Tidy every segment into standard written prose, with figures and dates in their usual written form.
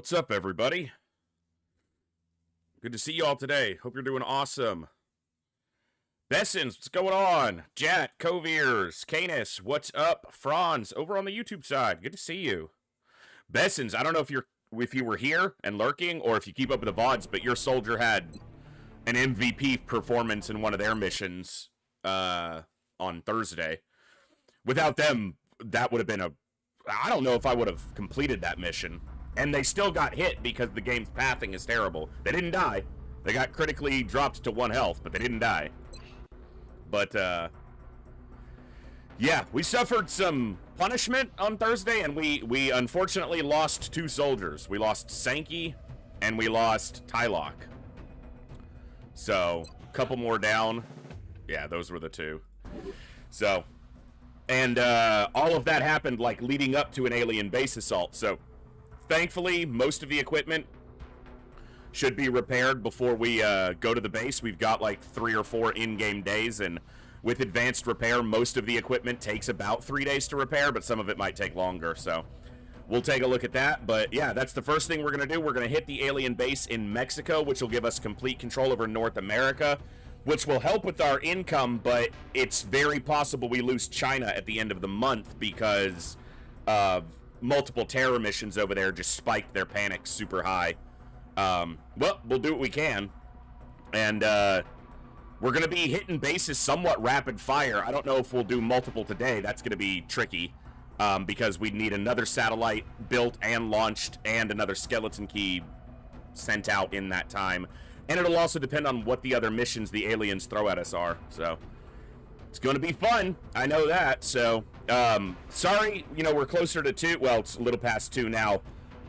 What's up, everybody? Good to see you all today. Hope you're doing awesome. Bessons, what's going on? Jat, Coviers, Canis, what's up? Franz, over on the YouTube side. Good to see you. Bessons, I don't know if you were here and lurking, or if you keep up with the VODs, but your soldier had an MVP performance in one of their missions on Thursday. Without them, that would have been I don't know if I would have completed that mission. And they still got hit because the game's pathing is terrible. They didn't die. They got critically dropped to 1 health, but they didn't die. But, yeah, we suffered some punishment on Thursday, and we unfortunately lost 2 soldiers. We lost Sankey, and we lost Tylock. So, a couple more down. Yeah, those were the 2. So, and all of that happened, like, leading up to an alien base assault, so thankfully, most of the equipment should be repaired before we go to the base. We've got like 3 or 4 in-game days, and with advanced repair, most of the equipment takes about 3 days to repair, but some of it might take longer, so we'll take a look at that. But yeah, that's the first thing we're going to do. We're going to hit the alien base in Mexico, which will give us complete control over North America, which will help with our income, but it's very possible we lose China at the end of the month because of multiple terror missions over there just spiked their panic super high. Well, we'll do what we can. And we're going to be hitting bases somewhat rapid fire. I don't know if we'll do multiple today. That's going to be tricky because we'd need another satellite built and launched and another skeleton key sent out in that time. And it'll also depend on what the other missions the aliens throw at us are. So it's going to be fun. I know that. So, sorry, you know, we're closer to 2. Well, it's a little past 2 now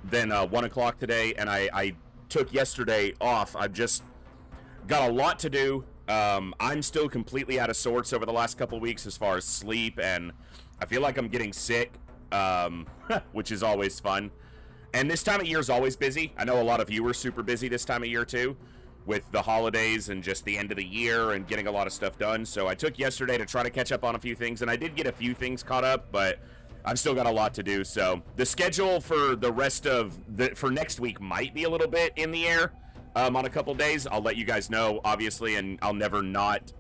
than 1 o'clock today. And I took yesterday off. I've just got a lot to do. I'm still completely out of sorts over the last couple weeks as far as sleep. And I feel like I'm getting sick, which is always fun. And this time of year is always busy. I know a lot of you are super busy this time of year too, with the holidays and just the end of the year and getting a lot of stuff done. So I took yesterday to try to catch up on a few things, and I did get a few things caught up, but I've still got a lot to do. So the schedule for the rest of for next week might be a little bit in the air on a couple days. I'll let you guys know, obviously, and I'll never not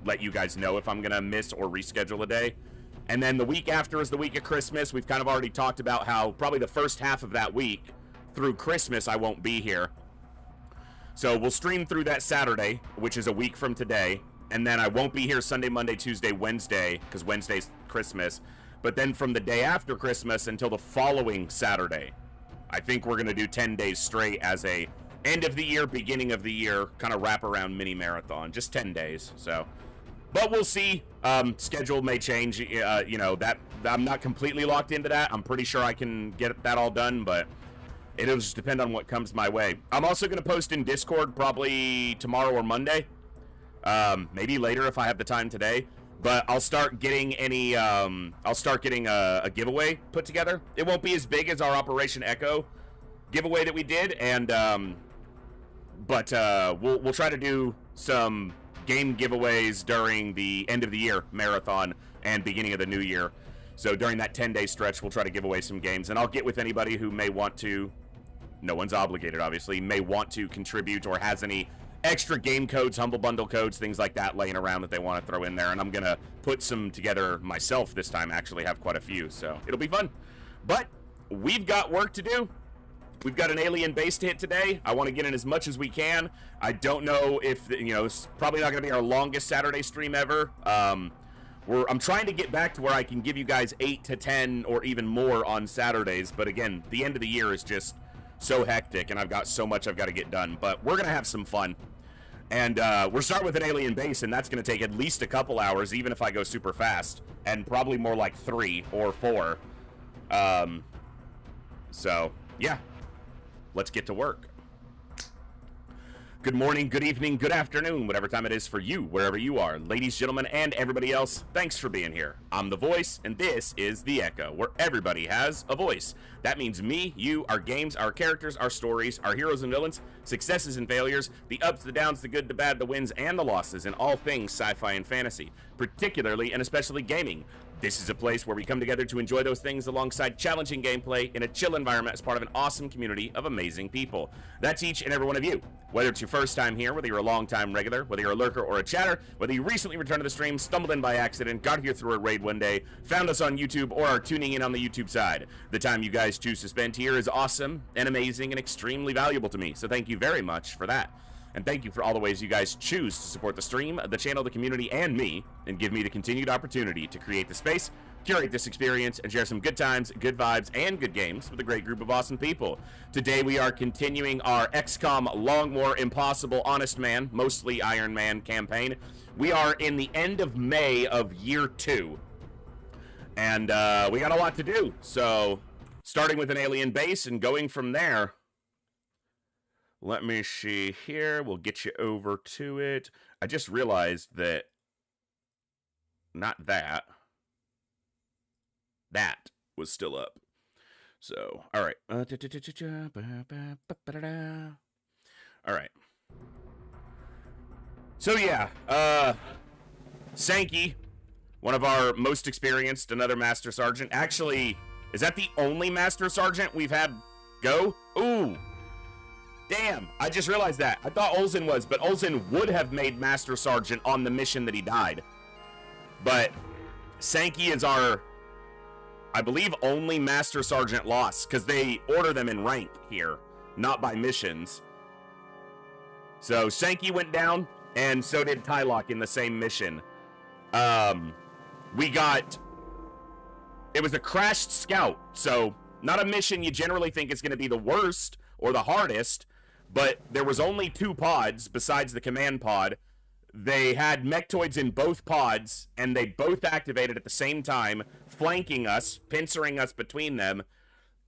let you guys know if I'm going to miss or reschedule a day. And then the week after is the week of Christmas. We've kind of already talked about how probably the first half of that week through Christmas I won't be here. So we'll stream through that Saturday, which is a week from today, and then I won't be here Sunday, Monday, Tuesday, Wednesday, because Wednesday's Christmas. But then from the day after Christmas until the following Saturday, I think we're going to do 10 days straight as a end of the year, beginning of the year, kind of wrap-around mini-marathon. Just 10 days, so. But we'll see. Schedule may change. You know, that I'm not completely locked into that. I'm pretty sure I can get that all done, but it'll just depend on what comes my way. I'm also going to post in Discord probably tomorrow or Monday. Maybe later if I have the time today. But I'll start getting a giveaway put together. It won't be as big as our Operation Echo giveaway that we did, and but we'll try to do some game giveaways during the end of the year marathon and beginning of the new year. So during that 10-day stretch, we'll try to give away some games, and I'll get with anybody who may want to. No one's obligated, obviously. May want to contribute or has any extra game codes, Humble Bundle codes, things like that laying around that they want to throw in there. And I'm going to put some together myself this time, actually have quite a few. So it'll be fun. But we've got work to do. We've got an alien base to hit today. I want to get in as much as we can. I don't know if, you know, it's probably not going to be our longest Saturday stream ever. I'm trying to get back to where I can give you guys 8 to 10 or even more on Saturdays. But again, the end of the year is just so hectic, and I've got so much I've got to get done. But we're going to have some fun. And we're starting with an alien base, and that's going to take at least a couple hours, even if I go super fast. And probably more like 3 or 4. So, yeah. Let's get to work. Good morning, good evening, good afternoon, whatever time it is for you, wherever you are. Ladies, gentlemen, and everybody else, thanks for being here. I'm the Voice, and this is The Echo, where everybody has a voice. That means me, you, our games, our characters, our stories, our heroes and villains, successes and failures, the ups, the downs, the good, the bad, the wins, and the losses in all things sci-fi and fantasy, particularly and especially gaming. This is a place where we come together to enjoy those things alongside challenging gameplay in a chill environment as part of an awesome community of amazing people. That's each and every one of you. Whether it's your first time here, whether you're a long-time regular, whether you're a lurker or a chatter, whether you recently returned to the stream, stumbled in by accident, got here through a raid one day, found us on YouTube, or are tuning in on the YouTube side. The time you guys choose to spend here is awesome and amazing and extremely valuable to me, so thank you very much for that. And thank you for all the ways you guys choose to support the stream, the channel, the community, and me, and give me the continued opportunity to create the space, curate this experience, and share some good times, good vibes, and good games with a great group of awesome people. Today we are continuing our XCOM Long War Impossible Honest Man, mostly Iron Man campaign. We are in the end of May of Year 2. And we got a lot to do, so starting with an alien base and going from there. Let me see here. We'll get you over to it. I just realized that... Not that. That was still up. So, alright. Alright. So, yeah. Sankey, one of our most experienced, another Master Sergeant. Actually, is that the only Master Sergeant we've had go? Ooh. Damn, I just realized that. I thought Olsen was, but Olsen would have made Master Sergeant on the mission that he died. But Sankey is our, I believe, only Master Sergeant lost, because they order them in rank here, not by missions. So Sankey went down, and so did Tylock in the same mission. It was a crashed scout, so not a mission you generally think is going to be the worst or the hardest. But there was only 2 pods besides the command pod. They had mechtoids in both pods, and they both activated at the same time, flanking us, pincering us between them,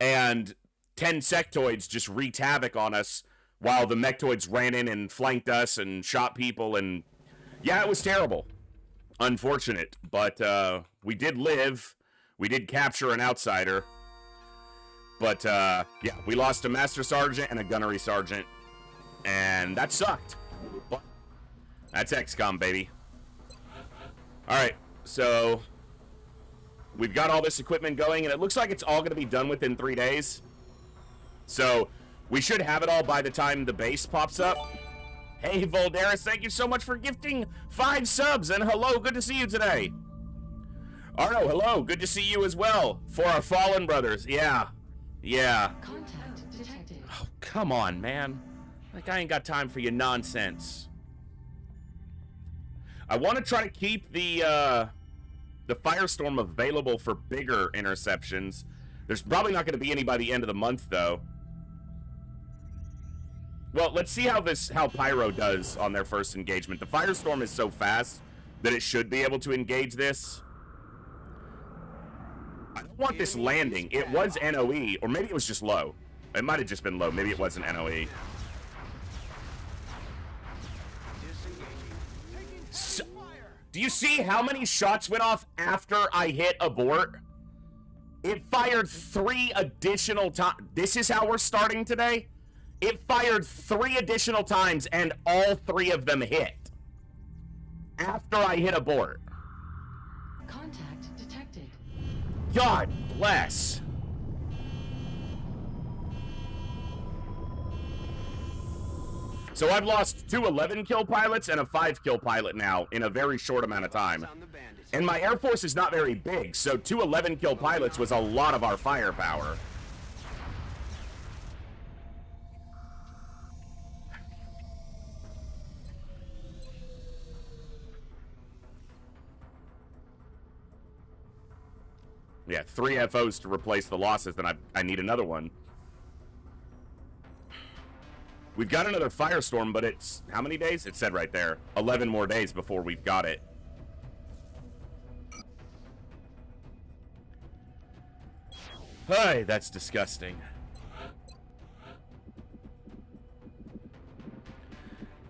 and 10 sectoids just wreaked havoc on us while the mechtoids ran in and flanked us and shot people, and yeah, it was terrible. Unfortunate, but we did live. We did capture an outsider. But, yeah, we lost a Master Sergeant and a Gunnery Sergeant, and that sucked. But that's XCOM, baby. Alright, so we've got all this equipment going, and it looks like it's all going to be done within 3 days. So we should have it all by the time the base pops up. Hey, Voldaris, thank you so much for gifting 5 subs, and hello, good to see you today. Arno, hello, good to see you as well. For our fallen brothers, yeah. Yeah. Contact detected. Oh, come on, man. Like, I ain't got time for your nonsense. I want to try to keep the Firestorm available for bigger interceptions. There's probably not going to be any by the end of the month, though. Well, let's see how Pyro does on their first engagement. The Firestorm is so fast that it should be able to engage this. I don't want this landing. It was NOE, or maybe it was just low. It might have just been low. Maybe it wasn't NOE. So, do you see how many shots went off after I hit abort? It fired 3 additional times. This is how we're starting today? It fired 3 additional times, and all 3 of them hit. After I hit abort. Contact detected. God bless. So I've lost 2 11-kill pilots and a 5-kill pilot now in a very short amount of time. And my Air Force is not very big, so 2 11-kill pilots was a lot of our firepower. Yeah, 3 FOs to replace the losses, then I need another one. We've got another Firestorm, but it's... how many days? It said right there. 11 more days before we've got it. Hey, that's disgusting.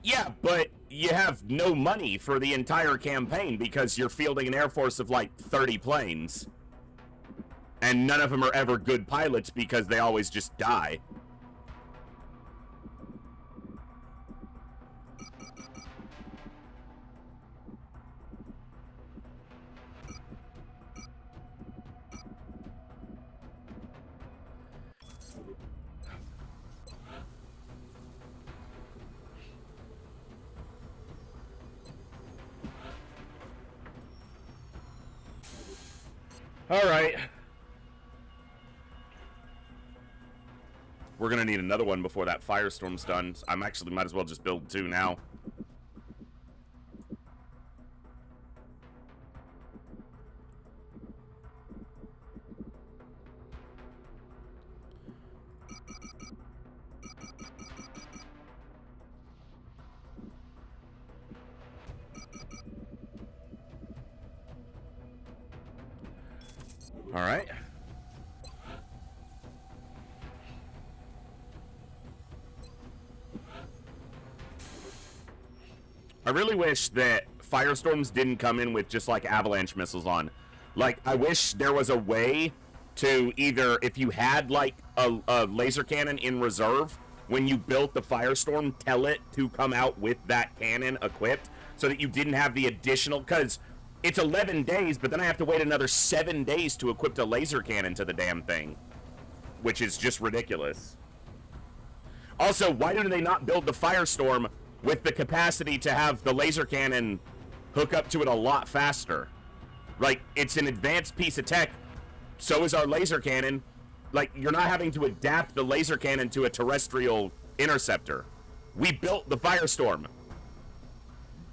Yeah, but you have no money for the entire campaign because you're fielding an Air Force of like 30 planes. And none of them are ever good pilots because they always just die. Alright. We're gonna need another one before that firestorm's done. I'm actually might as well just build 2 now. All right. I really wish that firestorms didn't come in with just like avalanche missiles on. Like, I wish there was a way to either, if you had like a laser cannon in reserve, when you built the firestorm, tell it to come out with that cannon equipped so that you didn't have the additional, because it's 11 days, but then I have to wait another 7 days to equip a laser cannon to the damn thing, which is just ridiculous. Also, why do they not build the firestorm with the capacity to have the laser cannon hook up to it a lot faster? Like, it's an advanced piece of tech. So is our laser cannon. Like, you're not having to adapt the laser cannon to a terrestrial interceptor. We built the firestorm.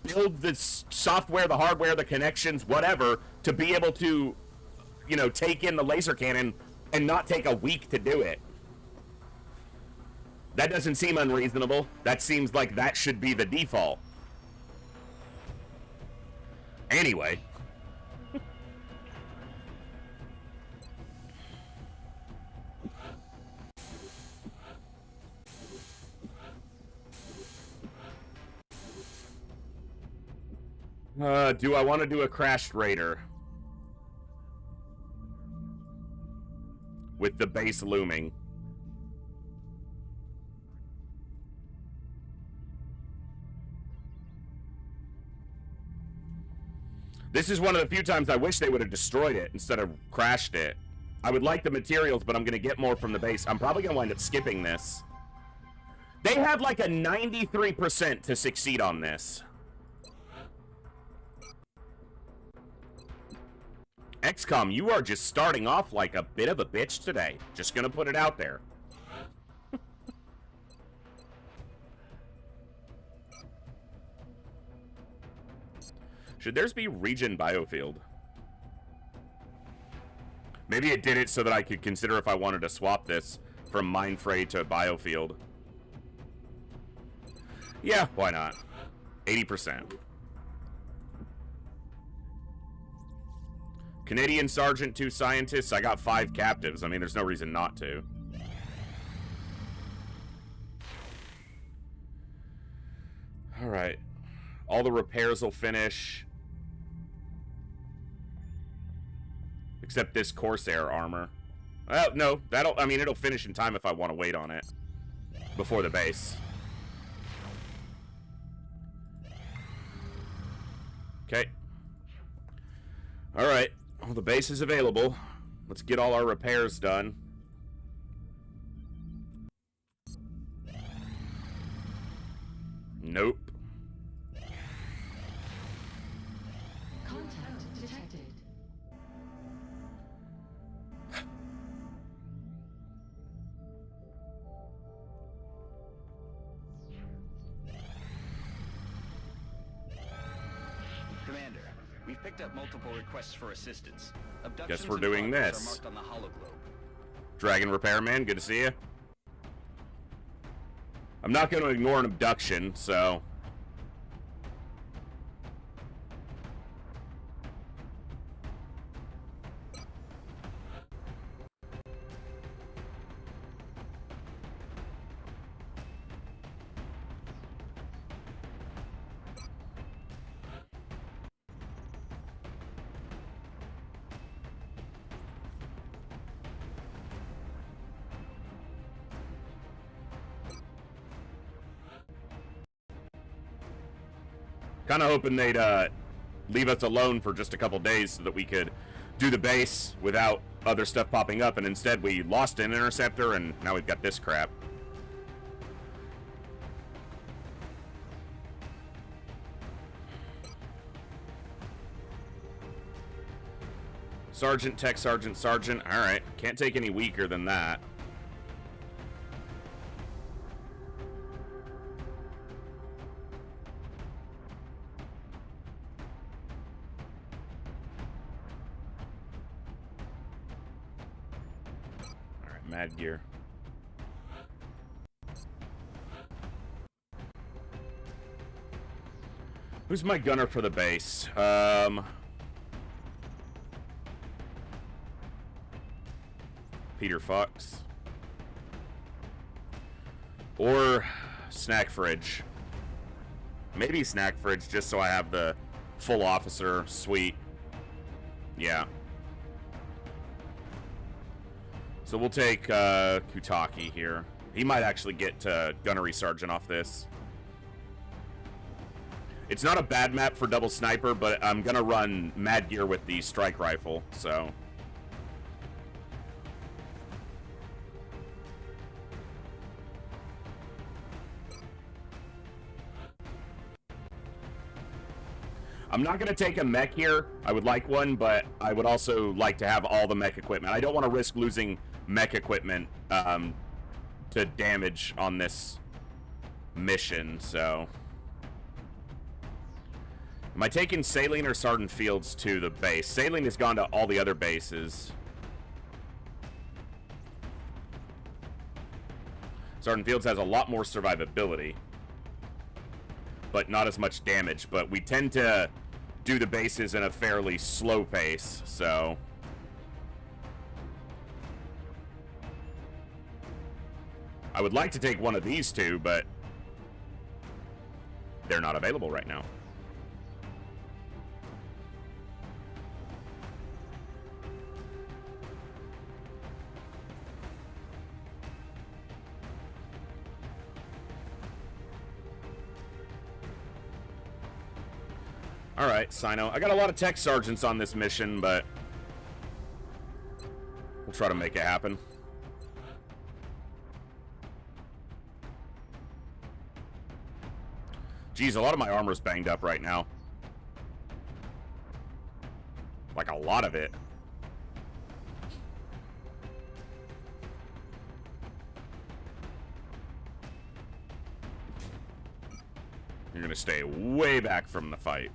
Build the software, the hardware, the connections, whatever, to be able to, you know, take in the laser cannon and not take a week to do it. That doesn't seem unreasonable. That seems like that should be the default. Anyway. Do I want to do a crashed raider? With the base looming. This is one of the few times I wish they would have destroyed it instead of crashed it. I would like the materials, but I'm going to get more from the base. I'm probably going to wind up skipping this. They have like a 93% to succeed on this. XCOM, you are just starting off like a bit of a bitch today. Just gonna put it out there. Should theirs be region biofield? Maybe it did it so that I could consider if I wanted to swap this from Mindfray to biofield. Yeah, why not? 80%. Canadian Sergeant, 2 scientists. I got 5 captives. I mean, there's no reason not to. Alright. All the repairs will finish. Except this Corsair armor. Well, no. I mean, it'll finish in time if I want to wait on it. Before the base. Okay. Alright. Well, the base is available. Let's get all our repairs done. Nope. Contact detected. Commander, we've picked up multiple requests for assistance. Guess we're doing this. Are marked on the hologlobe. Dragon Repairman, good to see you. I'm not going to ignore an abduction, so... Kind of hoping they'd leave us alone for just a couple days so that we could do the base without other stuff popping up, and instead we lost an interceptor and now we've got this crap. Sergeant, tech sergeant, sergeant. Alright, can't take any weaker than that. Alright, mad gear. Who's my gunner for the base? Peter Fox. Or Snack Fridge. Maybe Snack Fridge, just so I have the full officer suite. Yeah. So we'll take Kutaki here. He might actually get Gunnery Sergeant off this. It's not a bad map for double sniper, but I'm gonna run Mad Gear with the strike rifle, so. I'm not gonna take a mech here. I would like one, but I would also like to have all the mech equipment. I don't want to risk losing mech equipment to damage on this mission, so. Am I taking Saline or Sergeant Fields to the base? Saline has gone to all the other bases. Sergeant Fields has a lot more survivability, but not as much damage. But we tend to do the bases in a fairly slow pace, so. I would like to take one of these two, but they're not available right now. Alright, Sino. I got a lot of tech sergeants on this mission, but we'll try to make it happen. Geez, a lot of my armor's banged up right now. Like a lot of it. You're gonna stay way back from the fight.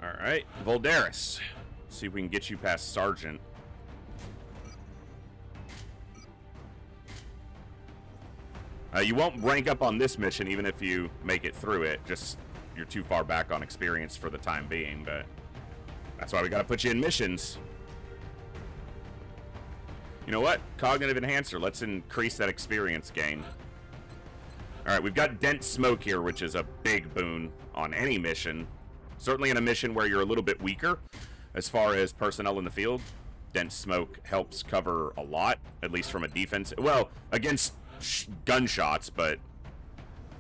Alright, Voldaris. See if we can get you past Sergeant. You won't rank up on this mission even if you make it through it. Just, you're too far back on experience for the time being, but that's why we gotta put you in missions. You know what? Cognitive Enhancer. Let's increase that experience gain. Alright, we've got Dense Smoke here, which is a big boon on any mission. Certainly in a mission where you're a little bit weaker as far as personnel in the field. Dense Smoke helps cover a lot, at least from a defense. Well, against gunshots, but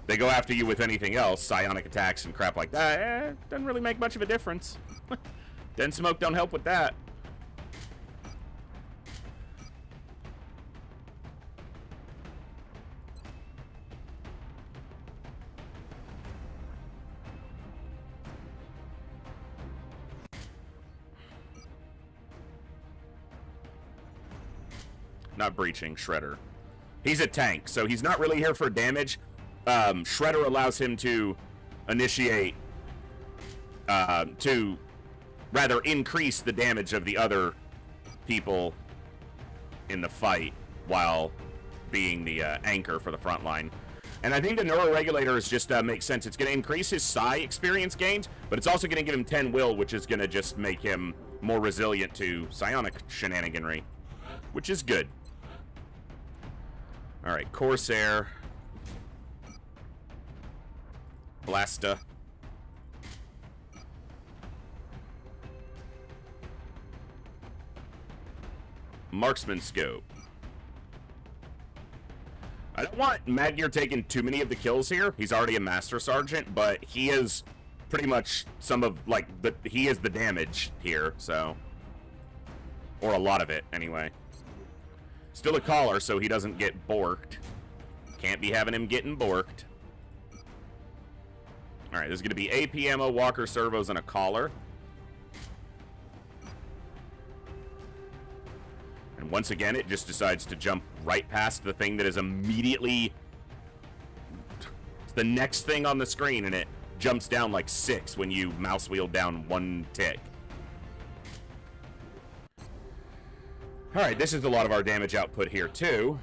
they go after you with anything else, psionic attacks and crap like that. Doesn't really make much of a difference. Dense Smoke don't help with that. Not breaching, Shredder. He's a tank, so he's not really here for damage. Shredder allows him to initiate, to rather increase the damage of the other people in the fight while being the anchor for the front line. And I think the neuroregulator is just makes sense. It's going to increase his psi experience gains, but it's also going to give him 10 will, which is going to just make him more resilient to psionic shenaniganry, which is good. Alright, Corsair. Blasta. Marksman Scope. I don't want Mad Gear taking too many of the kills here. He's already a Master Sergeant, but he is pretty much some of, like, he is the damage here, so. Or a lot of it, anyway. Still a caller, so he doesn't get borked. Can't be having him getting borked. Alright, there's going to be AP ammo, walker servos, and a collar. And once again, it just decides to jump right past the thing that is immediately the next thing on the screen, and it jumps down like 6 when you mouse wheel down 1 tick. Alright, this is a lot of our damage output here, too.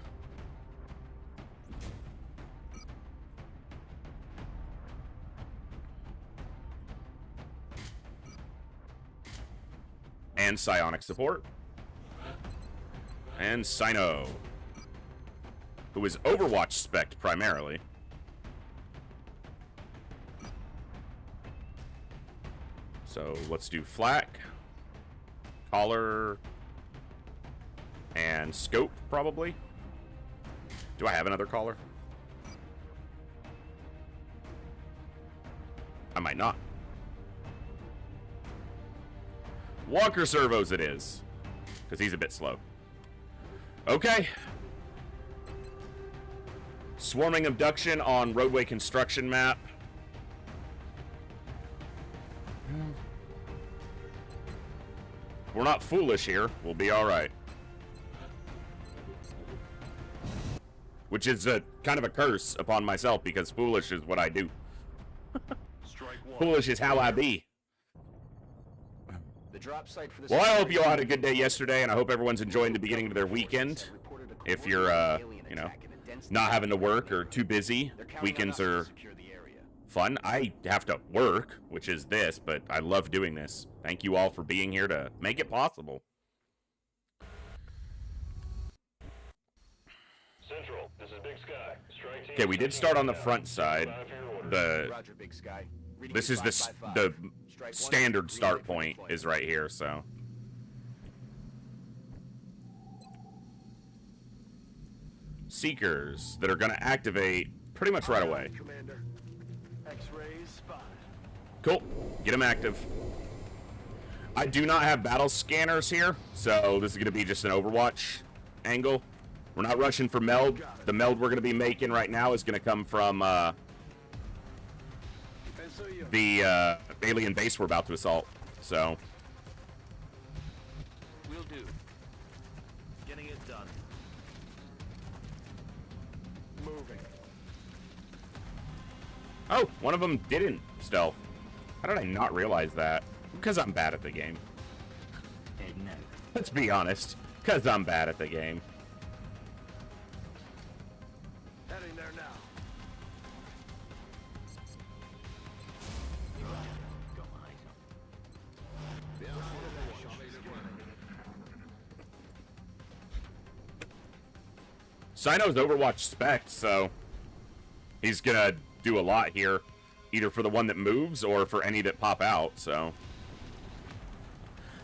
And psionic support. And Sino, who is Overwatch spec'd primarily. So let's do flak, collar, and scope, probably. Do I have another collar? I might not. Walker servos it is, because he's a bit slow. Okay. Swarming abduction on roadway construction map. We're not foolish here. We'll be alright. Which is a kind of a curse upon myself, because foolish is what I do. Foolish is how I be. The drop site for this Well, I hope you all had a good day yesterday, and I hope everyone's enjoying the beginning of their weekend. If you're, you know, not having to work or too busy, weekends are fun. I have to work, which is this, but I love doing this. Thank you all for being here to make it possible. Central, this is Big Sky. Strike team. Okay, we did start on the front side. Roger, Big Sky. This is the standard start point is right here, so. Seekers that are going to activate pretty much right away. Commander. X-rays spotted. Cool. Get them active. I do not have battle scanners here, so this is going to be just an Overwatch angle. We're not rushing for meld. The meld we're going to be making right now is going to come from the alien base we're about to assault. So. Will do. Getting it done. Moving. Oh, one of them didn't stealth. How did I not realize that? Because I'm bad at the game. No. Let's be honest. Because I'm bad at the game. Heading there now. Sino's Overwatch spec, so he's gonna do a lot here, either for the one that moves or for any that pop out, so.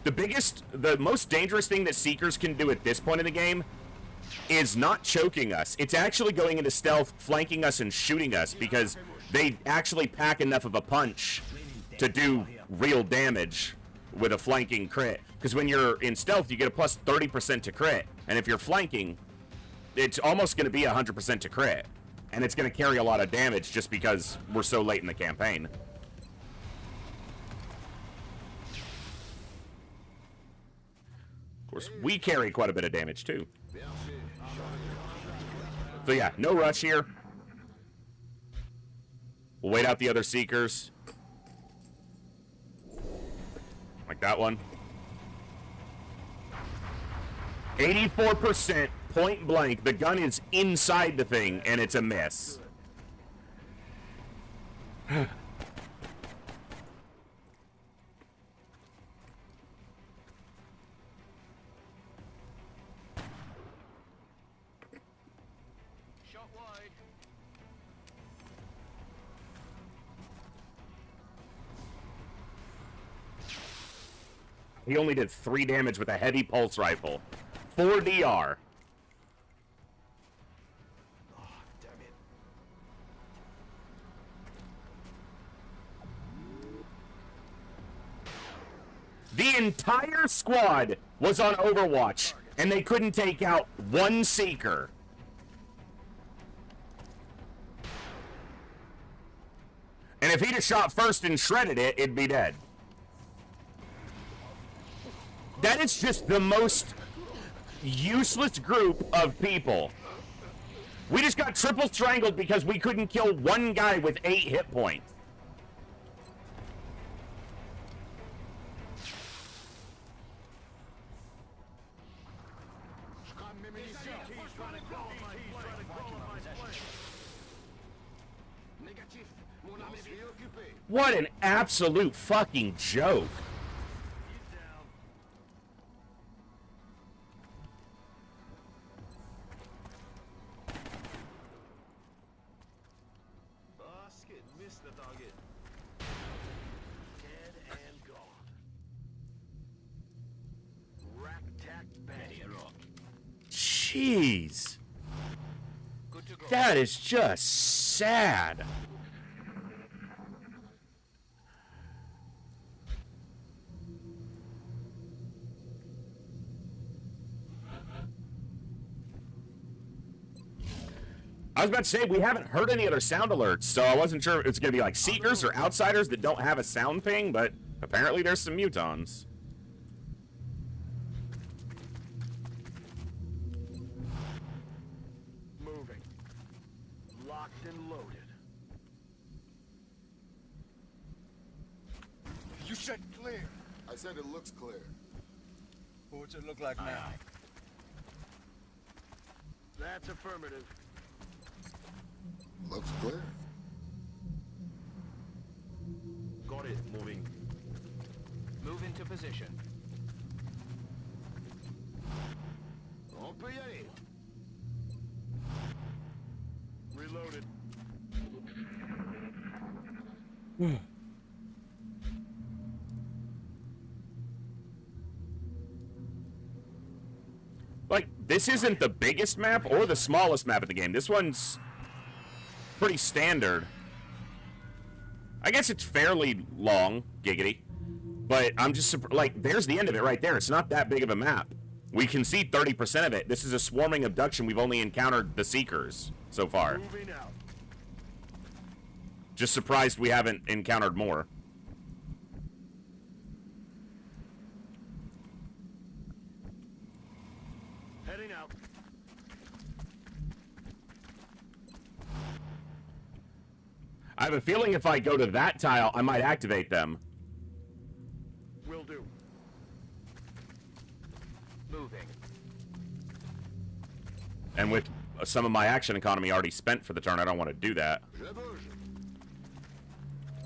The most dangerous thing that Seekers can do at this point in the game is not choking us. It's actually going into stealth, flanking us, and shooting us, because they actually pack enough of a punch to do real damage with a flanking crit. Because when you're in stealth, you get a plus 30% to crit, and if you're flanking, it's almost going to be 100% to crit. And it's going to carry a lot of damage just because we're so late in the campaign. Of course, we carry quite a bit of damage too. So yeah, no rush here. We'll wait out the other Seekers. Like that one. 84% point blank. The gun is inside the thing, and it's a miss. Shot wide. He only did 3 damage with a heavy pulse rifle. 4 DR. Oh, damn it. The entire squad was on Overwatch. and they couldn't take out one Seeker. And if he'd have shot first and shredded it, it'd be dead. That is just the most useless group of people. We just got triple strangled because we couldn't kill one guy with 8 hit points. What an absolute fucking joke. Basket missed the target. Dead and gone. Rack tack bang. Jeez. That is just sad. I was about to say, we haven't heard any other sound alerts, so I wasn't sure if it's going to be like Seekers or Outsiders that don't have a sound ping, but apparently there's some mutons. Moving. Locked and loaded. You said clear. I said it looks clear. What's it look like now? That's affirmative. Looks clear. Got it. Moving. Move into position. On peut y aller. Reloaded. Like, this isn't the biggest map or the smallest map in the game. This one's pretty standard. I guess it's fairly long, giggity. But I'm just, like, there's the end of it right there. It's not that big of a map. We can see 30% of it. This is a swarming abduction. We've only encountered the Seekers so far. Moving out. Just surprised we haven't encountered more. Heading out. I have a feeling if I go to that tile, I might activate them. Will do. Moving. And with some of my action economy already spent for the turn, I don't want to do that. Je bouge.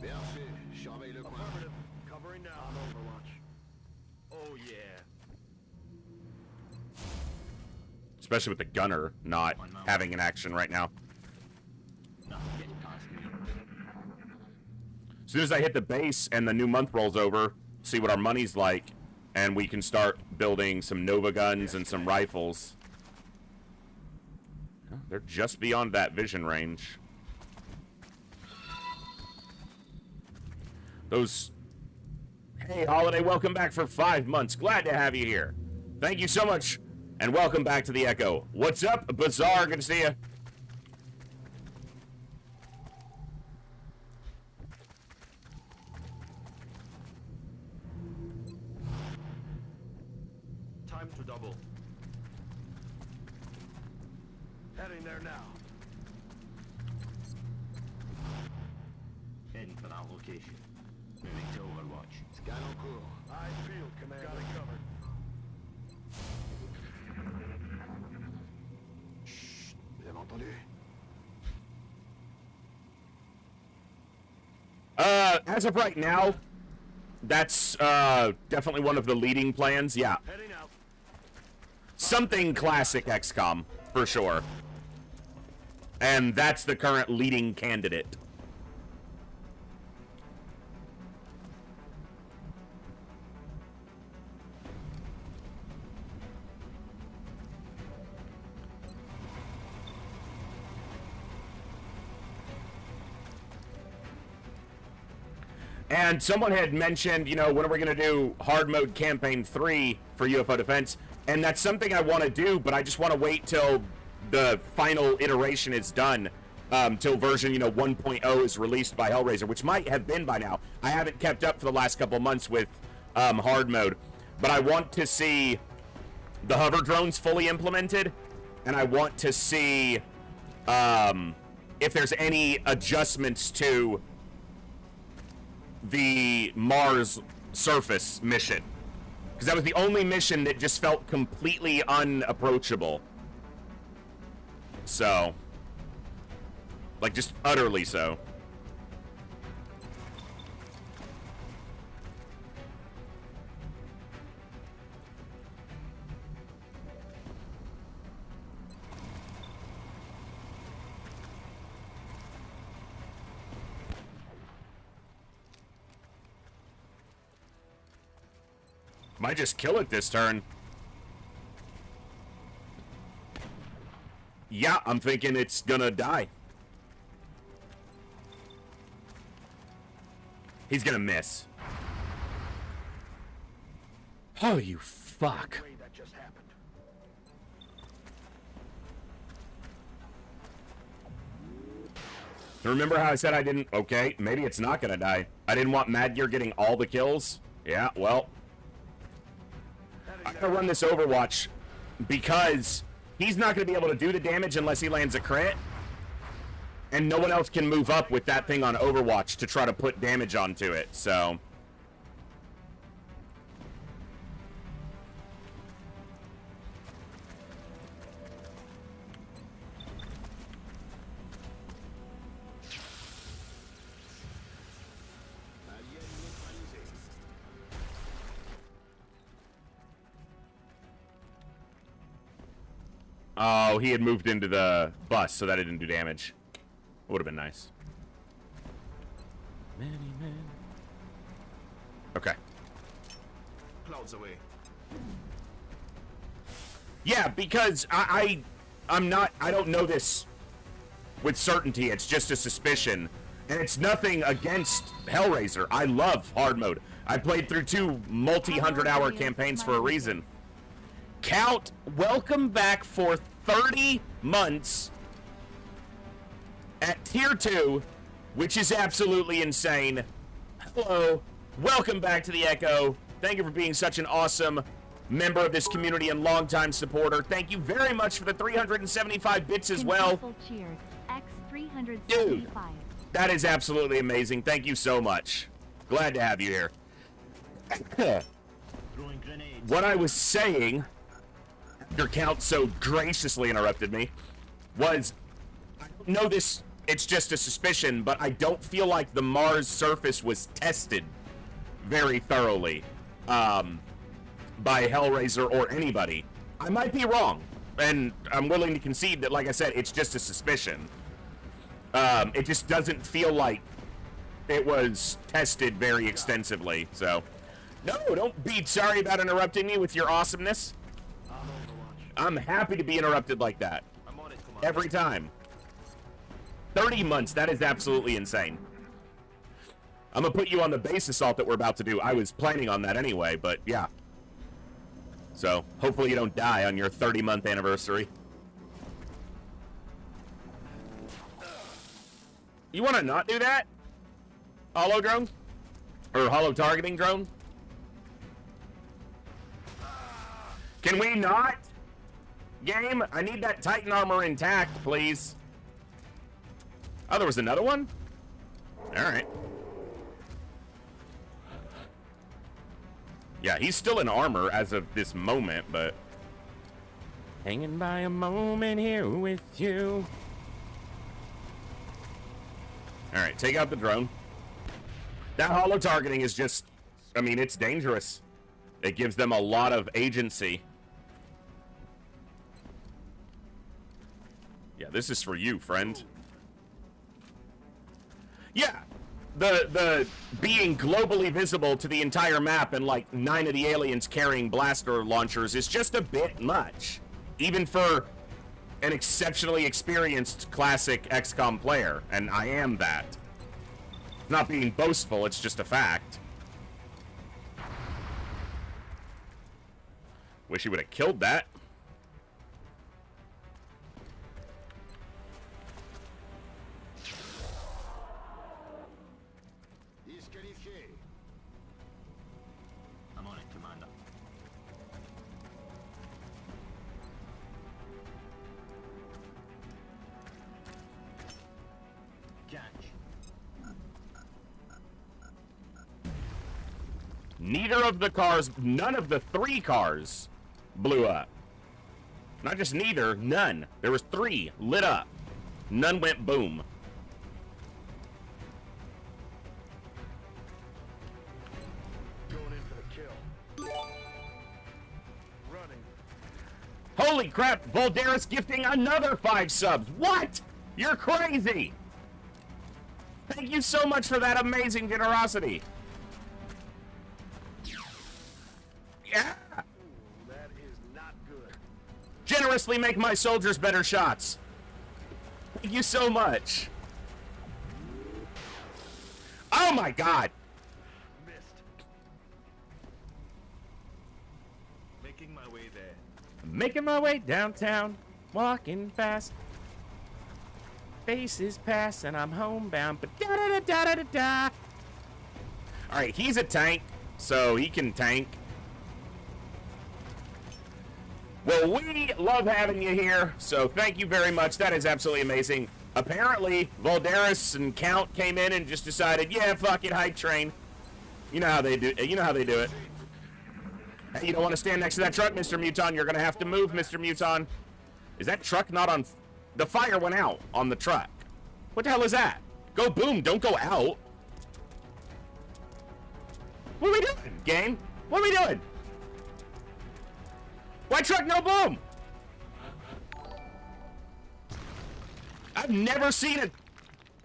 Merci. Surveille le coin. Affirmative. Covering now. On Overwatch. Oh yeah. Especially with the gunner not having an action right now. As soon as I hit the base and the new month rolls over, see what our money's like, and we can start building some Nova guns and some rifles. Oh, they're just beyond that vision range. Those... Hey, Holiday, welcome back for 5 months. Glad to have you here. Thank you so much, and welcome back to the Echo. What's up, Bazaar? Good to see you. Time to double. Heading there now. Heading for that location. Moving to Overwatch. Scan en cours. I feel, Commander. Got it covered. Chut. Vous avez entendu? As of right now, that's definitely one of the leading plans. Yeah, Heading out. something classic XCOM for sure, and that's the current leading candidate. And someone had mentioned, you know, when are we going to do hard mode campaign 3 for UFO defense? And that's something I want to do, but I just want to wait till the final iteration is done, till version, 1.0 is released by Hellraiser, which might have been by now. I haven't kept up for the last couple months with hard mode, but I want to see the hover drones fully implemented, and I want to see if there's any adjustments to the Mars surface mission, because that was the only mission that just felt completely unapproachable. So, like, just utterly so. Might just kill it this turn. Yeah, I'm thinking it's gonna die. He's gonna miss. Oh, you fuck. Way that just happened. Remember how I said I didn't... Okay, maybe it's not gonna die. I didn't want Mad Gear getting all the kills. Yeah, well... I'm gonna run this Overwatch because he's not gonna be able to do the damage unless he lands a crit. And no one else can move up with that thing on Overwatch to try to put damage onto it, so... Oh, he had moved into the bus, so that it didn't do damage. Would have been nice. Many men. Okay. Clouds away. Yeah, because I don't know this with certainty. It's just a suspicion. And it's nothing against Hellraiser. I love hard mode. I played through 2 multi-100-hour campaigns for a reason. Count, welcome back for 30 months at Tier 2, which is absolutely insane. Hello, welcome back to the Echo. Thank you for being such an awesome member of this community and longtime supporter. Thank you very much for the 375 bits as well. Cheers. X375. Dude, that is absolutely amazing. Thank you so much. Glad to have you here. What I was saying, after Count so graciously interrupted me, was, I don't know this, it's just a suspicion, but I don't feel like the Mars surface was tested very thoroughly by Hellraiser or anybody. I might be wrong, and I'm willing to concede that, like I said, it's just a suspicion. It just doesn't feel like it was tested very extensively, so... No, don't be sorry about interrupting me with your awesomeness. I'm happy to be interrupted like that. I'm on it, Commander. Every time. 30 months, that is absolutely insane. I'm gonna put you on the base assault that we're about to do. I was planning on that anyway, but yeah. So, hopefully you don't die on your 30-month anniversary. You wanna not do that? Hollow drone? Or hollow targeting drone? Can we not? Game, I need that Titan armor intact, please. Oh, there was another one? Alright. Yeah, he's still in armor as of this moment, but... Hanging by a moment here with you. Alright, take out the drone. That hollow targeting is just... I mean, it's dangerous. It gives them a lot of agency. Yeah, this is for you, friend. Yeah, the being globally visible to the entire map and like 9 of the aliens carrying blaster launchers is just a bit much, even for an exceptionally experienced classic XCOM player, and I am that. Not being boastful, it's just a fact. Wish he would have killed that. Disqualifié. I'm on it, Commander. Catch. Neither of the cars, none of the 3 cars blew up. Not just neither, none. There was 3 lit up. None went boom. Going in for the kill. Running. Holy crap, Voldaris gifting another 5 subs. What? You're crazy. Thank you so much for that amazing generosity. Yeah. Ooh, that is not good. Generously make my soldiers better shots. Thank you so much. Oh my god. Missed. Making my way there. Making my way downtown, walking fast. Faces pass and I'm homebound. But da da da da da da. All right, he's a tank, so he can tank. Well, we love having you here, so thank you very much. That is absolutely amazing. Apparently, Voldaris and Count came in and just decided, yeah, fuck it, hype train. You know how they do. You know how they do it. Hey, you don't want to stand next to that truck, Mr. Muton. You're gonna have to move, Mr. Muton. Is that truck not on? The fire went out on the truck. What the hell is that? Go boom, don't go out. What are we doing, game? What are we doing? Why truck no boom? I've never seen a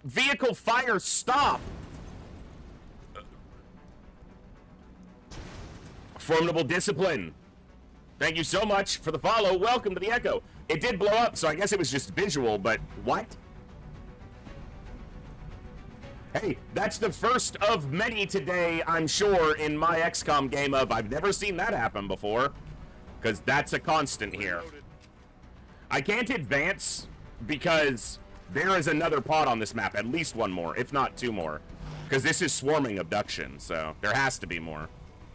vehicle fire stop. Formidable discipline. Thank you so much for the follow. Welcome to the Echo. It did blow up, so I guess it was just visual, but what? Hey, that's the first of many today, I'm sure, in my XCOM game of I've never seen that happen before. Because that's a constant here. I can't advance because there is another pod on this map. At least one more, if not 2 more. Because this is swarming abduction, so there has to be more.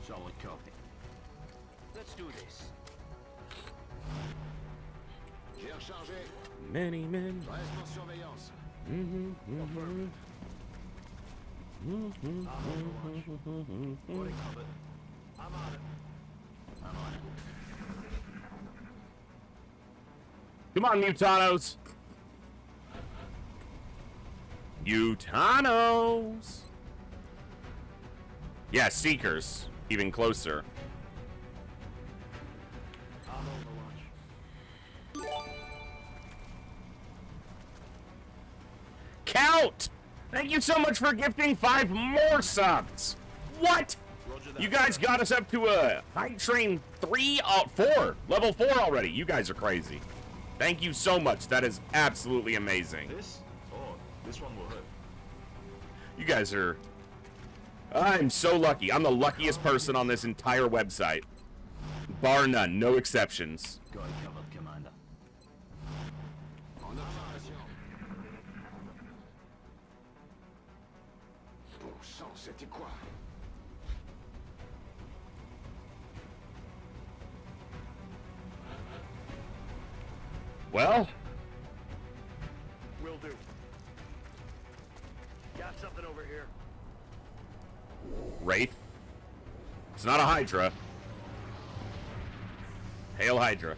Solid copy. Let's do this. J'ai rechargé. Many men. Reste en surveillance. Putting cover. I'm on it. I'm on it. Come on, Mutanos. Mutanos. Yeah, Seekers. Even closer. I'm Overwatch. Count! Thank you so much for gifting 5 more subs. What? You guys got us up to a Hype Train 3, 4. Level 4 already. You guys are crazy. Thank you so much. That is absolutely amazing. This? Oh, this one will hurt. You guys are... I'm so lucky. I'm the luckiest person on this entire website. Bar none. No exceptions. Got it covered, Commander. En observation. Bon sang, c'était quoi? Well, Will do. Got something over here. Wraith. It's not a Hydra. Hail Hydra.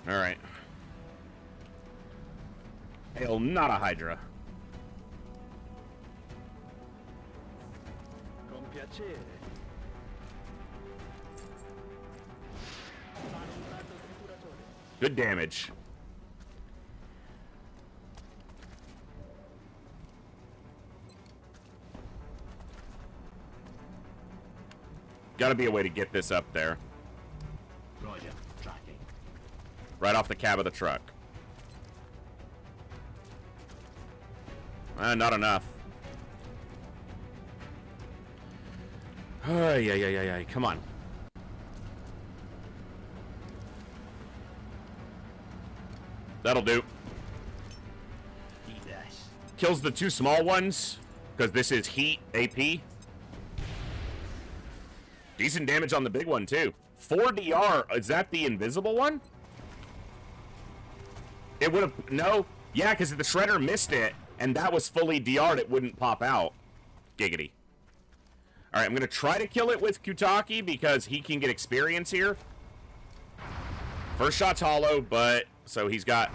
Alright. Hail not a Hydra. Con piacere. Good damage. Gotta be a way to get this up there. Roger. Tracking. Right off the cab of the truck. Not enough. Ay, ay, ay, ay, ay. Come on. That'll do. Kills the 2 small ones, because this is heat AP. Decent damage on the big one, too. 4 DR, is that the invisible one? It would have, no. Yeah, because if the Shredder missed it, and that was fully DR'd, it wouldn't pop out. Giggity. Alright, I'm going to try to kill it with Kutaki, because he can get experience here. First shot's hollow, but, so he's got...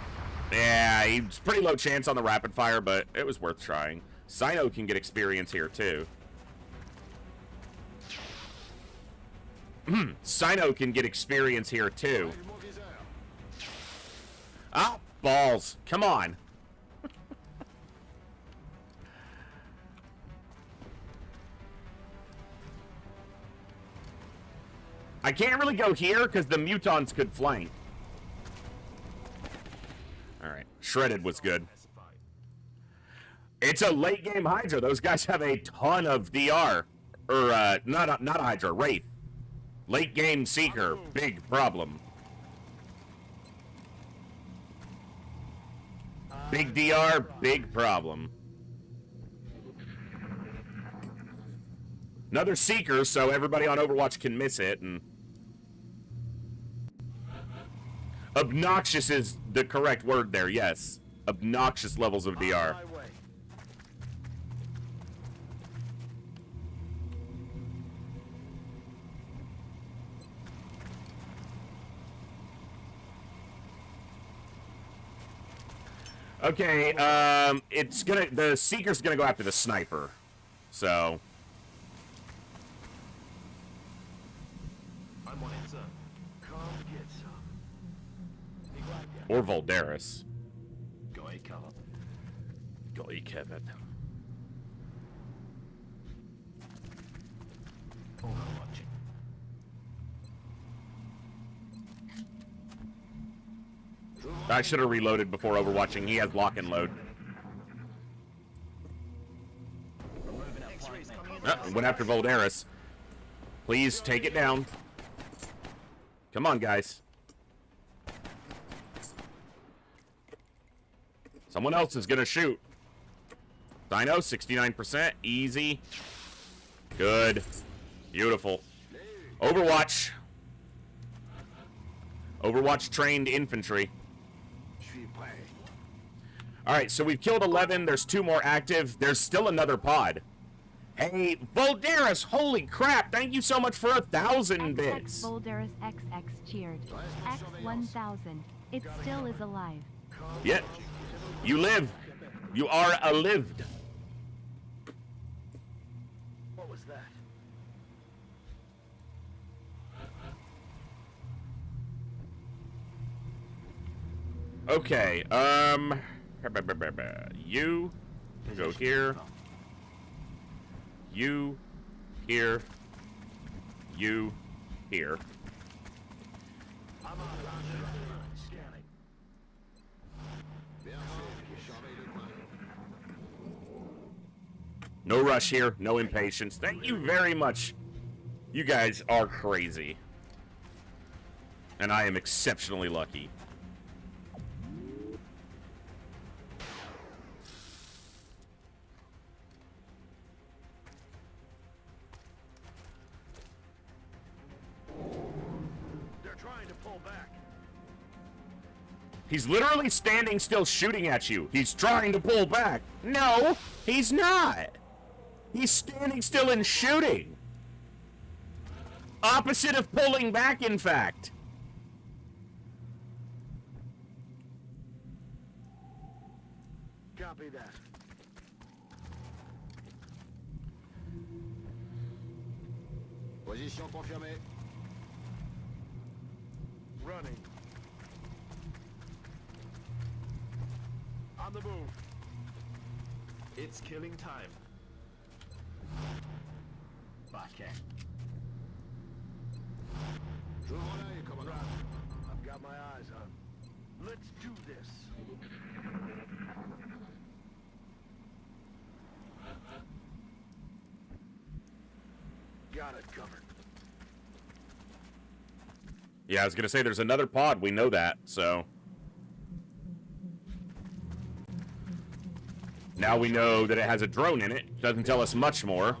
Yeah, he's pretty low chance on the rapid fire, but it was worth trying. Sino can get experience here, too. Sino can get experience here, too. Ah, balls. Come on. I can't really go here, because the mutons could flank. Alright, Shredded was good. It's a late game Hydra. Those guys have a ton of DR. Or, not a Hydra, Wraith. Late game Seeker, big problem. Big DR, big problem. Another Seeker, so everybody on Overwatch can miss it, and... Obnoxious is the correct word there, yes. Obnoxious levels of DR. Okay, the Seeker's gonna go after the Sniper. So... Or Voldaris. Golly, Kevin. I should have reloaded before overwatching. He has lock and load. Went after Voldaris. Please take it down. Come on, guys. Someone else is gonna shoot. Dino, 69%. Easy. Good. Beautiful. Overwatch. Overwatch trained infantry. Alright, so we've killed 11. There's 2 more active. There's still another pod. Hey, Voldaris, holy crap. Thank you so much for 1,000 bits. Voldaris XX cheered. X1000. It still is alive. Yeah. You live. You are lived. What was that? Okay, you go here. You here. You here. Scanning. No rush here, no impatience. Thank you very much. You guys are crazy. And I am exceptionally lucky. They're trying to pull back. He's literally standing still shooting at you. He's trying to pull back. No, he's not. He's standing still and shooting. Opposite of pulling back, in fact. Copy that. Position confirmée. Running. On the move. It's killing time. Back in. I've got my eyes on. Let's do this. Got it covered. Yeah, I was gonna say there's another pod. We know that, so. Now we know that it has a drone in it. Doesn't tell us much more.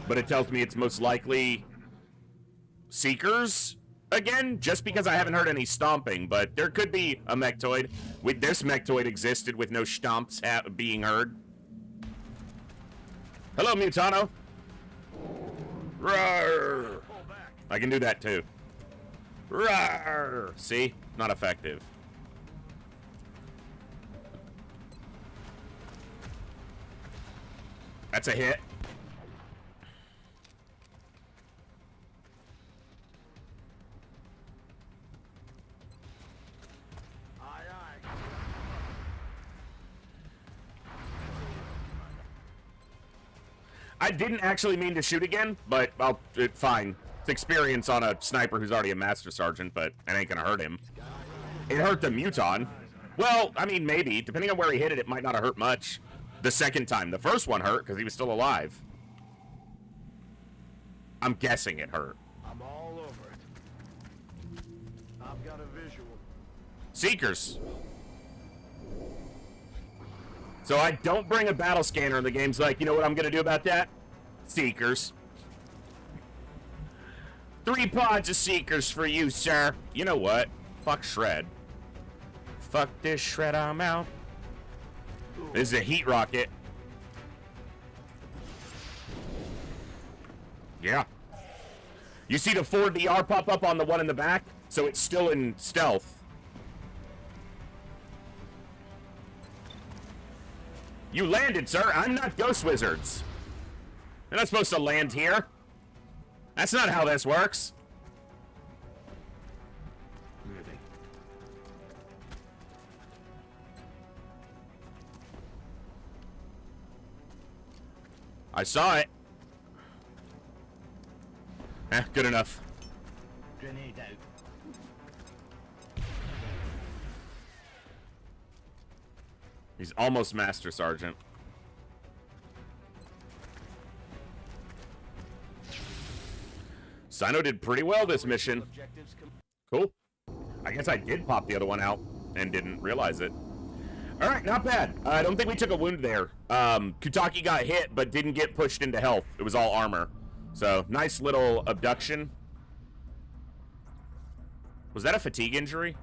But it tells me it's most likely Seekers again, just because I haven't heard any stomping, but there could be a mechtoid. This mechtoid existed with no stomps being heard. Hello, Mutano. Roar. I can do that too. Roar. See? Not effective. That's a hit. I didn't actually mean to shoot again, but fine. It's experience on a sniper who's already a master sergeant, but it ain't gonna hurt him. It hurt the Muton. Well, I mean, maybe. Depending on where he hit it, it might not have hurt much. The second time. The first one hurt because he was still alive. I'm guessing it hurt. I'm all over it. I've got a visual. Seekers. So I don't bring a battle scanner in the game's like, you know what I'm gonna do about that? Seekers. 3 pods of Seekers for you, sir. You know what? Fuck Shred. Fuck this Shred, I'm out. This is a heat rocket. Yeah. You see the 4DR pop up on the one in the back? So it's still in stealth. You landed, sir. I'm not Ghost Wizards. You're not supposed to land here. That's not how this works. Moving. I saw it. Good enough. Grenade out. He's almost Master Sergeant. Sino did pretty well this mission. Cool. I guess I did pop the other one out and didn't realize it. Alright, not bad. I don't think we took a wound there. Kutaki got hit, but didn't get pushed into health. It was all armor. So, nice little abduction. Was that a fatigue injury?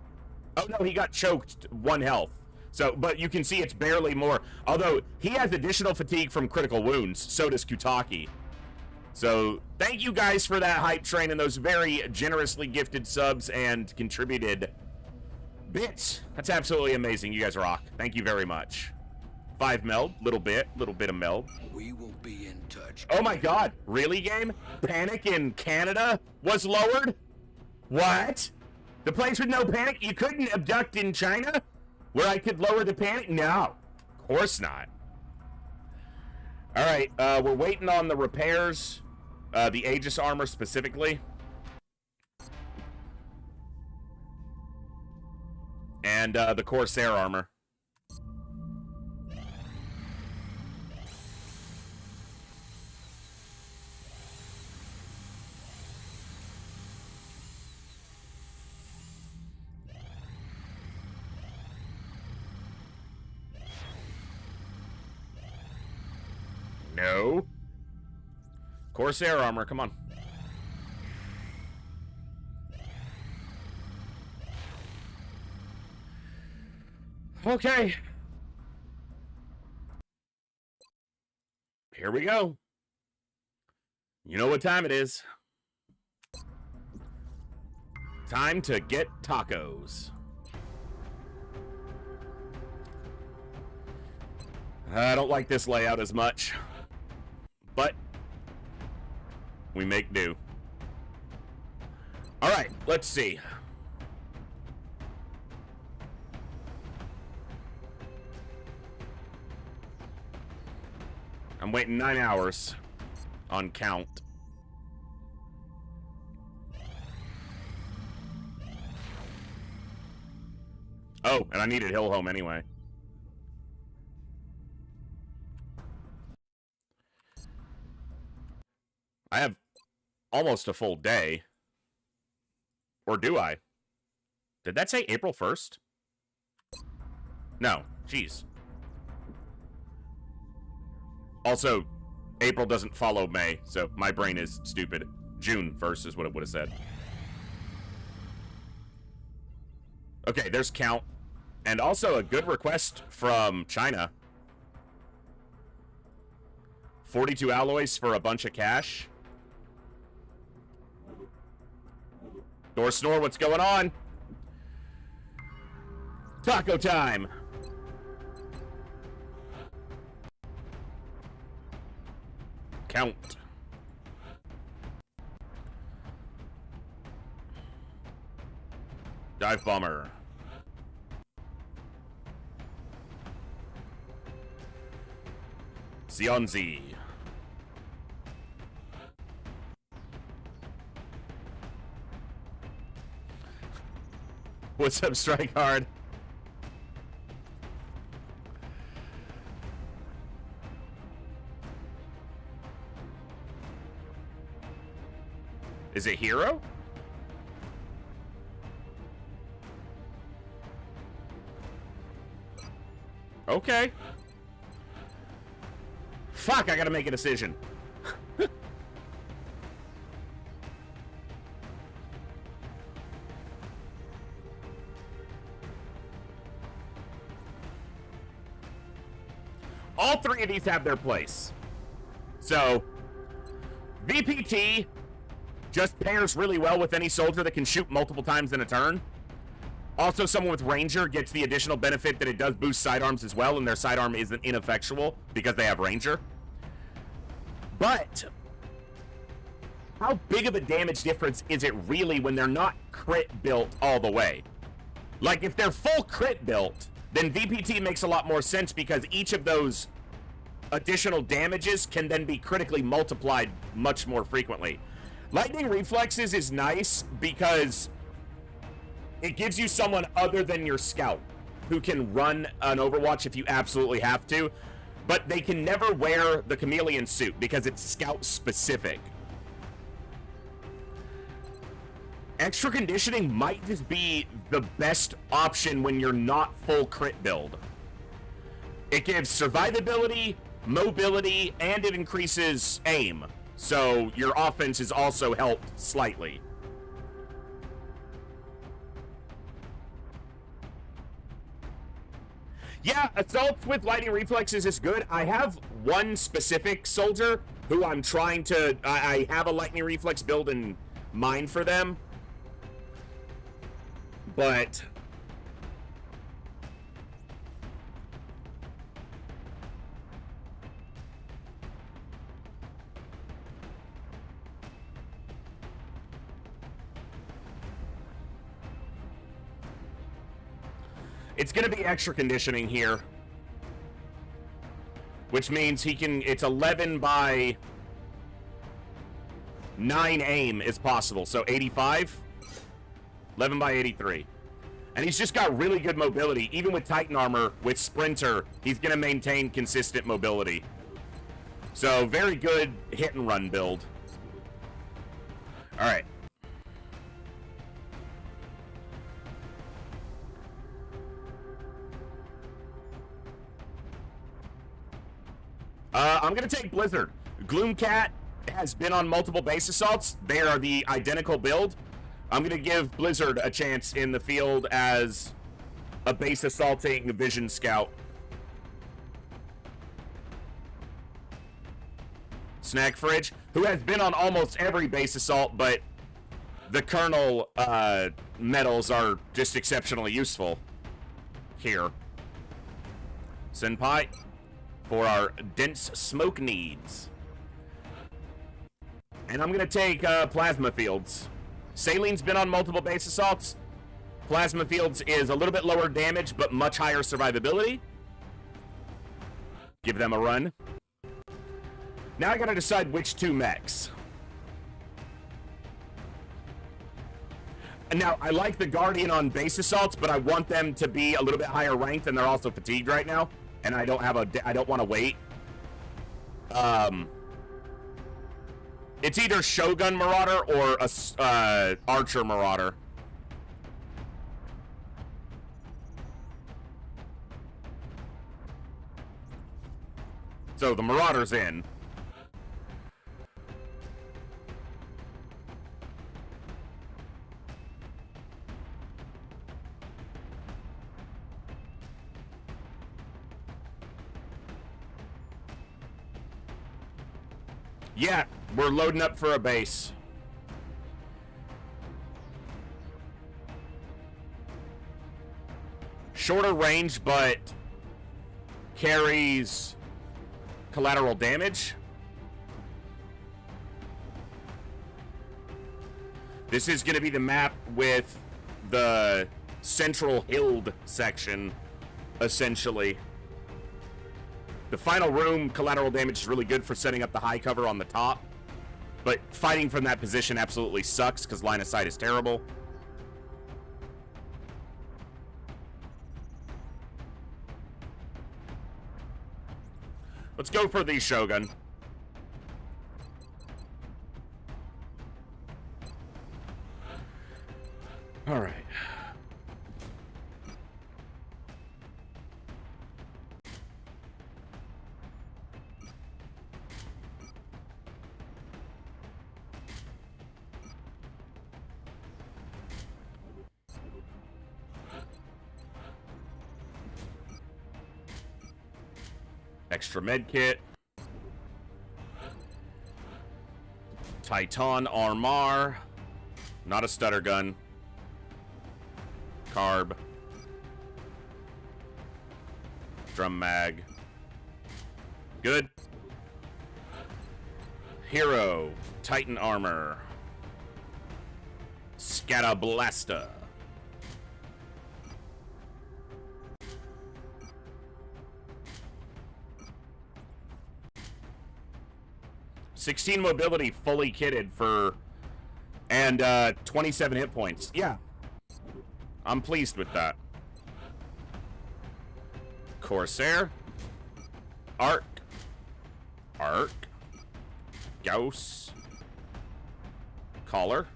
Oh, no, he got choked 1 health. So, but you can see it's barely more. Although, he has additional fatigue from critical wounds. So does Kutaki. So, thank you guys for that hype train and those very generously gifted subs and contributed bits. That's absolutely amazing. You guys rock. Thank you very much. 5 meld. Little bit of meld. We will be in touch. Oh my god. Really, game? Panic in Canada was lowered? What? The place with no panic? You couldn't abduct in China? Where I could lower the panic? No. Of course not. Alright, we're waiting on the repairs. The Aegis armor specifically. And the Corsair armor. No. Corsair armor, come on. Okay. Here we go. You know what time it is. Time to get tacos. I don't like this layout as much. But we make do. All right, let's see. I'm waiting 9 hours on count. Oh, and I needed Hill Home anyway. I have almost a full day. Or do I? Did that say April 1st? No. Jeez. Also, April doesn't follow May, so my brain is stupid. June 1st is what it would have said. Okay, there's count. And also a good request from China. 42 alloys for a bunch of cash. Door Snore, what's going on? Taco time. Count. Dive bomber. Xionzi. What's up, Strike Hard? Is it Hero? Okay. Fuck, I gotta make a decision. All three of these have their place. So, VPT just pairs really well with any soldier that can shoot multiple times in a turn. Also, someone with Ranger gets the additional benefit that it does boost sidearms as well, and their sidearm isn't ineffectual because they have Ranger. But how big of a damage difference is it really when they're not crit built all the way? Like, if they're full crit built, then VPT makes a lot more sense because each of those additional damages can then be critically multiplied much more frequently. Lightning Reflexes is nice because it gives you someone other than your scout who can run an Overwatch if you absolutely have to, but they can never wear the chameleon suit because it's scout specific. Extra conditioning might just be the best option when you're not full crit build. It gives survivability, mobility, and it increases aim. So your offense is also helped slightly. Yeah, assaults with lightning reflexes is good. I have one specific soldier who I'm trying to... I have a lightning reflex build in mind for them. But... it's going to be extra conditioning here. Which means he can... it's 11 by 9 aim is possible. So 85. 11 by 83. And he's just got really good mobility. Even with Titan armor, with Sprinter, he's going to maintain consistent mobility. So very good hit and run build. All right. I'm going to take Blizzard. Gloomcat has been on multiple base assaults. They are the identical build. I'm going to give Blizzard a chance in the field as a base assaulting Vision Scout. Snack Fridge, who has been on almost every base assault, but the Colonel medals are just exceptionally useful here. Senpai, for our dense smoke needs. And I'm going to take Plasma Fields. Saline's been on multiple base assaults. Plasma Fields is a little bit lower damage, but much higher survivability. Give them a run. Now I gotta decide which two mechs. And now, I like the Guardian on base assaults, but I want them to be a little bit higher ranked, and they're also fatigued right now. And I don't have I don't want to wait. It's either Shogun Marauder or a Archer Marauder. So the Marauder's in. Yeah, we're loading up for a base. Shorter range, but carries collateral damage. This is going to be the map with the central hilled section, essentially. The final room, collateral damage is really good for setting up the high cover on the top. But fighting from that position absolutely sucks because line of sight is terrible. Let's go for the Shogun. All right. Extra med kit. Titan Armor. Not a stutter gun. Carb. Drum mag. Good. Hero. Titan Armor. Scatablasta. $16 mobility, fully kitted for, and 27 hit points. Yeah, I'm pleased with that. Corsair, Arc, Gauss, Collar,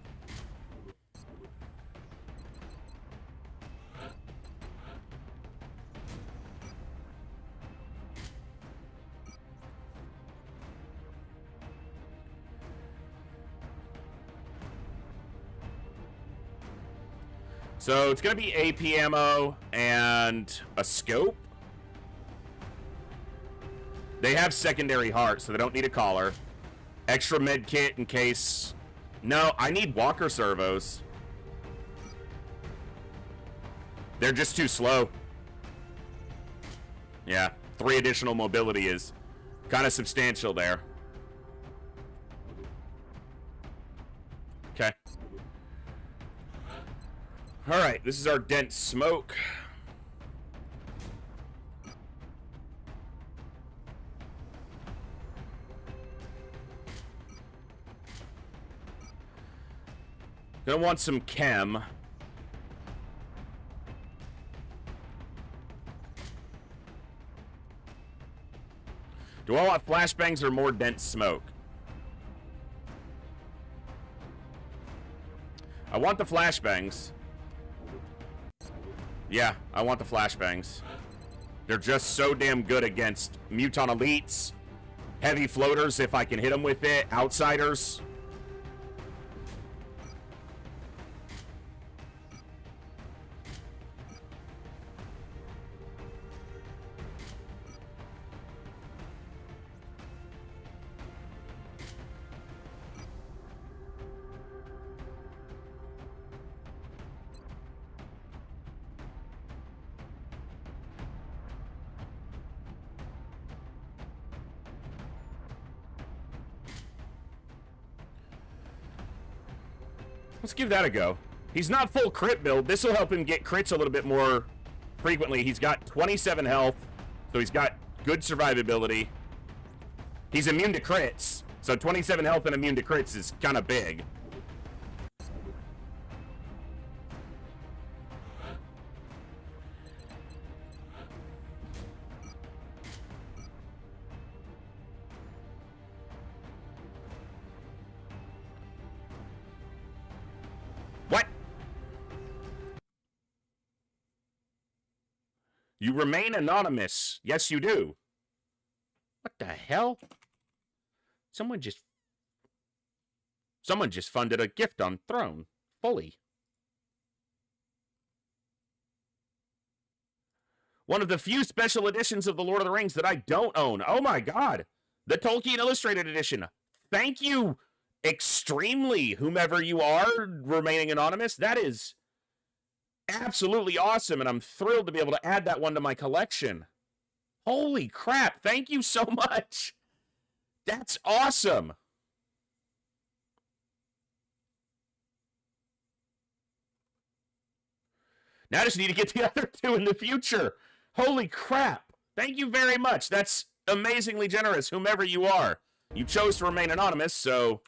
so it's going to be AP ammo and a scope. They have secondary heart, so they don't need a collar. Extra med kit in case... No, I need walker servos. They're just too slow. Yeah, 3 additional mobility is kind of substantial there. Okay. Alright, this is our dense smoke. Gonna want some chem. Do I want flashbangs or more dense smoke? I want the flashbangs. Yeah, I want the flashbangs. They're just so damn good against Muton elites, heavy floaters if I can hit them with it, outsiders. Let's give that a go. He's not full crit build. This will help him get crits a little bit more frequently. He's got 27 health, so he's got good survivability. He's immune to crits, so 27 health and immune to crits is kind of big. What? You remain anonymous. Yes, you do. What the hell? Someone just funded a gift on Throne. Fully. One of the few special editions of The Lord of the Rings that I don't own. Oh my god. The Tolkien Illustrated Edition. Thank you extremely, whomever you are, remaining anonymous. That is absolutely awesome, and I'm thrilled to be able to add that one to my collection. Holy crap. Thank you so much. That's awesome. Now I just need to get the other two in the future. Holy crap. Thank you very much. That's amazingly generous, whomever you are. You chose to remain anonymous, so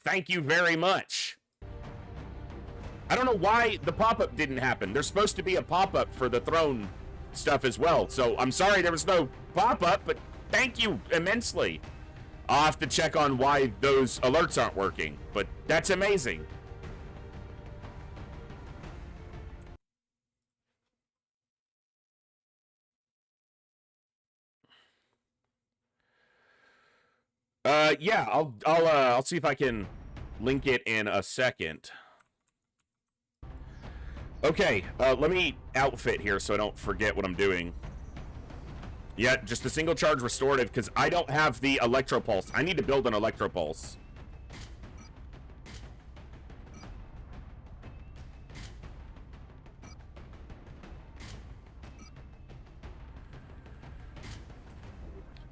thank you very much. I don't know why the pop-up didn't happen. There's supposed to be a pop-up for the Throne stuff as well, so I'm sorry there was no pop-up, but thank you immensely. I'll have to check on why those alerts aren't working, but that's amazing. Yeah, I'll see if I can link it in a second. Okay, let me outfit here so I don't forget what I'm doing. Yeah, just a single charge restorative, because I don't have the Electropulse. I need to build an Electropulse.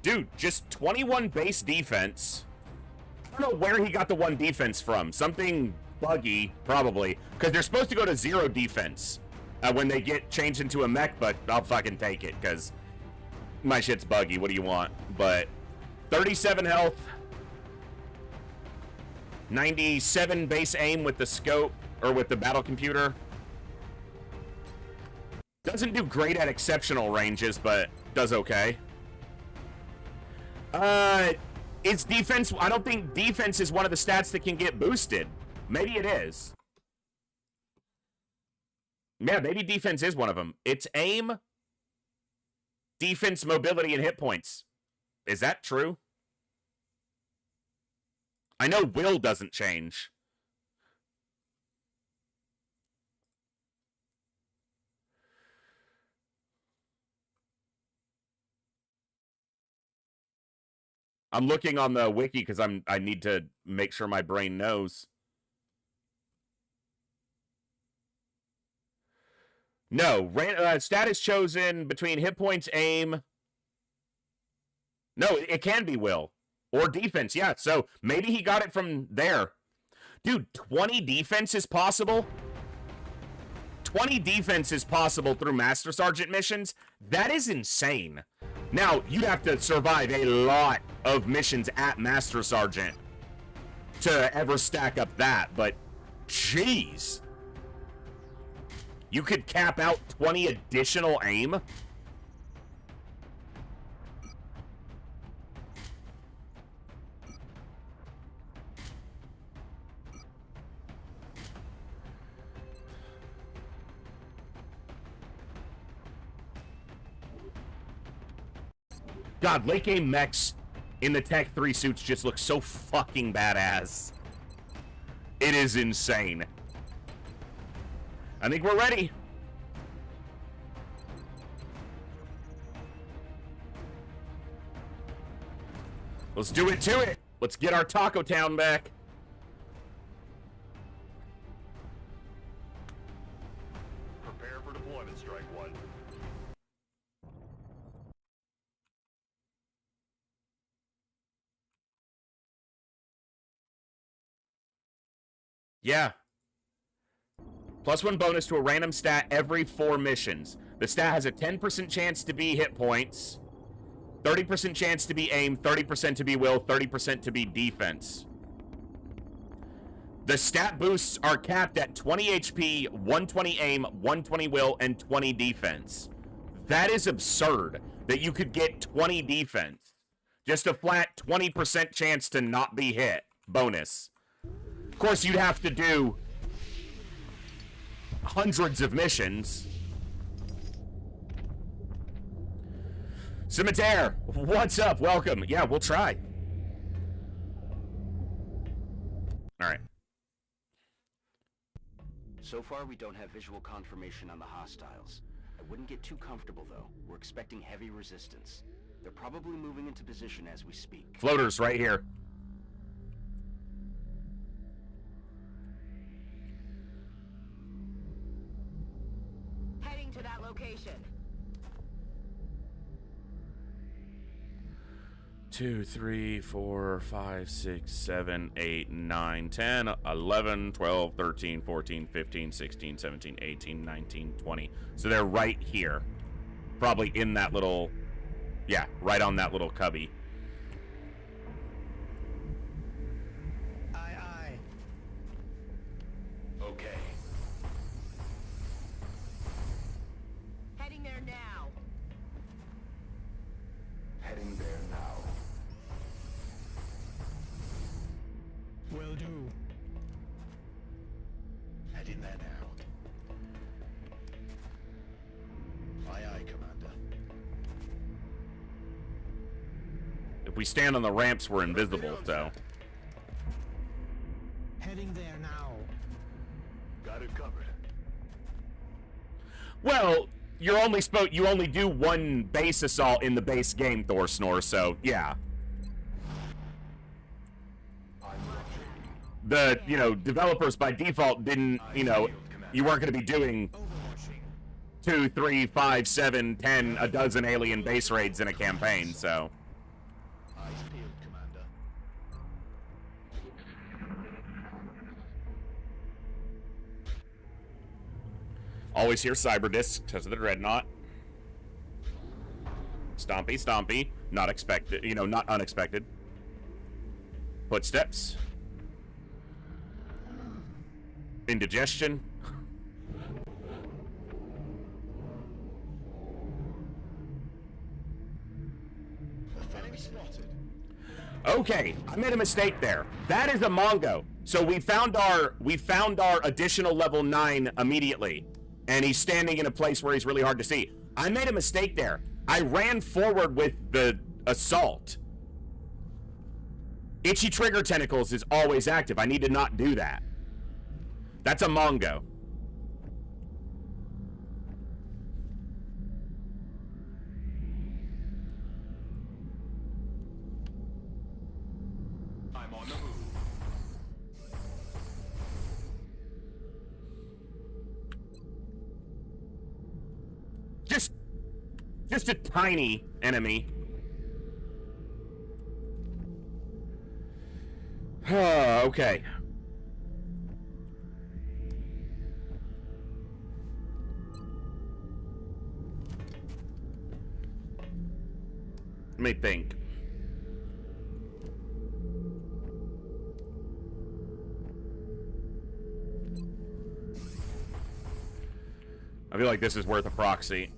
Dude, just 21 base defense. I don't know where he got the 1 defense from. Something buggy, probably. Because they're supposed to go to 0 defense when they get changed into a mech, but I'll fucking take it, because my shit's buggy. What do you want? But 37 health. 97 base aim with the scope, or with the battle computer. Doesn't do great at exceptional ranges, but does okay. It's defense. I don't think defense is one of the stats that can get boosted. Maybe it is. Yeah, maybe defense is one of them. It's aim, defense, mobility, and hit points. Is that true? I know will doesn't change. I'm looking on the wiki because I need to make sure my brain knows. No, stat is chosen between hit points, aim. No, it can be will or defense. Yeah, so maybe he got it from there. Dude, 20 defense is possible. 20 defense is possible through Master Sergeant missions. That is insane. Now, you'd have to survive a lot of missions at Master Sergeant to ever stack up that, but jeez. You could cap out 20 additional aim? God, late game mechs in the Tech 3 suits just look so fucking badass. It is insane. I think we're ready. Let's do it to it. Let's get our Taco Town back. Prepare for deployment, Strike One. Yeah. +1 bonus to a random stat every 4 missions. The stat has a 10% chance to be hit points, 30% chance to be aim, 30% to be will, 30% to be defense. The stat boosts are capped at 20 HP, 120 aim, 120 will, and 20 defense. That is absurd that you could get 20 defense. Just a flat 20% chance to not be hit. Bonus. Of course, you'd have to do hundreds of missions. Scimitar, what's up? Welcome. Yeah, we'll try. All right. So far, we don't have visual confirmation on the hostiles. I wouldn't get too comfortable, though. We're expecting heavy resistance. They're probably moving into position as we speak. Floaters right here. Heading to that location. 2, 3, 4, 5, 6, 7, 8, 9, 10, 11, 12, 13, 14, 15, 16, 17, 18, 19, 20. So they're right here. Probably in that little... Yeah, right on that little cubby. Aye. Okay. Heading there now. Heading there now. Will do. Head in there now. Aye, Commander. If we stand on the ramps, we're invisible, so... Heading there now. Got it covered. Well, you only do one base assault in the base game, Thor Snore, so, yeah. The, developers by default didn't, you weren't going to be doing 2, 3, 5, 7, 10, a dozen alien base raids in a campaign, so... Eyes peeled, Commander. Always hear cyber discs because of the dreadnought. Stompy, stompy. Not expected, not unexpected. Footsteps. Indigestion. Enemy spotted. Okay, I made a mistake there. That is a Mongo. So we found our additional level 9 immediately. And he's standing in a place where he's really hard to see. I made a mistake there. I ran forward with the assault. Itchy trigger tentacles is always active. I need to not do that. That's a Mongo. I'm on the move. Just a tiny enemy. Okay. Let me think. I feel like this is worth a proxy.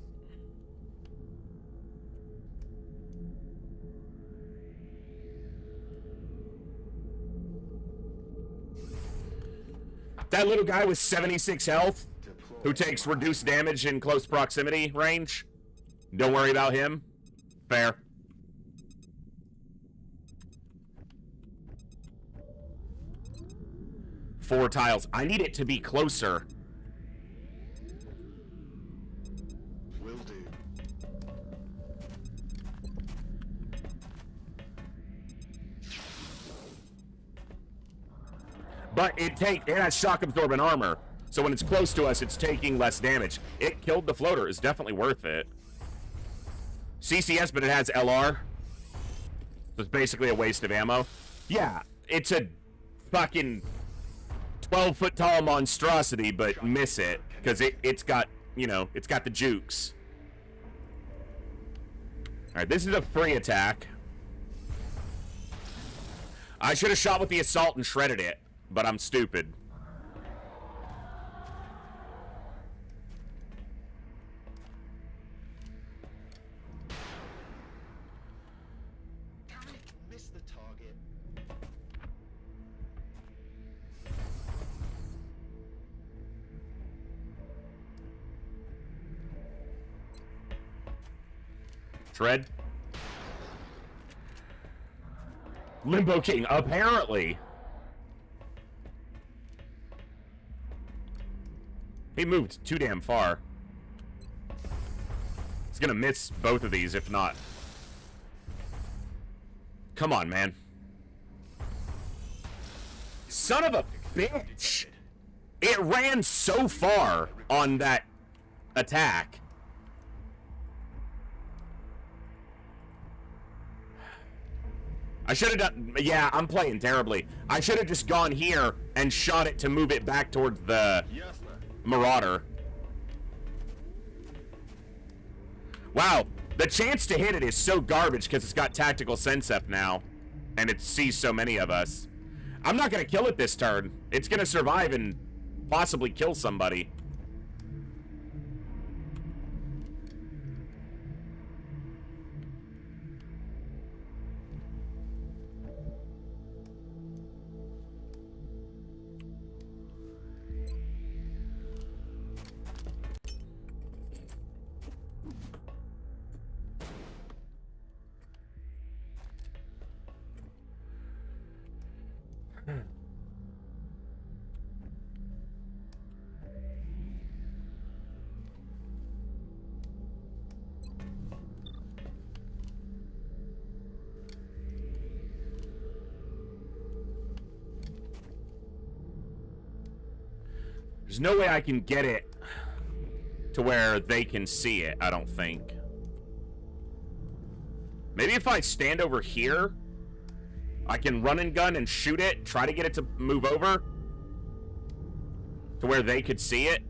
That little guy with 76 health, who takes reduced damage in close proximity range. Don't worry about him. Fair. Four tiles. I need it to be closer. Will do. But it has shock absorbent armor, so when it's close to us, it's taking less damage. It killed the floater. It's definitely worth it. CCS, but it has LR. So it's basically a waste of ammo. Yeah, it's a fucking 12-foot tall monstrosity, but miss it because it's got, it's got the jukes. All right, this is a free attack. I should have shot with the assault and shredded it, but I'm stupid. Damn it, missed the target. Shred. Limbo King, apparently. He moved too damn far. He's gonna miss both of these, if not. Come on, man. Son of a bitch! It ran so far on that attack. I should have done... Yeah, I'm playing terribly. I should have just gone here and shot it to move it back towards the Marauder. Wow, the chance to hit it is so garbage because it's got tactical sense up now. And it sees so many of us. I'm not going to kill it this turn. It's going to survive and possibly kill somebody. There's no way I can get it to where they can see it, I don't think. Maybe if I stand over here, I can run and gun and shoot it, try to get it to move over to where they could see it.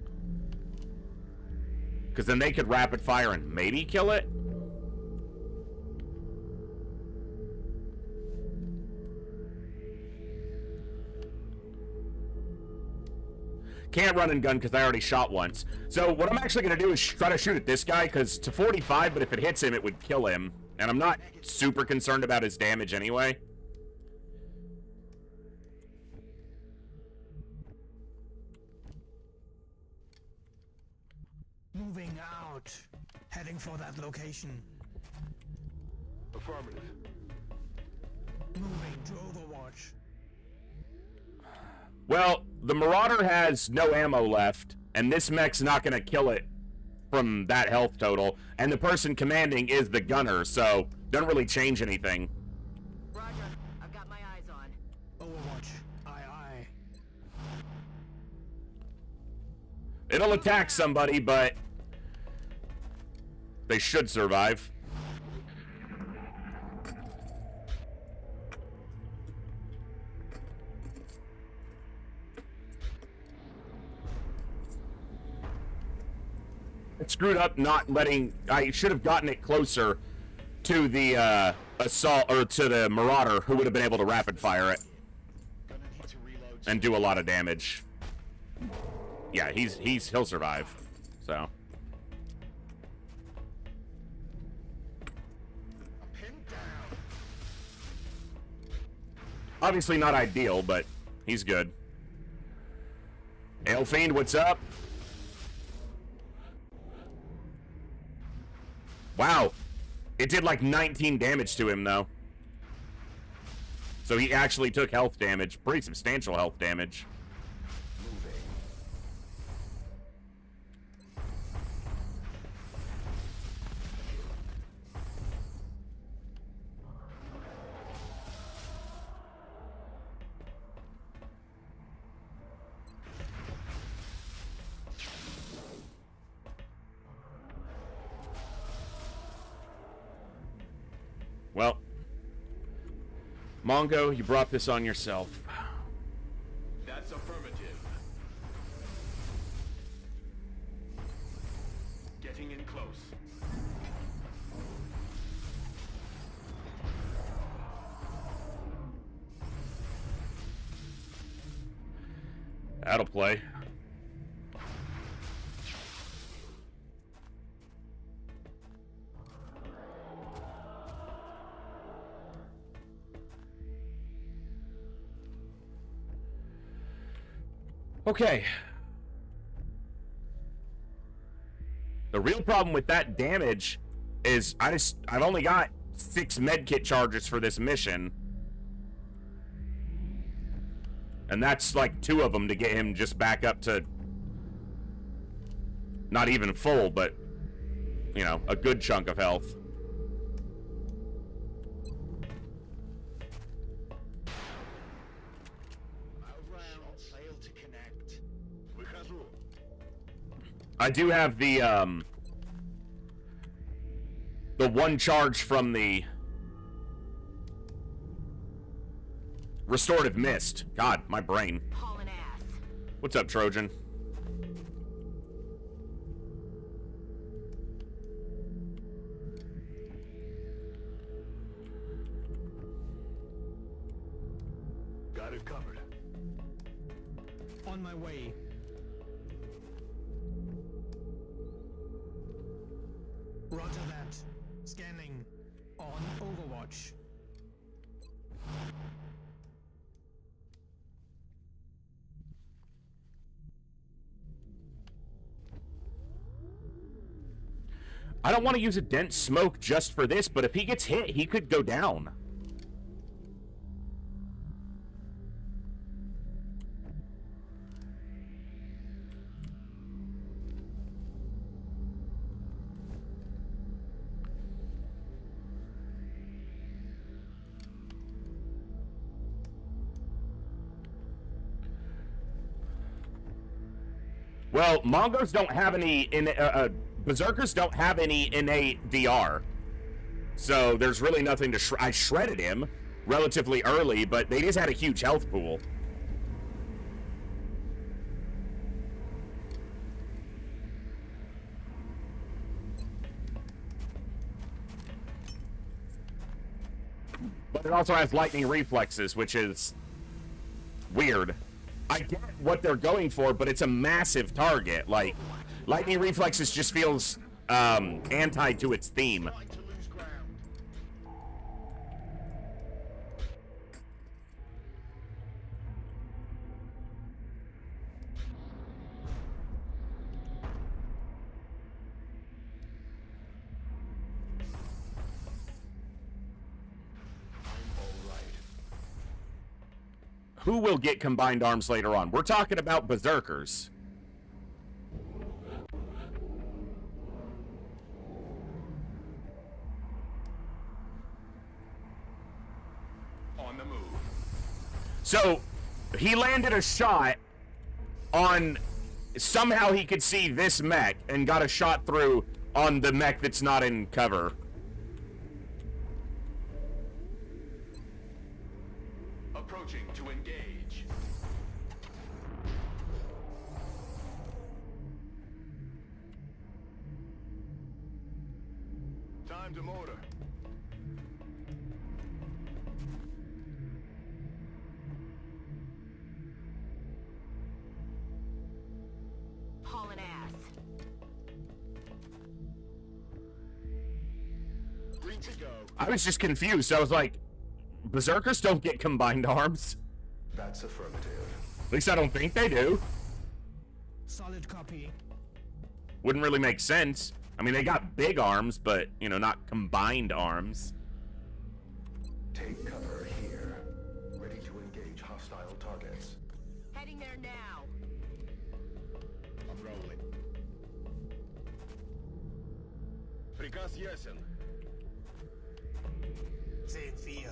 Because then they could rapid fire and maybe kill it. Can't run and gun because I already shot once. So what I'm actually going to do is try to shoot at this guy because to 45, but if it hits him, it would kill him. And I'm not super concerned about his damage anyway. Moving out. Heading for that location. Affirmative. Moving to Overwatch. Well, the Marauder has no ammo left, and this mech's not going to kill it from that health total. And the person commanding is the gunner, so doesn't really change anything. Roger. I've got my eyes on. Overwatch. Aye, aye. It'll attack somebody, but they should survive. It screwed up not letting... I should have gotten it closer to the assault, or to the Marauder, who would have been able to rapid fire it and do a lot of damage. Yeah, he'll survive. So obviously not ideal, but he's good. Fiend, what's up? Wow. It did like 19 damage to him, though. So he actually took health damage. Pretty substantial health damage. Well, Mongo, you brought this on yourself. That's affirmative. Getting in close. That'll play. Okay. The real problem with that damage is I've only got 6 medkit charges for this mission. And that's like 2 of them to get him just back up to not even full, but, you know, a good chunk of health. Failed to connect. Выхожу. I do have the one charge from the restorative mist. God, my brain. Hauling ass. What's up, Trojan? Got it covered. On my way. Roger that. Scanning. On Overwatch. I don't want to use a dense smoke just for this, but if he gets hit, he could go down. Well, Mongos don't have any Berserkers don't have any innate DR. So there's really nothing to I shredded him relatively early, but they just had a huge health pool. But it also has lightning reflexes, which is weird. I get what they're going for, but it's a massive target. Like, lightning reflexes just feels anti to its theme. Trying to lose ground. Who will get combined arms later on? We're talking about Berserkers. On the move. So, he landed a shot on... Somehow he could see this mech and got a shot through on the mech that's not in cover. Approaching to engage. Time to motor. Hauling ass. Green to go. I was just confused. I was like, Berserkers don't get combined arms. That's affirmative. At least I don't think they do. Solid copy. Wouldn't really make sense. I mean, they got big arms, but, you know, not combined arms. Take cover here. Ready to engage hostile targets. Heading there now. I'm rolling. Приказ ясен. C4.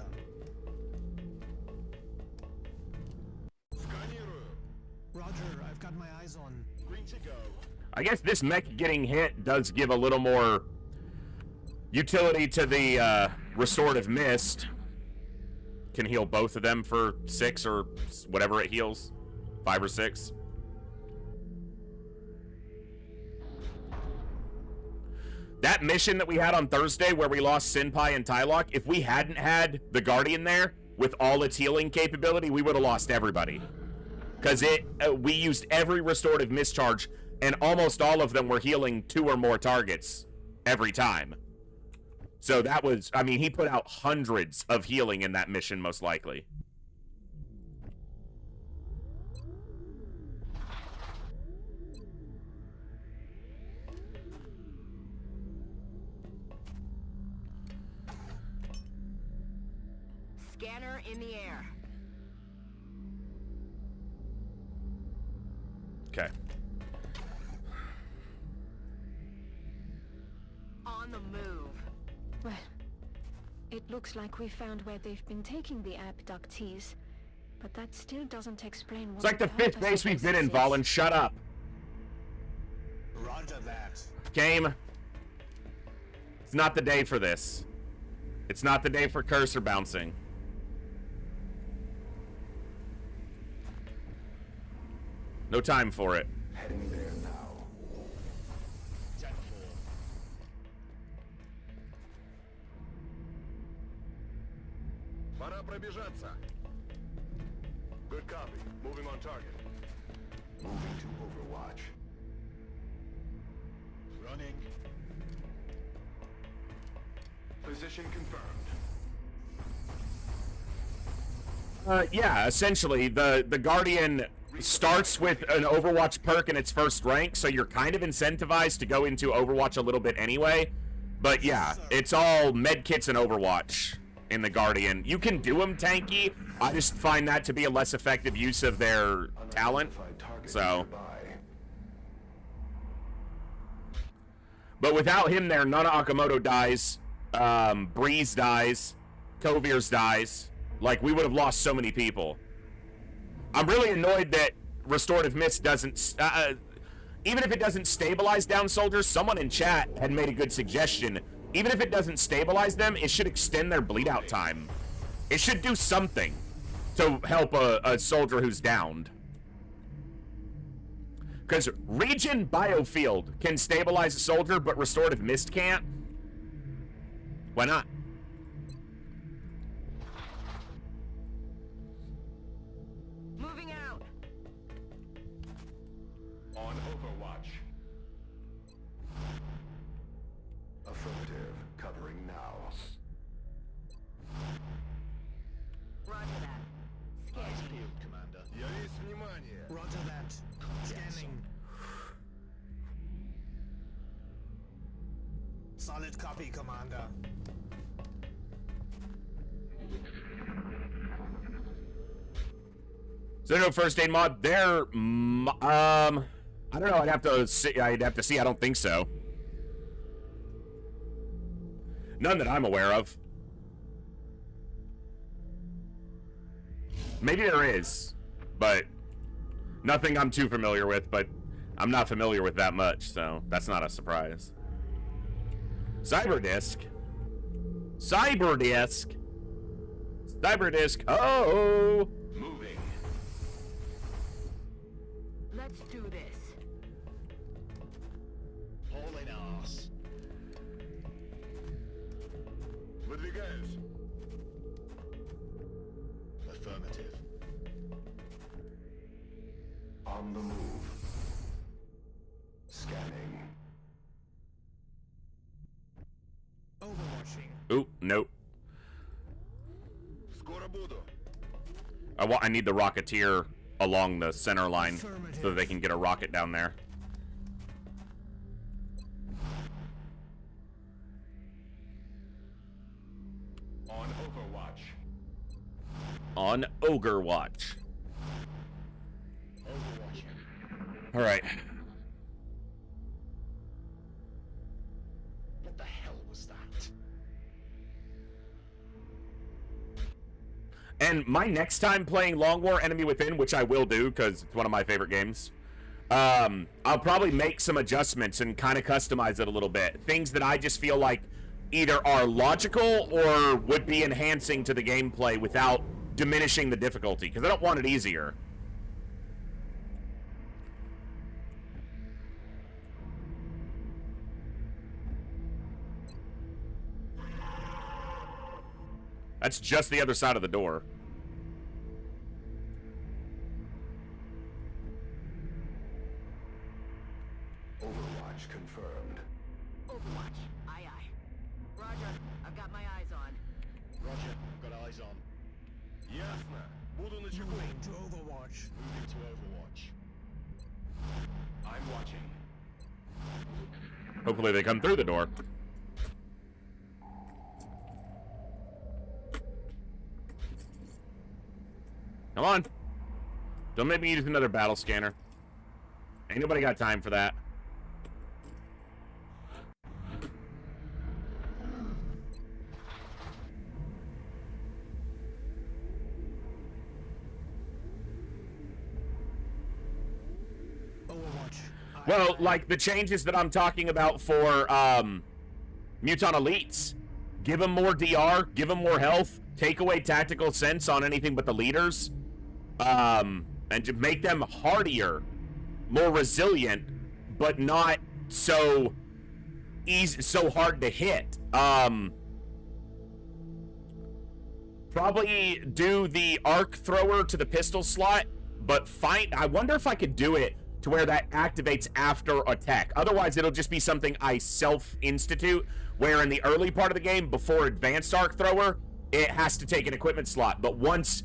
Сканирую. Roger, I've got my eyes on. Green to go. I guess this mech getting hit does give a little more utility to the restorative mist. Can heal both of them for 6 or whatever it heals. 5 or 6. That mission that we had on Thursday where we lost Senpai and Tylock, if we hadn't had the Guardian there with all its healing capability, we would have lost everybody. Because we used every restorative mischarge, and almost all of them were healing 2 or more targets every time. So that was, I mean, he put out hundreds of healing in that mission, most likely. Scanner in the air. Okay. On the move. Well, it looks like we found where they've been taking the abductees, but that still doesn't explain what It's like the fifth purpose base of we've been in, this is. Valen. Shut up. Roger that. Game. It's not the day for this. It's not the day for cursor bouncing. No time for it. Heading there now. 10-4. Пора пробежаться. Good copy. Moving on target. Moving to Overwatch. Running. Position confirmed. Yeah, essentially, the Guardian starts with an Overwatch perk in its first rank, so you're kind of incentivized to go into Overwatch a little bit anyway. But yeah, it's all medkits and Overwatch in the Guardian. You can do them tanky. I just find that to be a less effective use of their talent. So, but without him there, Nana Akamoto dies, Breeze dies, Kovir's dies. Like, we would have lost so many people. I'm really annoyed that Restorative Mist doesn't, even if it doesn't stabilize down soldiers, someone in chat had made a good suggestion. Even if it doesn't stabilize them, it should extend their bleed out time. It should do something to help a soldier who's downed. Because Regen Biofield can stabilize a soldier, but Restorative Mist can't. Why not? Moving out. On Overwatch. Affirmative. Covering now. Roger that. Eyes Scanning. peeled, Commander. Есть внимание. Roger that. Scanning. Solid copy, Commander. Is there no first aid mod? There, I don't know. I'd have to see. I don't think so. None that I'm aware of. Maybe there is, but nothing I'm too familiar with. But I'm not familiar with that much, so that's not a surprise. Cyberdisk. Cyberdisk. Cyberdisk. Oh. Moving. Let's do this. Hauling ass. Выдвигаюсь. Affirmative. On the move. Scanning. Overwatching. Oop. Nope. Скоро буду. I need the Rocketeer along the center line so that they can get a rocket down there. On Overwatch. On Ogre Watch. Overwatching. All right. What the hell was that? And my next time playing Long War Enemy Within, which I will do because it's one of my favorite games, I'll probably make some adjustments and kind of customize it a little bit. Things that I just feel like either are logical or would be enhancing to the gameplay without diminishing the difficulty, because I don't want it easier. That's just the other side of the door. Overwatch confirmed. Overwatch. Aye, aye. Roger. I've got my eyes on. Roger, got eyes on. Ясно. Буду на чеку. Moving to Overwatch. Moving to Overwatch. I'm watching. Hopefully they come through the door. Come on. Don't make me use another battle scanner. Ain't nobody got time for that. Overwatch. Well, like the changes that I'm talking about for Muton Elites. Give them more DR, give them more health, take away tactical sense on anything but the leaders, and to make them hardier, more resilient, but not so easy, so hard to hit. Probably do the arc thrower to the pistol slot, but I wonder if I could do it to where that activates after attack. Otherwise, it'll just be something I self-institute, where in the early part of the game, before advanced arc thrower, it has to take an equipment slot. But once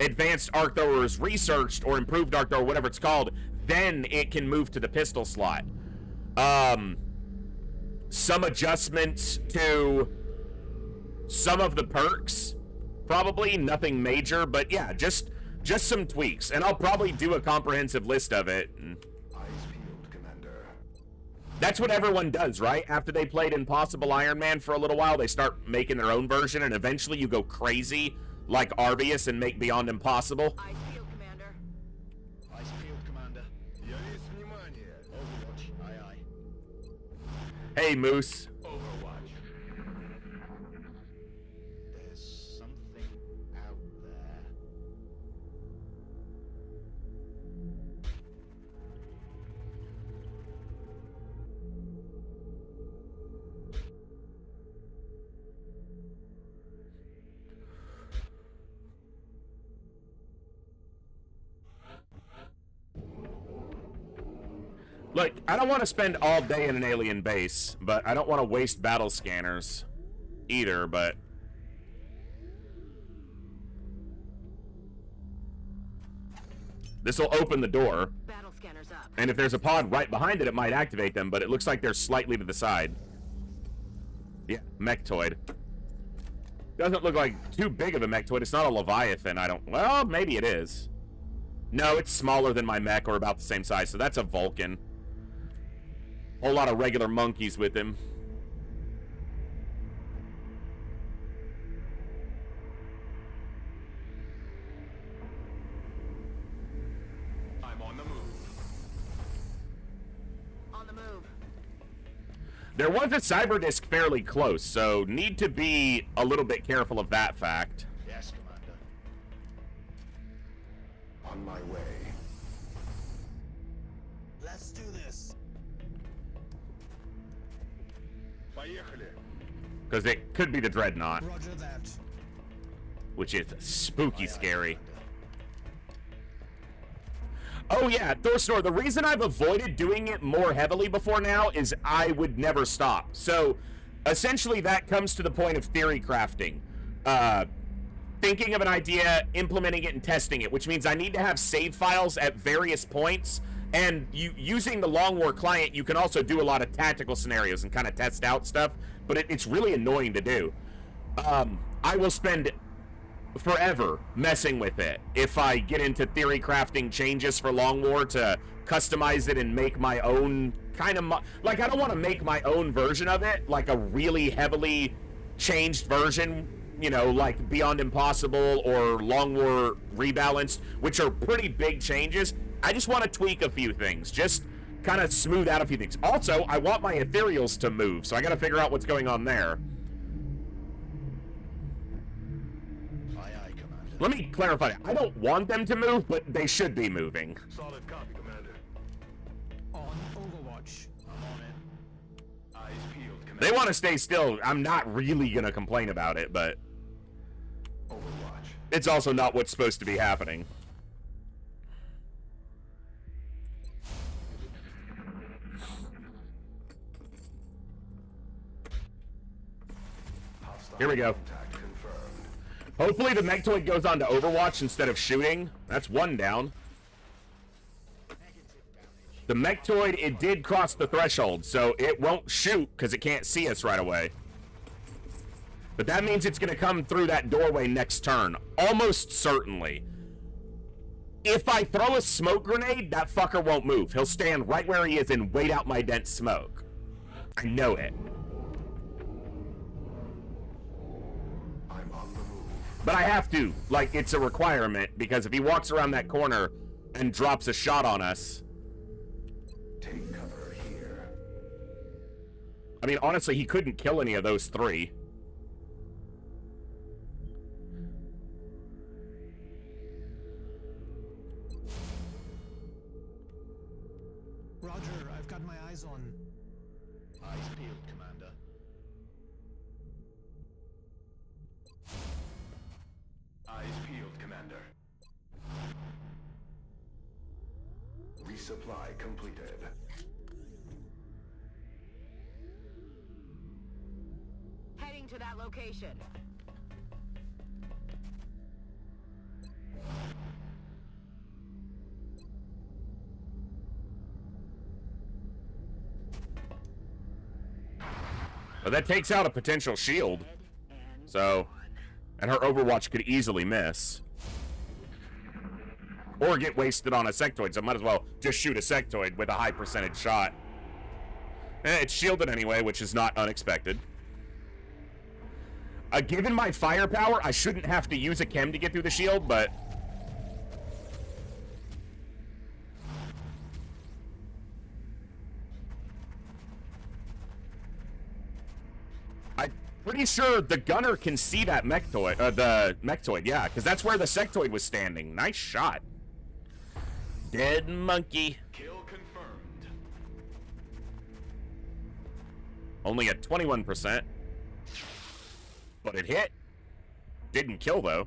advanced arc thrower is researched, or improved arc thrower, whatever it's called, then it can move to the pistol slot. Some adjustments to some of the perks, probably nothing major, but yeah, just some tweaks, and I'll probably do a comprehensive list of it. Eyes peeled, Commander. That's what everyone does, right? After they played Impossible Iron Man for a little while, they start making their own version, and eventually you go crazy like Arvius and make Beyond Impossible. Eyes peeled, Commander. Eyes peeled, Commander. Есть внимание. Overwatch. Aye, aye. Hey, Moose. Overwatch. There's something out there. Look, I don't want to spend all day in an alien base, but I don't want to waste battle scanners either, but... This'll open the door, Battle scanners up. and if there's a pod right behind it, it might activate them, but it looks like they're slightly to the side. Yeah, Mechtoid. Doesn't look like too big of a Mechtoid. It's not a Leviathan, well, maybe it is. No, it's smaller than my mech, or about the same size, so that's a Vulcan. Whole lot of regular monkeys with him. I'm on the move. On the move. There was a cyber disc fairly close, so need to be a little bit careful of that fact. Yes, Commander. On my way. Let's do this. Поехали. Because it could be the Dreadnought, Roger that. which is spooky scary. Oh yeah, Thorsnor, the reason I've avoided doing it more heavily before now is I would never stop. So, essentially that comes to the point of theory crafting. Thinking of an idea, implementing it, and testing it, which means I need to have save files at various points, and using the Long War client, you can also do a lot of tactical scenarios and kind of test out stuff, but it's really annoying to do. I will spend forever messing with it if I get into theory crafting changes for Long War to customize it and make my own kind of like, I don't want to make my own version of it, like a really heavily changed version, you know, like Beyond Impossible or Long War Rebalanced, which are pretty big changes. I just want to tweak a few things, just kind of smooth out a few things. Also, I want my ethereals to move, so I got to figure out what's going on there. Let me clarify. I don't want them to move, but they should be moving. Solid copy, Commander. On Overwatch. I'm on it. Eyes peeled, Commander. They want to stay still. I'm not really going to complain about it, but Overwatch. it's also not what's supposed to be happening. Hostile Here we go. contact confirmed. Hopefully the Mechtoid goes on to Overwatch instead of shooting. That's one down. The Mechtoid, it did cross the threshold, so it won't shoot because it can't see us right away. But that means it's going to come through that doorway next turn. Almost certainly. If I throw a smoke grenade, that fucker won't move. He'll stand right where he is and wait out my dense smoke. I know it. I'm on the move. But I have to. Like, it's a requirement, because if he walks around that corner and drops a shot on us... Take cover here. I mean, honestly, he couldn't kill any of those three. Roger, I've got my eyes on. Eyes peeled, Commander. Eyes peeled, Commander. Resupply completed. Heading to that location. Well, that takes out a potential shield. So, and her Overwatch could easily miss. Or get wasted on a sectoid, so might as well just shoot a sectoid with a high percentage shot. It's shielded anyway, which is not unexpected. Given my firepower, I shouldn't have to use a chem to get through the shield, but... I'm pretty sure the gunner can see that mechtoid, the mechtoid, yeah, because that's where the sectoid was standing. Nice shot. Dead monkey. Kill confirmed. Only at 21%. But it hit. Didn't kill, though.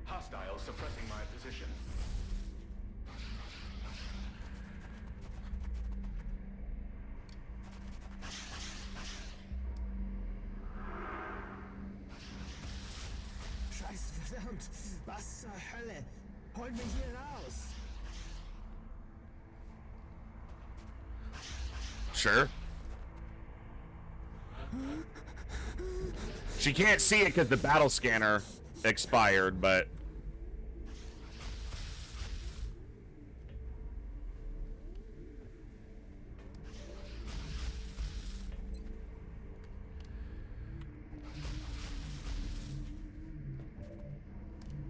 Hostile suppressing my position. Scheiße, verdammt. Was zur Hölle? Holt mich hier raus. Sure. She can't see it because the battle scanner expired, but...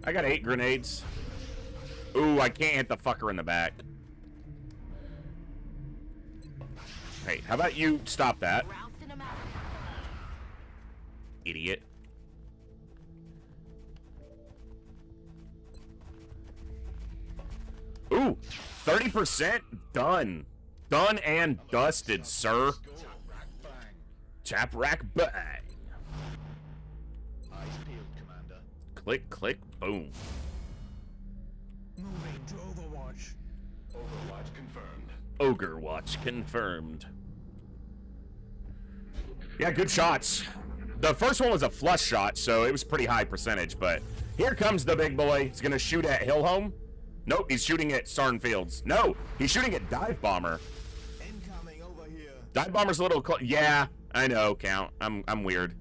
I got 8 grenades. Ooh, I can't hit the fucker in the back. Hey, how about you stop that? Idiot. Ooh, 30% done. Done and dusted, sir. Tap rack bang. Eyes peeled, Commander. Click, click, boom. Moving to Overwatch. Overwatch confirmed. Ogre watch confirmed. Yeah, good shots. The first one was a flush shot, so it was pretty high percentage, but here comes the big boy. He's gonna shoot at Hillhome. Nope, he's shooting at Sarnfields. No, he's shooting at Dive Bomber. Incoming over here. Dive Bomber's a little yeah, I know, Count. I'm weird.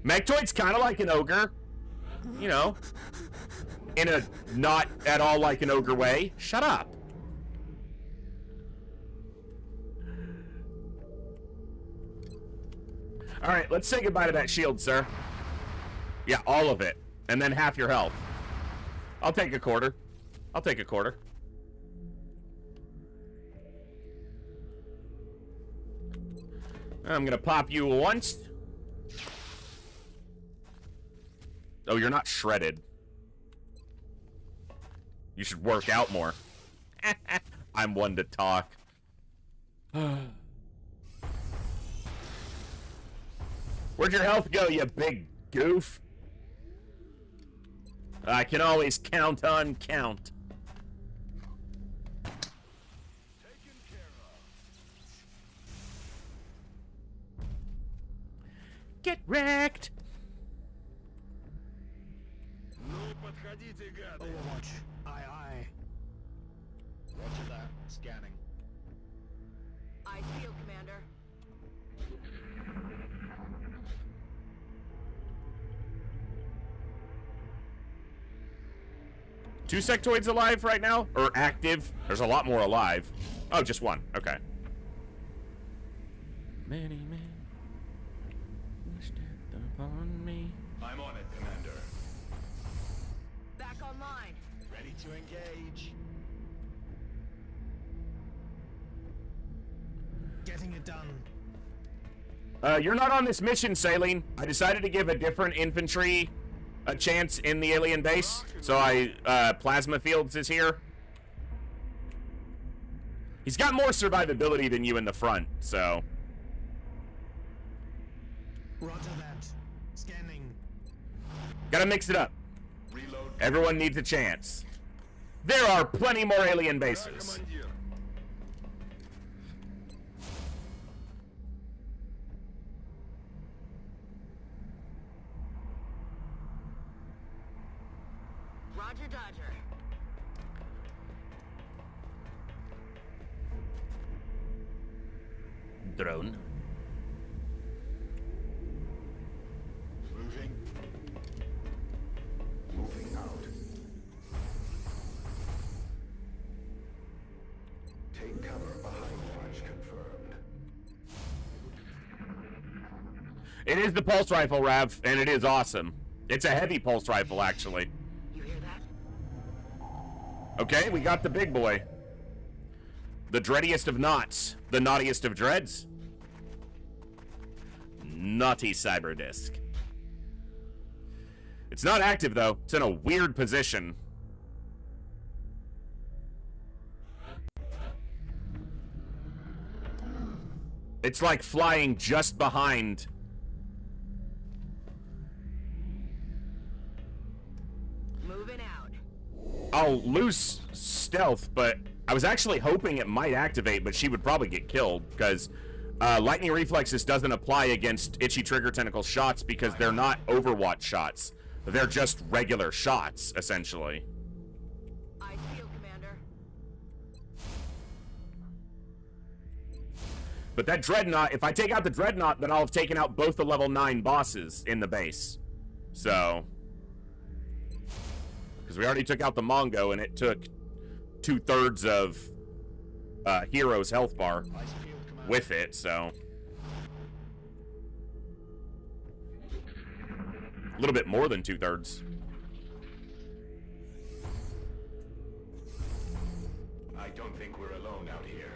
Mechtoid's kind of like an ogre. You know. In a not at all like an ogre way. Shut up. Alright, let's say goodbye to that shield, sir. Yeah, all of it. And then half your health. I'll take a quarter. I'll take a quarter. I'm gonna pop you once. Oh, you're not shredded. You should work out more. I'm one to talk. Where'd your health go, you big goof? I can always count on count. Get wrecked! Overwatch. Aye. Roger that. Scanning. Eyes peeled, Commander. 2 sectoids alive right now? Or active? There's a lot more alive. Oh, just 1. Okay. Many men wish death upon me. I'm on it, Commander. Back online. Ready to engage. Getting it done. You're not on this mission, Saline. I decided to give a different infantry a chance in the alien base. So Plasma Fields is here. He's got more survivability than you in the front, so. Roger that. Scanning. Gotta mix it up. Reload. Everyone needs a chance. There are plenty more alien bases. Commandeer. Roger Dodger. Drone. Moving. Moving out. Take cover behind watch confirmed. It is the pulse rifle, Rav, and it is awesome. It's a heavy pulse rifle, actually. You hear that? Okay, we got the big boy. The dreadiest of knots. The naughtiest of dreads. Naughty cyber disc. It's not active, though. It's in a weird position. It's like flying just behind. Moving out. I'll lose stealth, but I was actually hoping it might activate, but she would probably get killed, because lightning reflexes doesn't apply against itchy trigger tentacle shots because they're not Overwatch shots. They're just regular shots, essentially. Eyes peeled, Commander. But that Dreadnought, if I take out the Dreadnought, then I'll have taken out both the level 9 bosses in the base. So. Because we already took out the Mongo, and it took 2/3 of Hero's health bar Ice field commander. with it, so. A little bit more than 2/3. I don't think we're alone out here.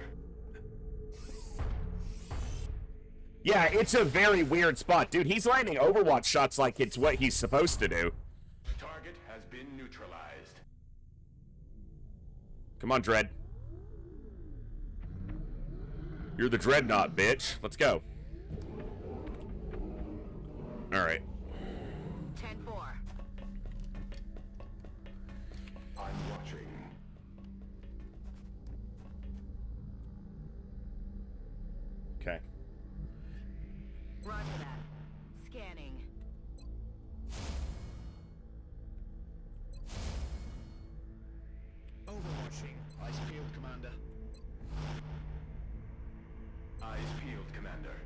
Yeah, it's a very weird spot. Dude, he's landing Overwatch shots like it's what he's supposed to do. Target has been neutralized. Come on, Dread. You're the Dreadnought, bitch. Let's go. Alright. 10-4. I'm watching. Okay. Roger that. Scanning. Overwatching. Ice field commander. Eyes peeled, Commander.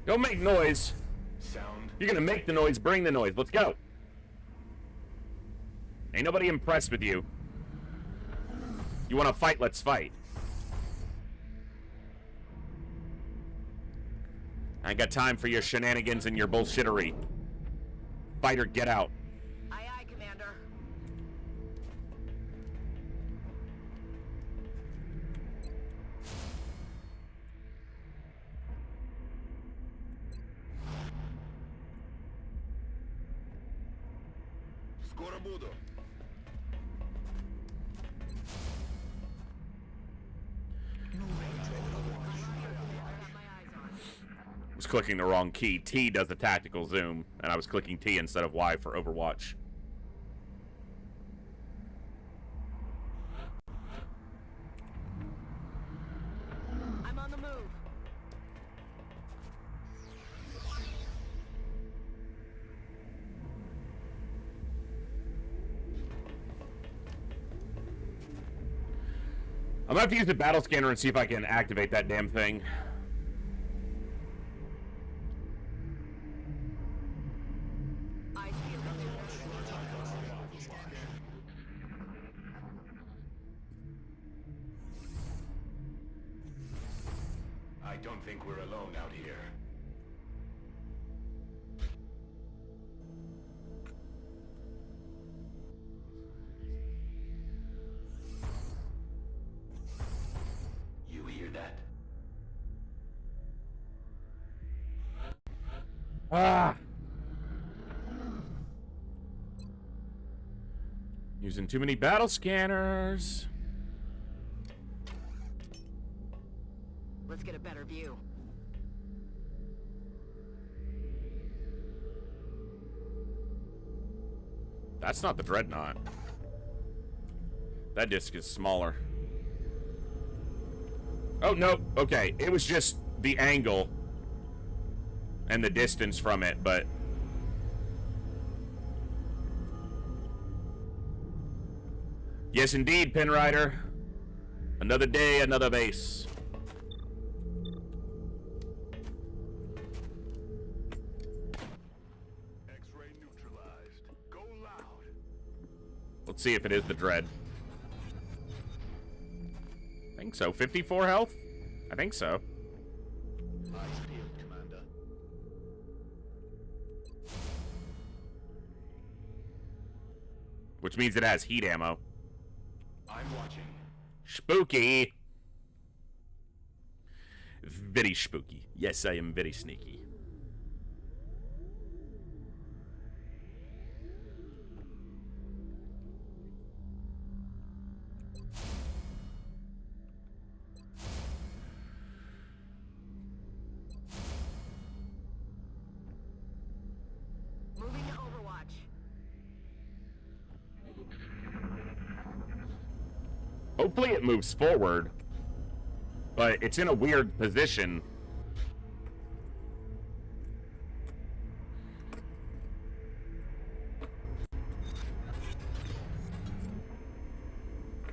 Don't make noise. Sound. You're gonna make the noise, bring the noise. Let's go. Ain't nobody impressed with you. You wanna fight, let's fight. I ain't got time for your shenanigans and your bullshittery. Fight or get out. Aye, aye, Commander. Скоро буду. I was clicking the wrong key. T does a tactical zoom, and I was clicking T instead of Y for Overwatch. I'm on the move. I'm gonna have to use the battle scanner and see if I can activate that damn thing. don't think we're alone out here. You hear that? Ah! Using too many battle scanners. Let's get a better view. That's not the Dreadnought. That disc is smaller. Oh, no. Okay. It was just the angle and the distance from it, but... Yes, indeed, Pinrider. Another day, another base. X-ray neutralized. Go loud. Let's see if it is the Dread. I think so. 54 health? I think so. Eyes peeled, Commander. Which means it has heat ammo. I'm watching. Spooky. Very spooky. Yes, I am very sneaky. Moving to Overwatch. Hopefully it moves forward. But it's in a weird position.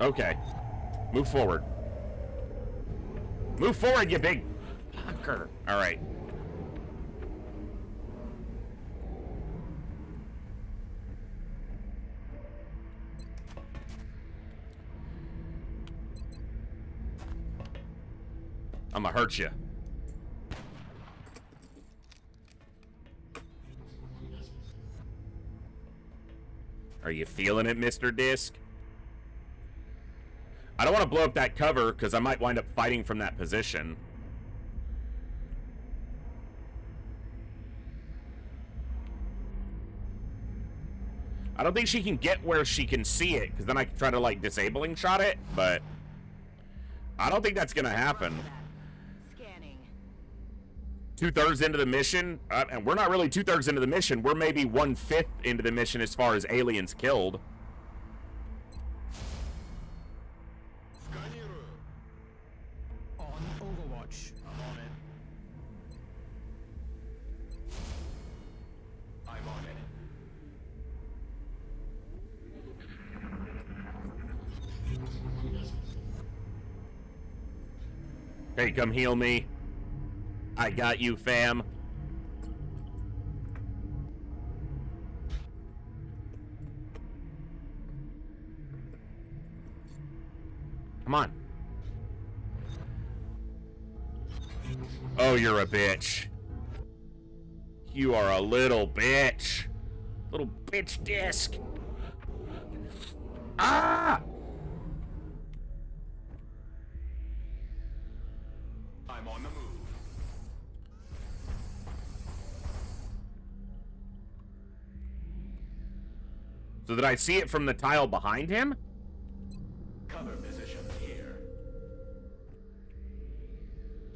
Okay. Move forward. Move forward, you big fucker. All right. I'ma hurt you. Are you feeling it, Mr. Disc? I don't want to blow up that cover because I might wind up fighting from that position. I don't think she can get where she can see it because then I can try to like disabling shot it, but I don't think that's gonna happen. Scanning. 2/3 into the mission, and we're not really 2/3 into the mission. We're maybe 1/5 into the mission as far as aliens killed. On Overwatch. I'm on it. I'm on it. Hey, come heal me. I got you, fam. Come on. Oh, you're a bitch. You are a little bitch. Little bitch disc. Ah! I'm on the move. So did I see it from the tile behind him? Cover position here.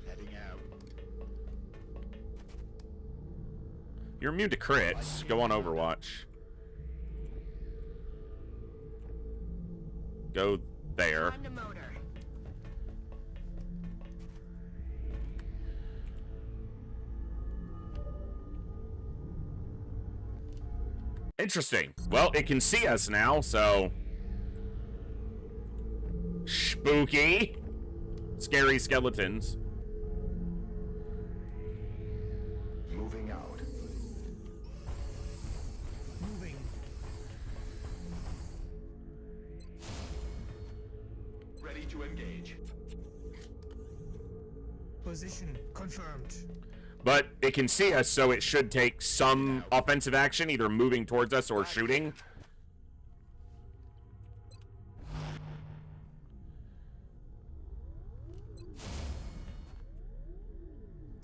Heading out. You're immune to crits. Go on Overwatch. Go there. On to motor. Interesting. Well, it can see us now, so... Spooky. Scary skeletons. Moving out. Moving. Ready to engage. position confirmed. But it can see us, so it should take some offensive action, either moving towards us or shooting.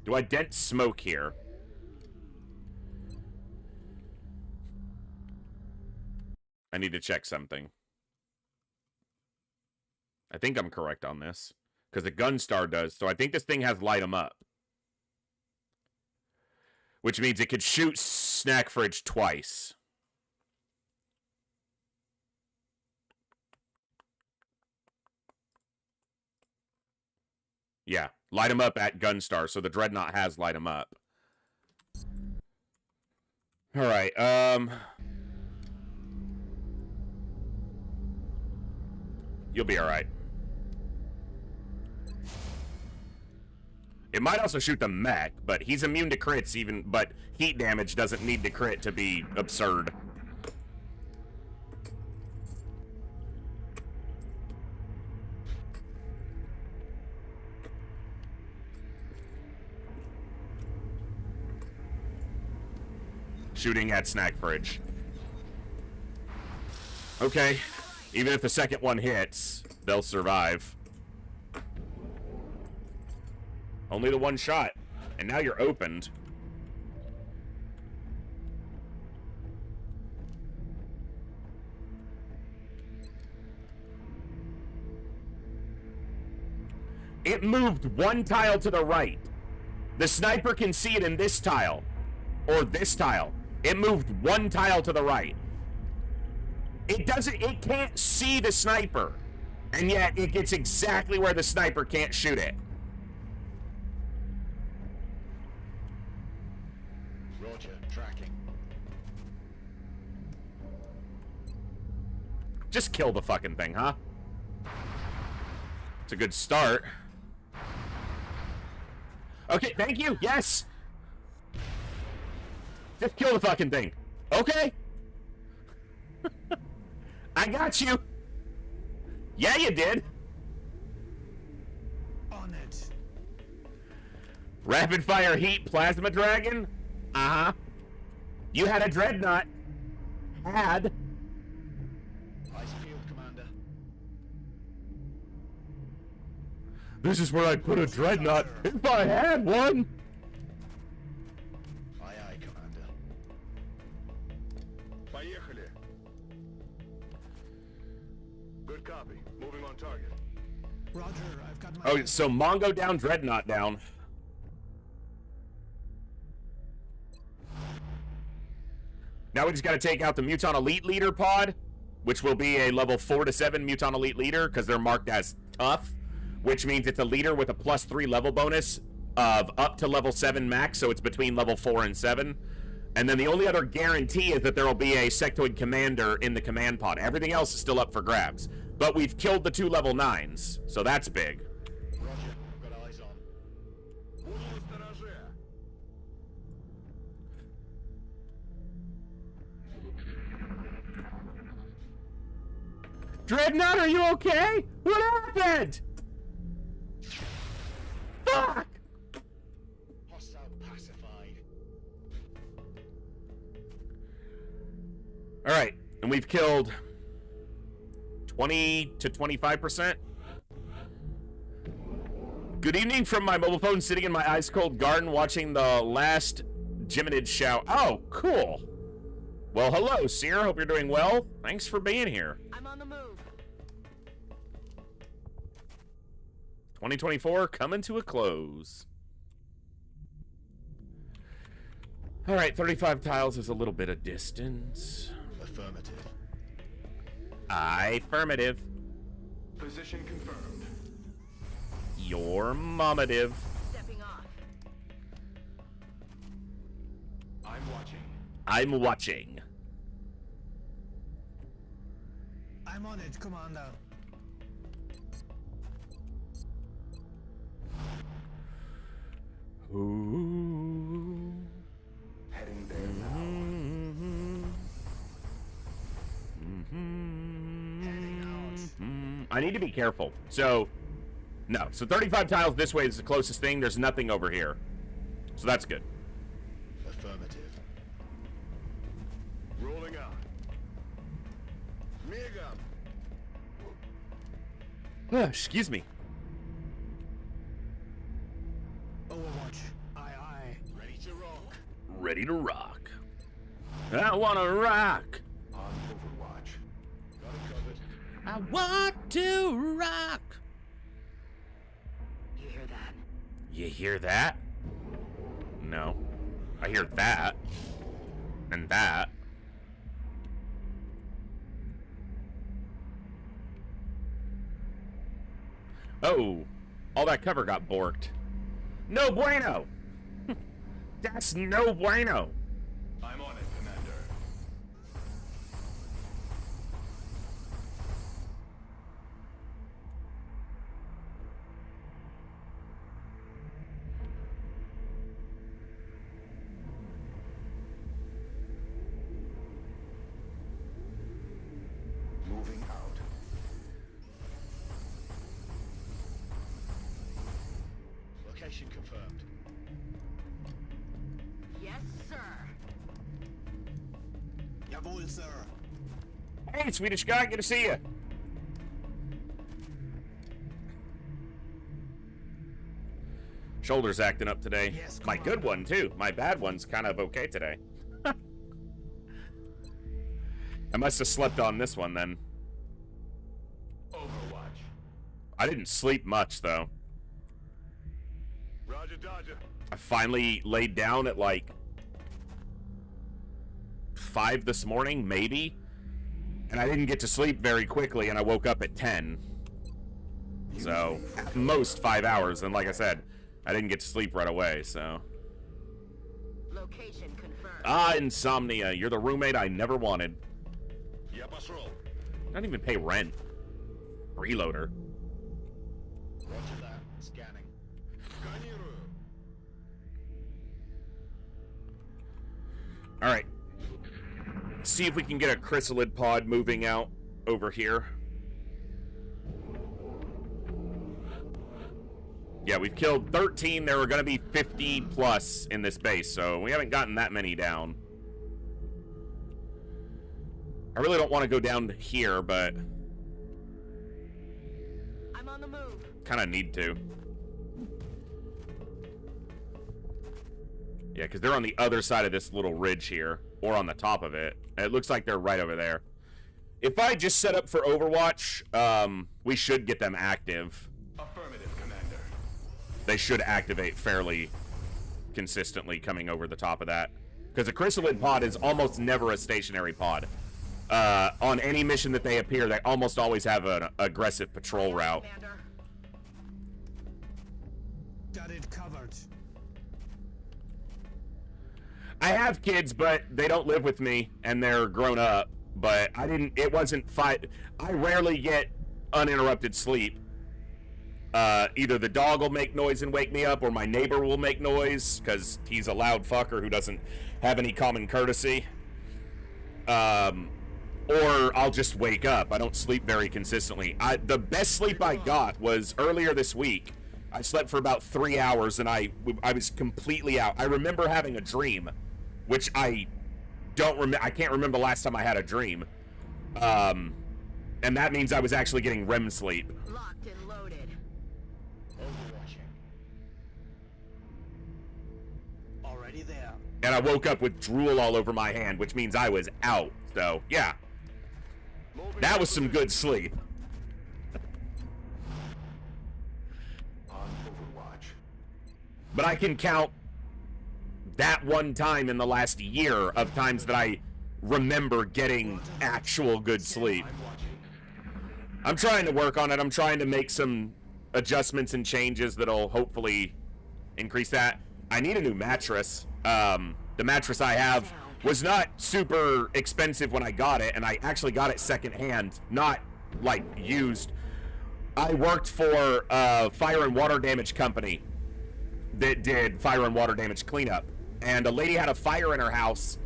Do I dent smoke here? I need to check something. I think I'm correct on this. Because the Gunstar does, so I think this thing has light 'em up. Which means it could shoot Snack Fridge twice. Yeah, light 'em up at Gunstar, so the Dreadnought has light 'em up. Alright, you'll be alright. It might also shoot the mech, but he's immune to crits even, but heat damage doesn't need to crit to be absurd. Shooting at Snack Fridge. Okay, even if the second one hits, they'll survive. Only the one shot. And now you're opened. It moved one tile to the right. The sniper can see it in this tile. Or this tile. It moved one tile to the right. It can't see the sniper. And yet it gets exactly where the sniper can't shoot it. Tracking. Just kill the fucking thing, huh? It's a good start. Okay, thank you. Yes. Just kill the fucking thing. Okay. I got you. Yeah, you did. On it. Rapid fire heat plasma dragon? Uh-huh. You had a dreadnought. Had. Ice field, Commander. This is where I'd put a dreadnought if I had one. Aye, aye, Commander. Поехали. Good copy. Moving on target. Roger, I've got my... Oh, so Mongo down, dreadnought down. Now we just got to take out the Muton Elite Leader pod, which will be a level 4 to 7 Muton Elite Leader, because they're marked as tough, which means it's a leader with a +3 level bonus of up to level 7 max, so it's between level 4 and 7. And then the only other guarantee is that there will be a Sectoid Commander in the command pod. Everything else is still up for grabs. But we've killed the 2 level 9s, so that's big. Roger, got eyes on. Буду настороже. Dreadnought, are you okay? What happened? Fuck! Hostile pacified. Alright, and we've killed 20 to 25%. Good evening from my mobile phone, sitting in my ice cold garden watching the last Jiminid shout. Oh, cool. Well, hello, Seer. Hope you're doing well. Thanks for being here. I'm on the move. 2024 coming to a close. All right, 35 tiles is a little bit of distance. Affirmative. Affirmative. Position confirmed. Your mamative. Stepping off. I'm watching. I'm watching. I'm on it, Commander. Ooh. Heading there now. Heading out. I need to be careful. So, No. So 35 tiles this way is the closest thing. There's nothing over here. So that's good. Affirmative. Rolling out. Mega. Excuse me. Overwatch. Aye. Ready to rock. Ready to rock. I wanna rock. On Overwatch. Got it covered. I want to rock. You hear that? You hear that? No. I hear that. And that. Oh. All that cover got borked. No bueno. That's no bueno. I'm on it, Commander. Moving out. Location confirmed. Yes, sir. Jawohl, Sir. Hey, Swedish guy, good to see you. Shoulder's acting up today. Yes, My good one, too. My bad one's kind of okay today. I must have slept on this one, then. Overwatch. I didn't sleep much, though. Roger, Dodger. I finally laid down at, like, 5 this morning, maybe. And I didn't get to sleep very quickly, and I woke up at 10. So, at most 5 hours. And like I said, I didn't get to sleep right away, so. Location confirmed. Ah, insomnia. You're the roommate I never wanted. Yeah, bus roll. Not even pay rent. Reloader. Roger that. Scanning. Alright. See if we can get a chrysalid pod moving out over here. Yeah, we've killed 13. There were going to be 50 plus in this base, so we haven't gotten that many down. I really don't want to go down here, but I'm on the move. kind of need to. Yeah, because they're on the other side of this little ridge here, or on the top of it. It looks like they're right over there. If I just set up for Overwatch, we should get them active. Affirmative, Commander. They should activate fairly consistently coming over the top of that. Because a chrysalid pod is almost never a stationary pod. On any mission that they appear, they almost always have an aggressive patrol route. Commander. Got it covered. I have kids, but they don't live with me, and they're grown up. But it wasn't I rarely get uninterrupted sleep. Either the dog will make noise and wake me up, or my neighbor will make noise, because he's a loud fucker who doesn't have any common courtesy. Or I'll just wake up. I don't sleep very consistently. The best sleep I got was earlier this week. I slept for about 3 hours, and I was completely out. I remember having a dream, which I can't remember the last time I had a dream. And that means I was actually getting REM sleep. Locked and loaded. Overwatching. Already there. And I woke up with drool all over my hand, which means I was out. So, yeah. That was some good sleep. On Overwatch. But I can count that one time in the last year of times that I remember getting actual good sleep. I'm watching. I'm trying to work on it. I'm trying to make some adjustments and changes that'll hopefully increase that. I need a new mattress. The mattress I have was not super expensive when I got it, and I actually got it secondhand, not like used. I worked for a fire and water damage company that did fire and water damage cleanup, and a lady had a fire in her house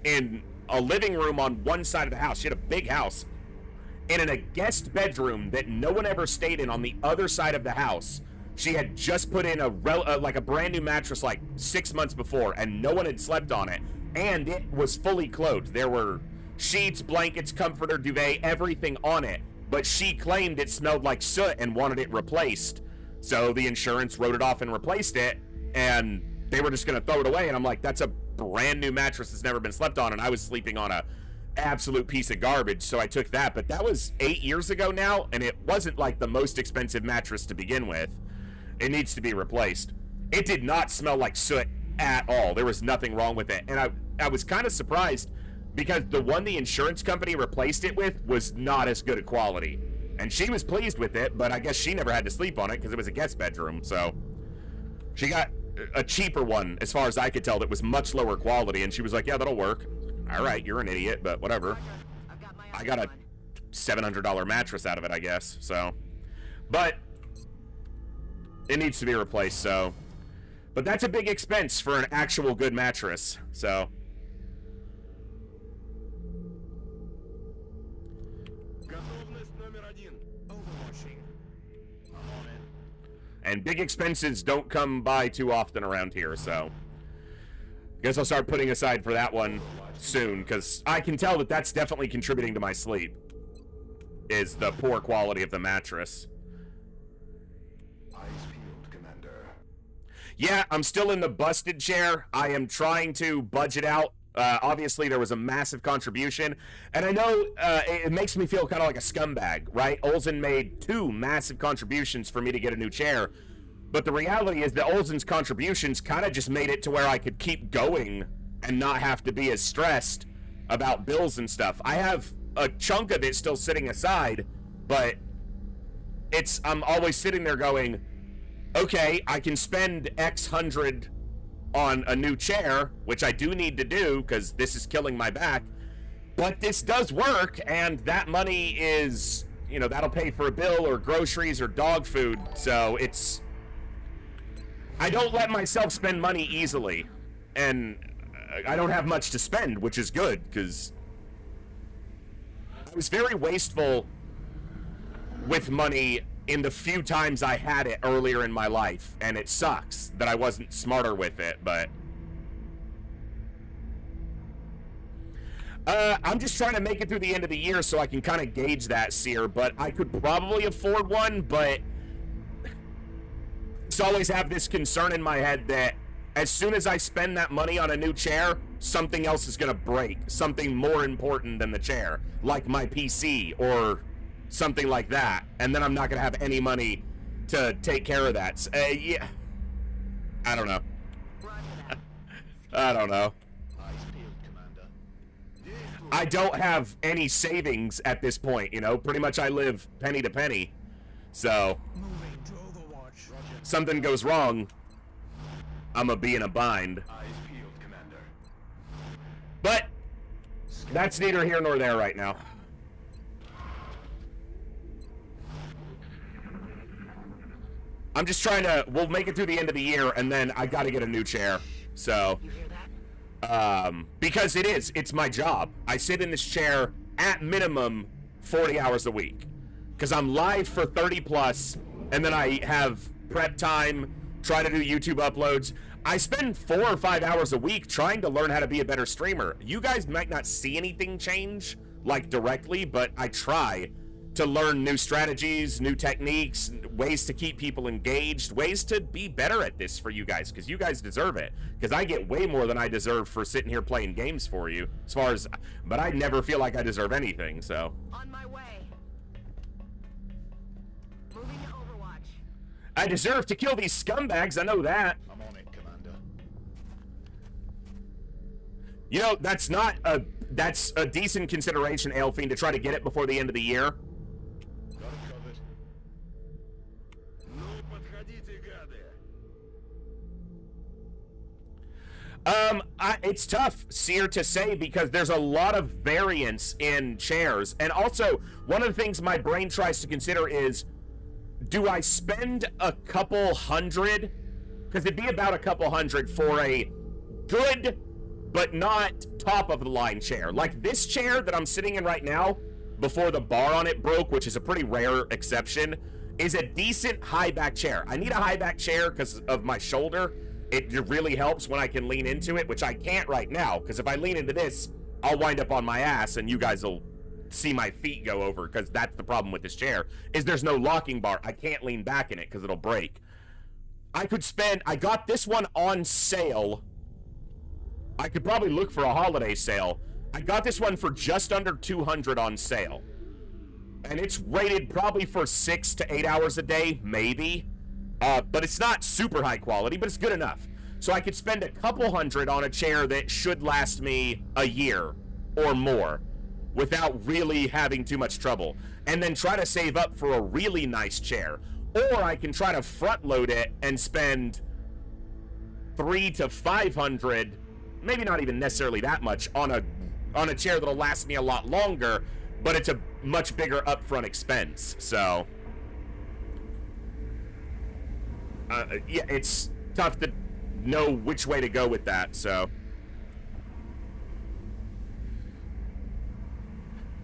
in a living room on one side of the house. She had a big house, And in a guest bedroom that no one ever stayed in on the other side of the house, she had just put in a brand new mattress like 6 months before, and no one had slept on it. And it was fully clothed. There were sheets, blankets, comforter, duvet, everything on it. But she claimed it smelled like soot and wanted it replaced. So the insurance wrote it off and replaced it, and they were just going to throw it away. And I'm like, that's a brand new mattress that's never been slept on, and I was sleeping on a absolute piece of garbage, so I took that. But that was 8 years ago now, and it wasn't like the most expensive mattress to begin with. It needs to be replaced. It did not smell like soot at all. There was nothing wrong with it, and I was kind of surprised because the one the insurance company replaced it with was not as good a quality, and she was pleased with it, but I guess she never had to sleep on it because it was a guest bedroom. So she got a cheaper one, as far as I could tell, that was much lower quality, and she was like, yeah, that'll work. All right, you're an idiot, but whatever. I got a $700 mattress out of it, I guess. So, but it needs to be replaced. So, but that's a big expense for an actual good mattress. So, and big expenses don't come by too often around here. So, guess I'll start putting aside for that one soon, because I can tell that that's definitely contributing to my sleep, is the poor quality of the mattress. Eyes peeled, Commander. Yeah, I'm still in the busted chair. I am trying to budget out. Obviously, there was a massive contribution, and I know it makes me feel kind of like a scumbag, right? Olsen made 2 massive contributions for me to get a new chair, but the reality is that Olsen's contributions kind of just made it to where I could keep going and not have to be as stressed about bills and stuff. I have a chunk of it still sitting aside, but I'm always sitting there going, okay, I can spend X hundred on a new chair, which I do need to do because this is killing my back, but this does work, and that money is, you know, that'll pay for a bill or groceries or dog food. So I don't let myself spend money easily, and I don't have much to spend, which is good, because I was very wasteful with money in the few times I had it earlier in my life, and it sucks that I wasn't smarter with it, but I'm just trying to make it through the end of the year so I can kind of gauge that, Seer, but I could probably afford one, but I just always have this concern in my head that as soon as I spend that money on a new chair, something else is going to break, something more important than the chair, like my PC or something like that, and then I'm not going to have any money to take care of that. Yeah, I don't know. I don't know. I don't have any savings at this point, you know. Pretty much I live penny to penny. So, something goes wrong, I'm gonna be in a bind. Eyes peeled, Commander. But that's neither here nor there right now. I'm just trying to, we'll make it through the end of the year, and then I gotta get a new chair. So, because it's my job. I sit in this chair at minimum 40 hours a week. Because I'm live for 30 plus, and then I have prep time, try to do YouTube uploads. I spend 4 or 5 hours a week trying to learn how to be a better streamer. You guys might not see anything change, like directly, but I try to learn new strategies, new techniques, ways to keep people engaged, ways to be better at this for you guys, because you guys deserve it. Because I get way more than I deserve for sitting here playing games for you, but I never feel like I deserve anything, so. On my way. Moving to Overwatch. I deserve to kill these scumbags, I know that. I'm on it, Commander. You know, that's a decent consideration, Aelfiend, to try to get it before the end of the year. Got it covered. Ну, подходите, гады. It's tough, Seer, to say, because there's a lot of variance in chairs. And also, one of the things my brain tries to consider is, do I spend a couple hundred? Because it'd be about a couple hundred for a good, but not top of the line chair. Like this chair that I'm sitting in right now, before the bar on it broke, which is a pretty rare exception, is a decent high back chair. I need a high back chair because of my shoulder. It really helps when I can lean into it, which I can't right now, because if I lean into this, I'll wind up on my ass, and you guys will see my feet go over, because that's the problem with this chair, is there's no locking bar. I can't lean back in it because it'll break. I got this one on sale. I could probably look for a holiday sale. I got this one for just under $200 on sale. And it's rated probably for 6 to 8 hours a day, maybe. But it's not super high quality, but it's good enough. So I could spend a couple hundred on a chair that should last me a year or more without really having too much trouble. And then try to save up for a really nice chair. Or I can try to front load it and spend $300 to $500, maybe not even necessarily that much, on a chair that'll last me a lot longer, but it's a much bigger upfront expense. So yeah, it's tough to know which way to go with that. So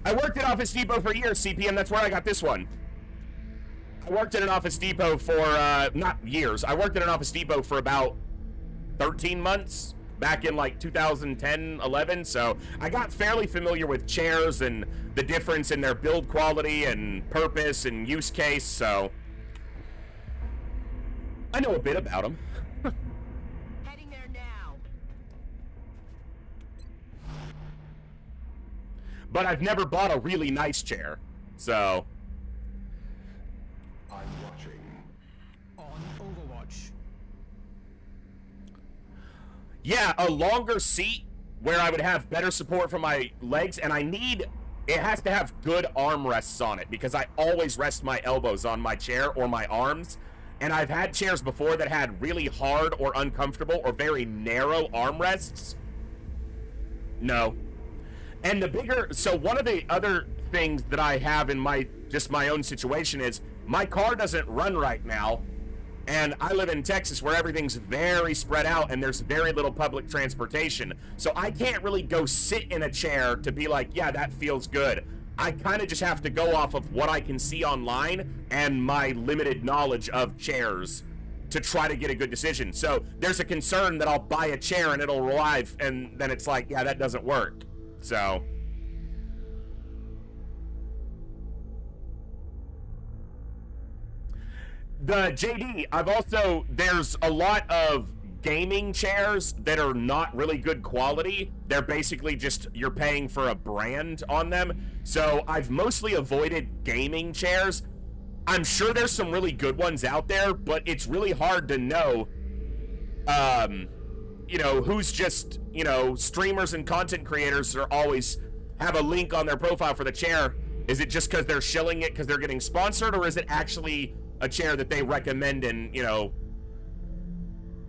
I worked at Office Depot for years, CPM. That's where I got this one. I worked at an Office Depot for, not years. I worked at an Office Depot for about 13 months back in like 2010, 11. So I got fairly familiar with chairs and the difference in their build quality and purpose and use case. So I know a bit about them. Heading there now. But I've never bought a really nice chair. So I'm watching. On Overwatch. yeah, a longer seat where I would have better support for my legs, and it has to have good armrests on it, because I always rest my elbows on my chair or my arms, and I've had chairs before that had really hard or uncomfortable or very narrow armrests. No. And so one of the other things that I have in my own situation is my car doesn't run right now, and I live in Texas where everything's very spread out and there's very little public transportation. So I can't really go sit in a chair to be like, yeah, that feels good. I kind of just have to go off of what I can see online and my limited knowledge of chairs to try to get a good decision. So there's a concern that I'll buy a chair and it'll arrive, and then it's like, yeah, that doesn't work. So the JD, there's a lot of gaming chairs that are not really good quality. They're basically just, you're paying for a brand on them. So I've mostly avoided gaming chairs. I'm sure there's some really good ones out there, but it's really hard to know, who's just, streamers and content creators are always have a link on their profile for the chair. Is it just because they're shilling it because they're getting sponsored, or is it actually a chair that they recommend, and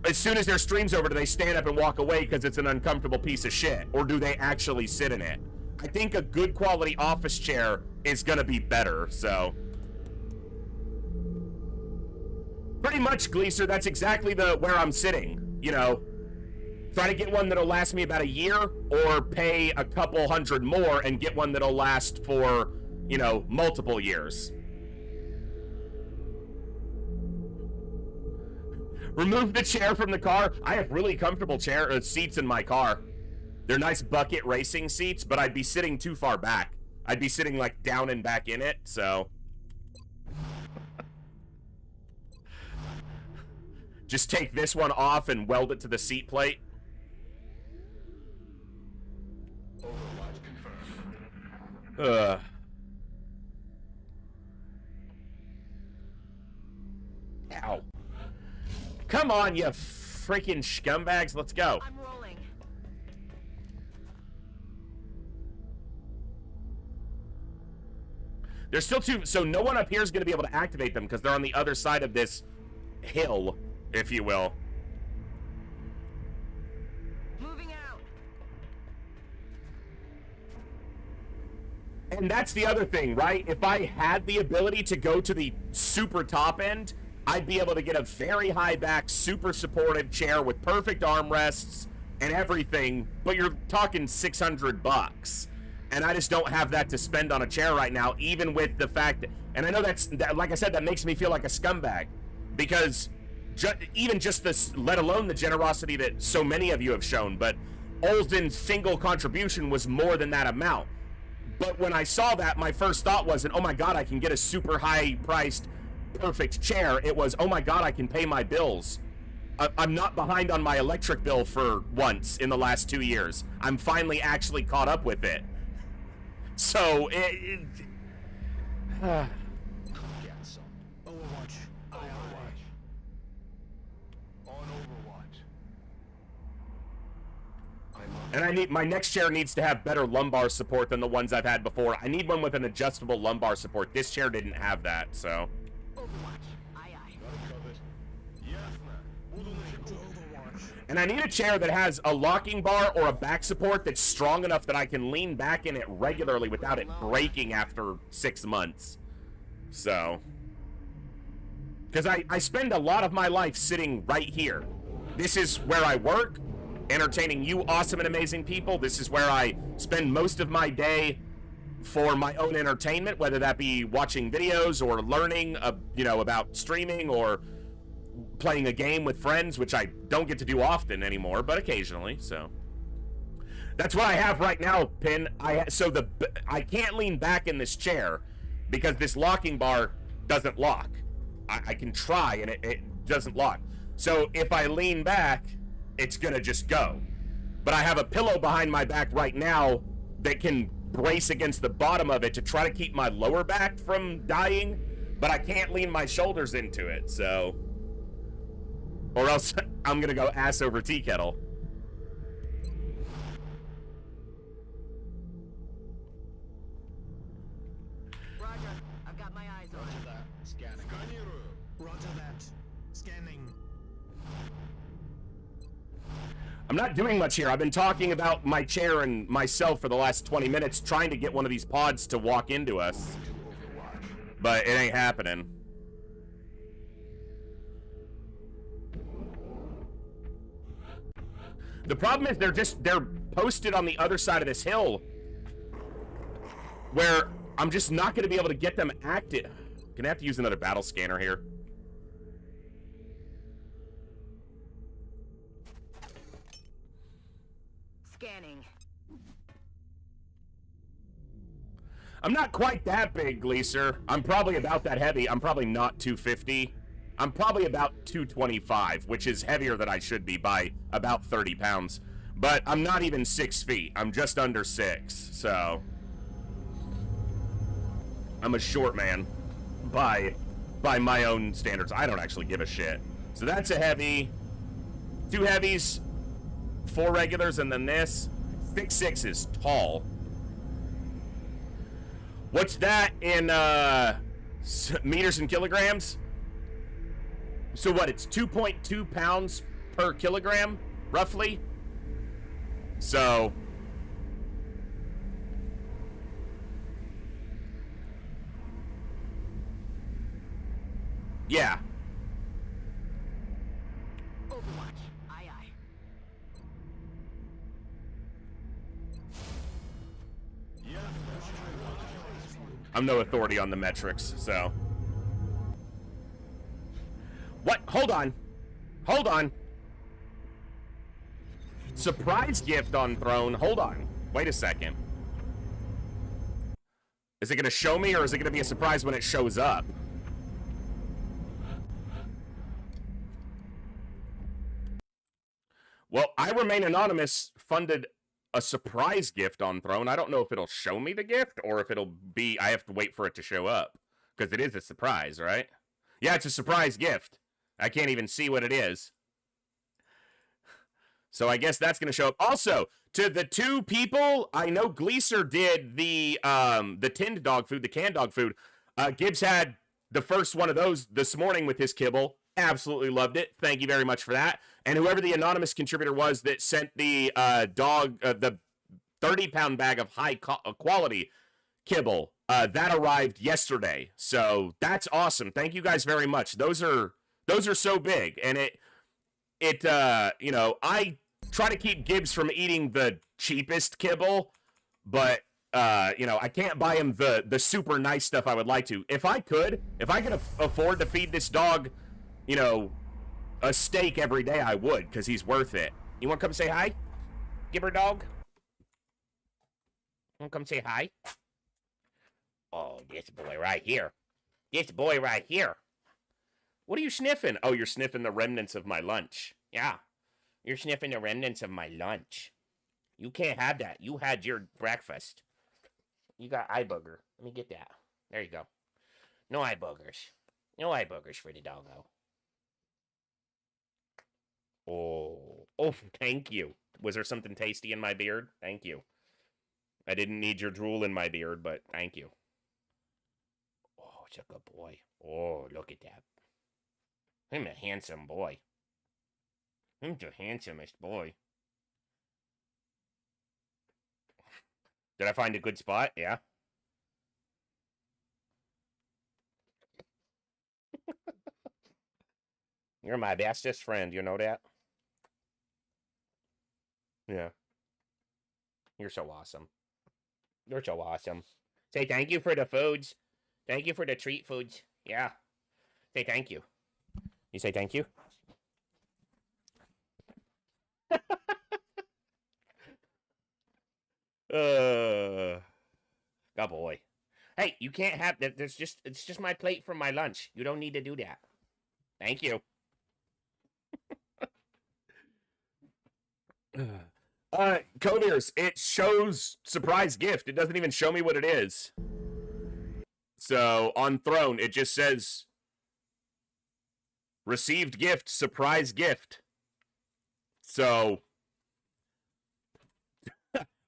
as soon as their stream's over, do they stand up and walk away because it's an uncomfortable piece of shit, or do they actually sit in it? I think a good quality office chair is gonna be better. So pretty much, Gleaser, that's exactly where I'm sitting. Try to get one that'll last me about a year, or pay a couple hundred more and get one that'll last for multiple years. Remove the chair from the car. I have really comfortable seats in my car. They're nice bucket racing seats, but I'd be sitting too far back. I'd be sitting like down and back in it, so. Just take this one off and weld it to the seat plate. Overwatch confirmed. Ow. Come on, you freaking scumbags. Let's go. I'm rolling. There's still two, so no one up here is going to be able to activate them because they're on the other side of this hill, if you will. Moving out. And that's the other thing, right? If I had the ability to go to the super top end, I'd be able to get a very high back, super supportive chair with perfect armrests and everything, but you're talking $600. And I just don't have that to spend on a chair right now, even with the fact that, and I know like I said, that makes me feel like a scumbag, because even just this, let alone the generosity that so many of you have shown, but Olden's single contribution was more than that amount. But when I saw that, my first thought wasn't, oh my god, I can get a super high priced perfect chair. It was, oh my god, I can pay my bills. I'm not behind on my electric bill for once in the last 2 years. I'm finally actually caught up with it. So, Get some. Overwatch. Aye, Overwatch. On Overwatch. and I need, my next chair needs to have better lumbar support than the ones I've had before. I need one with an adjustable lumbar support. This chair didn't have that, so. Overwatch. Aye, aye. Got it covered. Ясно. Буду на чеку. Overwatch. And I need a chair that has a locking bar or a back support that's strong enough that I can lean back in it regularly without it breaking after 6 months. So. Because I spend a lot of my life sitting right here. This is where I work, entertaining you awesome and amazing people. This is where I spend most of my day for my own entertainment, whether that be watching videos or learning, about streaming or playing a game with friends, which I don't get to do often anymore, but occasionally. So that's what I have right now, Pin. I can't lean back in this chair because this locking bar doesn't lock. I can try and it doesn't lock. So if I lean back, it's gonna just go. But I have a pillow behind my back right now that can brace against the bottom of it to try to keep my lower back from dying, but I can't lean my shoulders into it, so. Or else I'm gonna go ass over tea kettle. Roger. I've got my eyes on. Roger that. Scanning. Сканирую. Roger that. Scanning. I'm not doing much here. I've been talking about my chair and myself for the last 20 minutes, trying to get one of these pods to walk into us. But it ain't happening. The problem is they're posted on the other side of this hill, where I'm just not going to be able to get them active. Gonna have to use another battle scanner here. Scanning. I'm not quite that big, Gleaser. I'm probably about that heavy. I'm probably not 250. I'm probably about 225, which is heavier than I should be by about 30 pounds. But I'm not even 6 feet. I'm just under 6, so. I'm a short man by my own standards. I don't actually give a shit. So that's a heavy. 2 heavies, 4 regulars, and then this. 6'6" is tall. What's that in meters and kilograms? So what, it's 2.2 pounds per kilogram, roughly? So... yeah. Overwatch. Aye, aye. I'm no authority on the metrics, so... what? Hold on. Hold on. Surprise gift on throne. Hold on. Wait a second. Is it going to show me, or is it going to be a surprise when it shows up? Well, I Remain Anonymous funded a surprise gift on throne. I don't know if it'll show me the gift, or if it'll be... I have to wait for it to show up. Because it is a surprise, right? Yeah, it's a surprise gift. I can't even see what it is. So I guess that's going to show up. Also, to the 2 people, I know Gleaser did the tinned dog food, the canned dog food. Gibbs had the first one of those this morning with his kibble. Absolutely loved it. Thank you very much for that. And whoever the anonymous contributor was that sent the the 30-pound bag of high quality kibble, that arrived yesterday. So that's awesome. Thank you guys very much. Those are so big, and I try to keep Gibbs from eating the cheapest kibble, but You know, I can't buy him the super nice stuff I would like to. If I could afford to feed this dog, you know, a steak every day, I would, because he's worth it. You want to come say hi? Gibber dog? Want to come say hi? Oh, this boy right here. This boy right here. What are you sniffing? Oh, you're sniffing the remnants of my lunch. Yeah. You're sniffing the remnants of my lunch. You can't have that. You had your breakfast. You got eye booger. Let me get that. There you go. No eye boogers. No eye boogers for the doggo. Oh, thank you. Was there something tasty in my beard? Thank you. I didn't need your drool in my beard, but thank you. Oh, it's a good boy. Oh, look at that. I'm a handsome boy. I'm the handsomest boy. Did I find a good spot? Yeah. You're my bestest friend, you know that? Yeah. You're so awesome. You're so awesome. Say thank you for the foods. Thank you for the treat foods. Yeah. Say thank you. You say thank you? Good boy. Hey, you can't have that. It's just my plate from my lunch. You don't need to do that. Thank you. Codeers, it shows surprise gift. It doesn't even show me what it is. So on Throne, it just says received gift, surprise gift. So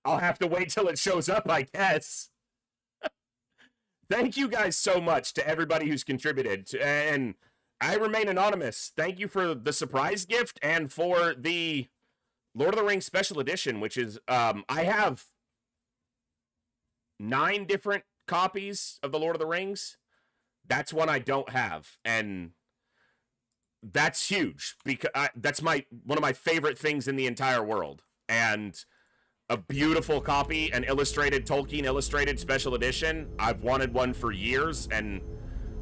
I'll have to wait till it shows up, I guess. Thank you guys so much to everybody who's contributed. And I remain anonymous. Thank you for the surprise gift and for the Lord of the Rings Special Edition, which is, I have 9 different copies of the Lord of the Rings. That's one I don't have. And that's huge because that's one of my favorite things in the entire world. And a beautiful copy, an illustrated Tolkien illustrated special edition. I've wanted one for years, and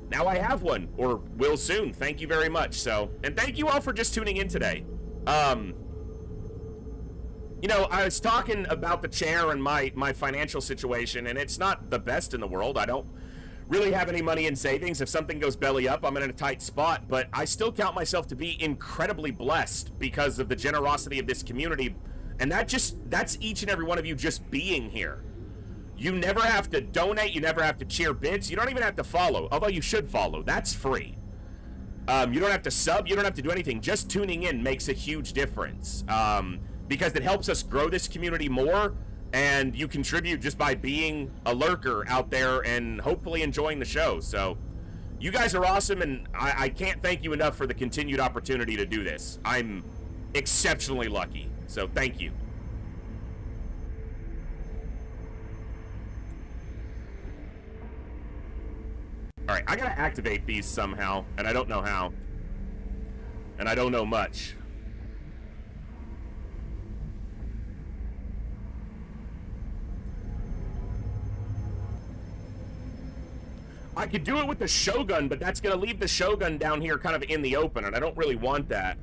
now I have one, or will soon. Thank you very much. So, and thank you all for just tuning in today. You know, I was talking about the chair and my financial situation, and it's not the best in the world. I don't really have any money in savings. If something goes belly up, I'm in a tight spot, but I still count myself to be incredibly blessed because of the generosity of this community. And that's each and every one of you just being here. You never have to donate. You never have to cheer bits. You don't even have to follow, although you should follow. That's free. You don't have to sub. You don't have to do anything. Just tuning in makes a huge difference because it helps us grow this community more, and you contribute just by being a lurker out there and hopefully enjoying the show. So you guys are awesome, and I can't thank you enough for the continued opportunity to do this. I'm exceptionally lucky. So thank you. All right, I gotta activate these somehow, and I don't know how. And I don't know much. I could do it with the Shogun, but that's gonna leave the Shogun down here kind of in the open, and I don't really want that.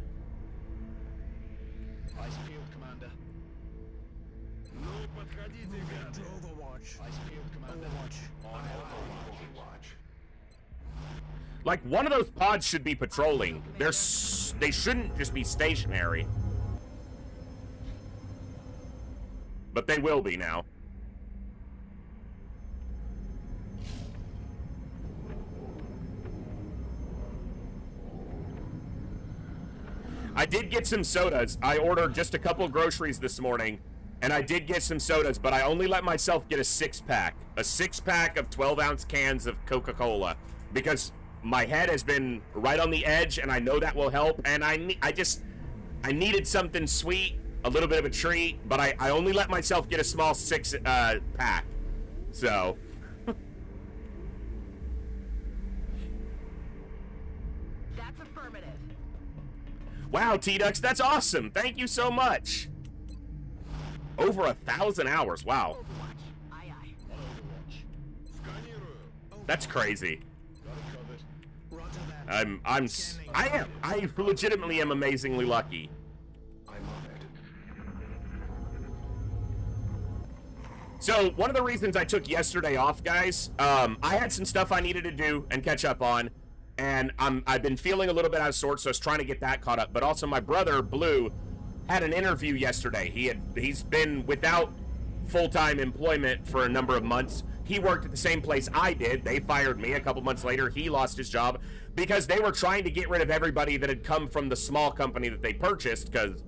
Like, one of those pods should be patrolling. They shouldn't just be stationary. But they will be now. I did get some sodas. I ordered just a couple groceries this morning, and I did get some sodas, but I only let myself get a 6-pack. A 6-pack of 12-ounce cans of Coca-Cola. Because my head has been right on the edge, and I know that will help. And I needed something sweet, a little bit of a treat, but I only let myself get a small 6-pack. So That's affirmative. wow, T-Dux, that's awesome. Thank you so much. Over 1,000 hours. Wow. Overwatch. Aye, aye. That's crazy. Got it covered. Roger that. I legitimately am amazingly lucky. I'm on it. So, one of the reasons I took yesterday off, guys, I had some stuff I needed to do and catch up on, and I've been feeling a little bit out of sorts, so I was trying to get that caught up. But also, my brother, Blue, had an interview yesterday. He's been without full-time employment for a number of months. He worked at the same place I did. They fired me. A couple months later, he lost his job because they were trying to get rid of everybody that had come from the small company that they purchased, because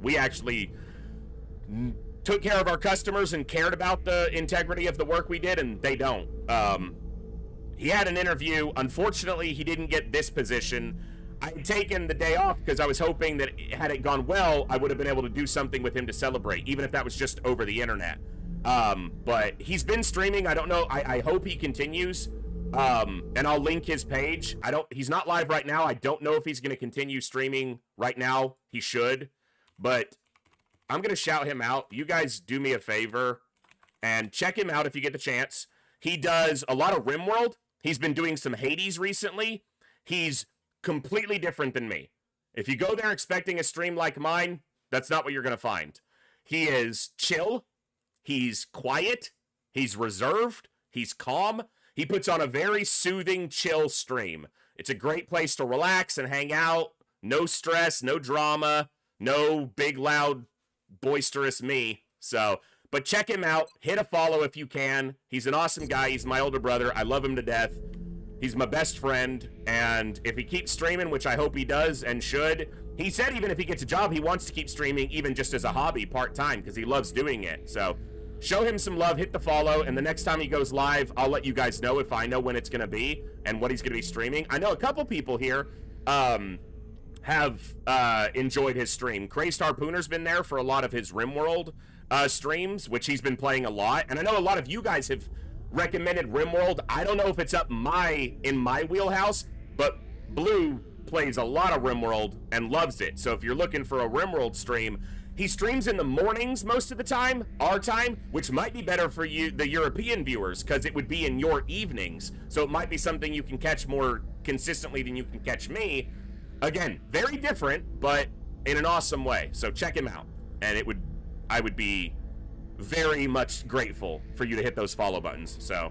we actually took care of our customers and cared about the integrity of the work we did, and they don't. He had an interview. Unfortunately, he didn't get this position. I had taken the day off because I was hoping that had it gone well, I would have been able to do something with him to celebrate, even if that was just over the internet. But he's been streaming. I don't know. I hope he continues. And I'll link his page. He's not live right now. I don't know if he's going to continue streaming right now. He should, but I'm going to shout him out. You guys do me a favor and check him out if you get the chance. He does a lot of RimWorld. He's been doing some Hades recently. He's completely different than me. If you go there expecting a stream like mine, that's not what you're going to find. He is chill. He's quiet. He's reserved. He's calm. He puts on a very soothing, chill stream. It's a great place to relax and hang out. No stress, no drama, no big, loud, boisterous me. So, but check him out. Hit a follow if you can. He's an awesome guy. He's my older brother. I love him to death. He's my best friend. And if he keeps streaming, which I hope he does and should, he said even if he gets a job, he wants to keep streaming even just as a hobby, part-time, because he loves doing it. So show him some love, hit the follow, and the next time he goes live, I'll let you guys know if I know when it's going to be and what he's going to be streaming. I know a couple people here have enjoyed his stream. Crazed Harpooner's been there for a lot of his RimWorld streams, which he's been playing a lot. And I know a lot of you guys have recommended RimWorld. I don't know if it's up in my wheelhouse, but Blue plays a lot of RimWorld and loves it. So if you're looking for a RimWorld stream, he streams in the mornings most of the time, our time, which might be better for you, the European viewers, because it would be in your evenings. So it might be something you can catch more consistently than you can catch me. Again, very different, but in an awesome way. So check him out. And I would be very much grateful for you to hit those follow buttons. So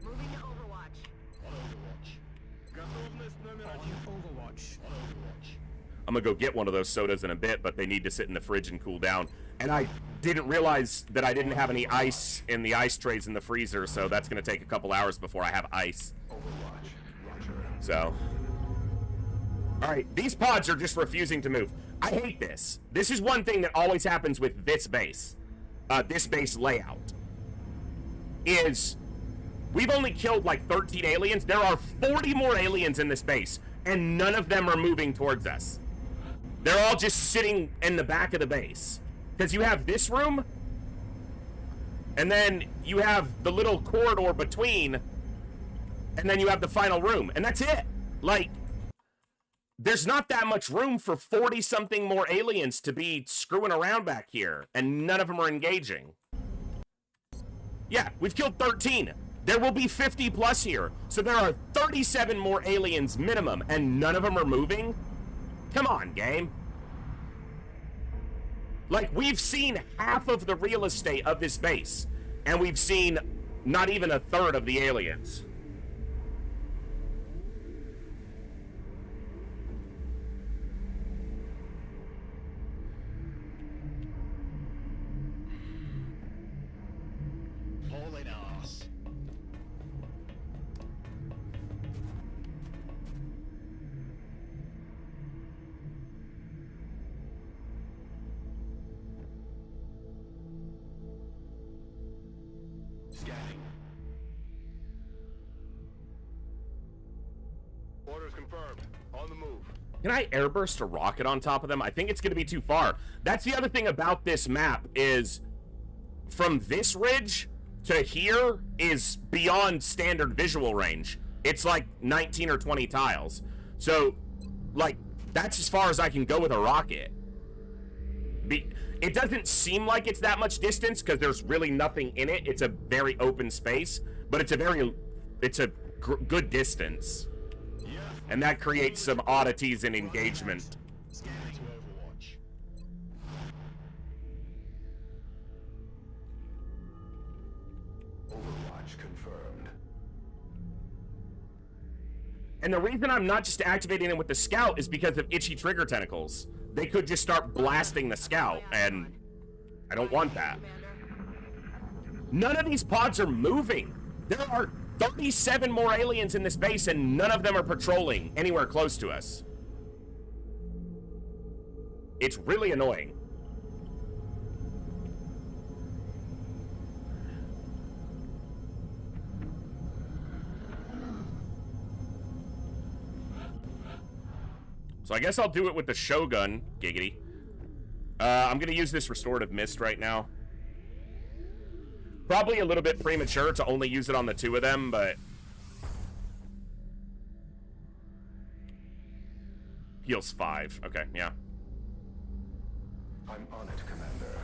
Moving to Overwatch. On Overwatch. On Overwatch. On Overwatch. I'm gonna go get one of those sodas in a bit, but they need to sit in the fridge and cool down. And I didn't realize that I didn't have any ice in the ice trays in the freezer, so that's gonna take a couple hours before I have ice. Overwatch. Roger. So, all right, these pods are just refusing to move. I hate this. This is one thing that always happens with this base layout, is we've only killed like 13 aliens. There are 40 more aliens in this base, and none of them are moving towards us. They're all just sitting in the back of the base. Because you have this room, and then you have the little corridor between, and then you have the final room, and that's it. Like, there's not that much room for 40-something more aliens to be screwing around back here, and none of them are engaging. Yeah, we've killed 13. There will be 50 plus here, so there are 37 more aliens minimum, and none of them are moving? Come on, game. Like, we've seen half of the real estate of this base, and we've seen not even a third of the aliens. Hauling ass. Scanning. Orders confirmed. On the move. Can I airburst a rocket on top of them? I think it's going to be too far. That's the other thing about this map is from this ridge to here is beyond standard visual range. It's like 19 or 20 tiles. So, like, that's as far as I can go with a rocket. It doesn't seem like it's that much distance because there's really nothing in it. It's a very open space, but it's a good distance. And that creates some oddities in engagement. Scanning to Overwatch. Overwatch confirmed. And the reason I'm not just activating them with the scout is because of itchy trigger tentacles. They could just start blasting the scout, and I don't want that. None of these pods are moving. There are 37 more aliens in this base, and none of them are patrolling anywhere close to us. It's really annoying. So I guess I'll do it with the Shogun, giggity. I'm gonna use this Restorative Mist right now. Probably a little bit premature to only use it on the two of them, but... Heals 5. Okay, yeah. I'm on it, Commander.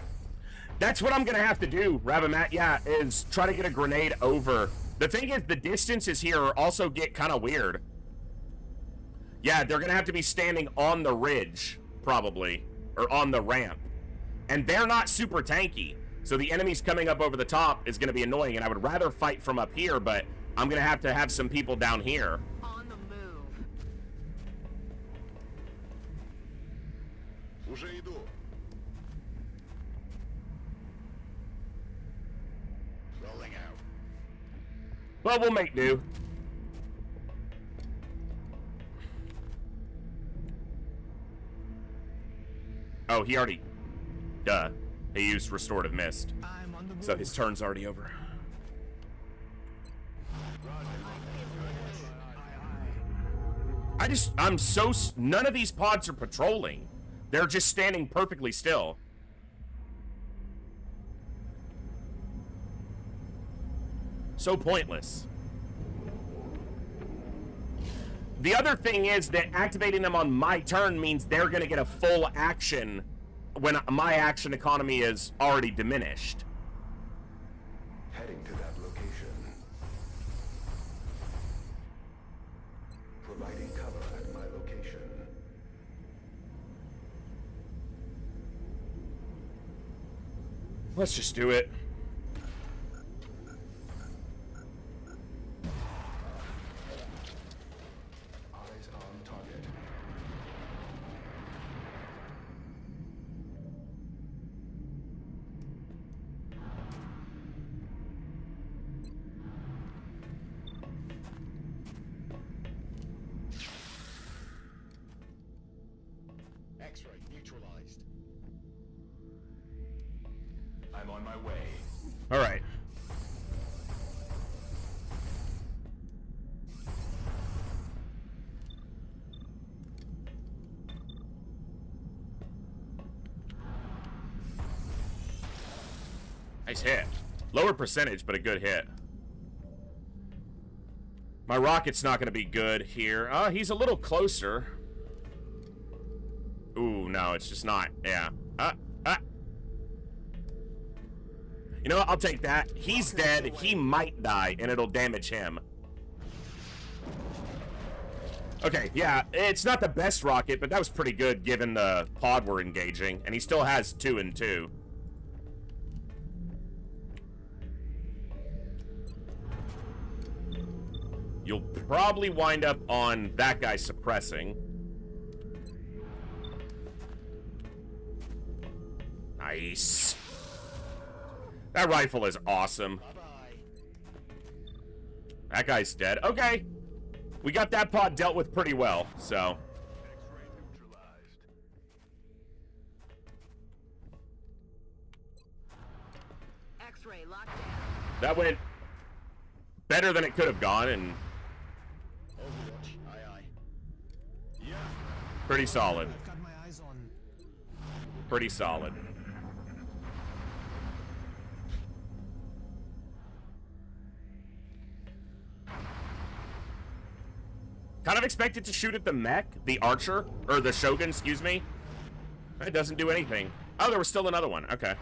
That's what I'm gonna have to do, Rabamat, yeah, is try to get a grenade over. The thing is, the distances here also get kind of weird. Yeah, they're gonna have to be standing on the ridge, probably, or on the ramp. And they're not super tanky, so the enemies coming up over the top is gonna be annoying, and I would rather fight from up here, but I'm gonna have to have some people down here. On the move. Уже иду. Rolling out. Well, we'll make do. Oh, he already... Duh. He used Restorative Mist. I'm on the move. So his turn's already over. I'm so... None of these pods are patrolling. They're just standing perfectly still. So pointless. The other thing is that activating them on my turn means they're going to get a full action when my action economy is already diminished. Heading to that location. Providing cover at my location. Let's just do it. Eyes on target. X-ray neutralized. I'm on my way. All right. Nice hit. Lower percentage, but a good hit. My rocket's not going to be good here. He's a little closer. Ooh, no, it's just not. Yeah. You know what? I'll take that. He's dead. He might die, and it'll damage him. Okay, yeah, it's not the best rocket, but that was pretty good given the pod we're engaging, and he still has 2 and 2. You'll probably wind up on that guy suppressing. Nice. That rifle is awesome. Bye-bye. That guy's dead. Okay. We got that pod dealt with pretty well, so. X-ray neutralized. X-ray locked down. That went better than it could have gone, and Overwatch. Aye, aye. Yeah. pretty solid. I've got my eyes on. Pretty solid. Kind of expected to shoot at the mech, the archer, or the shogun, excuse me. It doesn't do anything. Oh, there was still another one. Okay.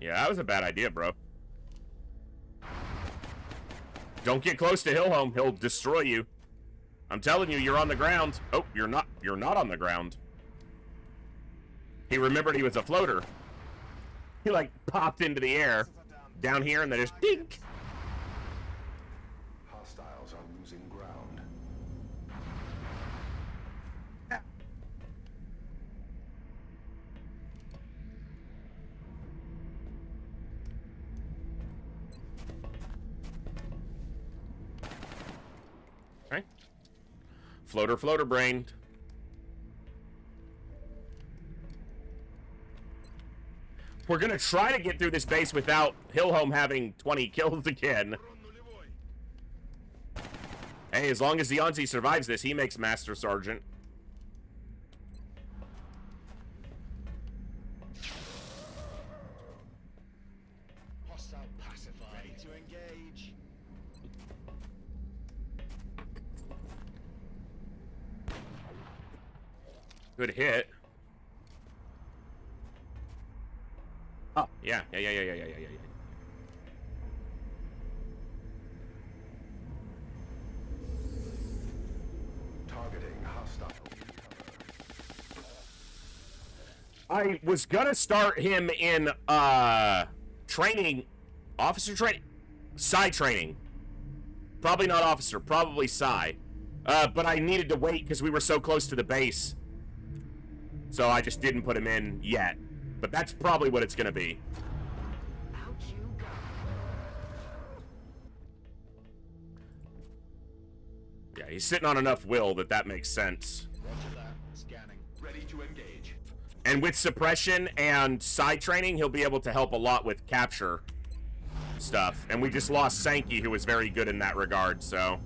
Yeah, that was a bad idea, bro. Don't get close to Hillhome. He'll destroy you. I'm telling you, you're on the ground. Oh, you're not. You're not on the ground. He remembered he was a floater. He, like, popped into the air down here and then just dink. Hostiles are losing ground. Right. Floater brain. We're gonna try to get through this base without Hillhome having 20 kills again. Hey, as long as Zionzi survives this, he makes Master Sergeant. Hostile pacified. Ready to engage. Good hit. Oh, yeah. Targeting hostile. I was gonna start him in, training, officer training, Psi training. Probably not officer, probably Psi. But I needed to wait because we were so close to the base. So I just didn't put him in yet. But that's probably what it's gonna be. Out you go. Yeah, he's sitting on enough will that makes sense. Roger that. Scanning. Ready to engage. And with suppression and side training, he'll be able to help a lot with capture stuff. And we just lost Sankey, who was very good in that regard, so...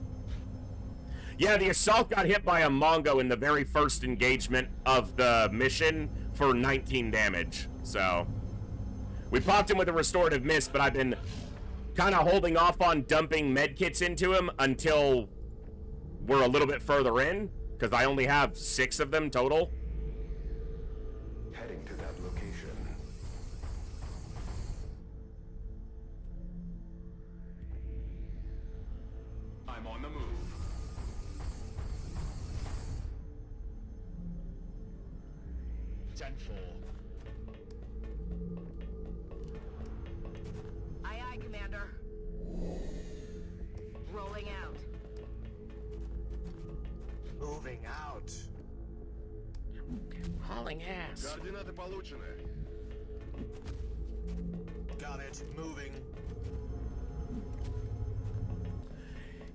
Yeah, the assault got hit by a Mongo in the very first engagement of the mission for 19 damage, so... We popped him with a restorative miss, but I've been kind of holding off on dumping medkits into him until we're a little bit further in, because I only have 6 of them total. Heading to that location. I'm on the move. Aye, aye, Commander. Rolling out. Moving out. Hauling ass. Координаты получены. Got it. Moving.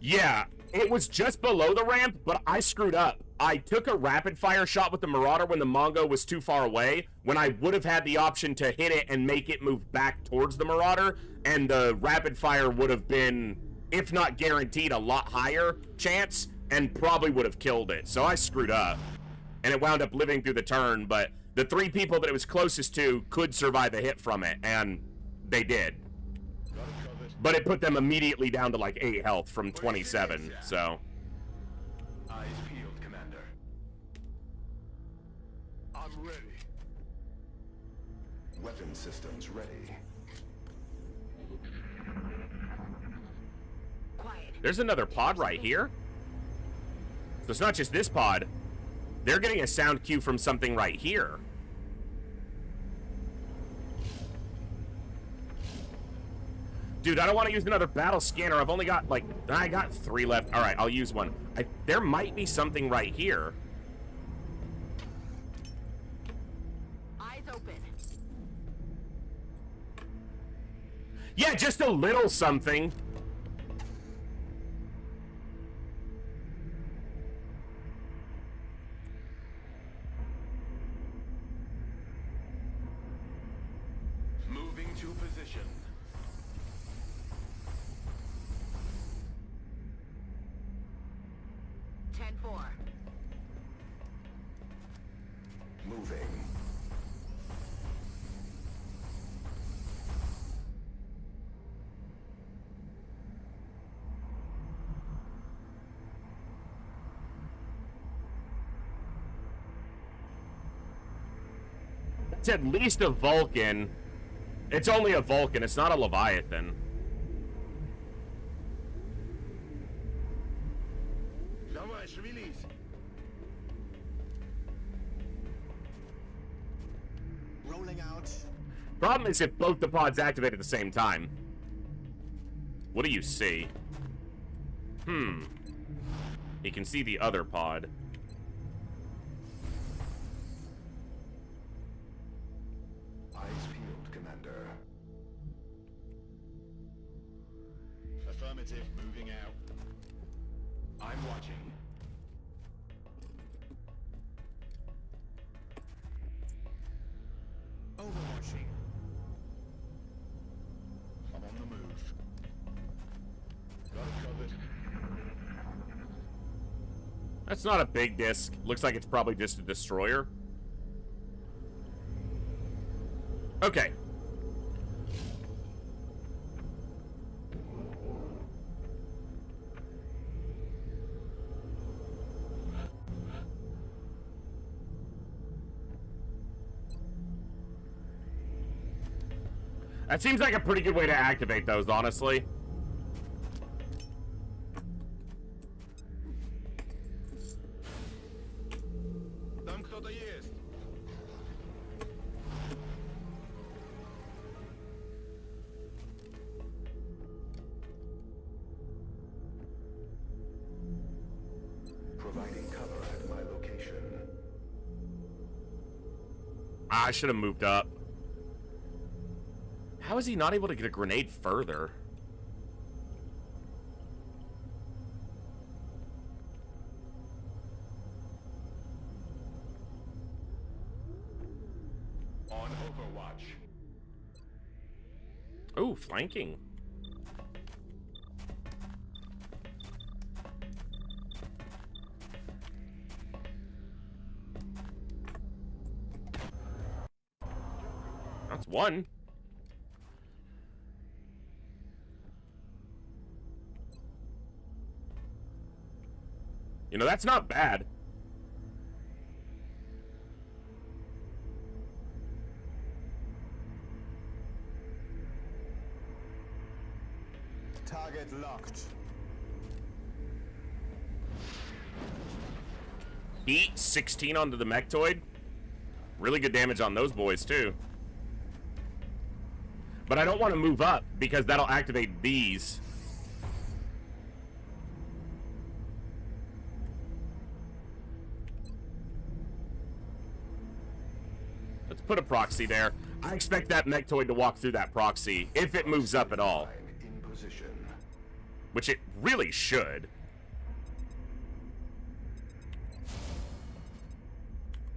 Yeah, it was just below the ramp, but I screwed up. I took a rapid fire shot with the Marauder when the Mongo was too far away, when I would have had the option to hit it and make it move back towards the Marauder, and the rapid fire would have been, if not guaranteed, a lot higher chance, and probably would have killed it. So I screwed up. And it wound up living through the turn, but the 3 people that it was closest to could survive a hit from it, and they did. But it put them immediately down to like 8 health from 27, so... Eyes peeled, Commander. I'm ready. Weapon systems ready. Quiet. There's another pod right here. So it's not just this pod. They're getting a sound cue from something right here. Dude, I don't want to use another battle scanner. I've only got, like, I got 3 left. All right, I'll use one. There might be something right here. Eyes open. Yeah, just a little something. Moving to position. Moving. It's at least a Vulcan. It's only a Vulcan. It's not a Leviathan. Давай, шевелись. Rolling out. Problem is if both the pods activate at the same time. What do you see? He can see the other pod. Eyes peeled, Commander. Affirmative, moving out. I'm watching. Overwatching. I'm on the move. Got it covered. That's not a big disc. Looks like it's probably just a destroyer. Okay. That seems like a pretty good way to activate those, honestly. Там кто-то есть. Providing cover at my location. I should have moved up. How is he not able to get a grenade further? On Overwatch. Oh, flanking. That's one. You know, that's not bad. Target locked. Heat 16 onto the Mechtoid. Really good damage on those boys, too. But I don't want to move up because that'll activate these. Let's put a proxy there. I expect that Mechtoid to walk through that proxy if it moves up at all. In position. Which it really should.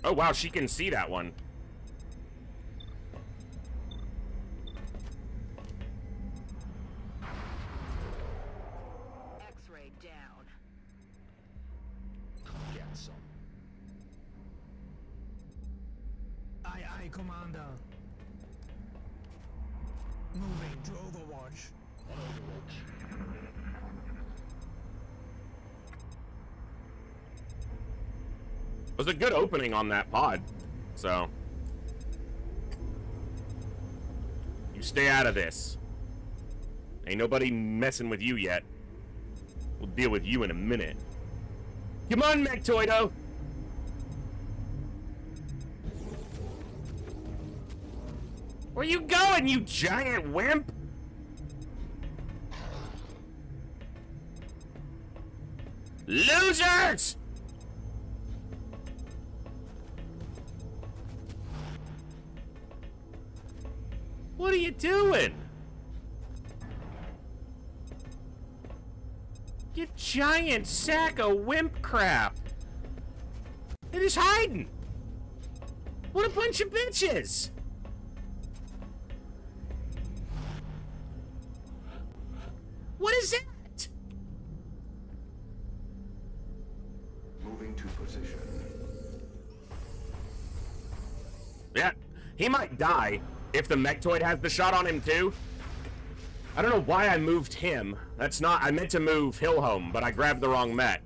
Oh, wow, she can see that one. X-ray down. Get some. Aye, aye, Commander. Moving to Overwatch. On Overwatch. It was a good opening on that pod, so you stay out of this. Ain't nobody messing with you yet. We'll deal with you in a minute. Come on, Mechtoido! Where you going, you giant wimp? Losers! What are you doing? You giant sack of wimp crap. It is hiding. What a bunch of bitches. What is that? Moving to position. Yeah, he might die if the Mechtoid has the shot on him too. I don't know why I moved him. That's not, I meant to move Hillhome, but I grabbed the wrong mech.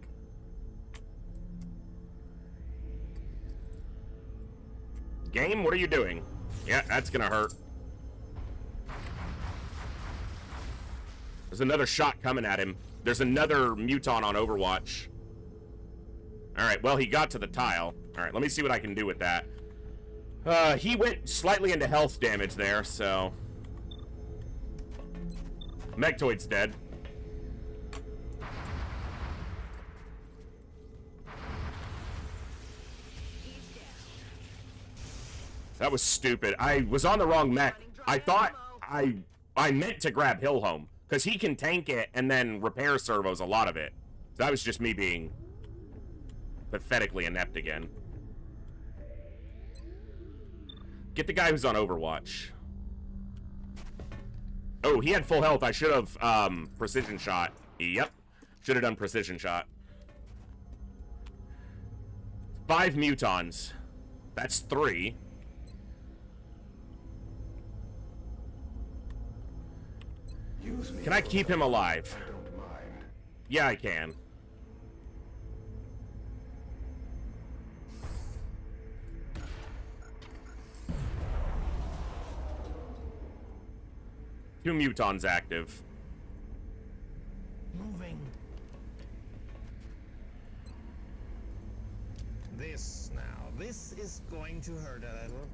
Game, what are you doing? Yeah, that's gonna hurt. There's another shot coming at him. There's another muton on Overwatch. Alright, well, he got to the tile. Alright, let me see what I can do with that. He went slightly into health damage there, so... Mechtoid's dead. That was stupid. I was on the wrong mech. I thought I meant to grab Hillhome, because he can tank it and then repair servos a lot of it. So that was just me being pathetically inept again. Get the guy who's on Overwatch. Oh, he had full health. I should have precision shot. Yep. Should have done precision shot. 5 mutons. That's 3. Can I keep him alive? Yeah, I can. Two mutons active. Moving. This now. This is going to hurt a little.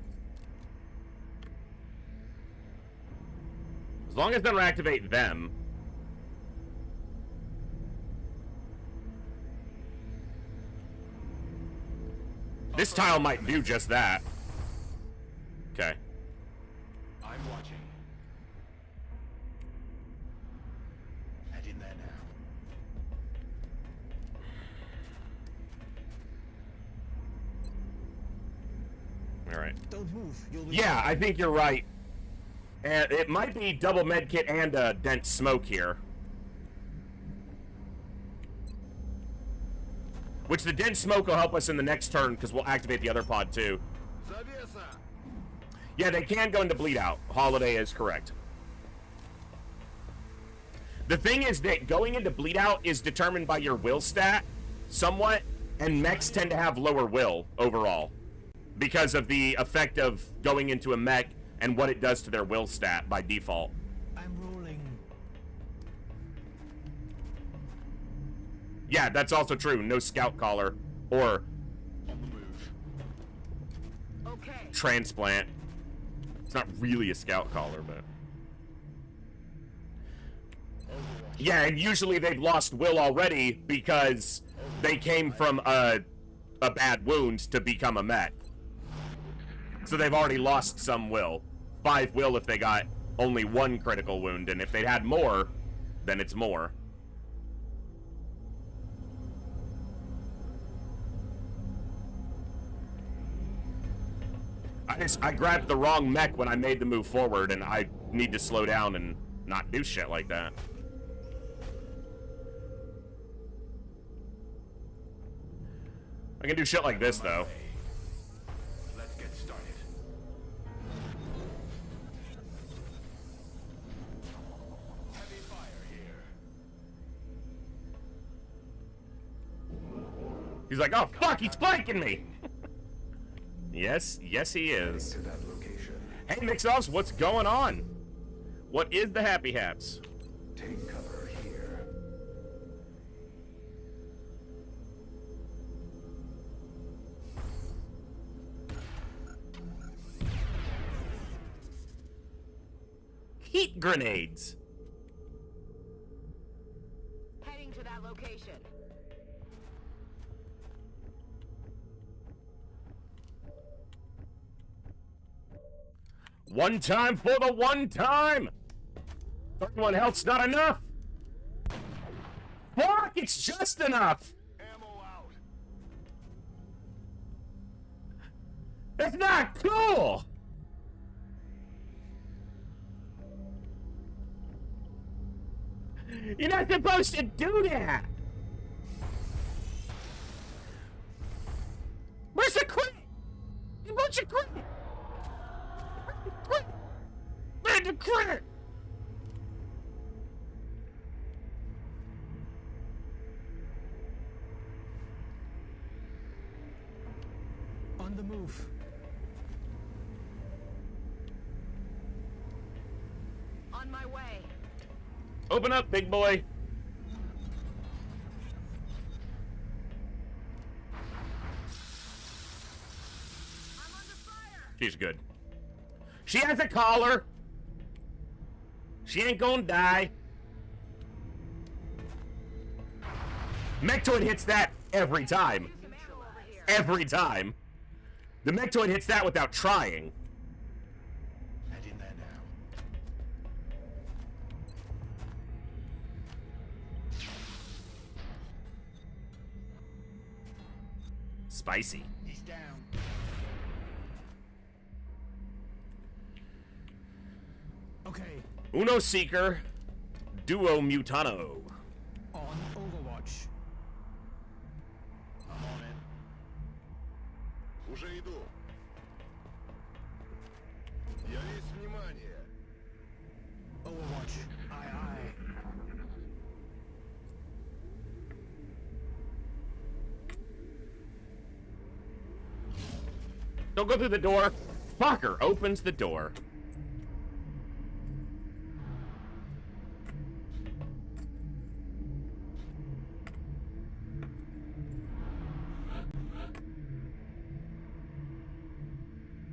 As long as they don't activate them. This tile might do just that. Okay. I'm watching. Head in there now. All right. Don't move. You'll be Yeah, I think you're right. And it might be double medkit and a dense smoke here. Which the dense smoke will help us in the next turn because we'll activate the other pod too. Yeah, they can go into bleed out. Holiday is correct. The thing is that going into bleed out is determined by your will stat somewhat, and mechs tend to have lower will overall because of the effect of going into a mech and what it does to their will stat by default. I'm rolling. Yeah, that's also true. No scout collar or On the move. Okay. transplant. It's not really a scout collar, but... Yeah, and usually they've lost will already because they came from a bad wound to become a mech. So they've already lost some will. 5 will if they got only 1 critical wound, and if they had more, then it's more. I grabbed the wrong mech when I made the move forward, and I need to slow down and not do shit like that. I can do shit like this, though. Let's get started. Heavy fire here. He's like, oh fuck, he's flanking me! Yes, he is. Hey, Mixoffs, what's going on? What is the Happy Haps? Take cover here. Heat grenades! Heading to that location. One time for the one time! 31 health's not enough! Fuck, it's just enough! Ammo out. That's not cool! You're not supposed to do that! Where's the crit? Where's your crit? Where's the crit? On the move. On my way. Open up, big boy. I'm under fire. She's good. She has a collar. She ain't gonna die. Mechtoid hits that every time. Use some ammo over here. Every time. The Mechtoid hits that without trying. Head in there now. Spicy. He's down. Okay, Uno Seeker, Duo Mutano. on Overwatch. I'm on it. Уже иду. Я весь внимание. Overwatch. Aye, aye. Don't go through the door. Fucker opens the door.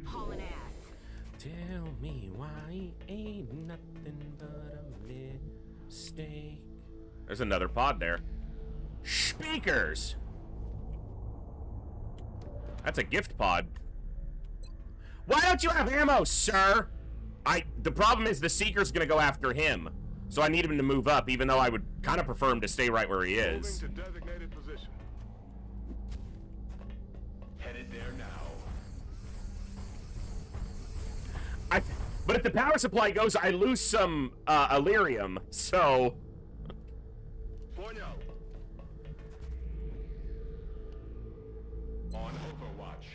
Hauling ass. Tell me why it ain't nothing but a mistake. There's another pod there. Speakers! That's a gift pod. Why don't you have ammo, sir? The problem is the Seeker's gonna go after him. So I need him to move up, even though I would kind of prefer him to stay right where he is. Moving to designated position. Headed there now. But if the power supply goes, I lose some Illyrium, so... Понял. On Overwatch.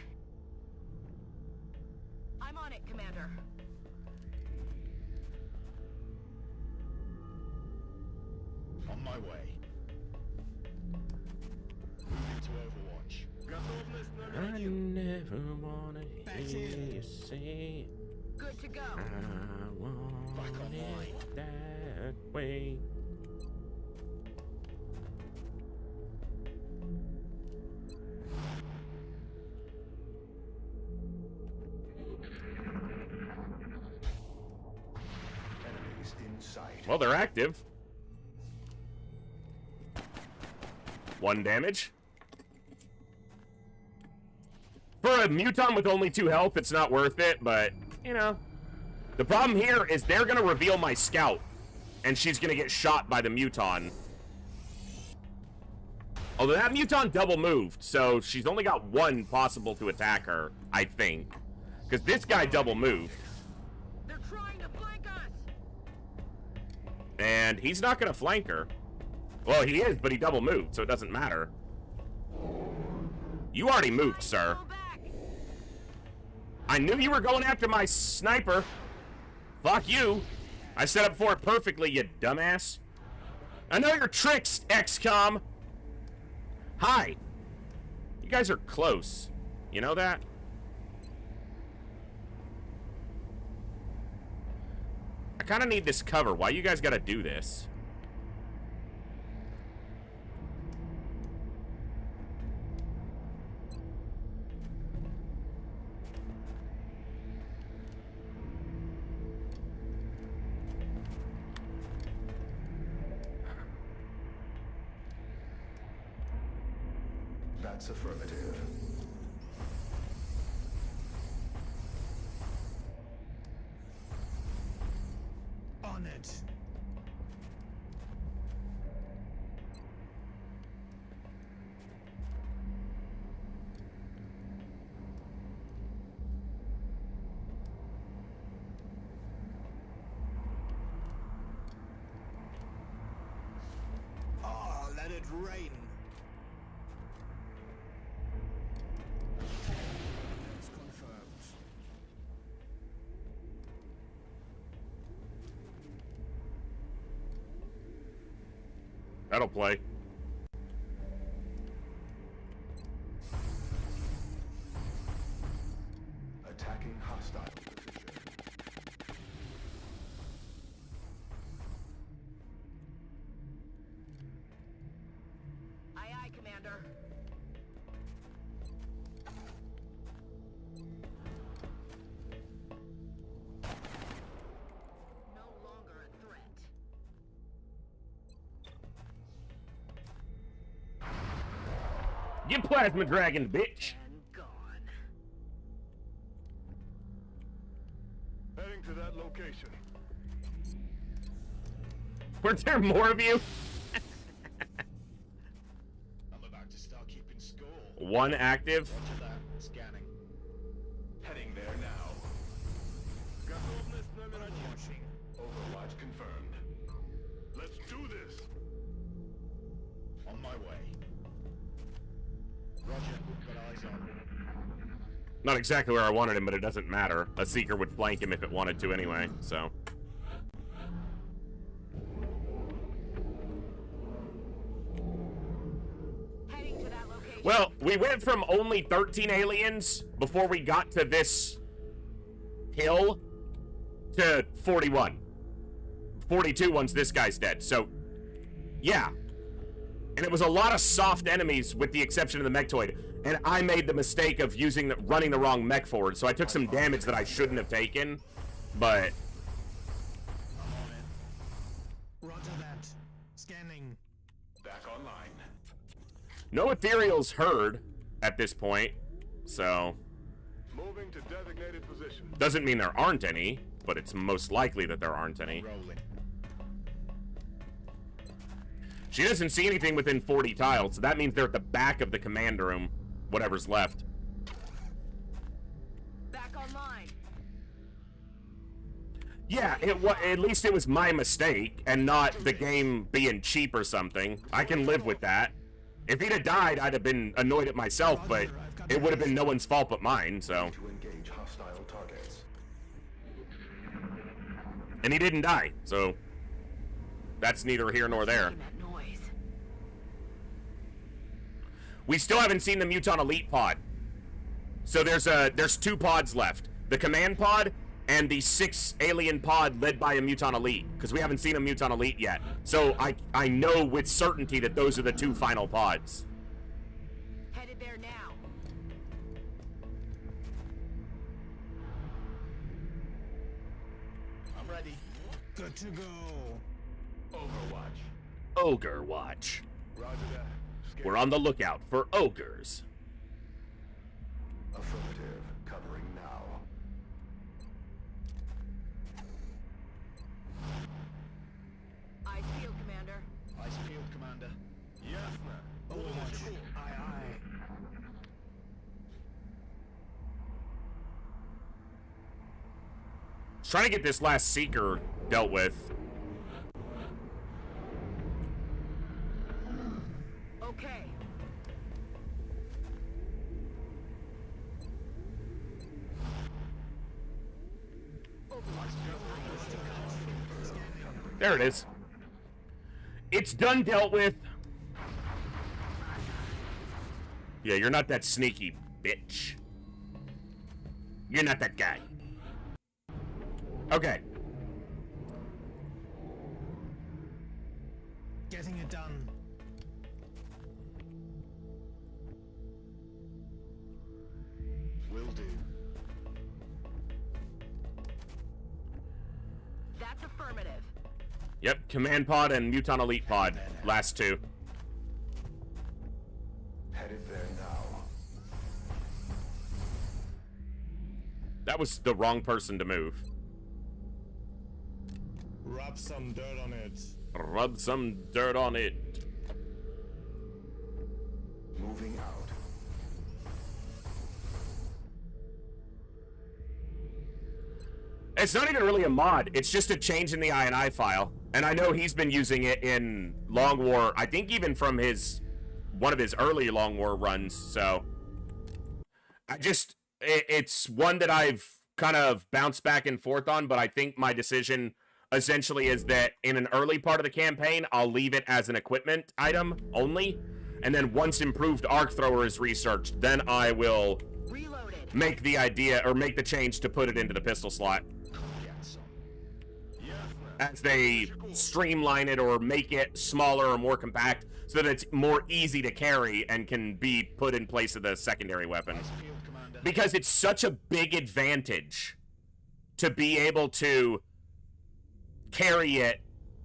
I'm on it, Commander. On my way. Moving to Overwatch. Готовность I номер 1. never wanna hear you say Good to go. I want Back online. it that way. Enemies in sight. Well, they're active. 1 damage. For a Muton with only 2 health, it's not worth it, but, you know. The problem here is they're gonna reveal my scout, and she's gonna get shot by the Muton. Although that Muton double moved, so she's only got 1 possible to attack her, I think. Because this guy double moved. They're trying to flank us. And he's not gonna flank her. Well, he is, but he double moved, so it doesn't matter. You already moved, sir. Fall back. I knew you were going after my sniper. Fuck you. I set up for it perfectly, you dumbass. I know your tricks, XCOM. Hi. You guys are close. You know that? I kind of need this cover. Why you guys gotta do this? That's affirmative. On it. Oh, let it rain. It's confirmed. That'll play. Attacking hostile position. Get plasma dragon, bitch. And gone. Heading to that location. Were there more of you? I'm about to start keeping score. One active. Roger that. Scanning. Heading there now. Готовность номер 1. Overwatch confirmed. Let's do this. On my way. Roger. Got eyes on. Not exactly where I wanted him, but it doesn't matter. A Seeker would flank him if it wanted to anyway, so. Heading to that location. Well, we went from only 13 aliens before we got to this hill to 41. 42 once this guy's dead, so yeah. And it was a lot of soft enemies with the exception of the Mechtoid, and I made the mistake of running the wrong mech forward, so I took some damage that I shouldn't have taken, but... Roger that. Scanning. Back online. No ethereals heard at this point, so... Moving to designated position. Doesn't mean there aren't any, but it's most likely that there aren't any. Rolling. She doesn't see anything within 40 tiles, so that means they're at the back of the command room, whatever's left. Back online. Yeah, at least it was my mistake, and not the game being cheap or something. I can live with that. If he'd have died, I'd have been annoyed at myself, but it would have been no one's fault but mine, so. To engage hostile targets. And he didn't die, so that's neither here nor there. Making that noise. We still haven't seen the Muton Elite pod. So there's 2 pods left. The command pod and the 6 alien pod led by a Muton Elite, because we haven't seen a Muton Elite yet. So I know with certainty that those are the 2 final pods. Headed there now. I'm ready. Good to go. Overwatch. Ogre watch. Roger that. Scan. We're on the lookout for ogres. Affirmative. Covering now. Eyes peeled, Commander. Ice field, Commander. Yes, ma'am. Overwatch. Aye, aye. Trying to get this last Seeker dealt with. Okay. There it is. It's done dealt with. Yeah, you're not that sneaky, bitch. You're not that guy. Okay. Getting it done. Will do. That's affirmative. Yep, Command Pod and Muton Elite Pod. Last 2. Headed there now. That was the wrong person to move. Rub some dirt on it. Rub some dirt on it. Moving out. It's not even really a mod. It's just a change in the INI file. And I know he's been using it in Long War, I think even from one of his early Long War runs, so. It's one that I've kind of bounced back and forth on, but I think my decision essentially is that in an early part of the campaign, I'll leave it as an equipment item only. And then once improved arc thrower is researched, then I will Reloaded. make the idea, or make the change to put it into the pistol slot. As they streamline it or make it smaller or more compact so that it's more easy to carry and can be put in place of the secondary weapon. Because it's such a big advantage to be able to carry it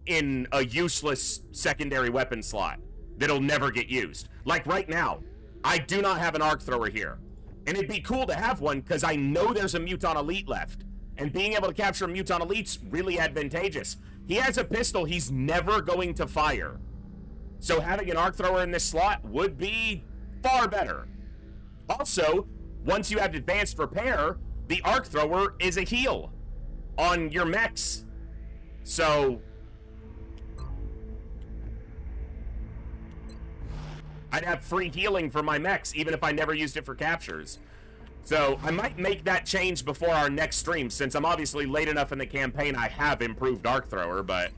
in a useless secondary weapon slot that'll never get used. Like right now, I do not have an arc thrower here. And it'd be cool to have one because I know there's a Muton Elite left. And being able to capture a Muton Elite's really advantageous. He has a pistol he's never going to fire. So having an arc thrower in this slot would be far better. Also, once you have advanced repair, the arc thrower is a heal on your mechs. So I'd have free healing for my mechs even if I never used it for captures. So I might make that change before our next stream, since I'm obviously late enough in the campaign I have improved arc thrower, but...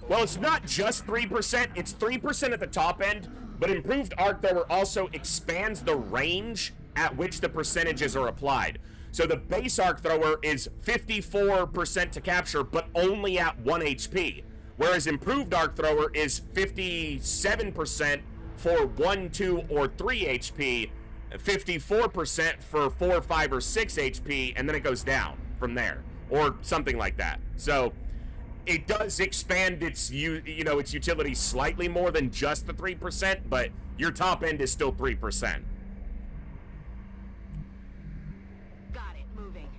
Well, it's not just 3%, it's 3% at the top end, but improved arc thrower also expands the range at which the percentages are applied. So the base arc thrower is 54% to capture, but only at 1 HP. Whereas improved arc thrower is 57% for 1, 2, or 3 HP, 54% for 4, 5, or 6 HP, and then it goes down from there, or something like that. So it does expand its its utility slightly more than just the 3%, but your top end is still 3%. Got it, moving.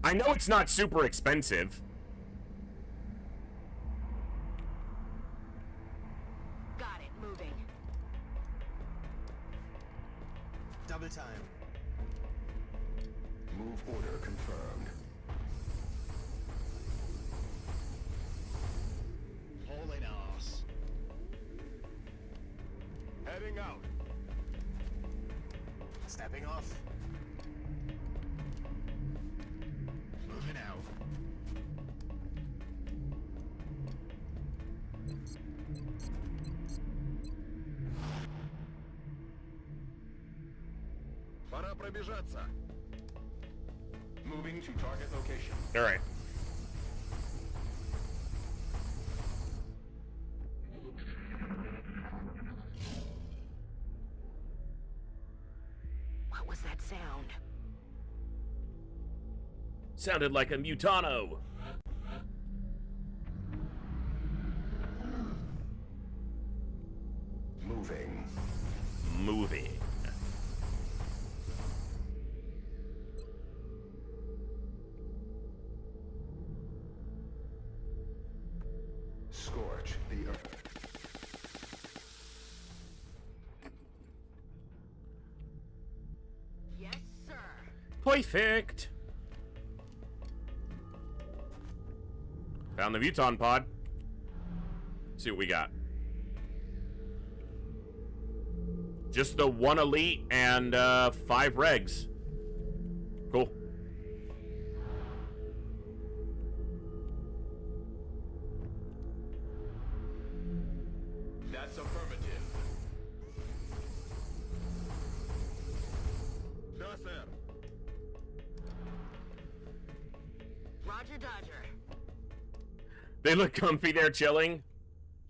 I know it's not super expensive. Got it, moving. Double time. Move order confirmed. Hauling ass. Heading out. Stepping off. Moving out. Пора пробежаться. Moving to target location. All right. What was that sound? Sounded like a Mutano. Moving. Moving. Scorch the earth. Yes, sir. Perfect. Found the Muton pod. See what we got. Just the 1 elite and 5 regs. Cool. That's affirmative. Da, sir. Roger Dodger. They look comfy there chilling.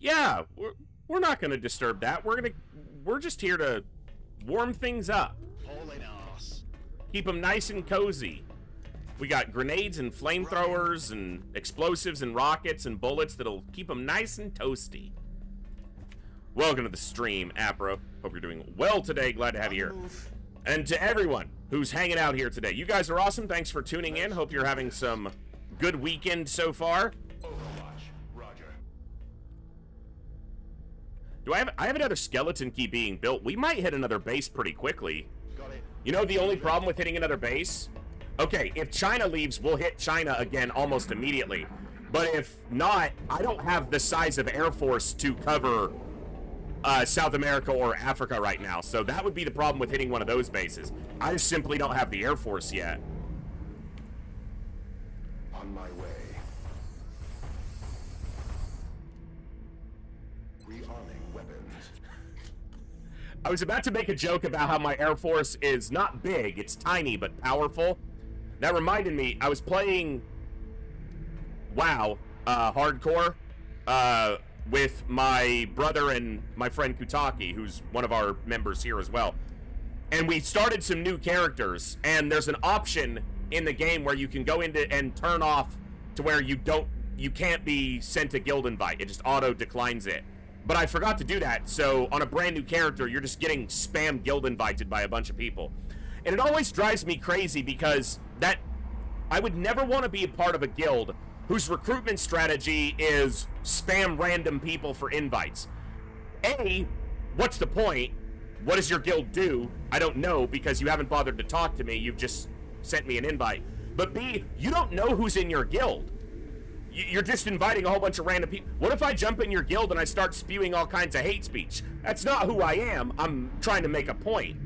Yeah, we're not going to disturb that. We're just here to warm things up. Hauling ass. Keep them nice and cozy. We got grenades and flamethrowers and explosives and rockets and bullets that'll keep them nice and toasty. Welcome to the stream, Apro. Hope you're doing well today. Glad to have you here. And to everyone who's hanging out here today, you guys are awesome. Thanks for tuning in. Hope you're having some good weekend so far. Overwatch. Roger. Do I have another skeleton key being built? We might hit another base pretty quickly. Got it. You know the only problem with hitting another base? Okay, if China leaves, we'll hit China again almost immediately. But if not, I don't have the size of Air Force to cover South America or Africa right now. So that would be the problem with hitting one of those bases. I just simply don't have the Air Force yet. On my way. Rearming weapons. I was about to make a joke about how my Air Force is not big, it's tiny but powerful. That reminded me, I was playing WoW hardcore with my brother and my friend Kutaki, who's one of our members here as well. And we started some new characters, and there's an option in the game where you can go into and turn off to where you don't you can't be sent a guild invite. It just auto declines it. But I forgot to do that, so on a brand new character, you're just getting spam guild invited by a bunch of people. And it always drives me crazy because I would never want to be a part of a guild whose recruitment strategy is spam random people for invites. A, what's the point? What does your guild do? I don't know, because you haven't bothered to talk to me. You've just sent me an invite. But B, you don't know who's in your guild. You're just inviting a whole bunch of random people. What if I jump in your guild and I start spewing all kinds of hate speech? That's not who I am. I'm trying to make a point.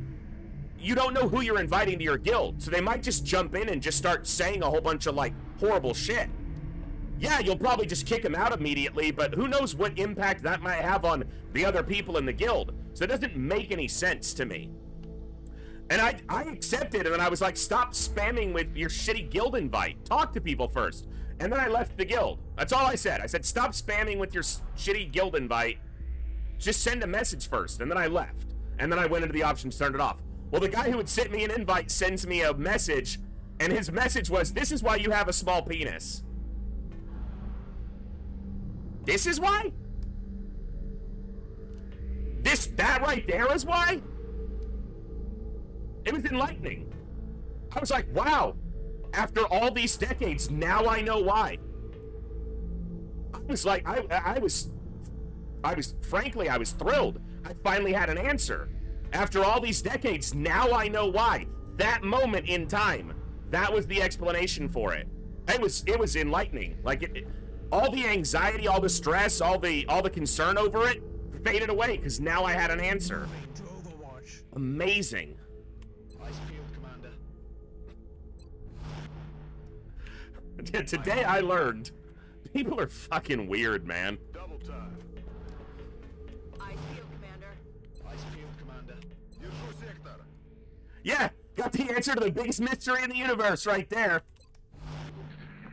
You don't know who you're inviting to your guild, so they might just jump in and just start saying a whole bunch of, like, horrible shit. Yeah, you'll probably just kick them out immediately, but who knows what impact that might have on the other people in the guild. So it doesn't make any sense to me. And I accepted it, and I was like, stop spamming with your shitty guild invite. Talk to people first. And then I left the guild. That's all I said. I said, stop spamming with your shitty guild invite. Just send a message first. And then I left. And then I went into the options, turned it off. Well, the guy who had sent me an invite sends me a message, and his message was, this is why you have a small penis. This is why? That right there is why? It was enlightening. I was like, wow. After all these decades, now I know why. I was like, I was frankly, I was thrilled. I finally had an answer. After all these decades, now I know why. That moment in time, that was the explanation for it. It was enlightening. Like, all the anxiety, all the stress, all the concern over it faded away because now I had an answer. Amazing. Today I learned people are fucking weird, man. Double time. Ice field, Commander. Ice field, Commander. Держу сектор. Yeah, got the answer to the biggest mystery in the universe right there.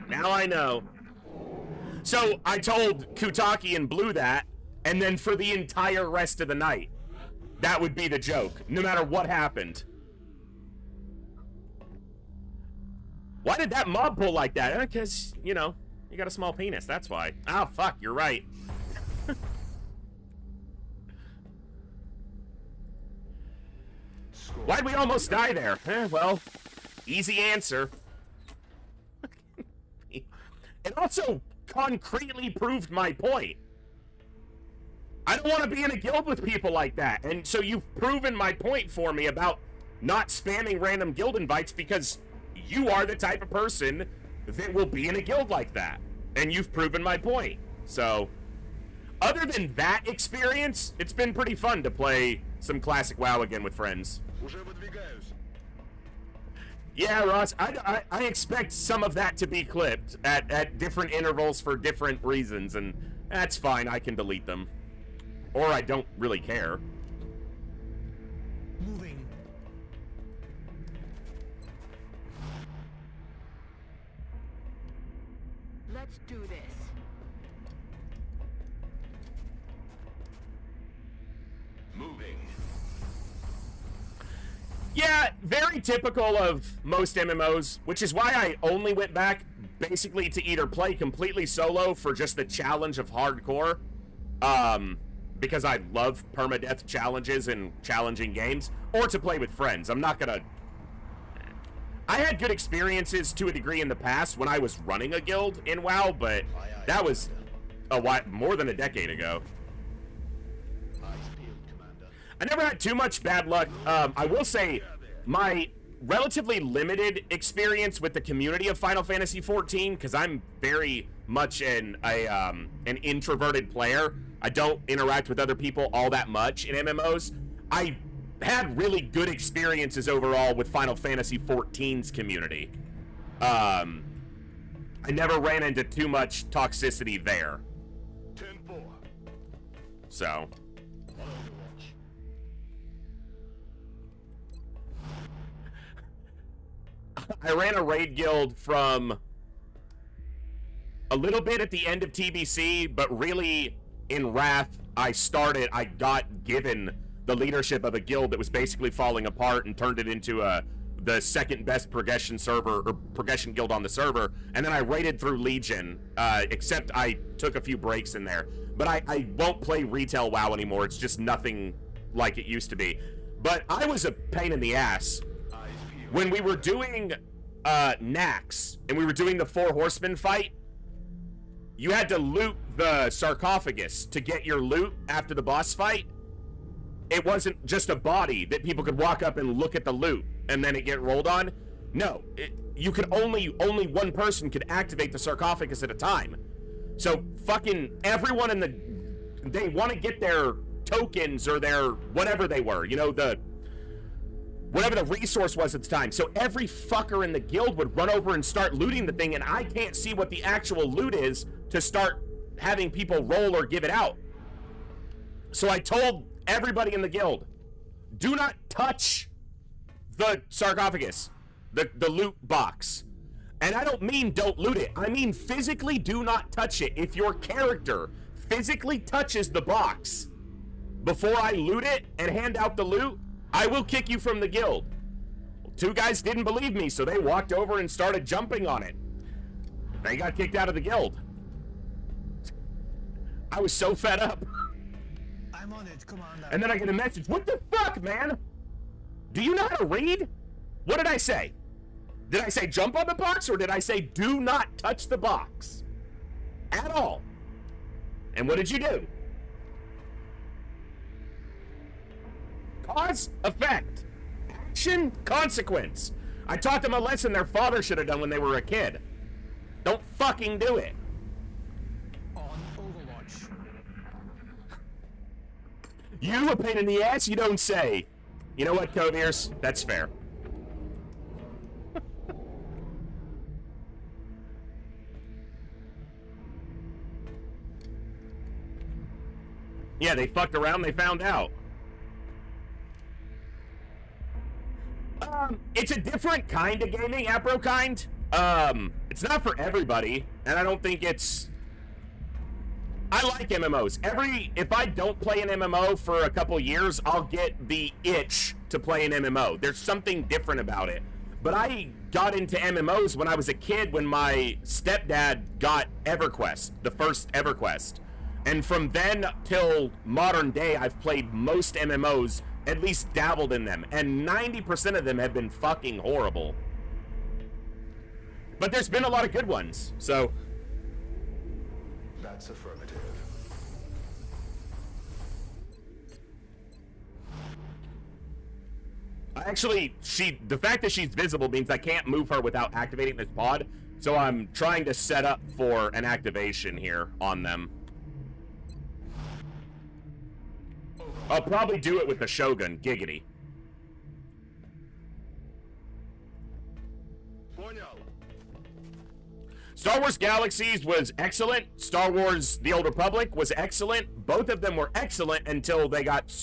Now I know. So I told Kutaki and Blue that, and then for the entire rest of the night, that would be the joke, no matter what happened. Why did that mob pull like that? Because, you know, you got a small penis, that's why. Oh, fuck, you're right. Why'd we almost die there? Well, easy answer. It also concretely proved my point. I don't want to be in a guild with people like that. And so you've proven my point for me about not spamming random guild invites because you are the type of person that will be in a guild like that. And you've proven my point. So, other than that experience, it's been pretty fun to play some classic WoW again with friends. Yeah, Ross, I expect some of that to be clipped at different intervals for different reasons, and that's fine, I can delete them. Or I don't really care. Moving. Let's do this. Moving. Yeah, very typical of most MMOs, which is why I only went back basically to either play completely solo for just the challenge of hardcore, because I love permadeath challenges and challenging games, or to play with friends. I'm not gonna... I had good experiences to a degree in the past when I was running a guild in WoW, but that was a while, more than a decade ago. I never had too much bad luck. I will say my relatively limited experience with the community of Final Fantasy XIV, because I'm very much an introverted player. I don't interact with other people all that much in MMOs. I had really good experiences overall with Final Fantasy XIV's community. I never ran into too much toxicity there. 10-4. So... I ran a raid guild from a little bit at the end of TBC, but really in Wrath, I got given the leadership of a guild that was basically falling apart and turned it into the second best progression server or progression guild on the server, and then I raided through Legion, except I took a few breaks in there. But I won't play retail WoW anymore. It's just nothing like it used to be. But I was a pain in the ass when we were doing Nax and we were doing the 4 Horsemen fight. You had to loot the sarcophagus to get your loot after the boss fight. It wasn't just a body that people could walk up and look at the loot and then it get rolled on. No, you could only one person could activate the sarcophagus at a time. So fucking everyone they want to get their tokens or their whatever they were, you know, whatever the resource was at the time. So every fucker in the guild would run over and start looting the thing, and I can't see what the actual loot is to start having people roll or give it out. So I told everybody in the guild, do not touch the sarcophagus, the loot box. And I don't mean don't loot it. I mean physically do not touch it. If your character physically touches the box before I loot it and hand out the loot, I will kick you from the guild. Well, 2 guys didn't believe me, so they walked over and started jumping on it. They got kicked out of the guild. I was so fed up. I'm on it, Commander. And then I get a message, what the fuck, man? Do you know how to read? What did I say? Did I say jump on the box, or did I say do not touch the box? At all. And what did you do? Cause, effect. Action, consequence. I taught them a lesson their father should have done when they were a kid. Don't fucking do it. On Overwatch. You a pain in the ass, you don't say. You know what, Coviers? That's fair. Yeah, they fucked around, they found out. It's a different kind of gaming, Apro kind. It's not for everybody, and I don't think it's... I like MMOs. If I don't play an MMO for a couple years, I'll get the itch to play an MMO. There's something different about it. But I got into MMOs when I was a kid, when my stepdad got EverQuest, the first EverQuest. And from then till modern day, I've played most MMOs, at least dabbled in them. And 90% of them have been fucking horrible. But there's been a lot of good ones, so... That's affirmative. Actually, the fact that she's visible means I can't move her without activating this pod, so I'm trying to set up for an activation here on them. I'll probably do it with the Shogun, giggity. Star Wars Galaxies was excellent. Star Wars The Old Republic was excellent. Both of them were excellent until they got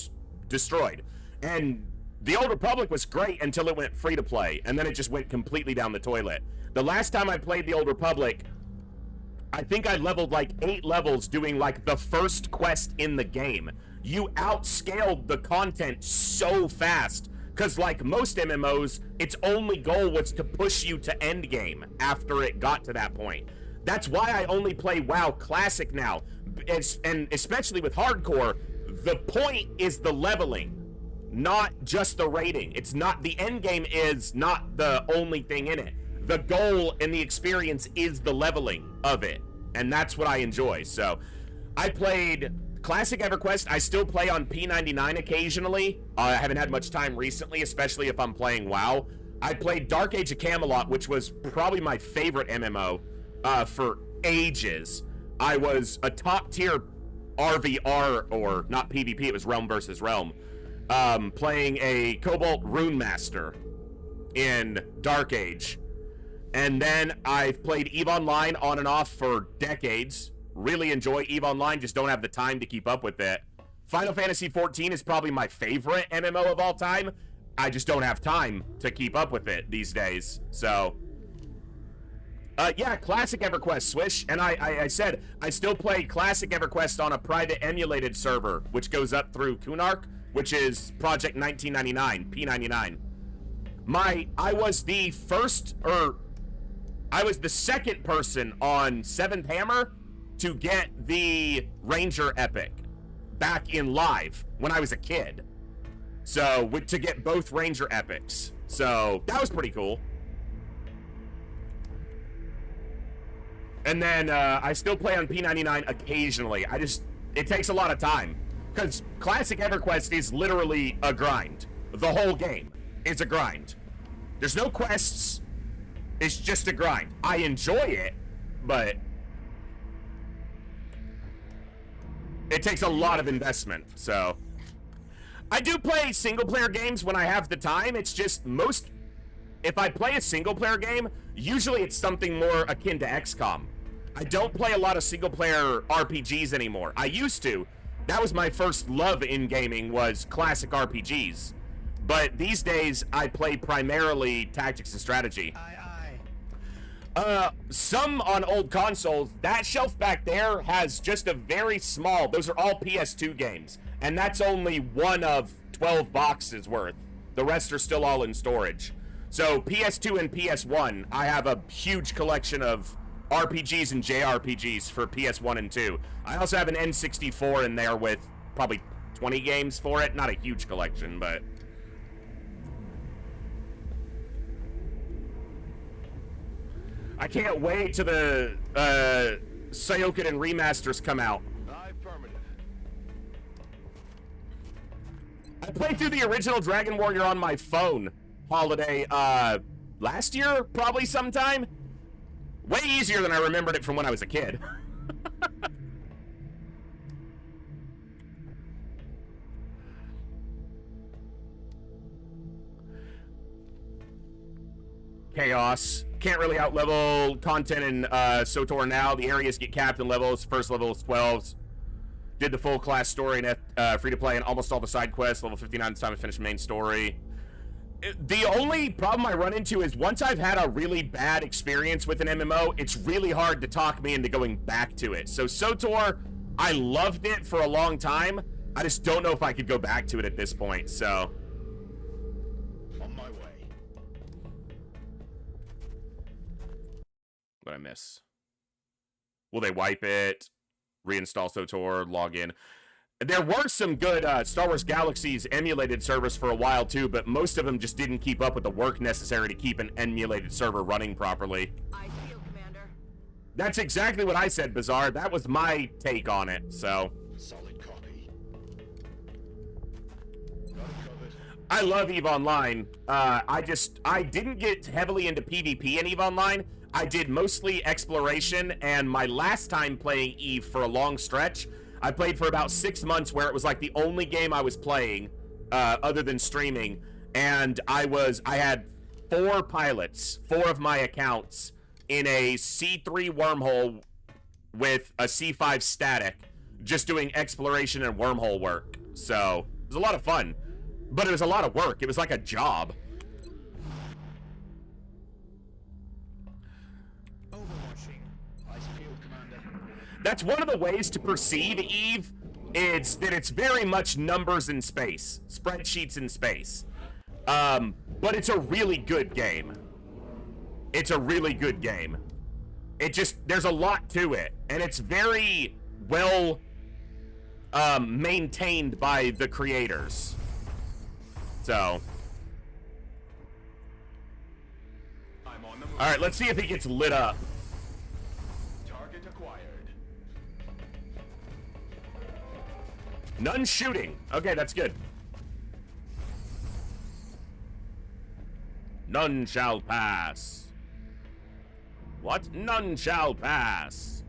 destroyed. And The Old Republic was great until it went free to play, and then it just went completely down the toilet. The last time I played The Old Republic, I think I leveled like 8 levels doing like the first quest in the game. You outscaled the content so fast, because like most MMOs, its only goal was to push you to endgame after it got to that point. That's why I only play WoW Classic now, and especially with Hardcore, the point is the leveling, not just the rating. It's not, the endgame is not the only thing in it. The goal and the experience is the leveling of it, and that's what I enjoy. So I played Classic EverQuest. I still play on P99 occasionally. I haven't had much time recently, especially if I'm playing WoW. I played Dark Age of Camelot, which was probably my favorite MMO for ages. I was a top tier RVR, or not PvP, it was Realm versus Realm, playing a Cobalt Rune Master in Dark Age. And then I've played EVE Online on and off for decades. Really enjoy EVE Online, just don't have the time to keep up with it. Final Fantasy XIV is probably my favorite MMO of all time. I just don't have time to keep up with it these days. So, yeah, Classic EverQuest, Swish. And I said, I still play Classic EverQuest on a private emulated server, which goes up through Kunark, which is Project 1999, P99. I was the first, or I was the second person on 7th Hammer to get the Ranger Epic back in live when I was a kid. So, to get both Ranger Epics. So, that was pretty cool. And then, I still play on P99 occasionally. It takes a lot of time. Because Classic EverQuest is literally a grind. The whole game is a grind. There's no quests. It's just a grind. I enjoy it, but it takes a lot of investment, so. I do play single-player games when I have the time. It's just if I play a single-player game, usually it's something more akin to XCOM. I don't play a lot of single-player RPGs anymore. I used to. That was my first love in gaming, was classic RPGs. But these days, I play primarily tactics and strategy. Some on old consoles. That shelf back there has just a very small, those are all PS2 games. And that's only one of 12 boxes worth. The rest are still all in storage. So PS2 and PS1, I have a huge collection of RPGs and JRPGs for PS1 and 2. I also have an N64 in there with probably 20 games for it. Not a huge collection, but... I can't wait till the Syokoden remasters come out. Affirmative. I played through the original Dragon Warrior on my phone holiday last year, probably sometime. Way easier than I remembered it from when I was a kid. Chaos. Can't really out-level content in SWTOR now. The areas get capped in levels. First level is 12s. Did the full class story and free-to-play and almost all the side quests. Level 59 this time I finished main story. The only problem I run into is once I've had a really bad experience with an MMO, it's really hard to talk me into going back to it. So SWTOR, I loved it for a long time. I just don't know if I could go back to it at this point, so... On my way. What did I miss? Will they wipe it? Reinstall SWTOR, log in. There were some good Star Wars Galaxies emulated servers for a while too, but most of them just didn't keep up with the work necessary to keep an emulated server running properly. I feel, Commander. That's exactly what I said, Bizarre. That was my take on it, so. Solid copy. Got it covered. I love EVE Online. I didn't get heavily into PvP in EVE Online. I did mostly exploration, and my last time playing EVE for a long stretch, I played for about 6 months where it was like the only game I was playing, other than streaming, and I had 4 pilots, 4 of my accounts, in a C3 wormhole with a C5 static, just doing exploration and wormhole work. So, it was a lot of fun, but it was a lot of work. It was like a job. That's one of the ways to perceive EVE. It's that it's very much numbers in space, spreadsheets in space. But it's a really good game. It's a really good game. There's a lot to it, and it's very well maintained by the creators. So. All right, let's see if it gets lit up. None shooting. Okay, that's good. None shall pass. What? None shall pass.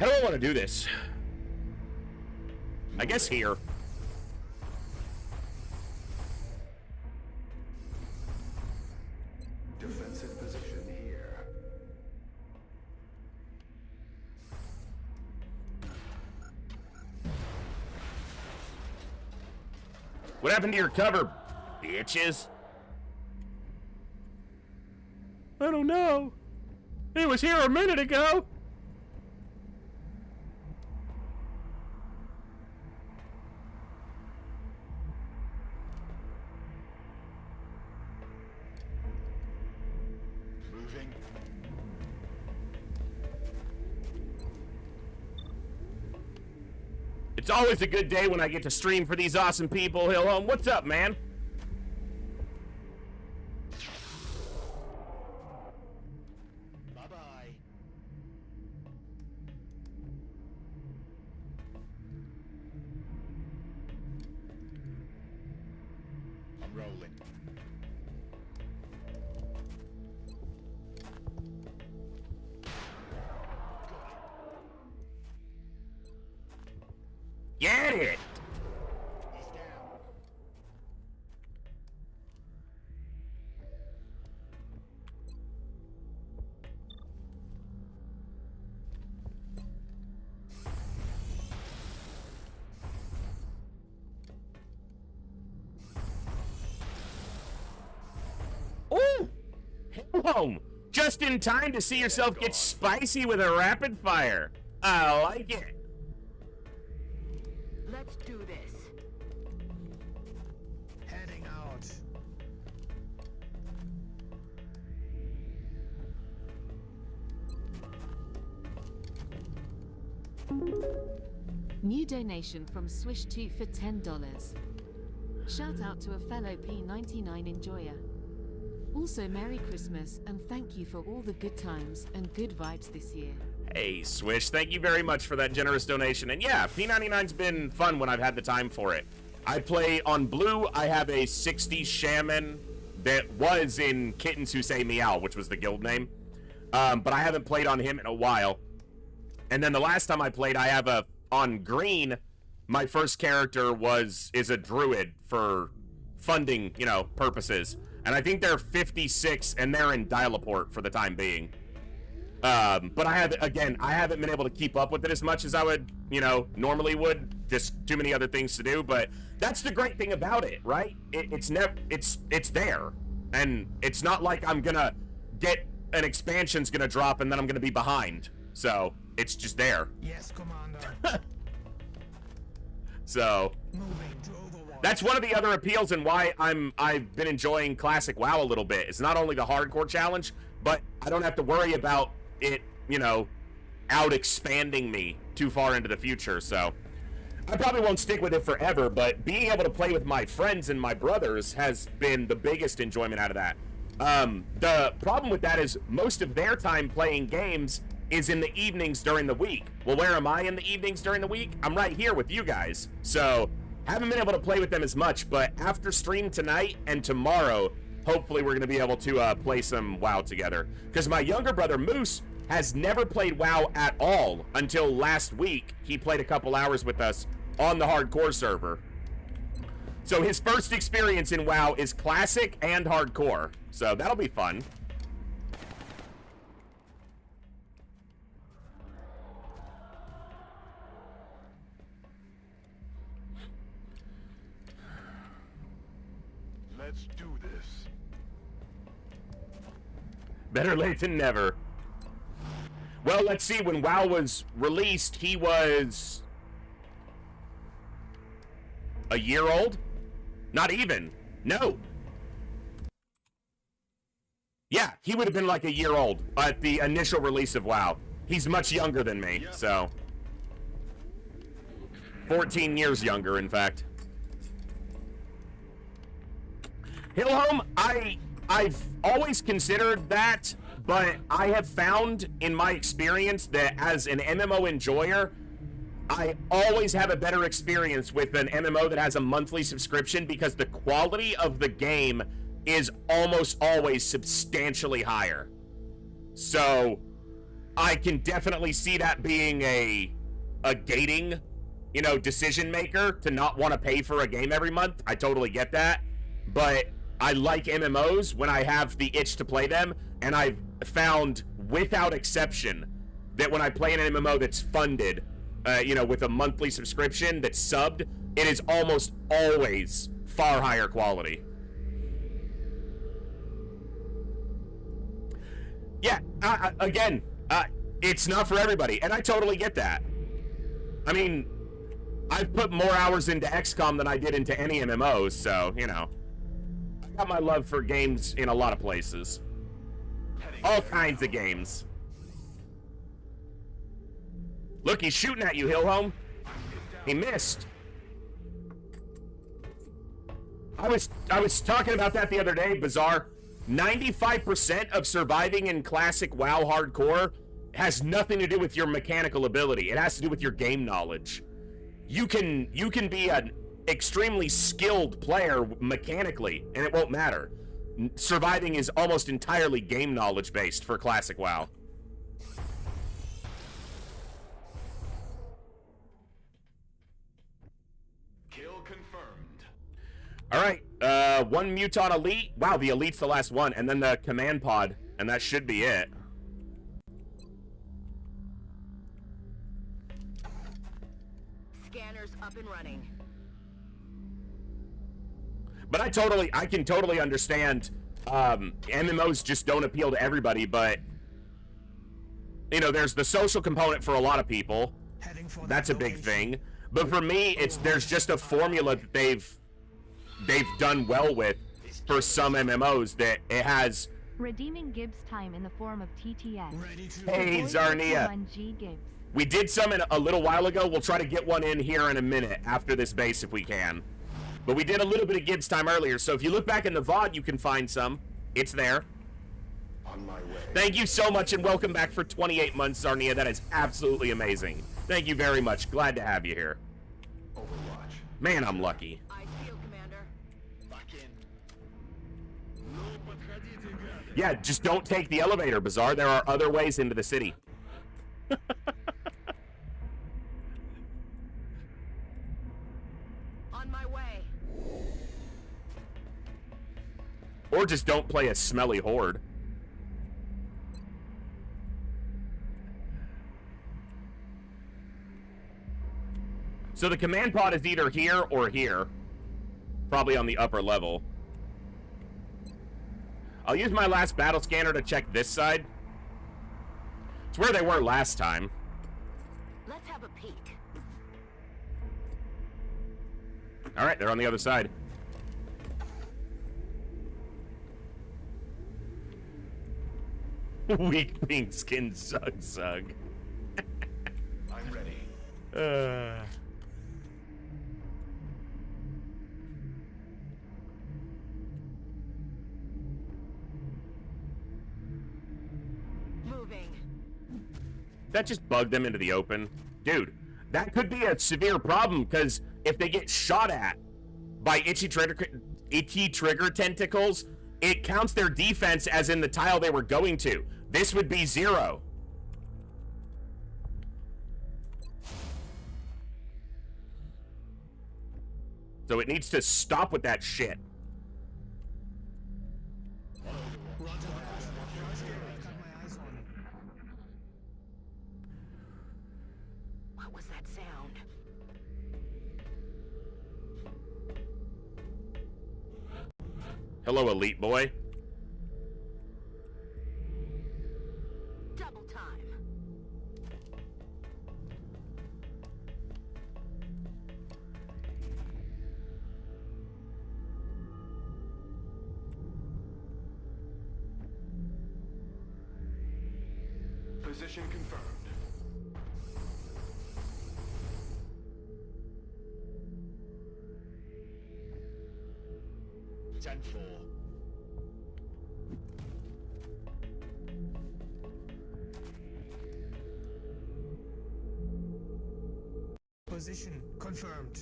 How do I want to do this? I guess here. Defensive position here. What happened to your cover, bitches? I don't know. It was here a minute ago. Moving. It's always a good day when I get to stream for these awesome people. Hill, what's up, man? Bye-bye. I'm rolling. Get it! He's down. Ooh! Home! Just in time to see yourself get spicy with a rapid fire. I like it. Let's do this. Heading out. New donation from Swish2 for $10. Shout out to a fellow P99 enjoyer. Also, Merry Christmas and thank you for all the good times and good vibes this year. Hey, Swish, thank you very much for that generous donation. And yeah, P99's been fun when I've had the time for it. I play on Blue. I have a 60s shaman that was in Kittens Who Say Meow, which was the guild name. But I haven't played on him in a while. And then the last time I played, I have on Green, my first character is a druid for funding, purposes. And I think they're 56 and they're in Dialaport for the time being. But I haven't been able to keep up with it as much as I would, normally would. Just too many other things to do. But that's the great thing about it, right? It's there, and it's not like I'm gonna get an expansion's gonna drop and then I'm gonna be behind. So it's just there. Yes, Commander. So Moving to Overwatch. that's one of the other appeals and why I've been enjoying Classic WoW a little bit. It's not only the hardcore challenge, but I don't have to worry about it, out expanding me too far into the future. So I probably won't stick with it forever, but being able to play with my friends and my brothers has been the biggest enjoyment out of that. The problem with that is most of their time playing games is in the evenings during the week. Well, where am I in the evenings during the week? I'm right here with you guys. So haven't been able to play with them as much, but after stream tonight and tomorrow, hopefully we're going to be able to play some WoW together. Because my younger brother, Moose, has never played WoW at all until last week. He played a couple hours with us on the hardcore server. So his first experience in WoW is classic and hardcore. So that'll be fun. Let's do this. Better late than never. Well, let's see. When WoW was released, he was a year old? Not even. No. Yeah, he would have been like a year old at the initial release of WoW. He's much younger than me, so 14 years younger, in fact. Hillhome, I've always considered that, but I have found in my experience that as an MMO enjoyer, I always have a better experience with an MMO that has a monthly subscription because the quality of the game is almost always substantially higher. So I can definitely see that being a gating, decision maker to not want to pay for a game every month. I totally get that. But I like MMOs when I have the itch to play them, and I've found without exception that when I play an MMO that's funded, with a monthly subscription that's subbed, it is almost always far higher quality. Yeah, again, it's not for everybody, and I totally get that. I mean, I've put more hours into XCOM than I did into any MMOs, so, I got my love for games in a lot of places. All kinds of games. Look, he's shooting at you, Hillhome. He missed. I was talking about that the other day, Bizarre. 95% of surviving in classic WoW hardcore has nothing to do with your mechanical ability. It has to do with your game knowledge. You can be an extremely skilled player mechanically, and it won't matter. Surviving is almost entirely game knowledge based for classic WoW. Kill confirmed. All right, one Muton Elite. Wow, the Elite's the last one, and then the command pod, and that should be it. Scanners up and running. But I can totally understand, MMOs just don't appeal to everybody, but, you know, there's the social component for a lot of people. That's a big thing. But for me, there's just a formula that they've done well with for some MMOs that it has. Redeeming Gibbs time in the form of TTS. Hey, Zarnia. We did some a little while ago. We'll try to get one in here in a minute after this base if we can. But we did a little bit of Gibbs time earlier, so if you look back in the VOD, you can find some. It's there. On my way. Thank you so much, and welcome back for 28 months, Zarnia. That is absolutely amazing. Thank you very much. Glad to have you here. Overwatch. Man, I'm lucky. I feel, Commander. Back in. Yeah, just don't take the elevator, Bizarre. There are other ways into the city. On my way. Or just don't play a smelly horde. So the command pod is either here or here. Probably on the upper level. I'll use my last battle scanner to check this side. It's where they were last time. Let's have a peek. Alright, they're on the other side. Weak pink skin sug. I'm ready. Moving. That just bugged them into the open. Dude, that could be a severe problem, because if they get shot at by itchy trigger tentacles, it counts their defense as in the tile they were going to. This would be 0. So it needs to stop with that shit. What was that sound? Hello, elite boy. Double time. Position confirmed. Gen 4. Position confirmed.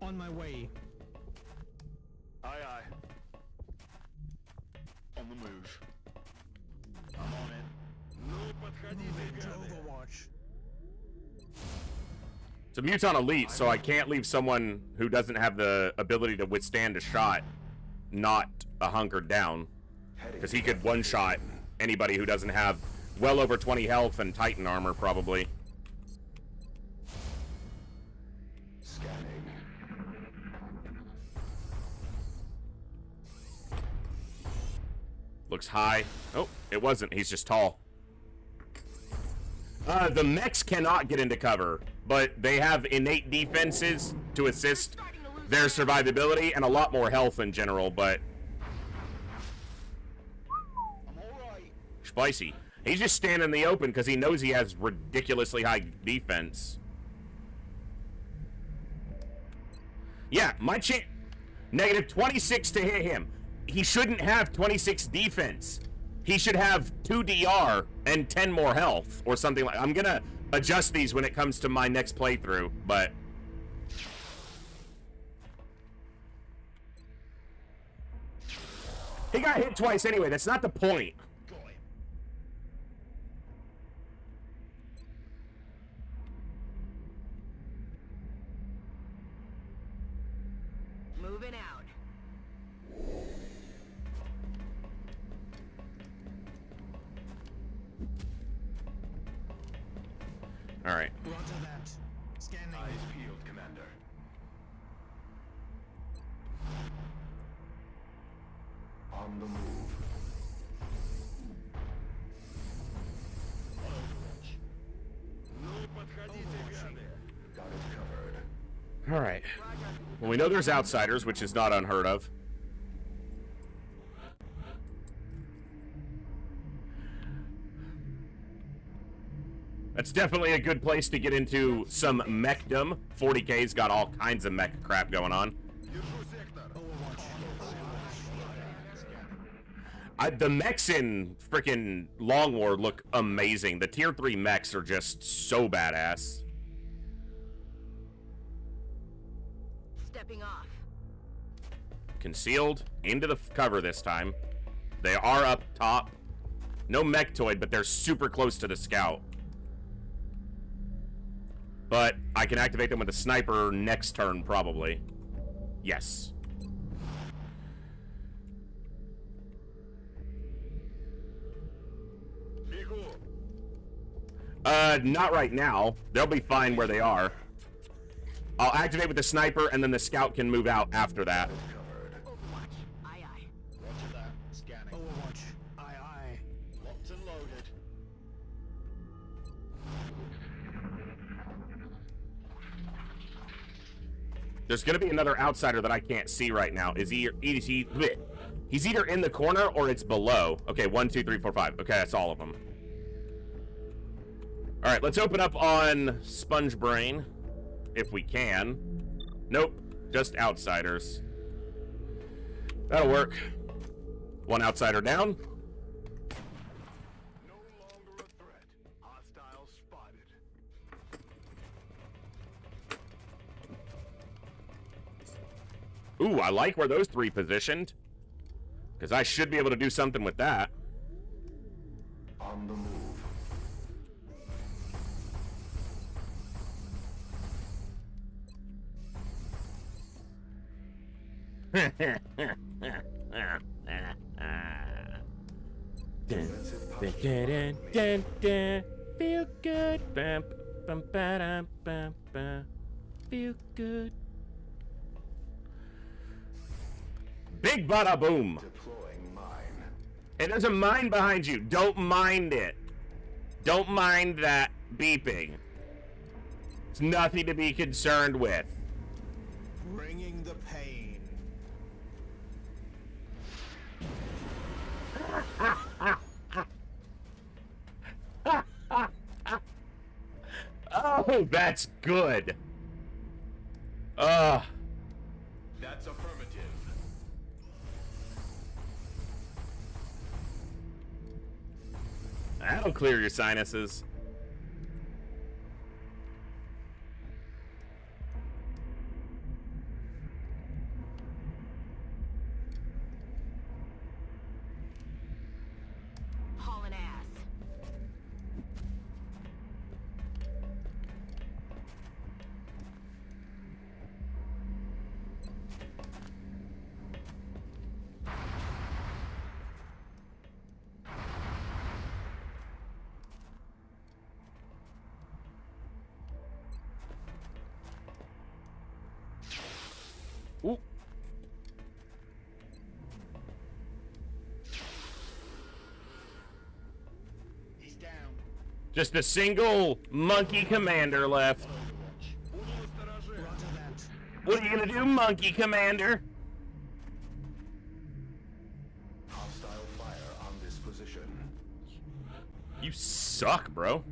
On my way. Aye, aye. On the move. I'm on it. Moving to Overwatch. It's a Muton Elite, so I can't leave someone who doesn't have the ability to withstand a shot not hunkered down. Because he could one-shot anybody who doesn't have well over 20 health and Titan armor, probably. Scanning. Looks high. Oh, it wasn't. He's just tall. The mechs cannot get into cover, but they have innate defenses to assist their survivability and a lot more health in general, but... I'm alright. Spicy. He's just standing in the open because he knows he has ridiculously high defense. Yeah, my chance... Negative 26 to hit him. He shouldn't have 26 defense. He should have 2 DR and 10 more health or something like... I'm gonna adjust these when it comes to my next playthrough, but... He got hit twice anyway. That's not the point. Got him. Moving out. All right. Roger that. Scanning. Eyes peeled, Commander. On the move. On Overwatch. Got it covered. All right. Well, we know there's outsiders, which is not unheard of. That's definitely a good place to get into some mechdom. 40K's got all kinds of mech crap going on. The mechs in freaking Long War look amazing. The tier 3 mechs are just so badass. Stepping off. Concealed into the cover this time. They are up top. No mechtoid, but they're super close to the scout. But I can activate them with a sniper next turn, probably. Yes. Not right now. They'll be fine where they are. I'll activate with the sniper, and then the scout can move out after that. Overwatch. Aye, aye. Roger that. Scanning. Overwatch. Aye, aye. Locked and loaded. There's gonna be another outsider that I can't see right now. Is he bleh. He's either in the corner or it's below. Okay, 1, 2, 3, 4, 5. Okay, that's all of them. All right, let's open up on Sponge Brain, if we can. Nope, just outsiders. That'll work. One outsider down. No longer a threat. Hostiles spotted. Ooh, I like where those 3 positioned. Because I should be able to do something with that. On the move. Feel good. Bam, bam, ba-dum, bam, bam. Feel good. Big bada boom. Deploying mine. And there's a mine behind you. Don't mind it. Don't mind that beeping. It's nothing to be concerned with. Bringing the pain. Oh, that's good. That's affirmative. That'll clear your sinuses. Hauling ass. Ooh. He's down. Just a single monkey commander left. Roger that. What are you gonna do, Monkey Commander? Hostile fire on this position. You suck, bro.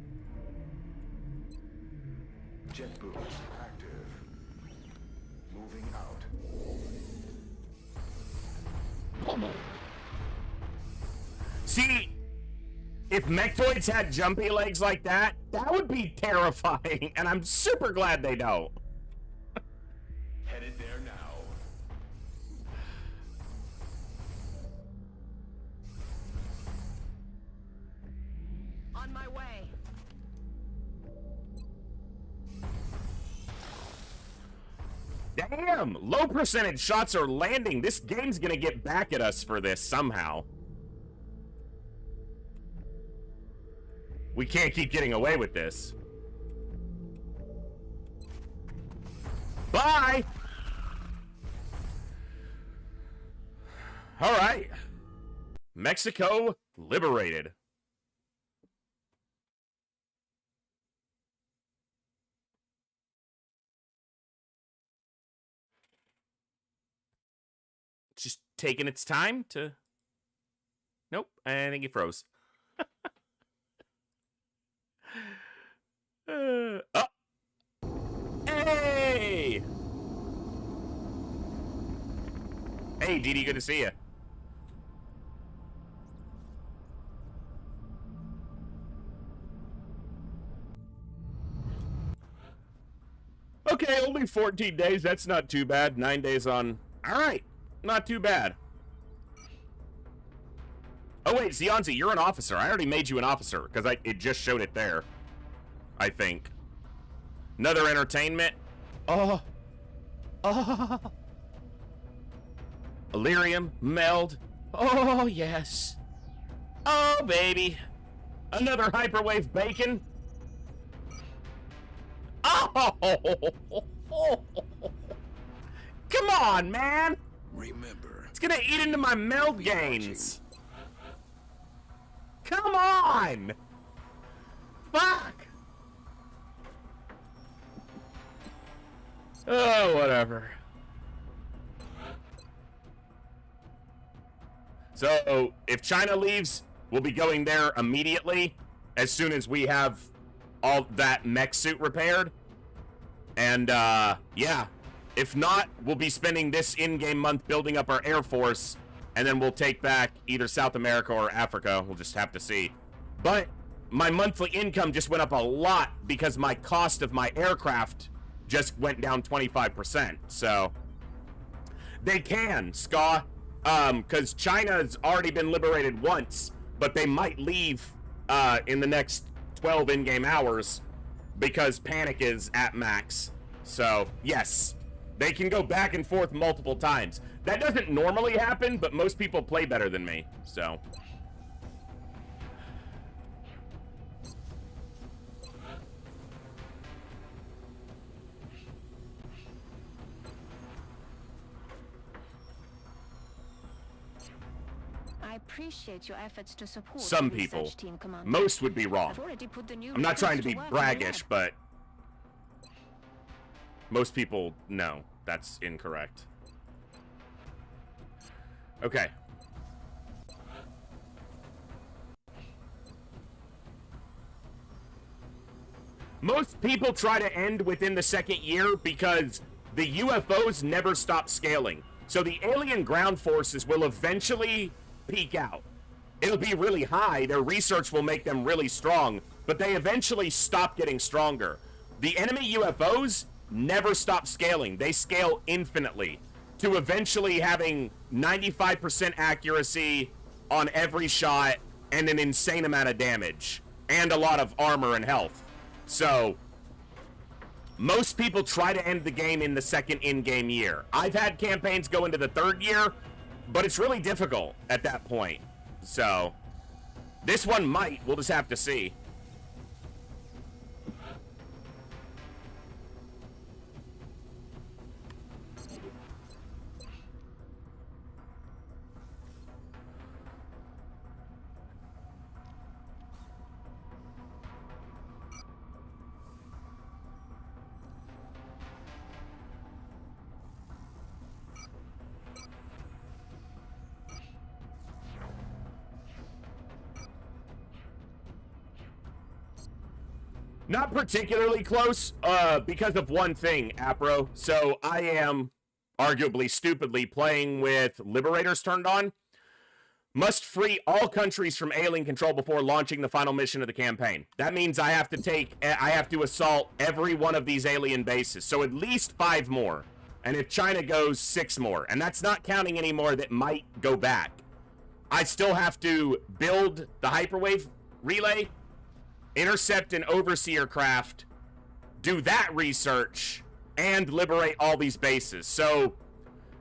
Jet boost active. Moving out. See, if Mechtoids had jumpy legs like that, that would be terrifying, and I'm super glad they don't. Headed there now. On my way. Damn, low percentage shots are landing. This game's gonna get back at us for this somehow. We can't keep getting away with this. Bye! All right. Mexico liberated. Just taking its time to... Nope, I think it froze. Oh! Hey! Hey, Didi, good to see you. Okay, only 14 days. That's not too bad. 9 days on. All right. Not too bad. Oh, wait, Zionzi, you're an officer. I already made you an officer because it just showed it there. I think. Another entertainment. Oh. Oh. Illyrium, meld. Oh, yes. Oh, baby. Another hyperwave bacon. Oh. Come on, man. Remember, It's gonna eat into my meld gains. Come on. Fuck. Oh, whatever. So, if China leaves, we'll be going there immediately as soon as we have all that mech suit repaired. And, yeah. If not, we'll be spending this in-game month building up our Air Force, and then we'll take back either South America or Africa. We'll just have to see. But my monthly income just went up a lot because my cost of my aircraft just went down 25%. So, they can, Ska. Because China's already been liberated once, but they might leave in the next 12 in-game hours because panic is at max. So, yes, they can go back and forth multiple times. That doesn't normally happen, but most people play better than me, so... I appreciate your efforts to support Some the people. research team, Commander. Most would be wrong. I've already put the new I'm not trying to be recruits work in the braggish, lab. but... most people, no. That's incorrect. Okay. Most people try to end within the second year because the UFOs never stop scaling. So the alien ground forces will eventually peak out. It'll be really high, their research will make them really strong, but they eventually stop getting stronger. The enemy UFOs never stop scaling. They scale infinitely to eventually having 95% accuracy on every shot and an insane amount of damage and a lot of armor and health. So, most people try to end the game in the second in-game year. I've had campaigns go into the third year, but it's really difficult at that point. So, this one might. We'll just have to see. Not particularly close, because of one thing, Apro. So I am, arguably stupidly, playing with Liberators turned on. Must free all countries from alien control before launching the final mission of the campaign. That means I have to assault every one of these alien bases. So at least 5 more. And if China goes, 6 more. And that's not counting any more that might go back. I still have to build the hyperwave relay, intercept an overseer craft, do that research, and liberate all these bases. So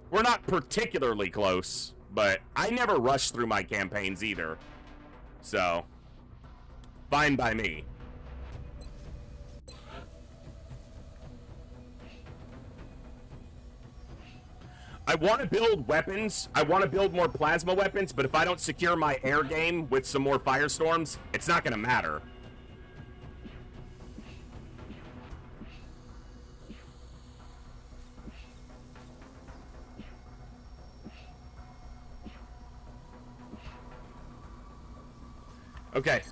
we're not particularly close, but I never rush through my campaigns either. So, fine by me. I want to build weapons. I want to build more plasma weapons, but if I don't secure my air game with some more firestorms, it's not going to matter. Okay.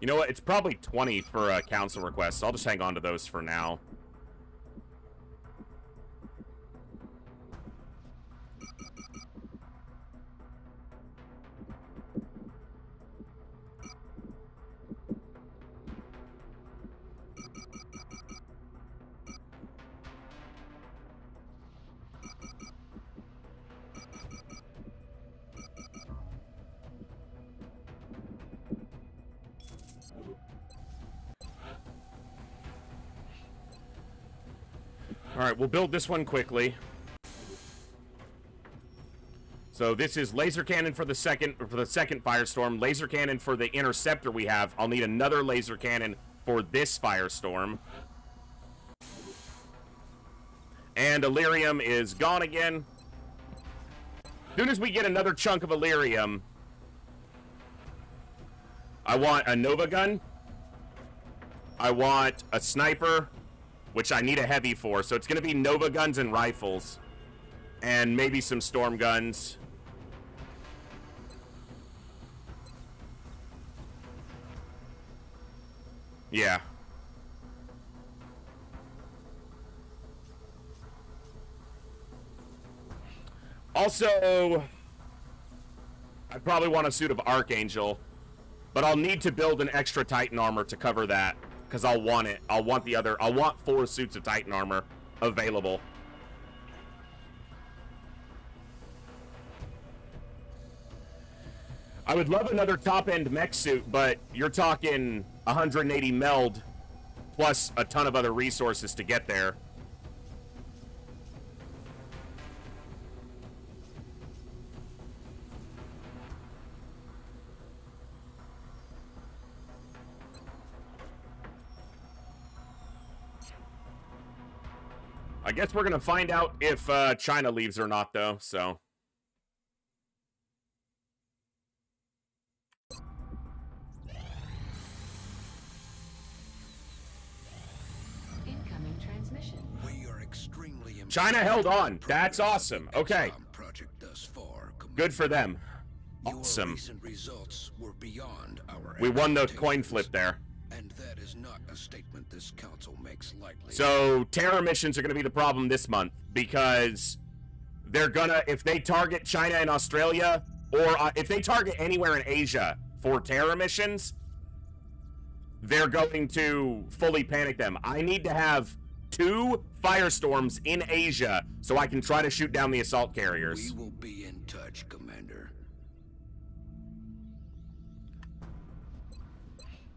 You know what? It's probably 20 for council requests. I'll just hang on to those for now. All right, we'll build this one quickly. So this is laser cannon for the second firestorm, laser cannon for the interceptor we have. I'll need another laser cannon for this firestorm. And Illyrium is gone again. As soon as we get another chunk of Illyrium, I want a Nova gun. I want a sniper, which I need a heavy for. So it's going to be Nova guns and rifles. And maybe some storm guns. Yeah. Also, I probably want a suit of Archangel, but I'll need to build an extra Titan armor to cover that, because I'll want it. I want 4 suits of Titan armor available. I would love another top-end mech suit, but you're talking 180 meld plus a ton of other resources to get there. I guess we're gonna find out if China leaves or not, though, so. Incoming transmission. We are extremely China held on. That's awesome. Okay. Good for them. Awesome. Results were beyond our we won the coin flip there. And that is not a statement this council makes lightly. So terror missions are going to be the problem this month, because they're gonna, if they target China and Australia, or if they target anywhere in Asia for terror missions, they're going to fully panic them. I need to have 2 firestorms in Asia so I can try to shoot down the assault carriers. We will be in touch, Commander.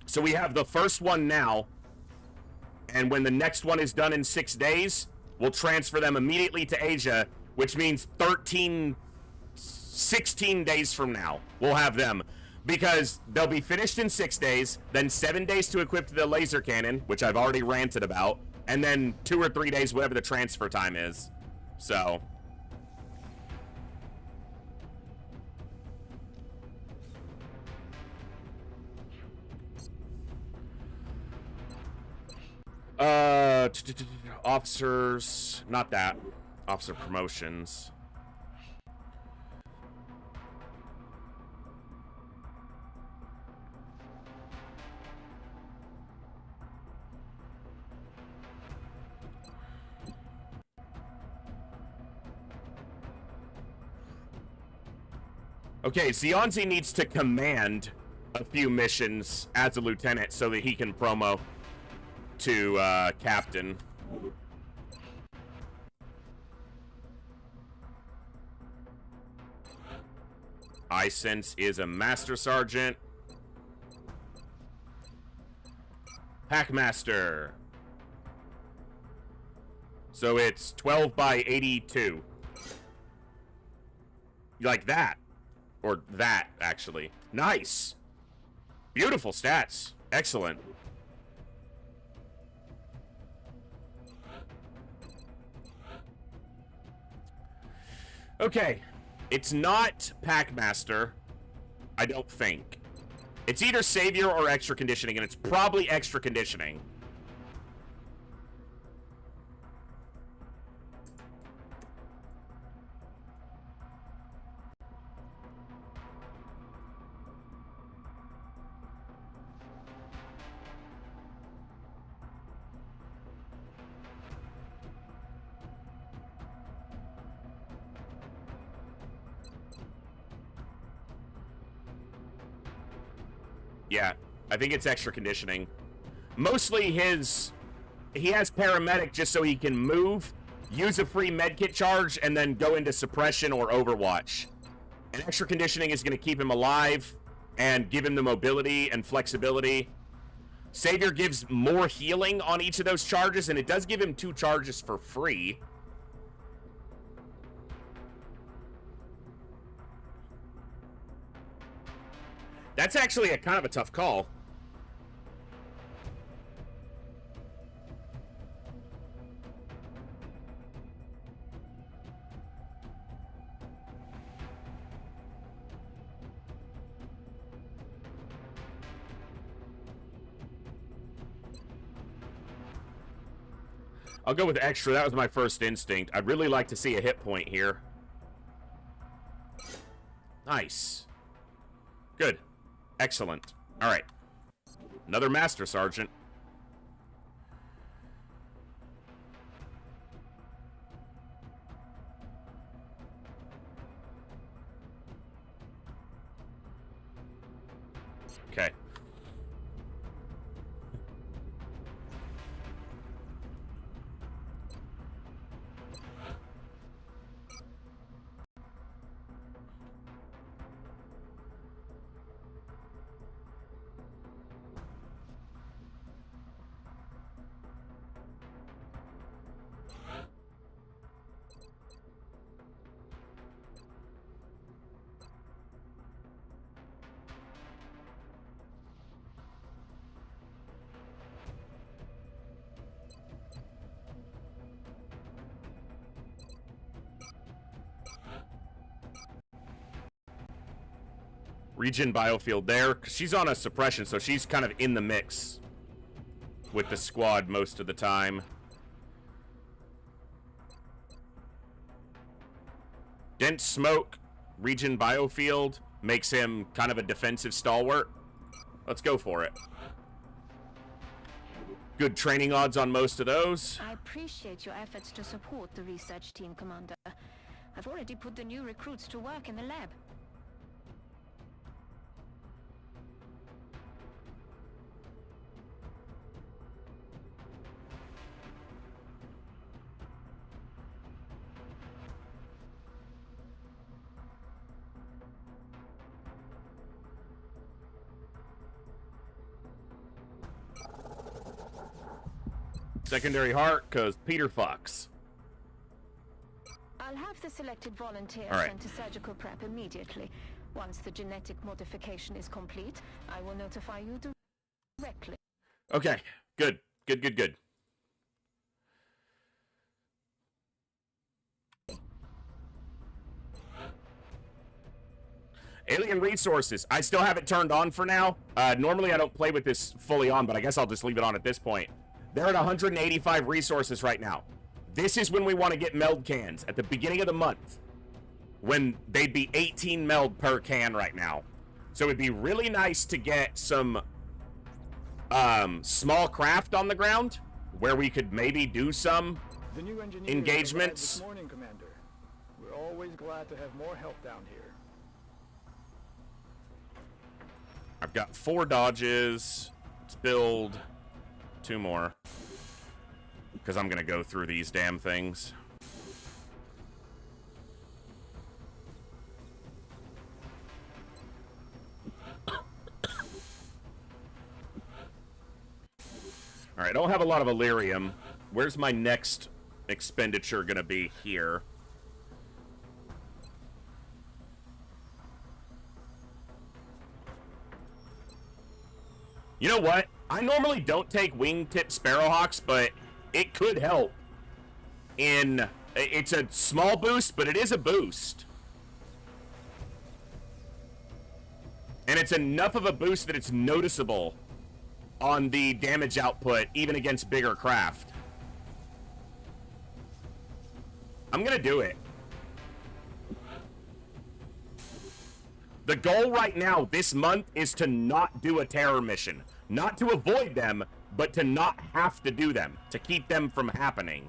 So we have the first one now, and when the next one is done in 6 days, we'll transfer them immediately to Asia, which means 16 days from now, we'll have them. Because they'll be finished in 6 days, then 7 days to equip the laser cannon, which I've already ranted about, and then 2 or 3 days, whatever the transfer time is. So. Officers, not that. Officer promotions. Okay, Zionzi needs to command a few missions as a lieutenant so that he can promo to captain. Isense is a master sergeant. Packmaster. So it's 12 by 82. You like that? Or that, actually. Nice. Beautiful stats. Excellent. Okay. It's not Packmaster, I don't think. It's either Savior or Extra Conditioning, and it's probably Extra Conditioning. Yeah, I think it's Extra Conditioning. Mostly he has Paramedic just so he can move, use a free medkit charge, and then go into Suppression or Overwatch. And Extra Conditioning is going to keep him alive and give him the mobility and flexibility. Savior gives more healing on each of those charges, and it does give him 2 charges for free. That's actually a kind of a tough call. I'll go with extra. That was my first instinct. I'd really like to see a hit point here. Nice. Good. Excellent. All right. Another Master Sergeant. Okay. Regen biofield there. She's on a suppression, so she's kind of in the mix with the squad most of the time. Dense smoke, regen biofield, makes him kind of a defensive stalwart. Let's go for it. Good training odds on most of those. I appreciate your efforts to support the research team, Commander. I've already put the new recruits to work in the lab. Secondary heart, because Peter fucks. I'll have the selected volunteers sent to surgical prep immediately. Once the genetic modification is complete, I will notify you directly. Okay, good. Good. Alien resources. I still have it turned on for now. Normally I don't play with this fully on, but I guess I'll just leave it on at this point. They're at 185 resources right now. This is when we want to get meld cans, at the beginning of the month, when they'd be 18 meld per can right now. So it'd be really nice to get some small craft on the ground where we could maybe do some The new engineers engagements. This morning, Commander. We're always glad to have more help down here. I've got 4 dodges. Let's build 2 more, because I'm gonna go through these damn things. All right, I don't have a lot of Illyrium. Where's my next expenditure gonna be here? You know what? I normally don't take wingtip sparrowhawks, but it could help. It's a small boost, but it is a boost. And it's enough of a boost that it's noticeable on the damage output, even against bigger craft. I'm gonna do it. The goal right now, this month, is to not do a terror mission. Not to avoid them, but to not have to do them. To keep them from happening.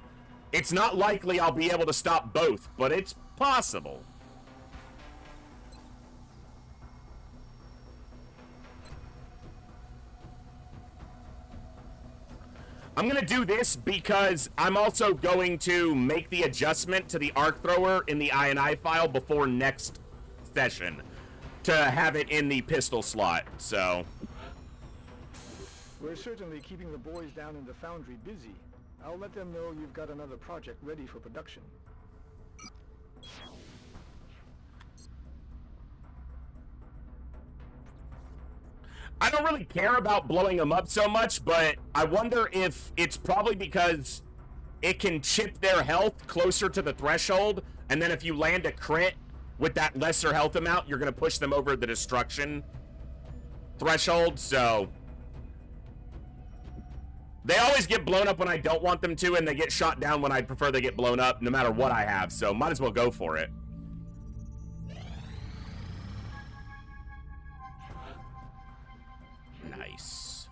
It's not likely I'll be able to stop both, but it's possible. I'm gonna do this because I'm also going to make the adjustment to the arc thrower in the I&I file before next session to have it in the pistol slot, so. We're certainly keeping the boys down in the foundry busy. I'll let them know you've got another project ready for production. I don't really care about blowing them up so much, but I wonder if it's probably because it can chip their health closer to the threshold, and then if you land a crit with that lesser health amount, you're going to push them over the destruction threshold, so. They always get blown up when I don't want them to, and they get shot down when I prefer they get blown up, no matter what I have, so might as well go for it. Nice.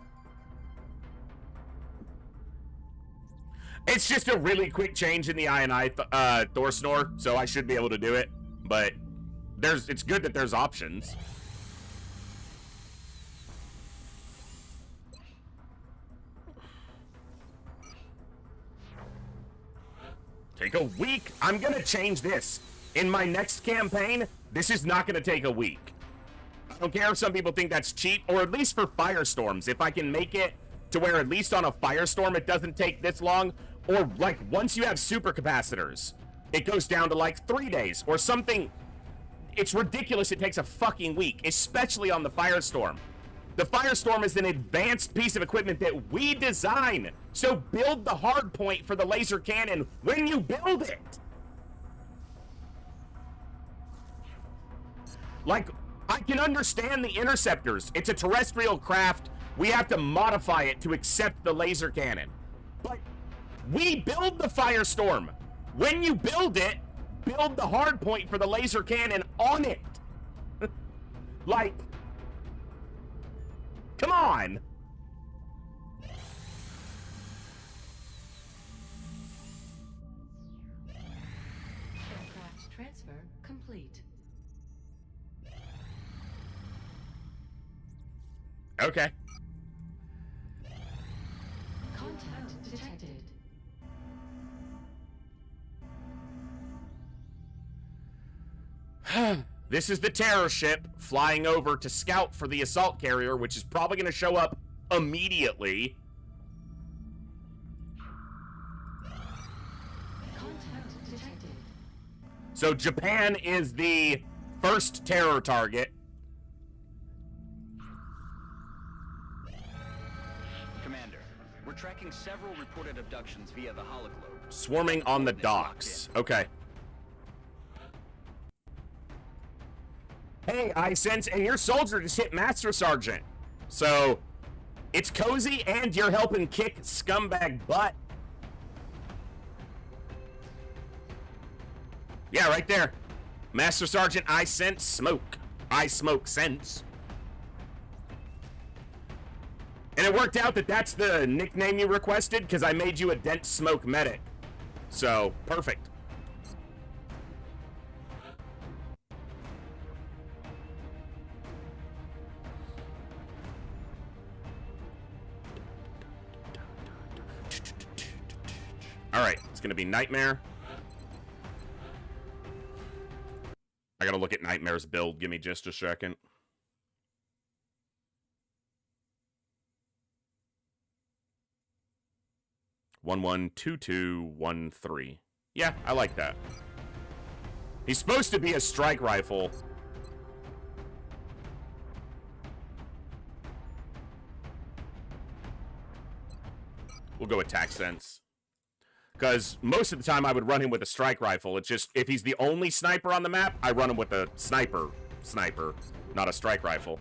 It's just a really quick change in the I&I Thor Snore, so I should be able to do it, but it's good that there's options. Take a week? I'm gonna change this. In my next campaign, this is not gonna take a week. I don't care if some people think that's cheap, or at least for firestorms. If I can make it to where at least on a firestorm it doesn't take this long, or like once you have supercapacitors, it goes down to like 3 days or something. It's ridiculous it takes a fucking week, especially on the firestorm. The firestorm is an advanced piece of equipment that we design. So build the hard point for the laser cannon when you build it. Like, I can understand the interceptors. It's a terrestrial craft. We have to modify it to accept the laser cannon. But we build the firestorm. When you build it, build the hard point for the laser cannon on it. Like, come on. Aircraft transfer complete. Okay. Contact detected. This is the terror ship flying over to scout for the assault carrier, which is probably going to show up immediately. Contact detected. So Japan is the first terror target. Commander, we're tracking several reported abductions via the hologlobe. Swarming on the docks. Okay. Hey, I sense, and your soldier just hit Master Sergeant. So, It's cozy and you're helping kick scumbag butt. Yeah, right there. Master Sergeant, I sense smoke. I smoke sense. And it worked out that that's the nickname you requested because I made you a dense smoke medic. So, perfect. Alright, it's gonna be Nightmare. I gotta look at Nightmare's build. Give me just a second. One, 1, 2, 2, 1, 3. Yeah, I like that. He's supposed to be a strike rifle. We'll go attack sense. Because most of the time I would run him with a strike rifle. It's just, if he's the only sniper on the map, I run him with a sniper, not a strike rifle.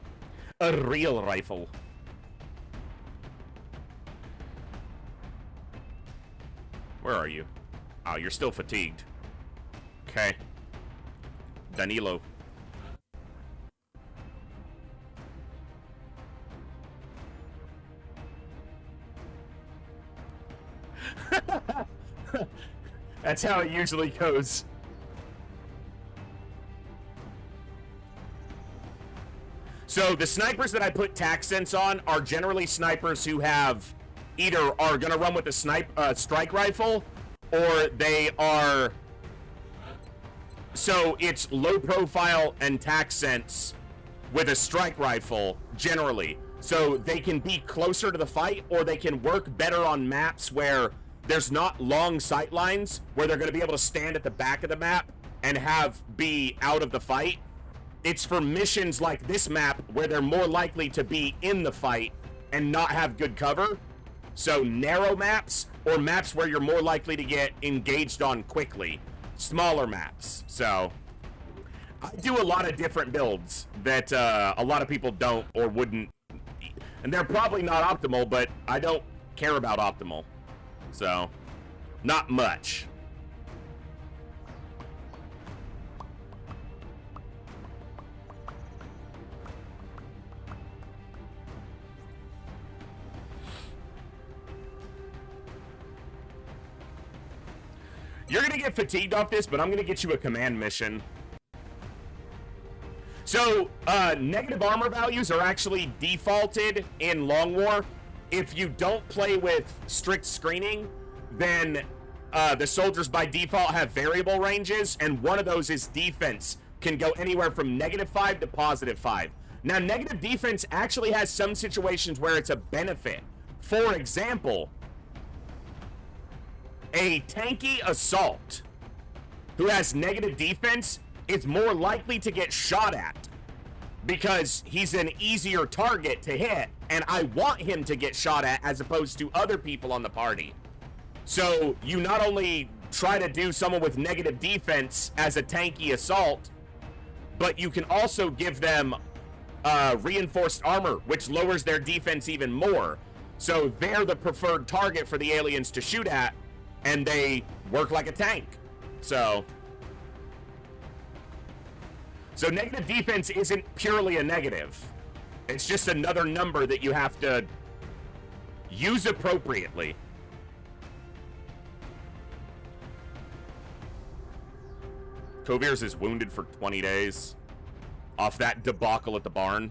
A real rifle. Where are you? Oh, you're still fatigued. Okay. Danilo. That's how it usually goes. So the snipers that I put tac sense on are generally snipers who have either are gonna run with a strike rifle, or they are. So it's low profile and tac sense with a strike rifle generally. So they can be closer to the fight, or they can work better on maps where there's not long sight lines, where they're going to be able to stand at the back of the map and be out of the fight. It's for missions like this map where they're more likely to be in the fight and not have good cover. So narrow maps, or maps where you're more likely to get engaged on quickly. Smaller maps. So I do a lot of different builds that a lot of people don't or wouldn't. And they're probably not optimal, but I don't care about optimal. So, not much. You're gonna get fatigued off this, but I'm gonna get you a command mission. So, negative armor values are actually defaulted in Long War. If you don't play with strict screening, then the soldiers by default have variable ranges, and one of those is defense. Can go anywhere from -5 to +5. Now, negative defense actually has some situations where it's a benefit. For example, a tanky assault who has negative defense is more likely to get shot at because he's an easier target to hit, and I want him to get shot at as opposed to other people on the party. So you not only try to do someone with negative defense as a tanky assault, but you can also give them reinforced armor, which lowers their defense even more. So they're the preferred target for the aliens to shoot at, and they work like a tank. So negative defense isn't purely a negative. It's just another number that you have to use appropriately. Kovir's is wounded for 20 days off that debacle at the barn.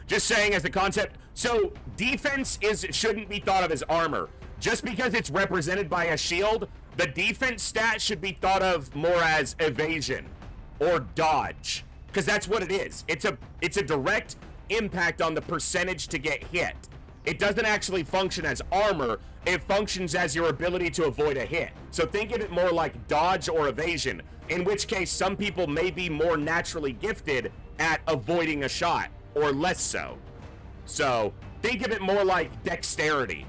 Just saying as a concept. So defense shouldn't be thought of as armor. Just because it's represented by a shield, the defense stat should be thought of more as evasion or dodge, because that's what it is. It's a direct impact on the percentage to get hit. It doesn't actually function as armor. It functions as your ability to avoid a hit. So think of it more like dodge or evasion, in which case some people may be more naturally gifted at avoiding a shot, or less so. So think of it more like dexterity.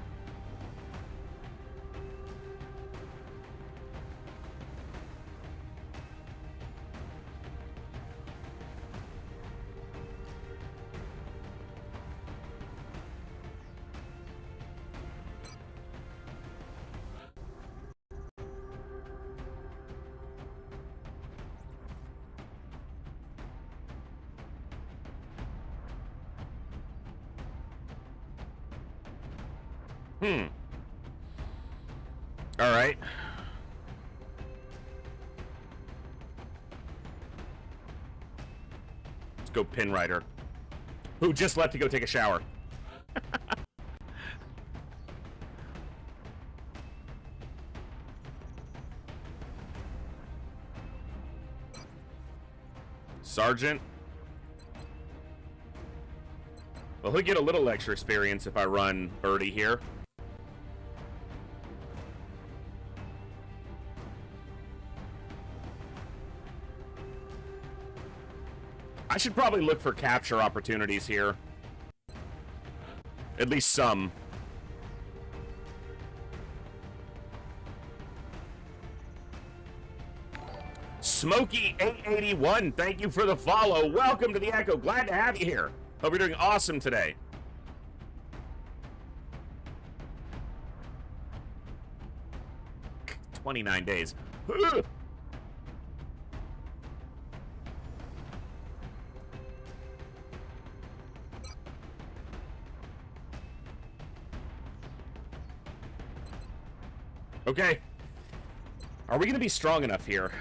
All right. Let's go Pinwriter, who just left to go take a shower. Sergeant. Well, he'll get a little extra experience if I run Birdie here. I should probably look for capture opportunities here. At least some. Smokey881, thank you for the follow. Welcome to the Echo. Glad to have you here. Hope you're doing awesome today. $29 days. Okay. Are we going to be strong enough here?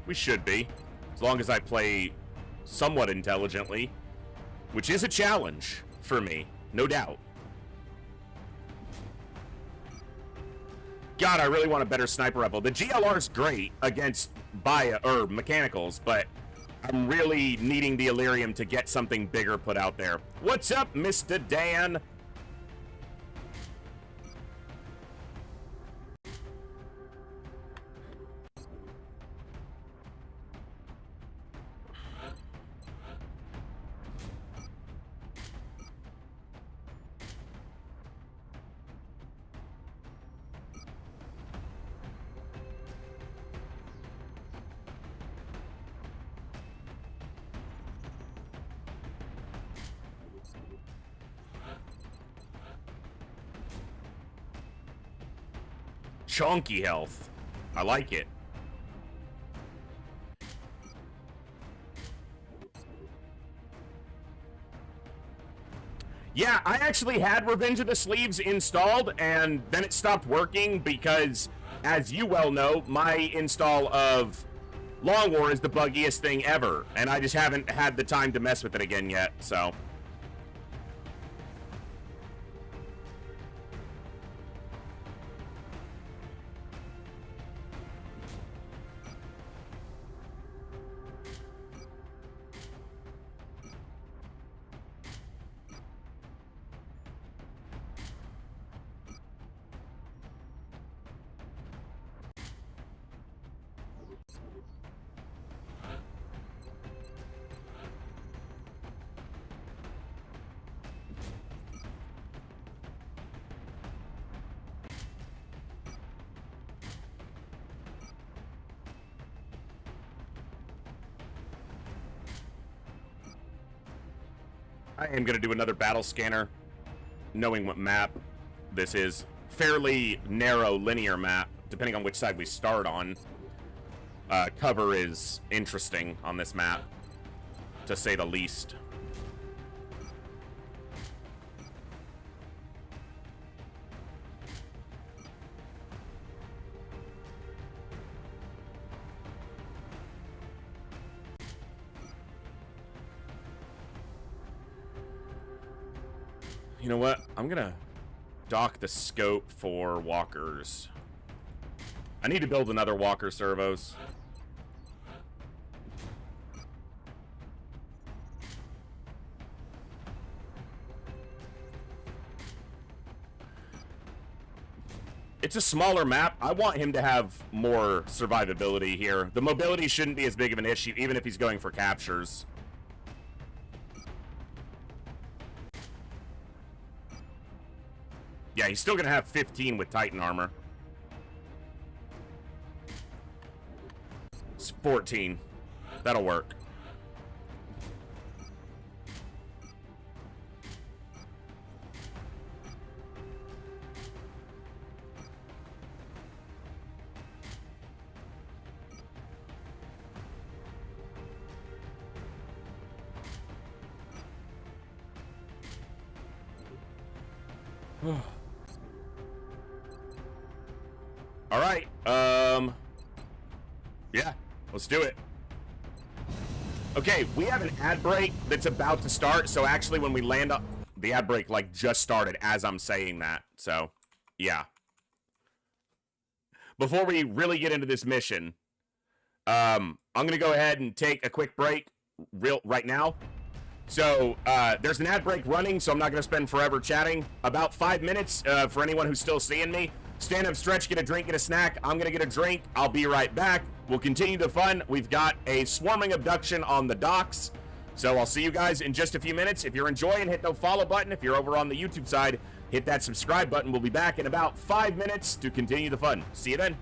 We should be, as long as I play somewhat intelligently, which is a challenge for me, no doubt. God, I really want a better sniper rifle. The GLR's great against mechanicals, but I'm really needing the Illyrium to get something bigger put out there. What's up, Mr. Dan? Chunky health. I like it. Yeah, I actually had Revenge of the Sleeves installed, and then it stopped working because, as you well know, my install of Long War is the buggiest thing ever, and I just haven't had the time to mess with it again yet, so... I am going to do another battle scanner, knowing what map this is. Fairly narrow linear map, depending on which side we start on. Cover is interesting on this map, to say the least. You know what? I'm gonna dock the scope for walkers. I need to build another walker servos. It's a smaller map. I want him to have more survivability here. The mobility shouldn't be as big of an issue, even if he's going for captures. Yeah, he's still gonna have 15 with Titan armor. It's 14. That'll work. All right. Yeah, let's do it. Okay, we have an ad break that's about to start. So actually, when we land up, the ad break like just started as I'm saying that. So, yeah. Before we really get into this mission, I'm gonna go ahead and take a quick break right now. So there's an ad break running, so I'm not gonna spend forever chatting. About 5 minutes for anyone who's still seeing me. Stand up, stretch, get a drink, get a snack. I'm gonna get a drink. I'll be right back. We'll continue the fun. We've got a swarming abduction on the docks. So I'll see you guys in just a few minutes. If you're enjoying, hit the follow button. If you're over on the YouTube side, hit that subscribe button. We'll be back in about 5 minutes to continue the fun. See you then.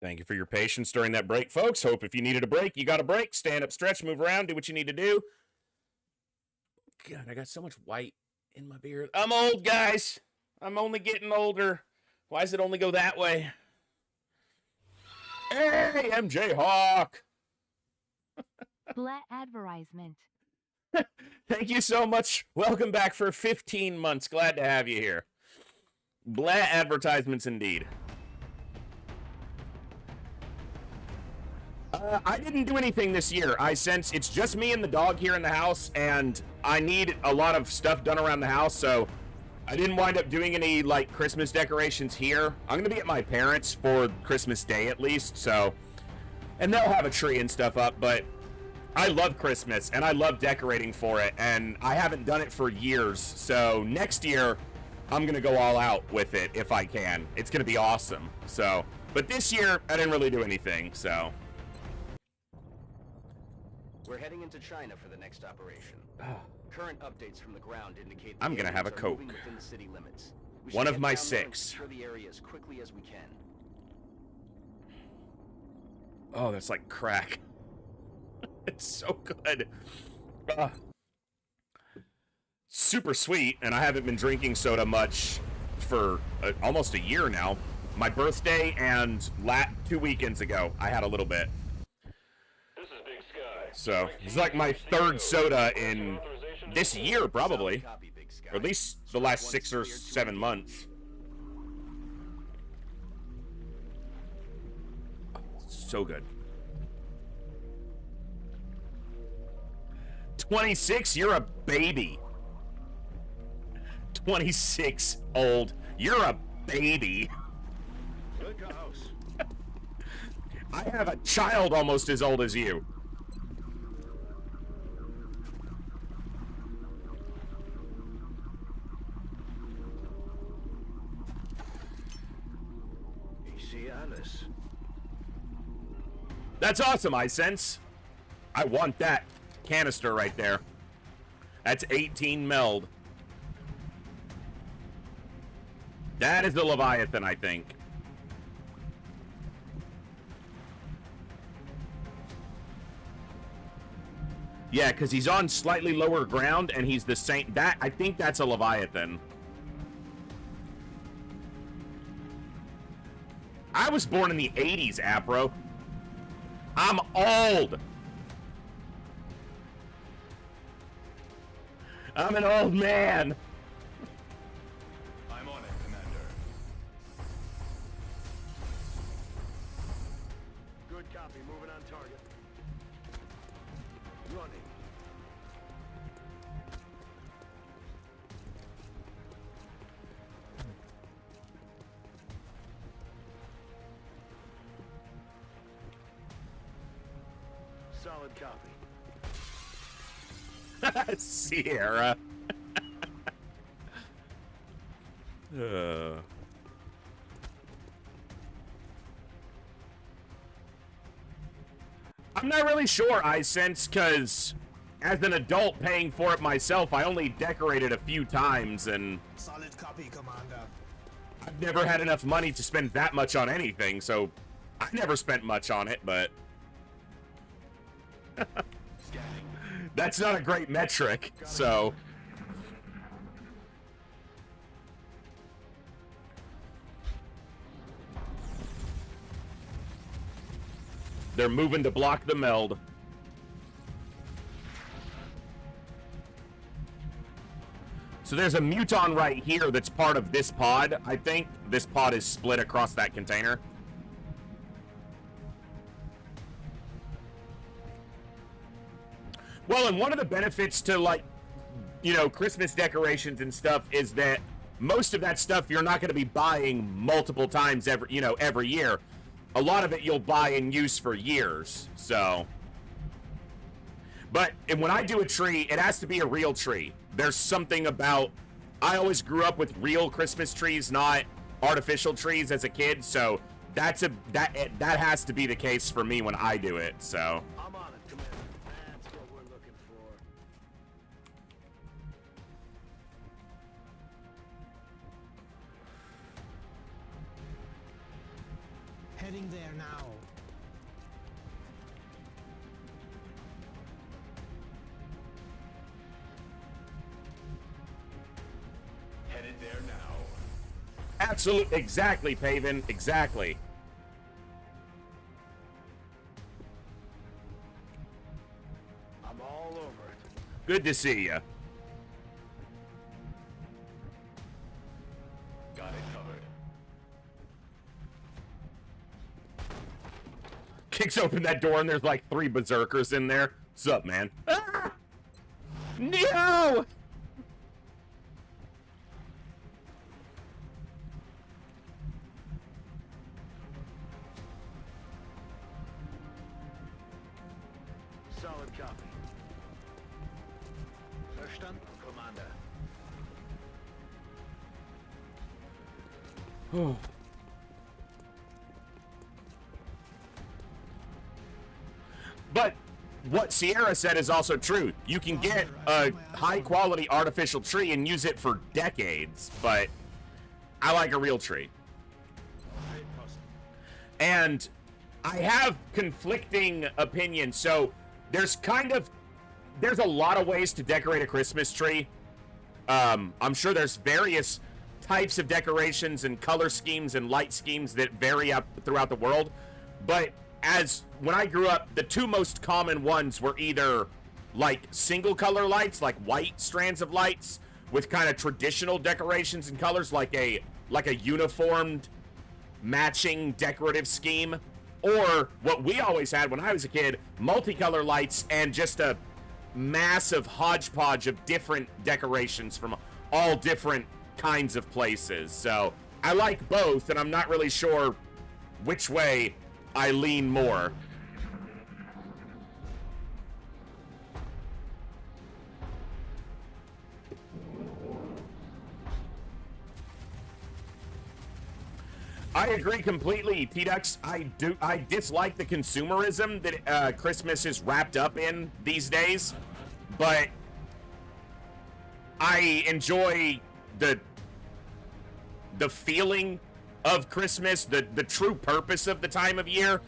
Thank you for your patience during that break, folks. Hope if you needed a break, you got a break. Stand up, stretch, move around, do what you need to do. God, I got so much white in my beard. I'm old, guys. I'm only getting older. Why does it only go that way? Hey, MJ Hawk. Blah advertisement. Thank you so much. Welcome back for 15 months. Glad to have you here. Blah advertisements indeed. I didn't do anything this year. I sense it's just me and the dog here in the house, and I need a lot of stuff done around the house, so I didn't wind up doing any, like, Christmas decorations here. I'm going to be at my parents' for Christmas Day, at least, so... And they'll have a tree and stuff up, but I love Christmas, and I love decorating for it, and I haven't done it for years, so next year, I'm going to go all out with it if I can. It's going to be awesome, so... But this year, I didn't really do anything, so... We're heading into China for the next operation. Current updates from the ground indicate I'm gonna have a Coke. within the city limits. One of my 6. Secure the area as quickly as we can. Oh, that's like crack. It's so good. Super sweet, and I haven't been drinking soda much for almost a year now. My birthday and 2 weekends ago, I had a little bit. So, it's like my 3rd soda in this year, probably. Or at least the last 6 or 7 months. So good. 26? You're a baby. 26, old. You're a baby. I have a child almost as old as you. That's awesome, iSense. I want that canister right there. That's 18 meld. That is the Leviathan, I think. Yeah, because he's on slightly lower ground, and he's the same... I think that's a Leviathan. I was born in the 80s, Apro. I'm old. I'm an old man. I'm on it, Commander. Good copy. Moving on target. Running. Solid copy. Sierra. I'm not really sure, iSense, because as an adult paying for it myself, I only decorated a few times, and Solid copy, Commander. I've never had enough money to spend that much on anything, so I never spent much on it, but that's not a great metric, so... They're moving to block the meld. So there's a muton right here that's part of this pod, I think. This pod is split across that container. Well, and one of the benefits to, like, you know, Christmas decorations and stuff is that most of that stuff you're not going to be buying multiple times every year. A lot of it you'll buy and use for years, so. And when I do a tree, it has to be a real tree. There's something about, I always grew up with real Christmas trees, not artificial trees as a kid, so that has to be the case for me when I do it, so. I'm on it, Commander. That's what we're looking for. Heading there now. Headed there now. Absolutely, exactly, Paven, exactly. I'm all over it. Good to see ya. Got it covered. Kicks open that door and there's like 3 berserkers in there. Sup, man? Ah! No! Solid copy. Verstanden, Commander. But what Sierra said is also true. You can get a high-quality artificial tree and use it for decades, but I like a real tree. And I have conflicting opinions. So there's a lot of ways to decorate a Christmas tree. I'm sure there's various types of decorations and color schemes and light schemes that vary up throughout the world. But when I grew up, the 2 most common ones were either like single color lights, like white strands of lights with kind of traditional decorations and colors, like a uniformed matching decorative scheme, or what we always had when I was a kid, multicolor lights and just a massive hodgepodge of different decorations from all different kinds of places. So I like both, and I'm not really sure which way I lean more. I agree completely, T-Dux. I dislike the consumerism that Christmas is wrapped up in these days, but I enjoy the feeling of Christmas, the true purpose of the time of year,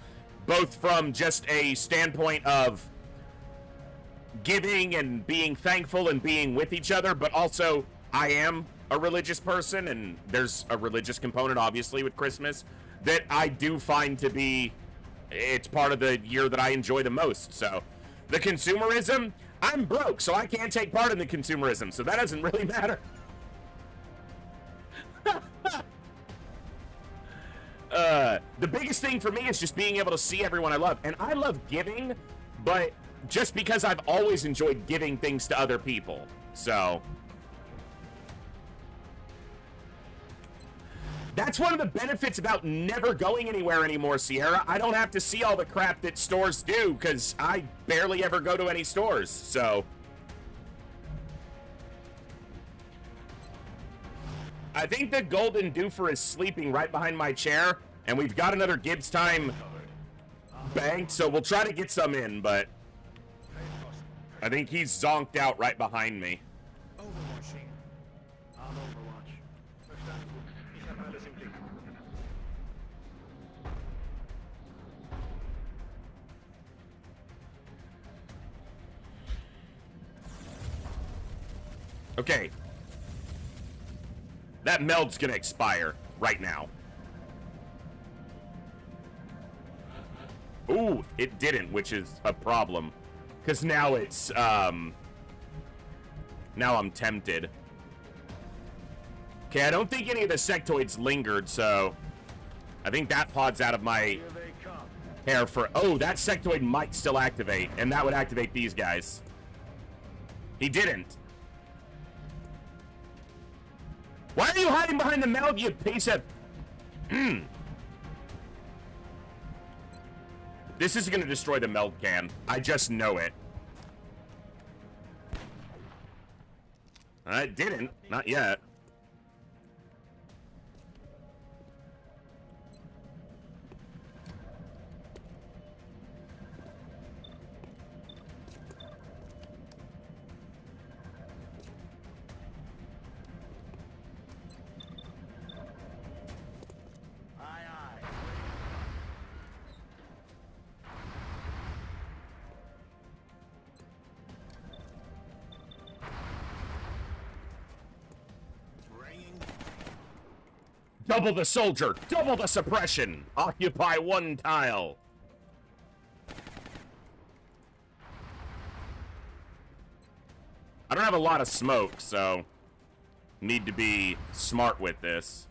both from just a standpoint of giving and being thankful and being with each other, but also I am a religious person, and there's a religious component obviously with Christmas that I do find to be, it's part of the year that I enjoy the most. So the consumerism, I'm broke, so I can't take part in the consumerism, so that doesn't really matter. The biggest thing for me is just being able to see everyone I love, and I love giving, but just because I've always enjoyed giving things to other people. So that's one of the benefits about never going anywhere anymore, Sierra. I don't have to see all the crap that stores do, because I barely ever go to any stores, so. I think the golden doofer is sleeping right behind my chair, and we've got another Gibbs time banked, so we'll try to get some in, but I think he's zonked out right behind me. Overwatching. On Overwatch. Verstanden. Ich habe alles im Blick. Okay. That meld's gonna expire right now. Ooh, it didn't, which is a problem. Because now it's, now I'm tempted. Okay, I don't think any of the sectoids lingered, so I think that pod's out of my hair for, oh, that sectoid might still activate, and that would activate these guys. He didn't. Why are you hiding behind the meld, you piece of... This is gonna destroy the meld can. I just know it. It didn't. Not yet. Double the soldier, double the suppression. Occupy one tile. I don't have a lot of smoke, so need to be smart with this.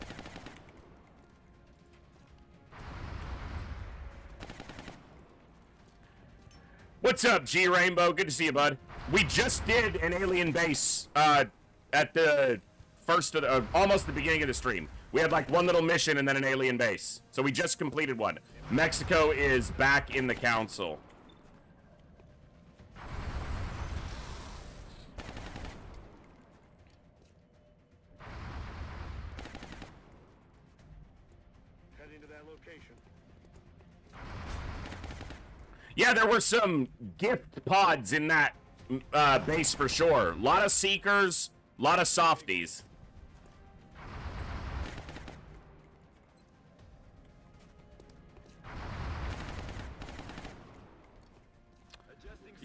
What's up, G Rainbow? Good to see you, bud. We just did an alien base at the first of the, almost the beginning of the stream. We had like one little mission and then an alien base. So we just completed one. Mexico is back in the council. Heading to that location. Yeah, there were some gift pods in that base for sure. A lot of seekers, a lot of softies.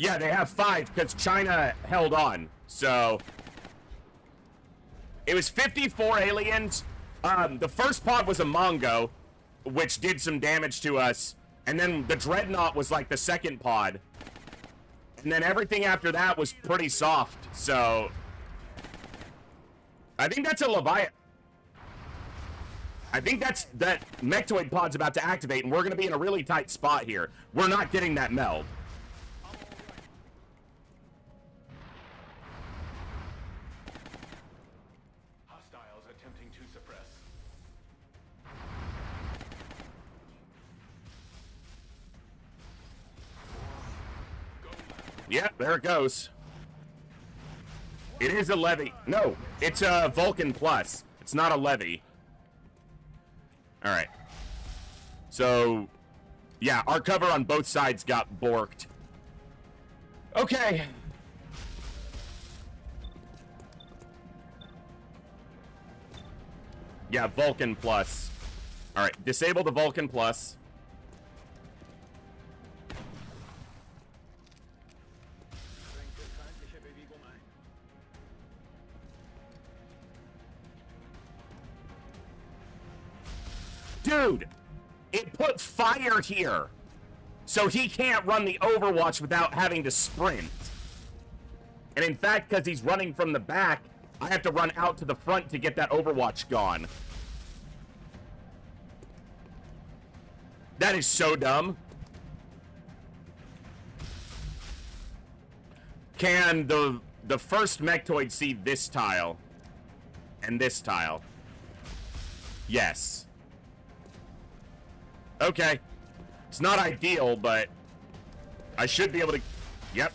Yeah, they have 5 because China held on. So it was 54 aliens. The first pod was a Mongo, which did some damage to us. And then the Dreadnought was like the second pod. And then everything after that was pretty soft. So I think that's a Leviathan. I think that Mechtoid pod's about to activate, and we're going to be in a really tight spot here. We're not getting that meld. Hostiles attempting to suppress. Yeah, there it goes. It is a levy. No, it's a Vulcan Plus. It's not a levy. All right. So, yeah, our cover on both sides got borked. Okay. Yeah, Vulcan Plus. All right, disable the Vulcan Plus. Dude, it put fire here. So he can't run the Overwatch without having to sprint. And in fact, because he's running from the back, I have to run out to the front to get that Overwatch gone. That is so dumb. Can the first Mechtoid see this tile? And this tile? Yes. Okay. It's not ideal, but I should be able to... Yep.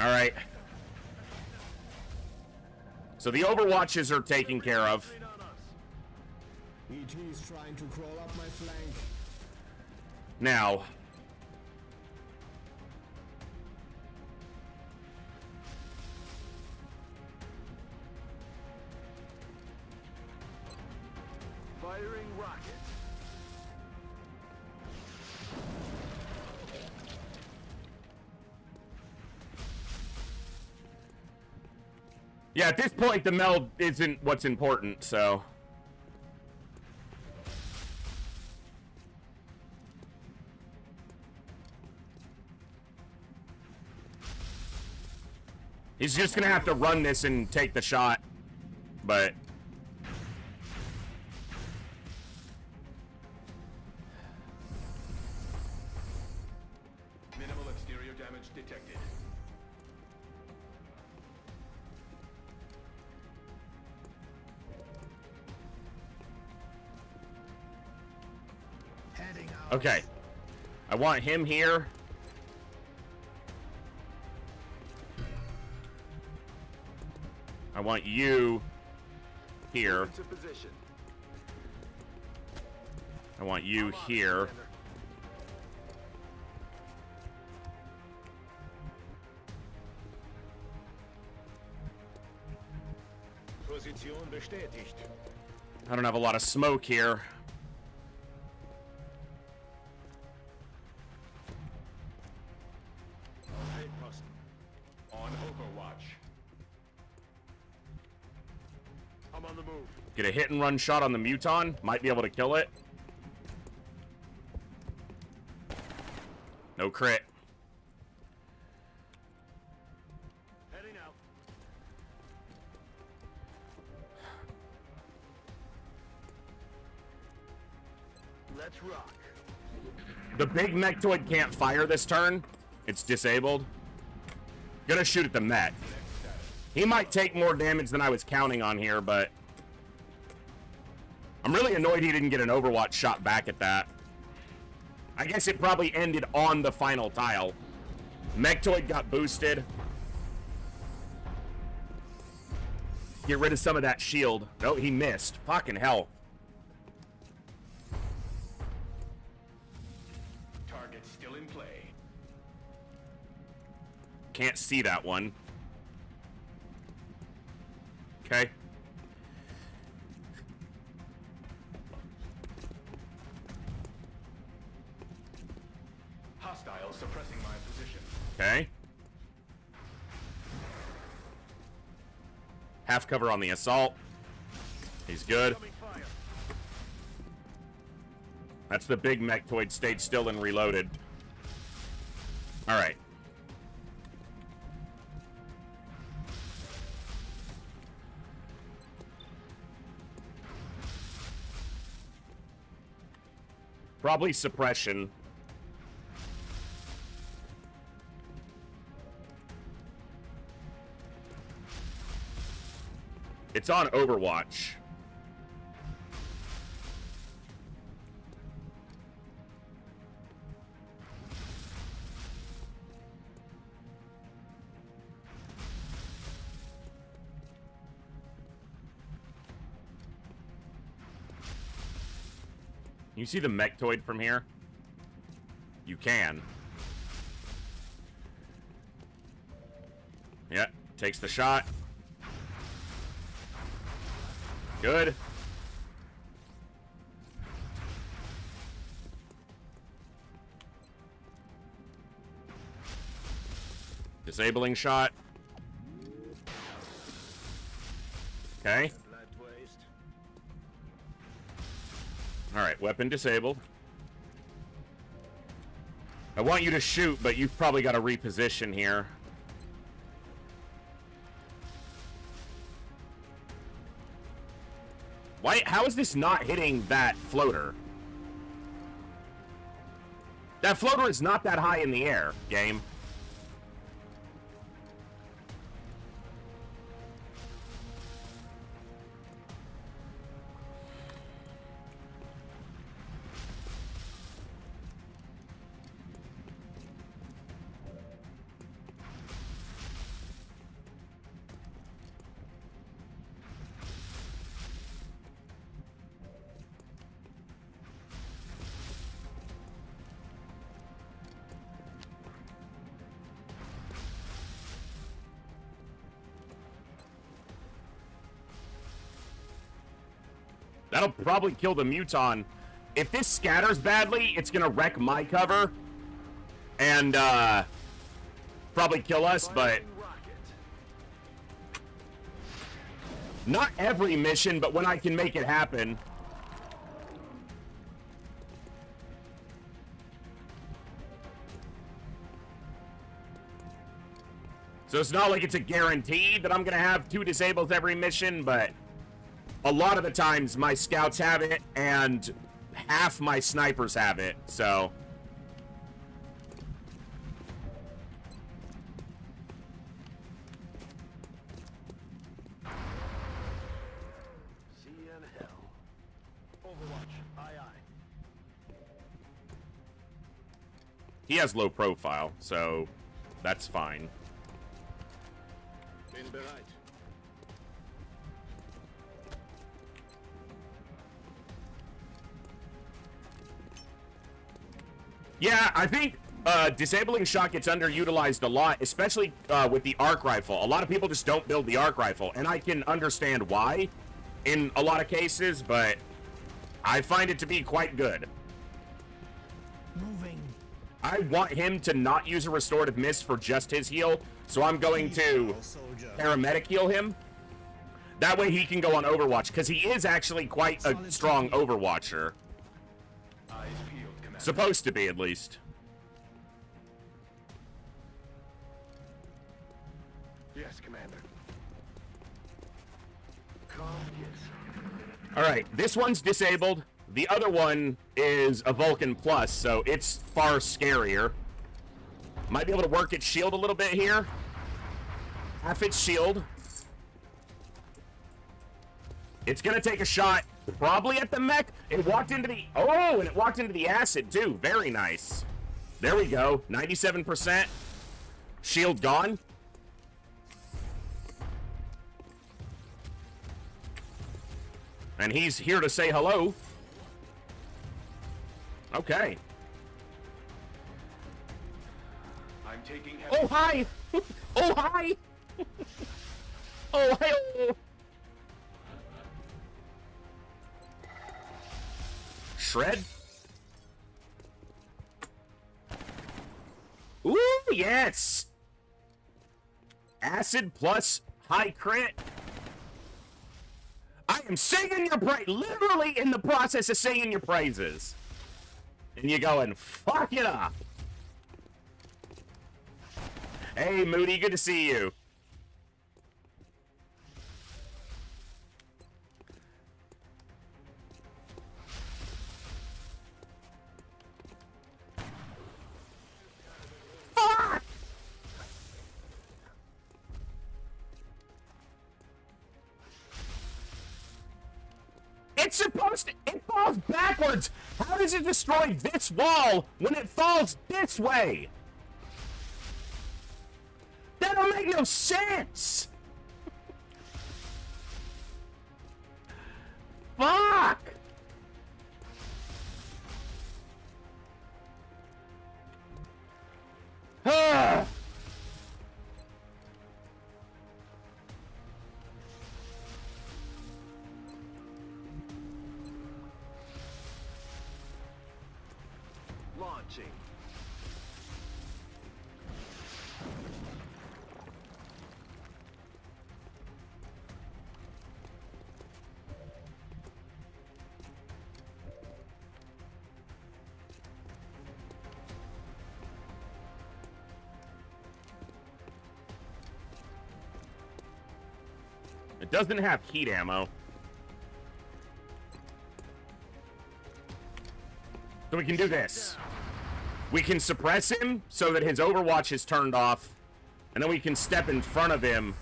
Alright. So the Overwatches are taken care of. ET is trying to crawl up my flank. Now... Firing rocket. Yeah, at this point, the meld isn't what's important, so... He's just gonna have to run this and take the shot, but... Minimal exterior damage detected. Heading out. Okay. I want him here. I want you here. Into position. I want you here. Position bestätigt. I don't have a lot of smoke here. On Overwatch. On the move. Get a hit and run shot on the Muton. Might be able to kill it. No crit. Heading out. Let's rock. The big Mechtoid can't fire this turn. It's disabled. Gonna shoot at the mech. He might take more damage than I was counting on here, but I'm really annoyed he didn't get an Overwatch shot back at that. I guess it probably ended on the final tile. Mechtoid got boosted. Get rid of some of that shield. No, he missed. Fucking hell. Target still in play. Can't see that one. Okay. Hostile suppressing my position. Okay. Half cover on the assault. He's good. That's the big Mechtoid stayed still and reloaded. Alright. Probably suppression. It's on Overwatch. You see the Mechtoid from here? You can. Yeah, takes the shot. Good. Disabling shot. Okay. Alright, weapon disabled. I want you to shoot, but you've probably got to reposition here. Why? How is this not hitting that floater? That floater is not that high in the air, game. That'll probably kill the Muton. If this scatters badly, it's gonna wreck my cover and probably kill us, but not every mission, but when I can make it happen. So it's not like it's a guarantee that I'm gonna have 2 disables every mission, but a lot of the times my scouts have it and half my snipers have it, so. See you in hell. Overwatch, aye aye. He has low profile, so that's fine. Bin bereit. Yeah, I think disabling shot gets underutilized a lot, especially with the arc rifle. A lot of people just don't build the arc rifle, and I can understand why in a lot of cases, but I find it to be quite good. Moving. I want him to not use a restorative mist for just his heal, so I'm going to paramedic heal him. That way he can go on Overwatch, because he is actually quite a strong Overwatcher. Eyes peeled, Commander. Supposed to be, at least. Yes, Commander. Calm, yes. Alright, this one's disabled. The other one is a Vulcan Plus, so it's far scarier. Might be able to work its shield a little bit here. Half its shield. It's gonna take a shot, probably at the mech. It walked into the... Oh, and it walked into the acid, too. Very nice. There we go. 97%. Shield gone. And he's here to say hello. Okay. I'm taking heavy... Oh, hi! Oh, hi! Oh, hi! Shred? Ooh, yes! Acid plus high crit. I am singing your praise, literally in the process of singing your praises. And you're going, fuck it up. Hey, Moody, good to see you. Fuck! It's supposed to... It falls backwards! How does it destroy this wall when it falls this way? That don't make no sense! Fuck! Ah! Launching. It doesn't have heat ammo. So we can do this. We can suppress him so that his Overwatch is turned off, and then we can step in front of him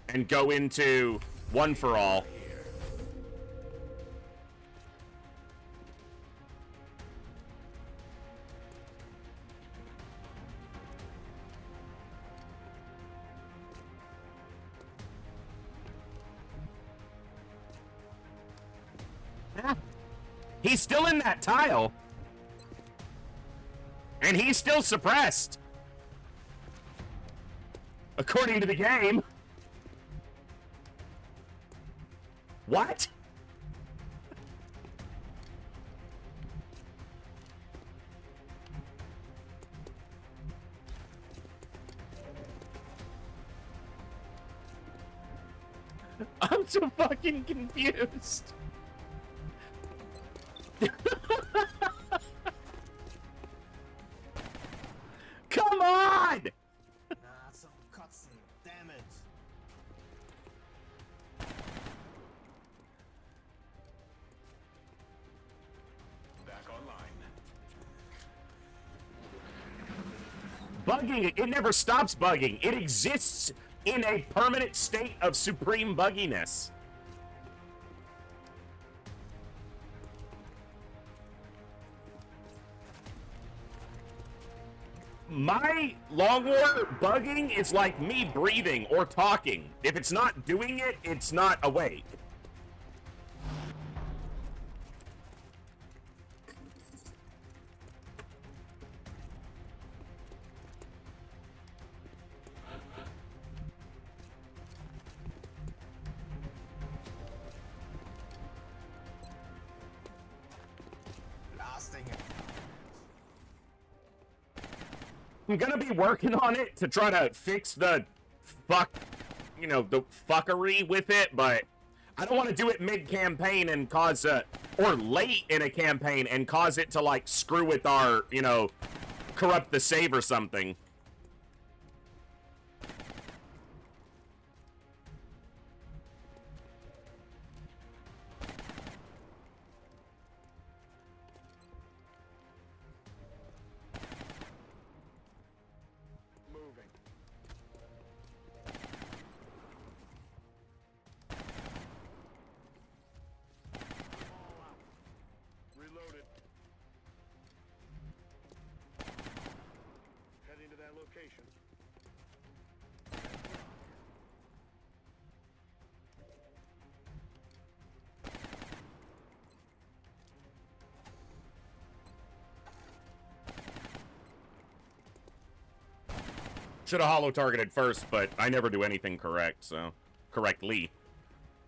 and go into one for all. He's still in that tile. And he's still suppressed. According to the game. What? I'm so fucking confused. Come on! Nah, so kotzen. Damn it. Back online. Bugging, it never stops bugging. It exists in a permanent state of supreme bugginess. My Long War bugging is like me breathing or talking. If it's not doing it, it's not awake. Blasting it. I'm gonna be working on it to try to fix the you know, the fuckery with it, but I don't want to do it mid-campaign and cause or late in a campaign and cause it to, like, screw with our, you know, corrupt the save or something. Should have holo targeted first, but I never do anything correct, so correctly.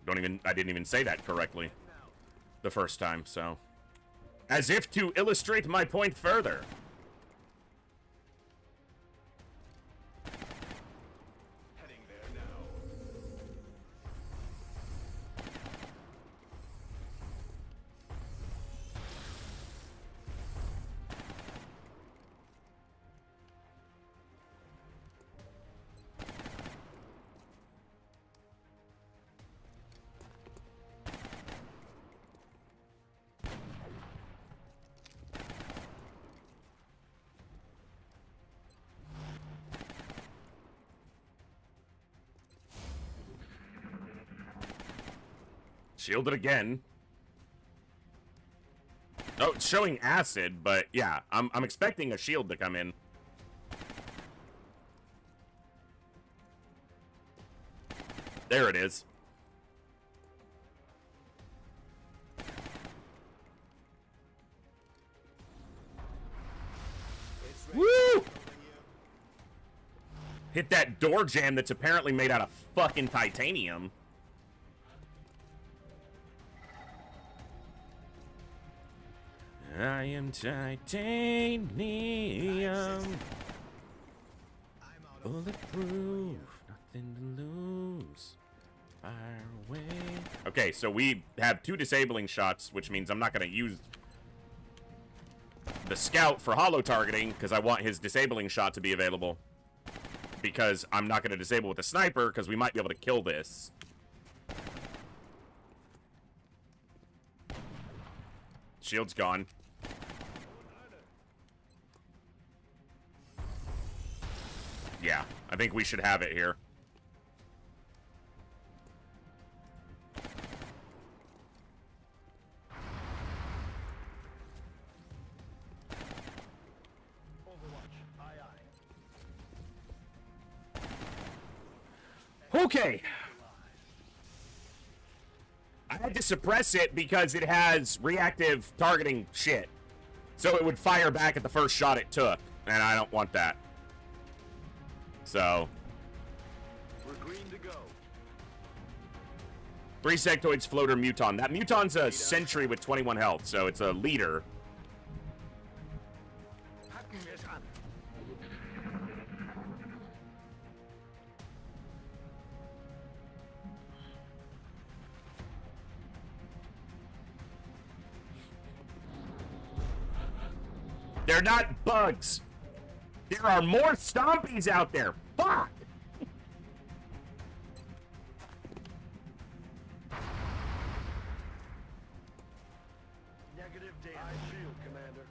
I didn't even say that correctly the first time, so as if to illustrate my point further. Heading there now. Shielded again. Oh, it's showing acid, but yeah, I'm expecting a shield to come in. There it is. Woo! Hit that door jam that's apparently made out of fucking titanium. I am titanium. Bulletproof, nothing to lose. Fire away. Okay, so we have 2 disabling shots, which means I'm not going to use the scout for holo targeting because I want his disabling shot to be available. Because I'm not going to disable with the sniper because we might be able to kill this. Shield's gone. Yeah, I think we should have it here. Okay. I had to suppress it because it has reactive targeting shit. So it would fire back at the first shot it took, and I don't want that. So, We're green to go. 3 sectoids, floater, muton. That muton's a sentry with 21 health, so it's a leader. They're not bugs. There are more stompies out there. Fuck! Negative data. I shield, Commander.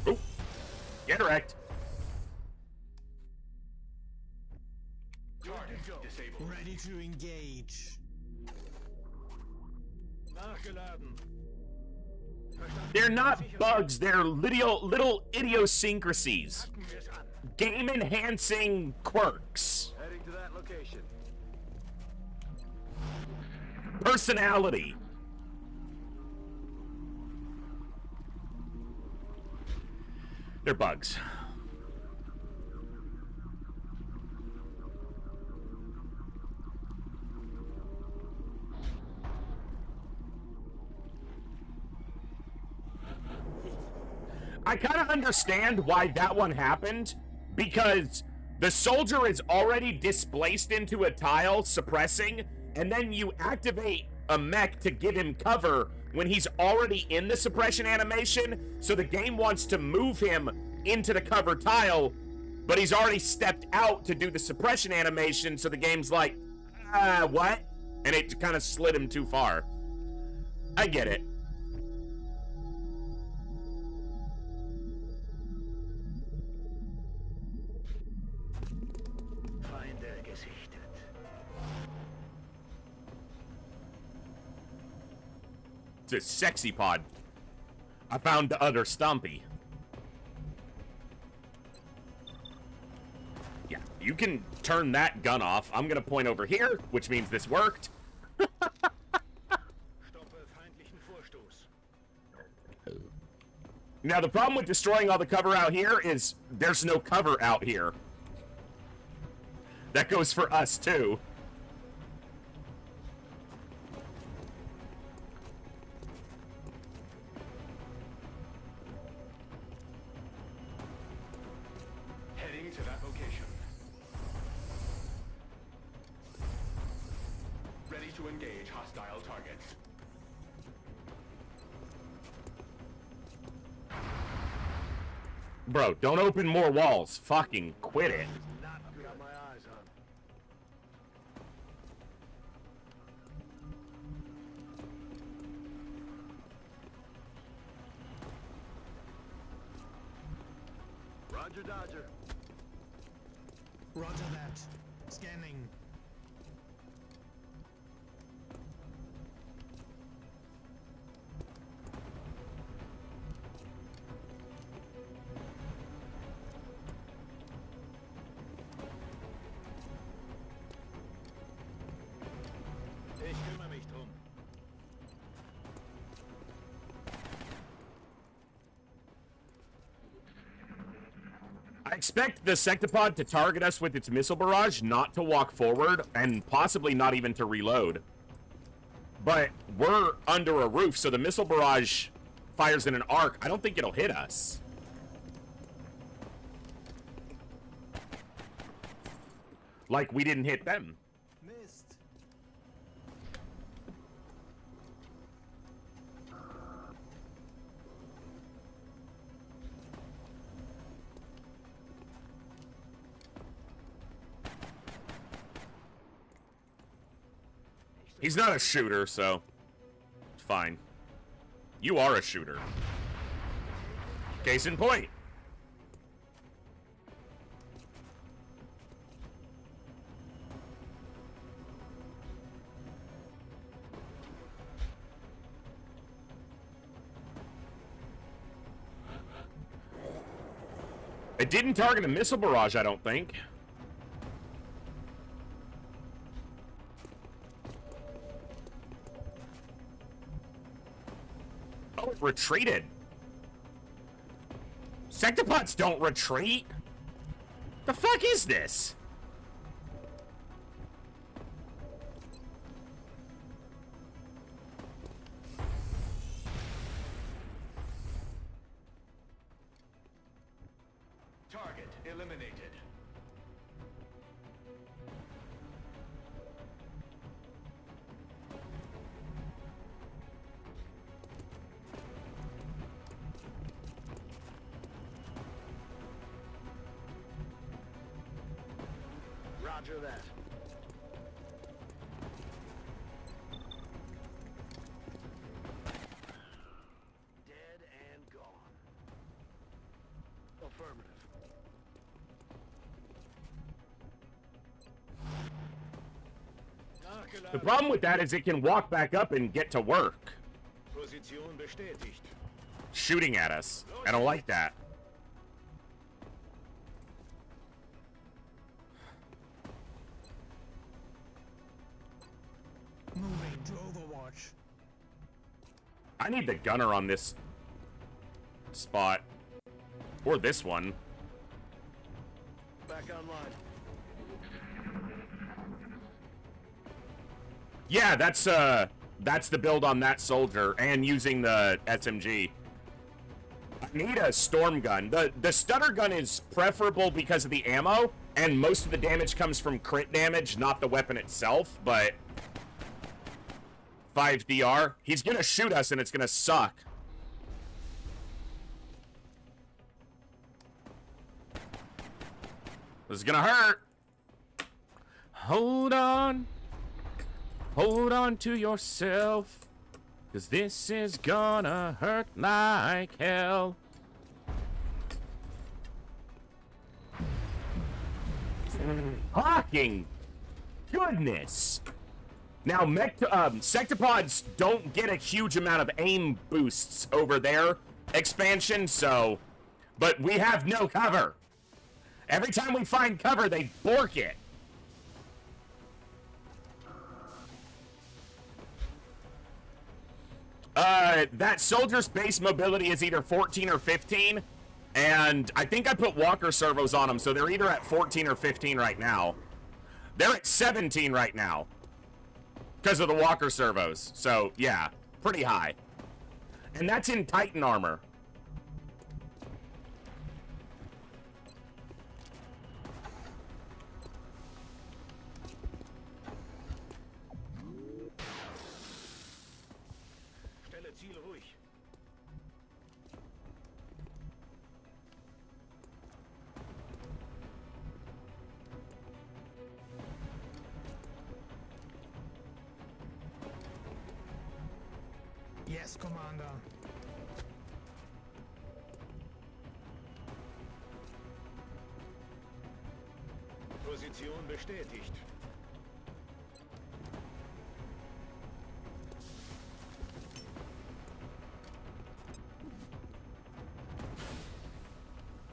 Oh, get wrecked. Target disabled. Ready to engage. Nachgeladen. They're not bugs. They're little idiosyncrasies. Game-enhancing quirks. Heading to that location. Personality. They're bugs. I kind of understand why that one happened, because The soldier is already displaced into a tile, suppressing, and then you activate a mech to give him cover when he's already in the suppression animation, so the game wants to move him into the cover tile, but he's already stepped out to do the suppression animation, so the game's like, what? And it kind of slid him too far. I get it. Feinde gesichtet. It's a sexy pod. I found the other Stompy. Yeah, you can turn that gun off. I'm gonna point over here, which means this worked. Now, the problem with destroying all the cover out here is there's no cover out here. That goes for us, too. Heading to that location. Ready to engage hostile targets. Bro, don't open more walls. Fucking quit it. I've got my eyes on. Roger, Dodger. Roger that. Scanning. Ich kümmere mich drum. I expect the Sectopod to target us with its missile barrage, not to walk forward, and possibly not even to reload. But we're under a roof, so the missile barrage fires in an arc. I don't think it'll hit us. Like we didn't hit them. Missed. He's not a shooter, so it's fine. You are a shooter. Case in point. It didn't target a missile barrage, I don't think. Oh, it retreated. Sectopods don't retreat. The fuck is this? Target eliminated. Roger that. Dead and gone. Affirmative. The problem with that is it can walk back up and get to work. Position bestätigt. Shooting at us. I don't like that. Moving to Overwatch. I need the gunner on this spot. Or this one. Back online. Yeah, that's the build on that soldier and using the SMG. I need a storm gun. The stunner gun is preferable because of the ammo, And most of the damage comes from crit damage, not the weapon itself, but 5DR. He's gonna shoot us and it's gonna suck. This is gonna hurt. Hold on. Hold on to yourself. 'Cause this is gonna hurt like hell. Fucking goodness. Now, sectopods don't get a huge amount of aim boosts over their expansion, so... But we have no cover. Every time we find cover, they bork it. That soldier's base mobility is either 14 or 15, and I think I put walker servos on them, so they're either at 14 or 15 right now. They're at 17 right now because of the walker servos, so yeah, pretty high. And that's in Titan armor. Yes, Commander. Position bestätigt.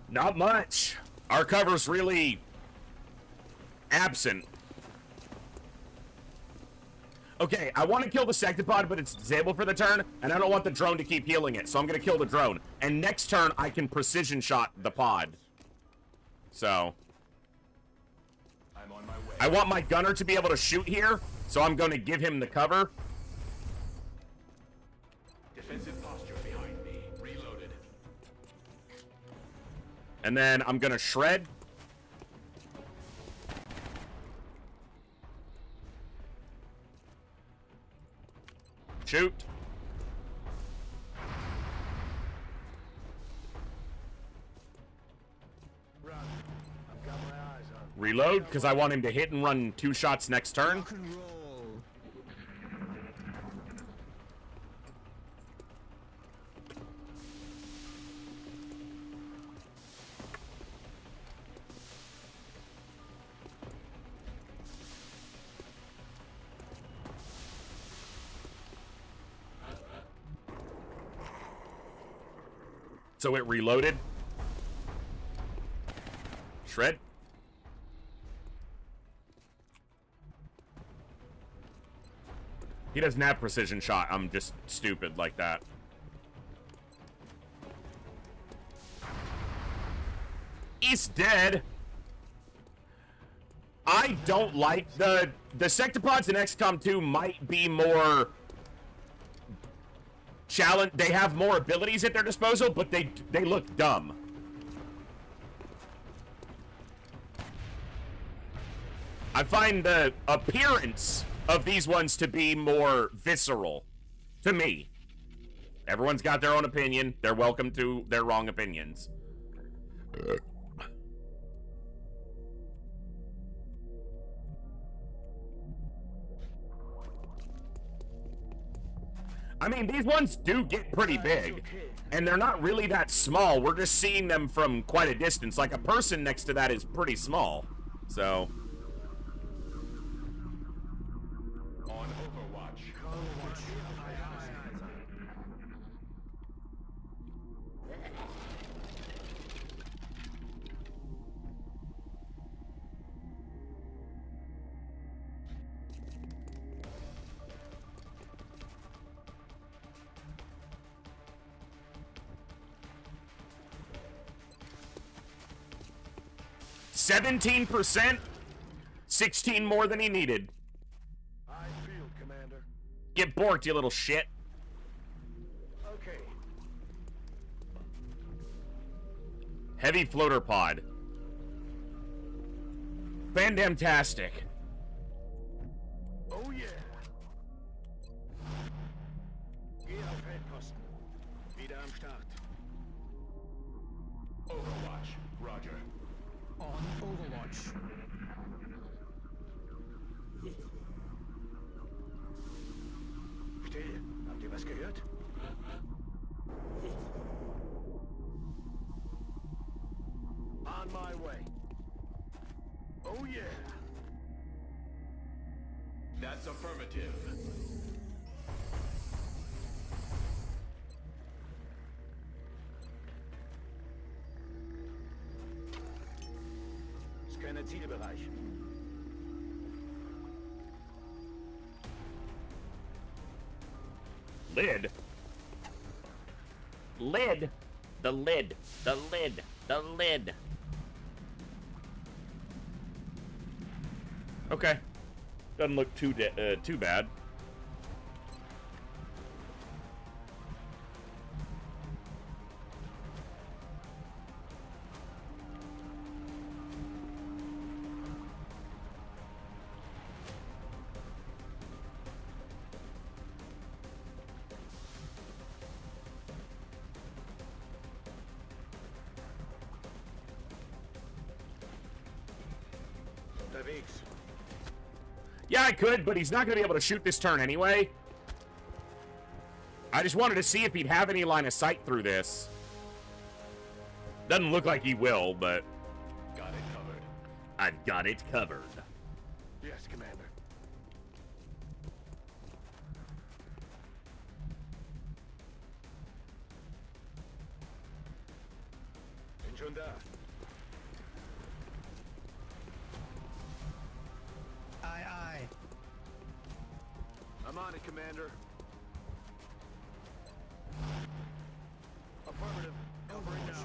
Not much. Our cover's really absent. Okay, I want to kill the sectopod, but it's disabled for the turn, and I don't want the drone to keep healing it, so I'm going to kill the drone. And next turn, I can precision shot the pod. So... I'm on my way. I want my gunner to be able to shoot here, so I'm going to give him the cover. Defensive posture behind me. Reloaded. And then I'm going to shred. Shoot. Run. I've got my eyes on. Reload, because I want him to hit and run 2 shots next turn. Rock and roll. So it reloaded. Shred. He doesn't have precision shot. I'm just stupid like that. He's dead. I don't like the sectopods in XCOM 2 might be more challenge. They have more abilities at their disposal, but they look dumb. I find the appearance of these ones to be more visceral to me. Everyone's got their own opinion. They're welcome to their wrong opinions. I mean, these ones do get pretty big, and they're not really that small. We're just seeing them from quite a distance. Like, a person next to that is pretty small. So... On Overwatch. %, 16 more than he needed. I feel, Commander. Get borked, you little shit. Okay. Heavy floater pod. Fandamtastic. Oh yeah. Geh auf Feldposten. Wieder am Start. Overwatch. Roger. On Overwatch. Still. Habt ihr was gehört? On my way. Oh yeah. That's affirmative. Scanne Zielbereich. Lid. Lid. The lid. The lid. The lid. Okay. Doesn't look too bad. Unterwegs. Yeah, I could, but he's not going to be able to shoot this turn anyway. I just wanted to see if he'd have any line of sight through this. Doesn't look like he will, but... Got it covered. I've got it covered. Yes, Commander. Bin schon da. Aye, aye. I'm on it, Commander. Affirmative. Covering now.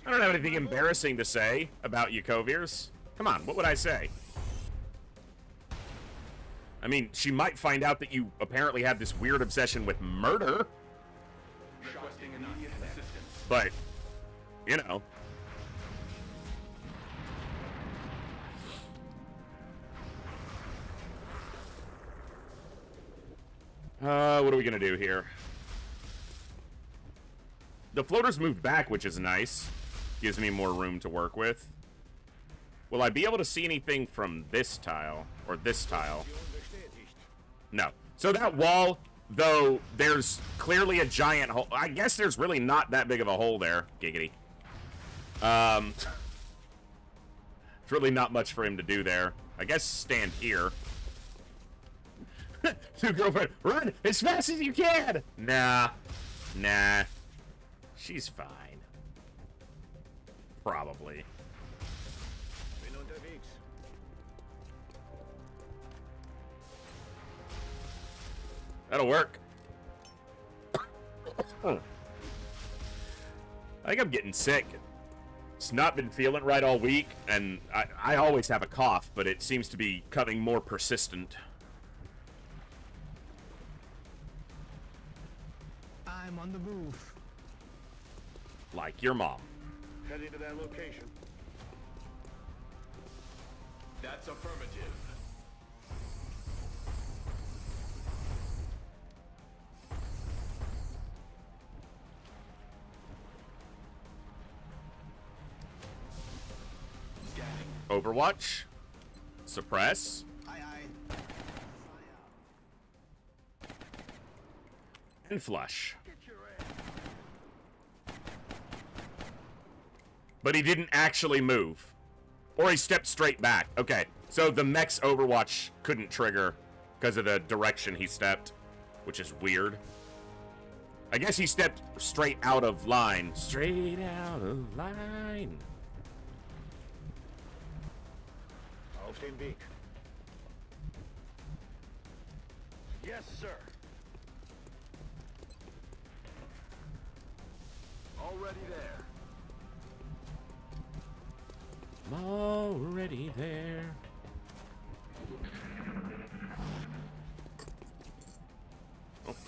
I don't have anything embarrassing to say about Yakovirs. Come on, what would I say? I mean, she might find out that you apparently have this weird obsession with murder. Requesting immediate assistance. But, you know. What are we gonna do here? The floater's moved back, which is nice. Gives me more room to work with. Will I be able to see anything from this tile? Or this tile? No. So that wall, though, there's clearly a giant hole. I guess there's really not that big of a hole there. Giggity. It's really not much for him to do there. I guess stand here. To girlfriend, run as fast as you can! Nah. Nah. She's fine. Probably. Bin unterwegs. That'll work. I think I'm getting sick. It's not been feeling right all week, and I always have a cough, but it seems to be becoming more persistent. I'm on the move. Like your mom. Heading to that location. That's affirmative. Scanning. Overwatch. Suppress. Aye, aye. And flush. But he didn't actually move. Or he stepped straight back. Okay, so the mech's Overwatch couldn't trigger because of the direction he stepped, which is weird. I guess he stepped straight out of line. Straight out of line. Auf dem Weg. Yes, sir. Already there. I'm already there.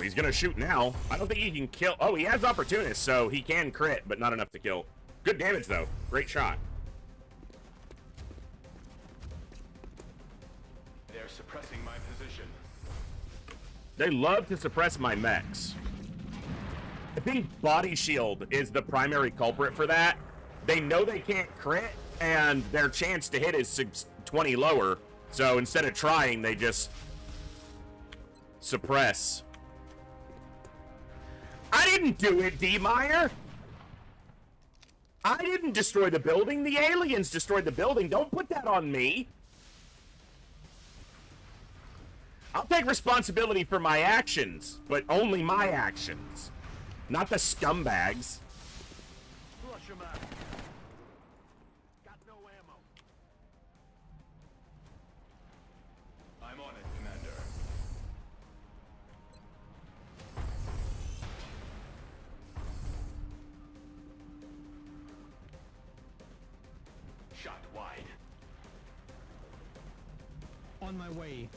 He's gonna shoot now. I don't think he can kill. Oh, he has opportunist, so he can crit, but not enough to kill. Good damage, though. Great shot. They're suppressing my position. They love to suppress my mechs. I think body shield is the primary culprit for that. They know they can't crit, and their chance to hit is 20 lower. So instead of trying, they just suppress. I didn't do it, D-Meyer. I didn't destroy the building. The aliens destroyed the building. Don't put that on me. I'll take responsibility for my actions, but only my actions. Not the scumbags. Flush him out. Got no ammo. I'm on it, Commander. Shot wide. On my way.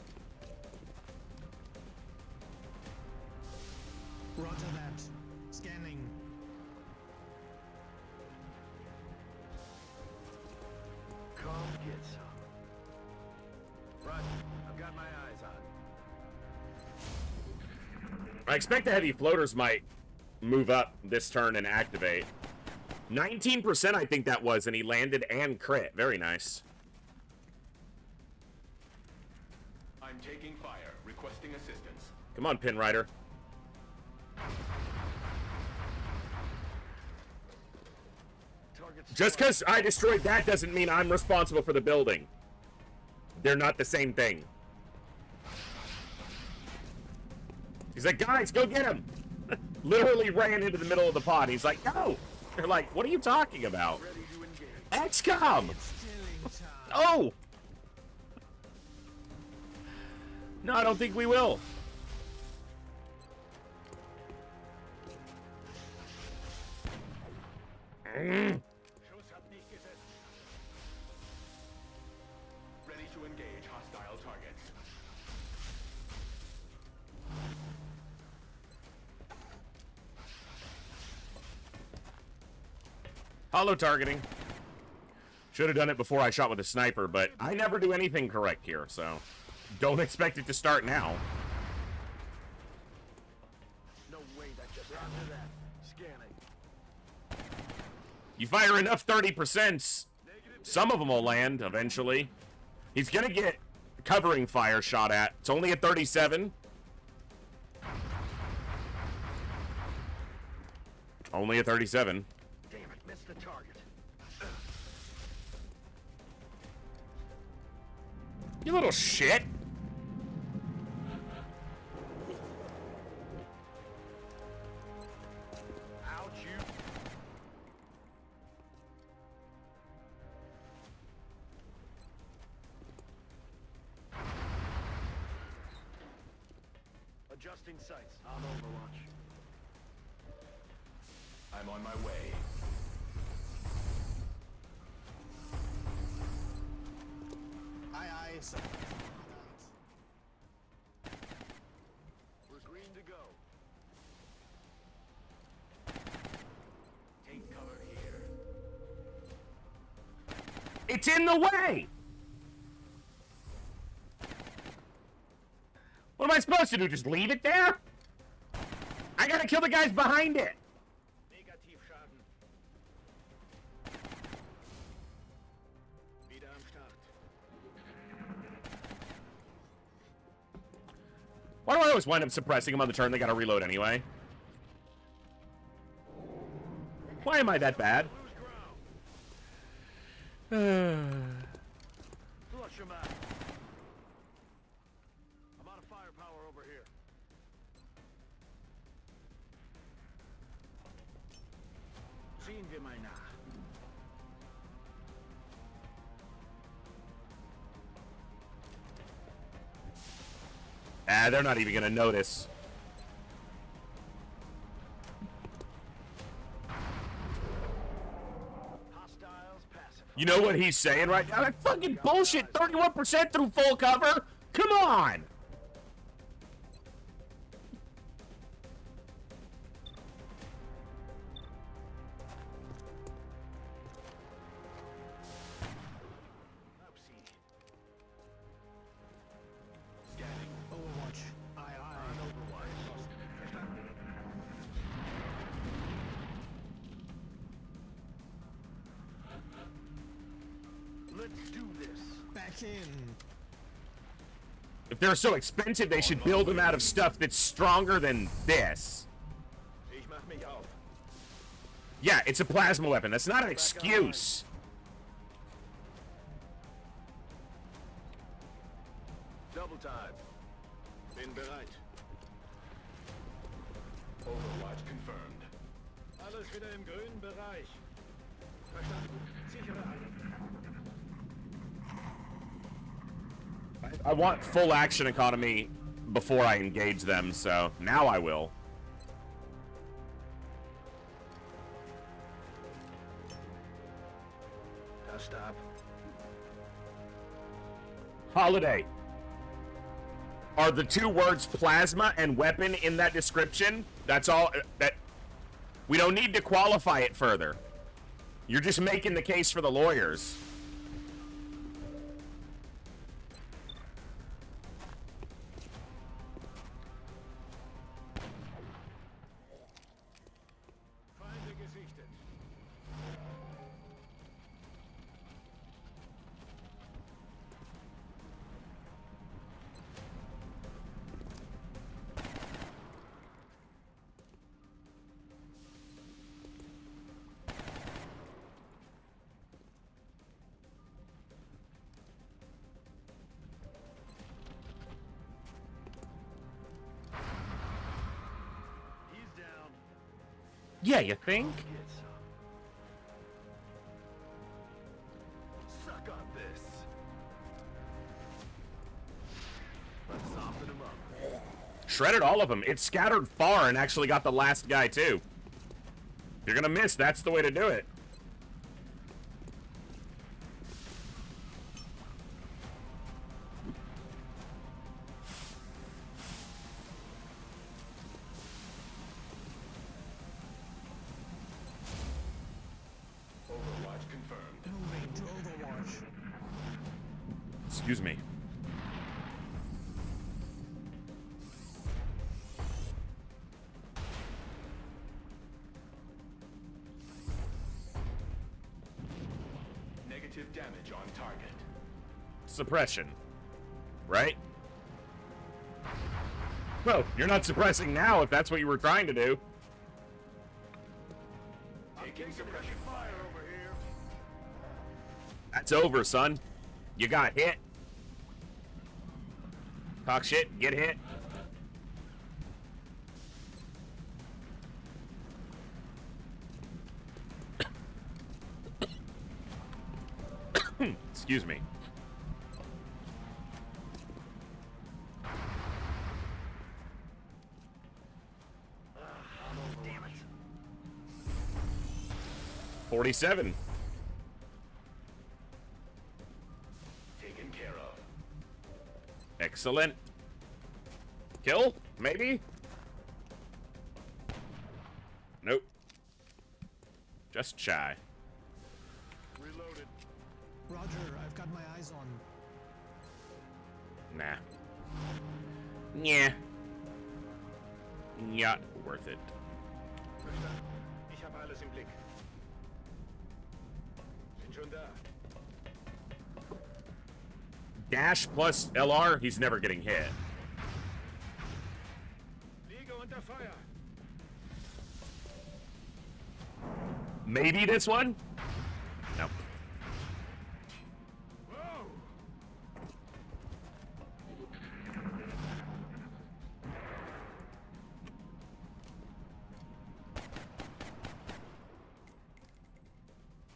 Roger that. Scanning. Come get some. Roger. I've got my eyes on. I expect the heavy floaters might move up this turn and activate. 19% I think that was, and he landed and crit. Very nice. I'm taking fire. Requesting assistance. Come on, Pin Rider. Just because I destroyed that doesn't mean I'm responsible for the building. They're not the same thing. He's like, guys, go get him. Literally ran into the middle of the pod. He's like, no. They're like, what are you talking about? XCOM. Oh. No, I don't think we will. Ready to engage hostile targets. Hollow targeting. Should have done it before I shot with a sniper, but I never do anything correct here, so don't expect it to start now. No way that just happened. That. Scanning. You fire enough 30%, some of them will land eventually. He's gonna get covering fire shot at. It's only at 37. Only at 37. Damn it, missed the target. You little shit. Ouch, you. Adjusting sights. On Overwatch. I'm on my way. Aye, aye, sir. We're green to go. Take cover here. It's in the way. What am I supposed to do? Just leave it there? I gotta kill the guys behind it. Negativ Schaden. Wieder am Start. Why do I always wind up suppressing them on the turn? They gotta reload anyway. Why am I that bad? Flush him out. I'm out of firepower over here. Sehen wir mal nach. Ah, they're not even gonna notice. Hostiles passive. You know what he's saying right now? That fucking bullshit. 31% through full cover? Come on! back in. If they're so expensive, they should build them out of stuff that's stronger than this. Ich mach mich auf. Yeah, it's a plasma weapon. That's not an excuse. Double time. Bin bereit. Overwatch confirmed. Alles wieder im grünen Bereich. Verstanden. Sichere an. I want full action economy before I engage them, so now I will. Da stop. Holiday. Are the two words plasma and weapon in that description? That's all. That we don't need to qualify it further. You're just making the case for the lawyers. Feinde gesichtet. He's down. Yeah, you think? Get some. Suck on this. Let's soften him up. Shredded all of them. It scattered far and actually got the last guy too. If you're gonna miss, that's the way to do it. Overwatch confirmed. Moving to Overwatch. Excuse me. Negative damage on target. Suppression. Right? Well, you're not suppressing now if that's what you were trying to do. Taking suppression fire over here. That's over, son. You got hit. Talk shit, get hit. Excuse me. Damn it. 47. Taken care of. Excellent. Kill? Maybe? Nope. Just shy. Reloaded. Roger, I've got my eyes on. Nah. Yeah. Not worth it. Verstanden. Ich habe alles im Blick. Bin schon da. Dash plus LR, he's never getting hit. Liege unter Feuer. Maybe this one? No. Whoa!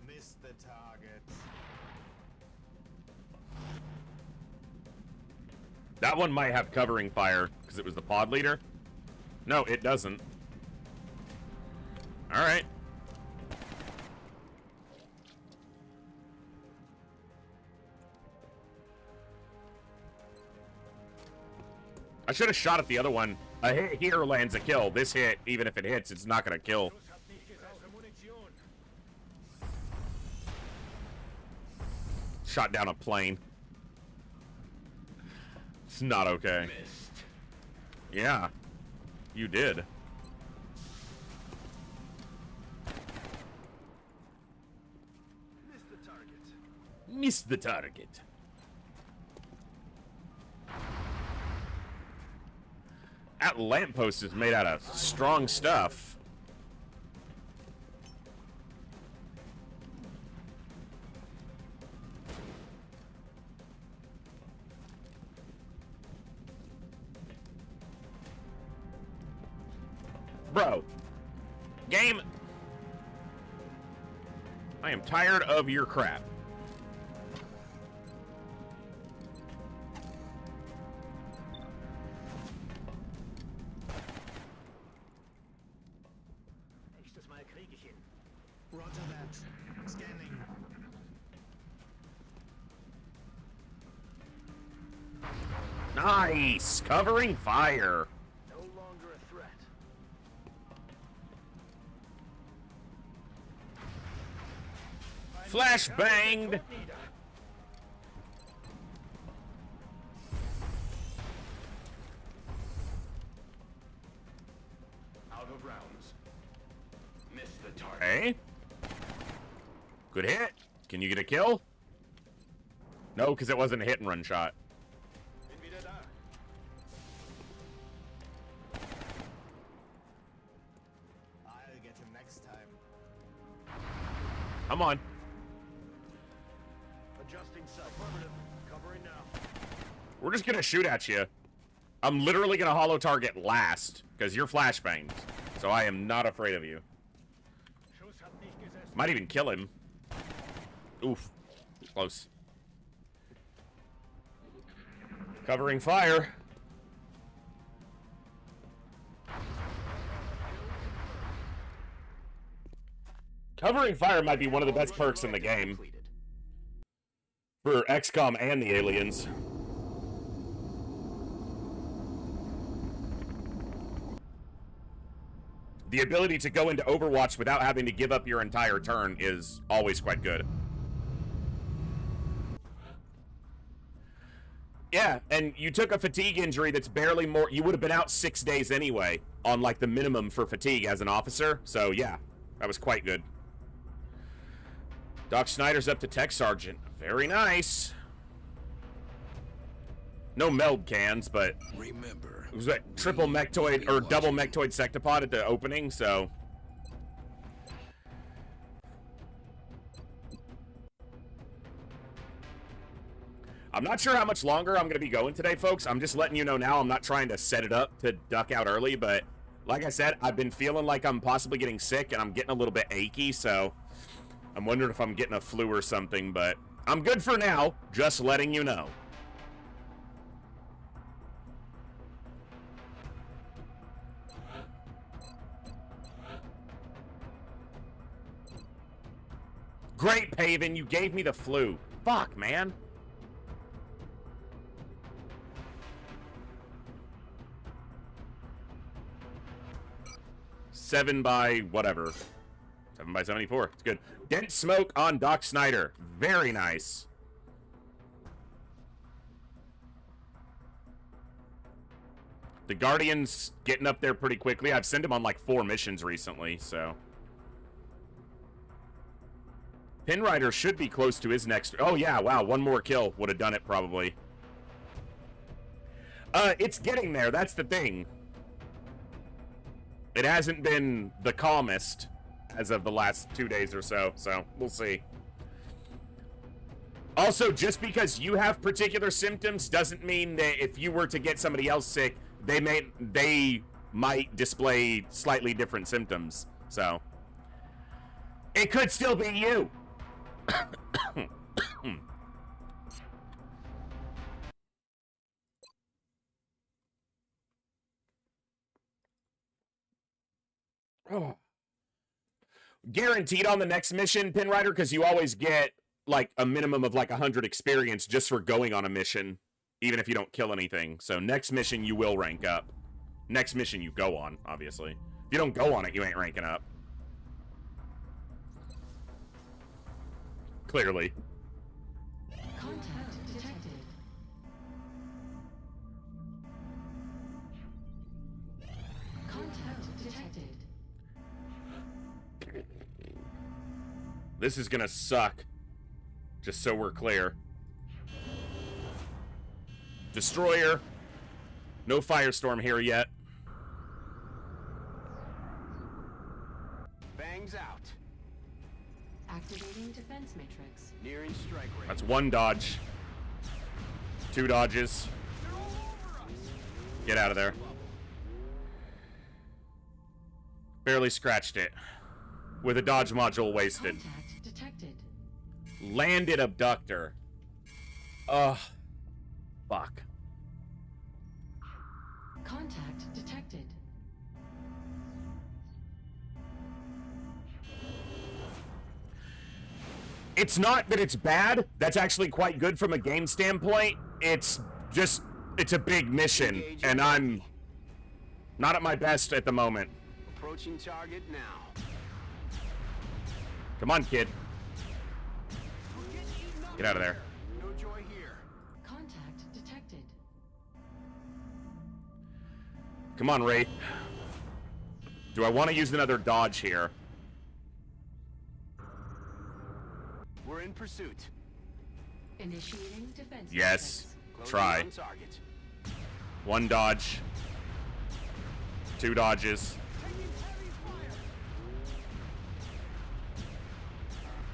Missed the target. That one might have covering fire because it was the pod leader. No, it doesn't. All right. I should have shot at the other one. A hit here lands a kill. This hit, even if it hits, it's not going to kill. Schuss hat nicht gesaute Munition. Shot down a plane. It's not okay. Missed. Yeah, you did. Missed the target. Missed the target. That lamppost is made out of strong stuff. Bro. Game. I am tired of your crap. Nächstes Mal krieg ich ihn. Roger that. Scanning. Nice! Covering fire. No longer a threat. Flash banged. Out of rounds. Missed the target. Hey. Good hit. Can you get a kill? No, because it wasn't a hit and run shot. Bin wieder da. I'll get him next time. Come on. Adjusting sight. Affirmative. Covering now. We're just gonna shoot at you. I'm literally gonna hollow target last, because you're flashbanged. So I am not afraid of you. Schuss hat nicht gesessen. Might even kill him. Oof. Close. Covering fire. Covering fire might be one of the best perks in the game. For XCOM and the aliens. The ability to go into Overwatch without having to give up your entire turn is always quite good. Yeah, and you took a fatigue injury that's barely more... You would have been out 6 days anyway on, like, the minimum for fatigue as an officer. So, yeah, that was quite good. Doc Snyder's up to Tech Sergeant. Very nice. No meld cans, but... Remember, it was like triple mectoid or double mectoid sectopod at the opening, so... I'm not sure how much longer I'm going to be going today, folks. I'm just letting you know now. I'm not trying to set it up to duck out early, but like I said, I've been feeling like I'm possibly getting sick, and I'm getting a little bit achy, so I'm wondering if I'm getting a flu or something, but I'm good for now. Just letting you know. Great, Paven. You gave me the flu. Fuck, man. Seven by whatever. 7 by 74. It's good. Dense smoke on Doc Snyder. Very nice. The Guardian's getting up there pretty quickly. I've sent him on like 4 missions recently, so. Pinrider should be close to his next... Oh, yeah, wow. 1 more kill would have done it, probably. It's getting there. That's the thing. It hasn't been the calmest as of the last 2 days or so, we'll see. Also, just because you have particular symptoms doesn't mean that if you were to get somebody else sick, they might display slightly different symptoms, so. It could still be you. Oh. Guaranteed on the next mission, Pinrider, because you always get like a minimum of like 100 experience just for going on a mission, even if you don't kill anything. So next mission you will rank up. Next mission you go on, obviously. If you don't go on it, you ain't ranking up. Clearly. Contact detected. Contact detected. This is gonna suck. Just so we're clear. Destroyer. No firestorm here yet. Gang's out. Activating defense matrix. Nearing strike range. That's one dodge. 2 dodges. Get out of there. Barely scratched it. With a dodge module wasted. Contact detected. Landed abductor. Ugh. Fuck. Contact detected. It's not that it's bad. That's actually quite good from a game standpoint. It's just, it's a big mission, and I'm not at my best at the moment. Approaching target now. Come on, kid. Get out of there. No joy here. Contact detected. Come on, Wraith. Do I want to use another dodge here? We're in pursuit. Initiating defense. Yes. Closing Try. on target. 1 dodge. 2 dodges.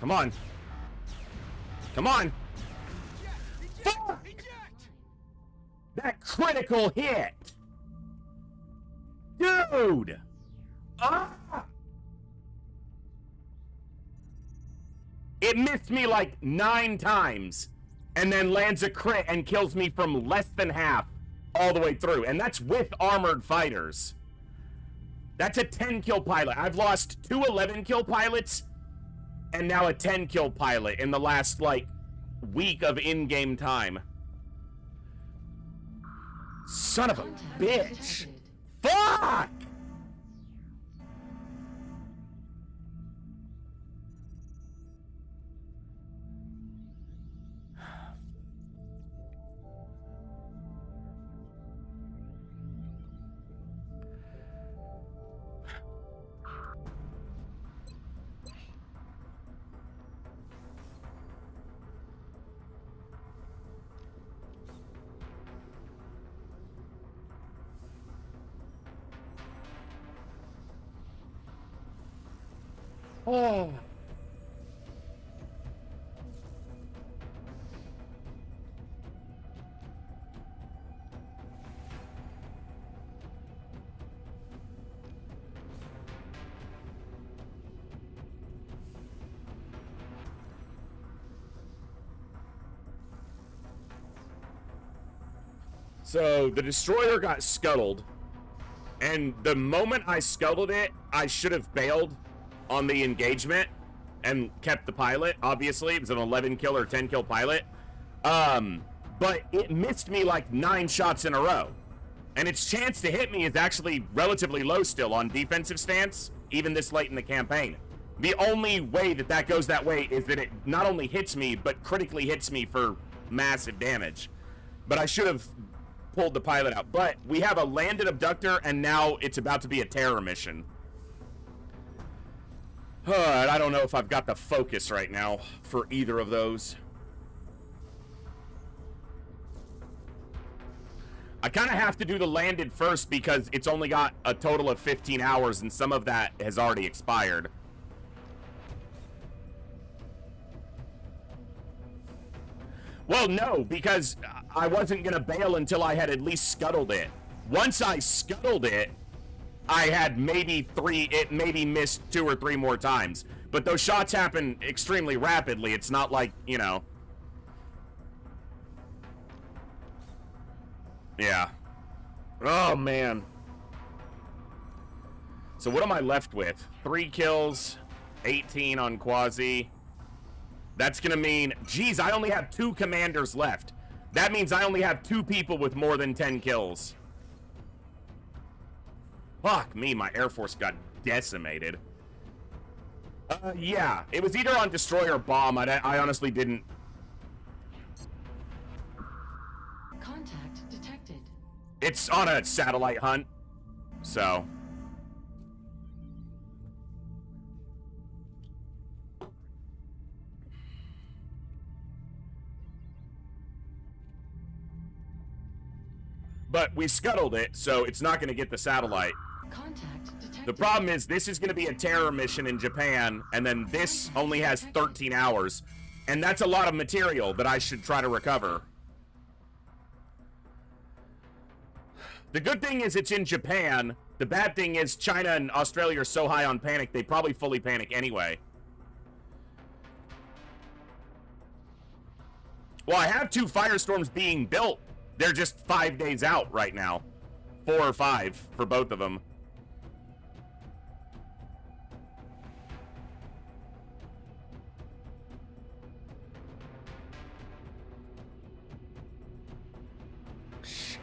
Come on. Come on. Fuck! That critical hit. Dude. Ah! It missed me like 9 times and then lands a crit and kills me from less than half all the way through. And that's with armored fighters. That's a 10-kill pilot. I've lost 2 11-kill pilots and now a 10-kill pilot in the last, like, week of in-game time. Son of a bitch. Fuck! Oh. So the destroyer got scuttled, and the moment I scuttled it, I should have bailed on the engagement and kept the pilot. Obviously, it was an 11-kill or 10-kill pilot. But it missed me like 9 shots in a row. And its chance to hit me is actually relatively low still on defensive stance, even this late in the campaign. The only way that that goes that way is that it not only hits me, but critically hits me for massive damage. But I should have pulled the pilot out. But we have a landed abductor, and now it's about to be a terror mission. I don't know if I've got the focus right now for either of those. I kind of have to do the landed first because it's only got a total of 15 hours and some of that has already expired. Well, no, because I wasn't going to bail until I had at least scuttled it. Once I scuttled it, I had maybe missed 2 or 3 more times. But those shots happen extremely rapidly. It's not like, you know. Yeah. Oh, man. So what am I left with? 3 kills, 18 on Quasi. That's gonna mean, geez, I only have 2 commanders left. That means I only have 2 people with more than 10 kills. Fuck me, my Air Force got decimated. Yeah, it was either on Destroyer or Bomb. I honestly didn't. Contact detected. It's on a satellite hunt, so. But we scuttled it, so it's not going to get the satellite. Contact detected. The problem is this is going to be a terror mission in Japan, and then this only has 13 hours. And that's a lot of material that I should try to recover. The good thing is it's in Japan. The bad thing is China and Australia are so high on panic, they probably fully panic anyway. Well, I have 2 firestorms being built. They're just 5 days out right now. 4 or 5 for both of them. Shit.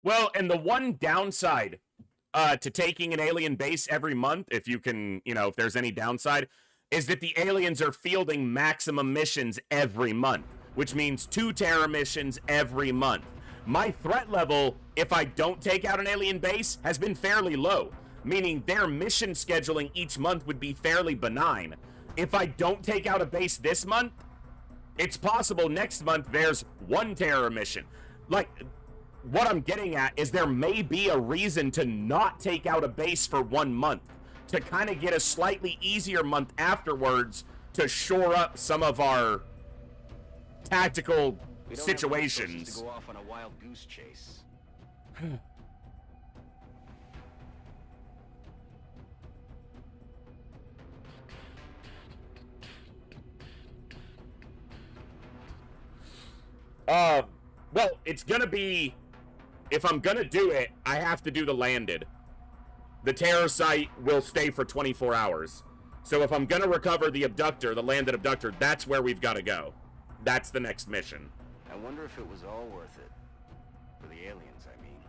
Well, and the one downside to taking an alien base every month, if you can, if there's any downside, is that the aliens are fielding maximum missions every month, which means 2 terror missions every month. My threat level, if I don't take out an alien base, has been fairly low, meaning their mission scheduling each month would be fairly benign. If I don't take out a base this month, it's possible next month there's 1 terror mission. Like, what I'm getting at is there may be a reason to not take out a base for 1 month, to kind of get a slightly easier month afterwards to shore up some of our tactical situations. To go off on a wild goose chase. Well, it's gonna be, if I'm gonna do it, I have to do the landed. The terror site will stay for 24 hours. So if I'm gonna recover the abductor, the landed abductor, that's where we've gotta go. That's the next mission. I wonder if it was all worth it. For the aliens, I mean.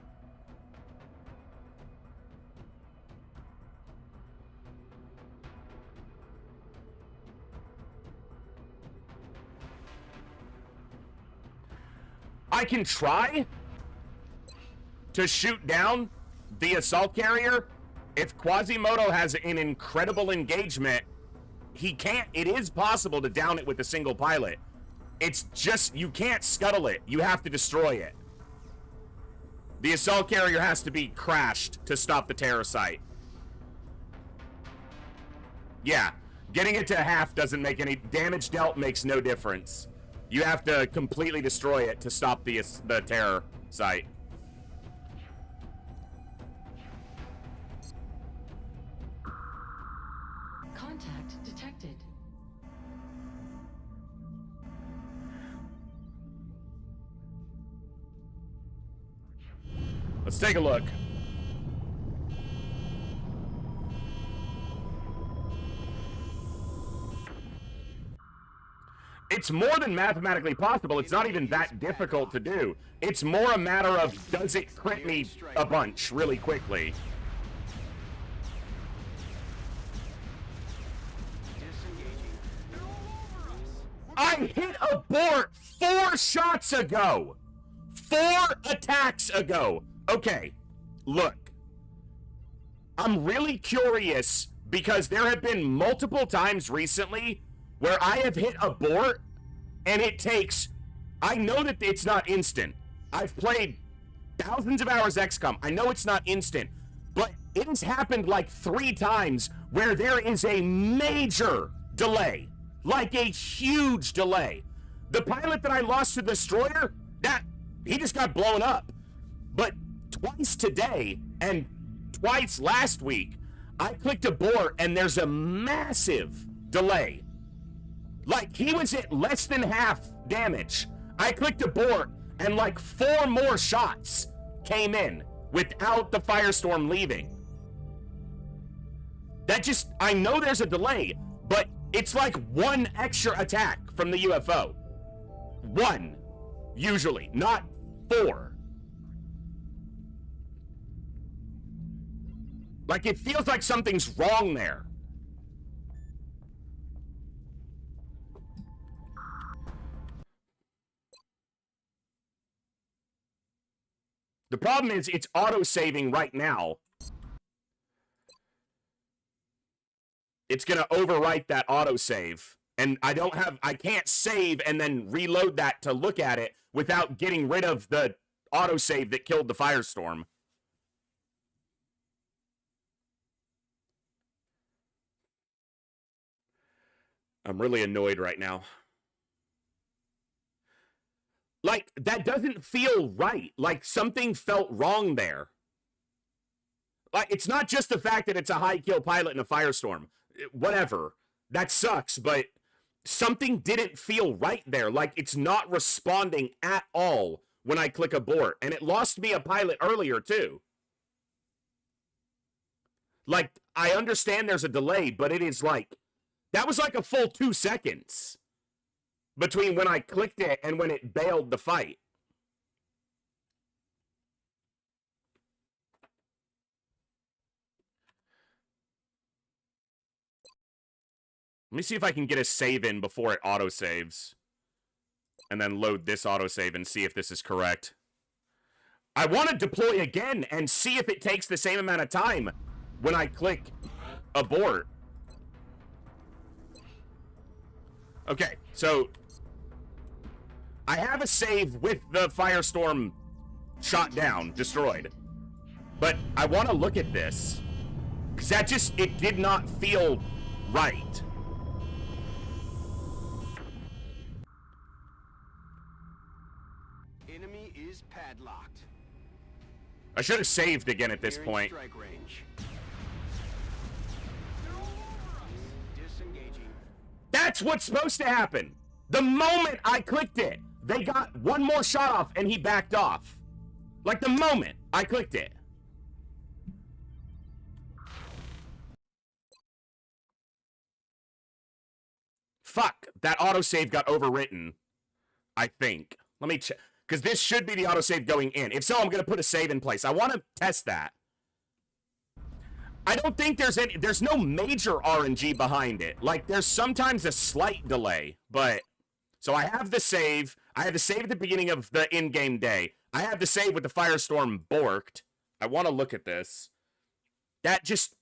I can try to shoot down the assault carrier. If Quasimodo has an incredible engagement, he can't. It is possible to down it with a single pilot. It's just, you can't scuttle it. You have to destroy it. The assault carrier has to be crashed to stop the terror site. Yeah, getting it to half doesn't make any damage dealt, makes no difference. You have to completely destroy it to stop the terror site. Contact detected. Let's take a look. It's more than mathematically possible. It's not even that difficult to do. It's more a matter of, does it crit me a bunch really quickly? I hit abort 4 shots ago! 4 attacks ago! Okay, look. I'm really curious because there have been multiple times recently where I have hit abort and it takes, I know that it's not instant. I've played thousands of hours XCOM. I know it's not instant, but it has happened like 3 times where there is a major delay, like a huge delay. The pilot that I lost to the destroyer, he just got blown up. But twice today and twice last week, I clicked abort and there's a massive delay. Like, he was at less than half damage. I clicked abort, and like 4 more shots came in without the firestorm leaving. That just, I know there's a delay, but it's like 1 extra attack from the UFO. 1, usually, not 4. Like, it feels like something's wrong there. The problem is it's auto-saving right now. It's going to overwrite that autosave. And I can't save and then reload that to look at it without getting rid of the autosave that killed the firestorm. I'm really annoyed right now. Like, that doesn't feel right. Like, something felt wrong there. Like, it's not just the fact that it's a high kill pilot in a firestorm. Whatever. That sucks, but something didn't feel right there. Like, it's not responding at all when I click abort. And it lost me a pilot earlier, too. Like, I understand there's a delay, but it is like, that was like a full 2 seconds between when I clicked it and when it bailed the fight. Let me see if I can get a save in before it autosaves. And then load this autosave and see if this is correct. I want to deploy again and see if it takes the same amount of time when I click abort. Okay, so I have a save with the firestorm shot down, destroyed. But I want to look at this, because that just, it did not feel right. Enemy is padlocked. I should have saved again at this point. Strike range. That's what's supposed to happen. The moment I clicked it, they got one more shot off and he backed off. Like the moment I clicked it. Fuck, that autosave got overwritten, I think. Let me check, because this should be the autosave going in. If so, I'm going to put a save in place. I want to test that. I don't think there's no major RNG behind it. Like, there's sometimes a slight delay, but... So I have the save. I have the save at the beginning of the in-game day. I have the save with the firestorm borked. I want to look at this. That just...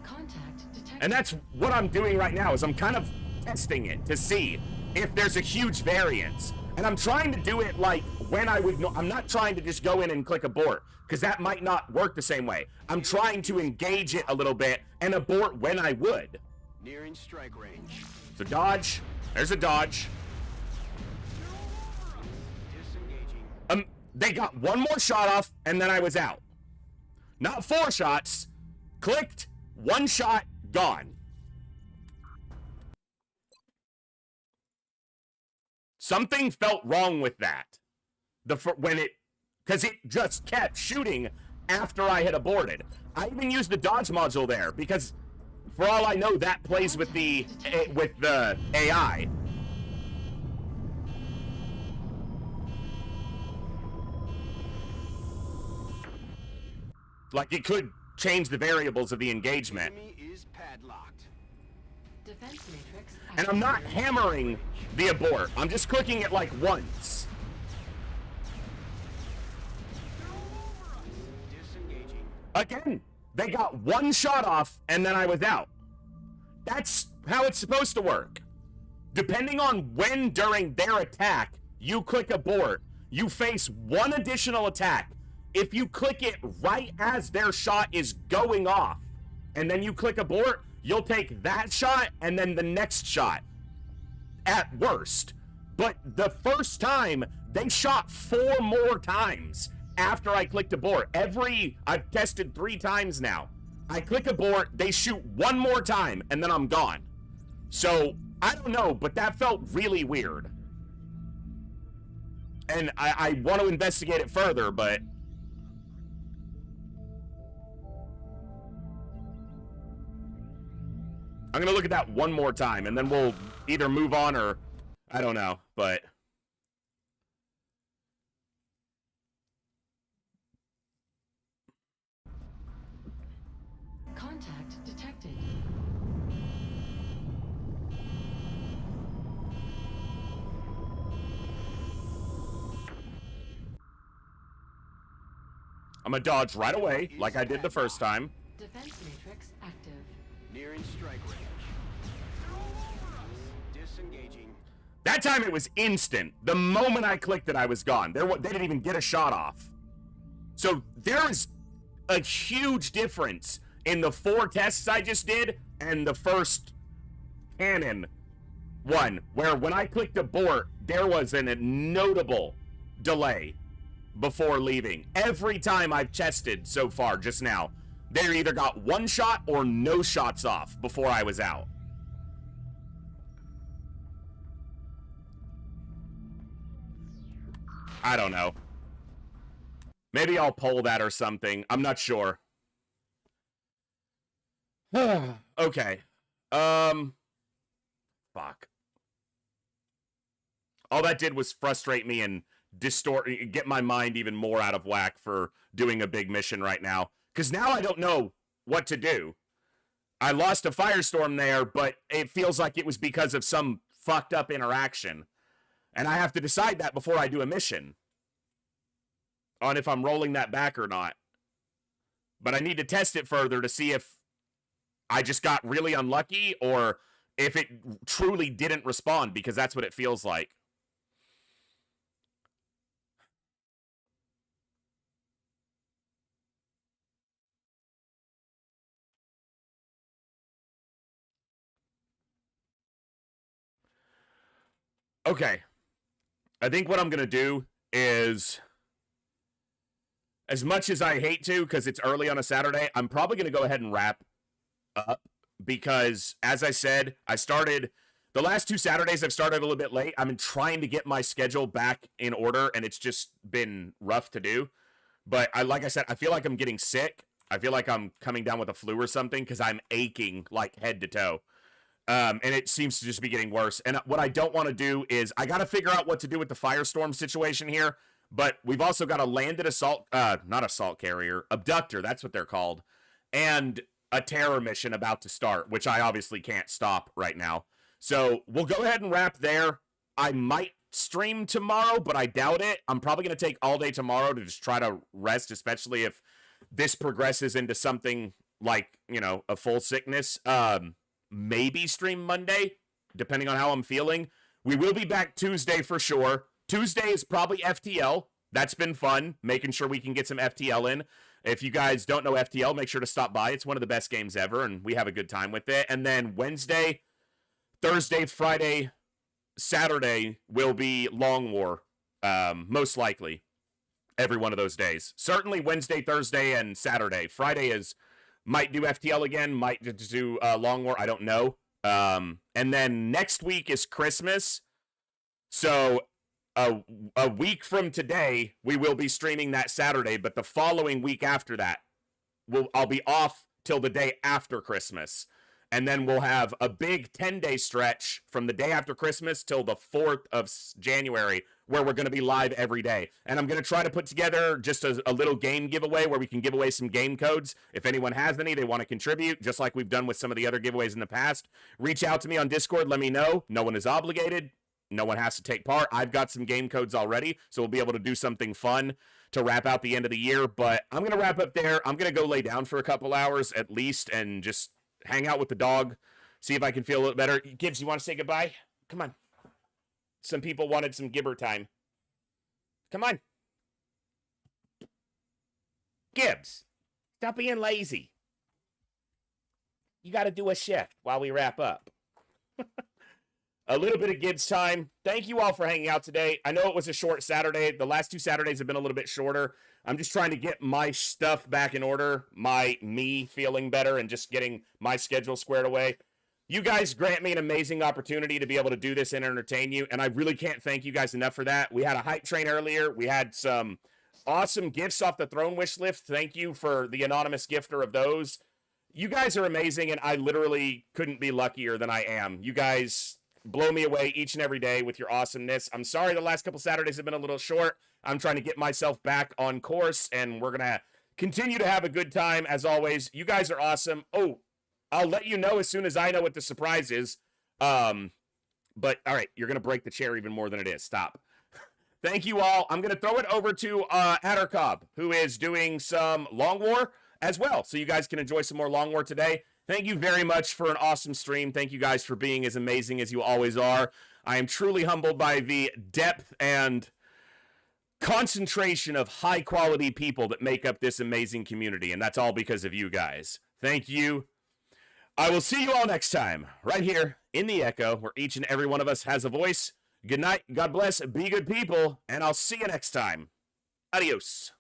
Contact detected. And that's what I'm doing right now, is I'm kind of testing it to see if there's a huge variance. And I'm trying to do it like when I would know. I'm not trying to just go in and click abort, because that might not work the same way. I'm trying to engage it a little bit and abort when I would. Nearing strike range. So dodge. There's a dodge. Disengaging. They got one more shot off, and then I was out. Not 4 shots. Clicked. 1 shot. Gone. Something felt wrong with that. Because it just kept shooting after I had aborted. I even used the dodge module there because, for all I know, that plays with the AI. Like, it could change the variables of the engagement. Enemy is padlocked. Defense matrix. And I'm not hammering the abort. I'm just clicking it like once. Disengaging. Again, they got 1 shot off, and then I was out. That's how it's supposed to work. Depending on when during their attack you click abort, you face 1 additional attack. If you click it right as their shot is going off, and then you click abort, you'll take that shot and then the next shot. At worst. But the first time, they shot 4 more times after I clicked abort. I've tested 3 times now. I click abort, they shoot 1 more time, and then I'm gone. So, I don't know, but that felt really weird. And I want to investigate it further, but... I'm going to look at that 1 more time, and then we'll either move on or... I don't know, but... Contact detected. I'm gonna dodge right away, like I did the first time. Defense matrix active. Nearing strike range. Disengaging. That time it was instant. The moment I clicked it, I was gone. They didn't even get a shot off. So there is a huge difference in the 4 tests I just did and the first cannon one, where when I clicked abort, there was a notable delay before leaving. Every time I've tested so far just now, they either got 1 shot or no shots off before I was out. I don't know. Maybe I'll poll that or something. I'm not sure. Okay. Fuck. All that did was frustrate me and get my mind even more out of whack for doing a big mission right now. Because now I don't know what to do. I lost a firestorm there, but it feels like it was because of some fucked up interaction. And I have to decide that before I do a mission. On if I'm rolling that back or not. But I need to test it further to see if I just got really unlucky or if it truly didn't respond, because that's what it feels like. Okay. I think what I'm going to do is, as much as I hate to, because it's early on a Saturday, I'm probably going to go ahead and wrap up. Because, as I said, the last 2 Saturdays I've started a little bit late. I've been trying to get my schedule back in order, and it's just been rough to do. But like I said, I feel like I'm getting sick. I feel like I'm coming down with a flu or something, because I'm aching like head to toe. And it seems to just be getting worse. And what I don't want to do is, I got to figure out what to do with the firestorm situation here. But we've also got a landed not assault carrier, abductor, that's what they're called. And a terror mission about to start, which I obviously can't stop right now. So we'll go ahead and wrap there. I might stream tomorrow, but I doubt it. I'm probably going to take all day tomorrow to just try to rest, especially if this progresses into something like, a full sickness. Maybe stream Monday, depending on how I'm feeling. We will be back Tuesday for sure. Tuesday is probably FTL. That's been fun, making sure we can get some FTL in. If you guys don't know FTL, make sure to stop by. It's one of the best games ever, and we have a good time with it. And then Wednesday, Thursday, Friday, Saturday will be Long War, most likely, every one of those days. Certainly Wednesday, Thursday, and Saturday. Friday might do FTL again, might do Long War, I don't know. And then next week is Christmas, so a week from today, we will be streaming that Saturday, but the following week after that, I'll be off till the day after Christmas. And then we'll have a big 10-day stretch from the day after Christmas till the 4th of January, where we're going to be live every day. And I'm going to try to put together just a little game giveaway where we can give away some game codes. If anyone has any, they want to contribute, just like we've done with some of the other giveaways in the past. Reach out to me on Discord, let me know. No one is obligated. No one has to take part. I've got some game codes already, so we'll be able to do something fun to wrap out the end of the year. But I'm going to wrap up there. I'm going to go lay down for a couple hours at least and just hang out with the dog, see if I can feel a little better. Gibbs, you want to say goodbye? Come on. Some people wanted some Gibber time. Come on. Gibbs, stop being lazy. You got to do a shift while we wrap up. A little bit of Gibbs time. Thank you all for hanging out today. I know it was a short Saturday. The last 2 Saturdays have been a little bit shorter. I'm just trying to get my stuff back in order, me feeling better, and just getting my schedule squared away. You guys grant me an amazing opportunity to be able to do this and entertain you, and I really can't thank you guys enough for that. We had a hype train earlier. We had some awesome gifts off the Throne Wish list. Thank you for the anonymous gifter of those. You guys are amazing, and I literally couldn't be luckier than I am. You guys blow me away each and every day with your awesomeness. I'm sorry the last couple Saturdays have been a little short. I'm trying to get myself back on course, and we're going to continue to have a good time, as always. You guys are awesome. Oh, I'll let you know as soon as I know what the surprise is. But, all right, you're going to break the chair even more than it is. Stop. Thank you all. I'm going to throw it over to Hattercobb, who is doing some Long War as well. So you guys can enjoy some more Long War today. Thank you very much for an awesome stream. Thank you guys for being as amazing as you always are. I am truly humbled by the depth and concentration of high-quality people that make up this amazing community, and that's all because of you guys. Thank you. I will see you all next time, right here in the Echo, where each and every one of us has a voice. Good night, God bless, be good people, and I'll see you next time. Adios.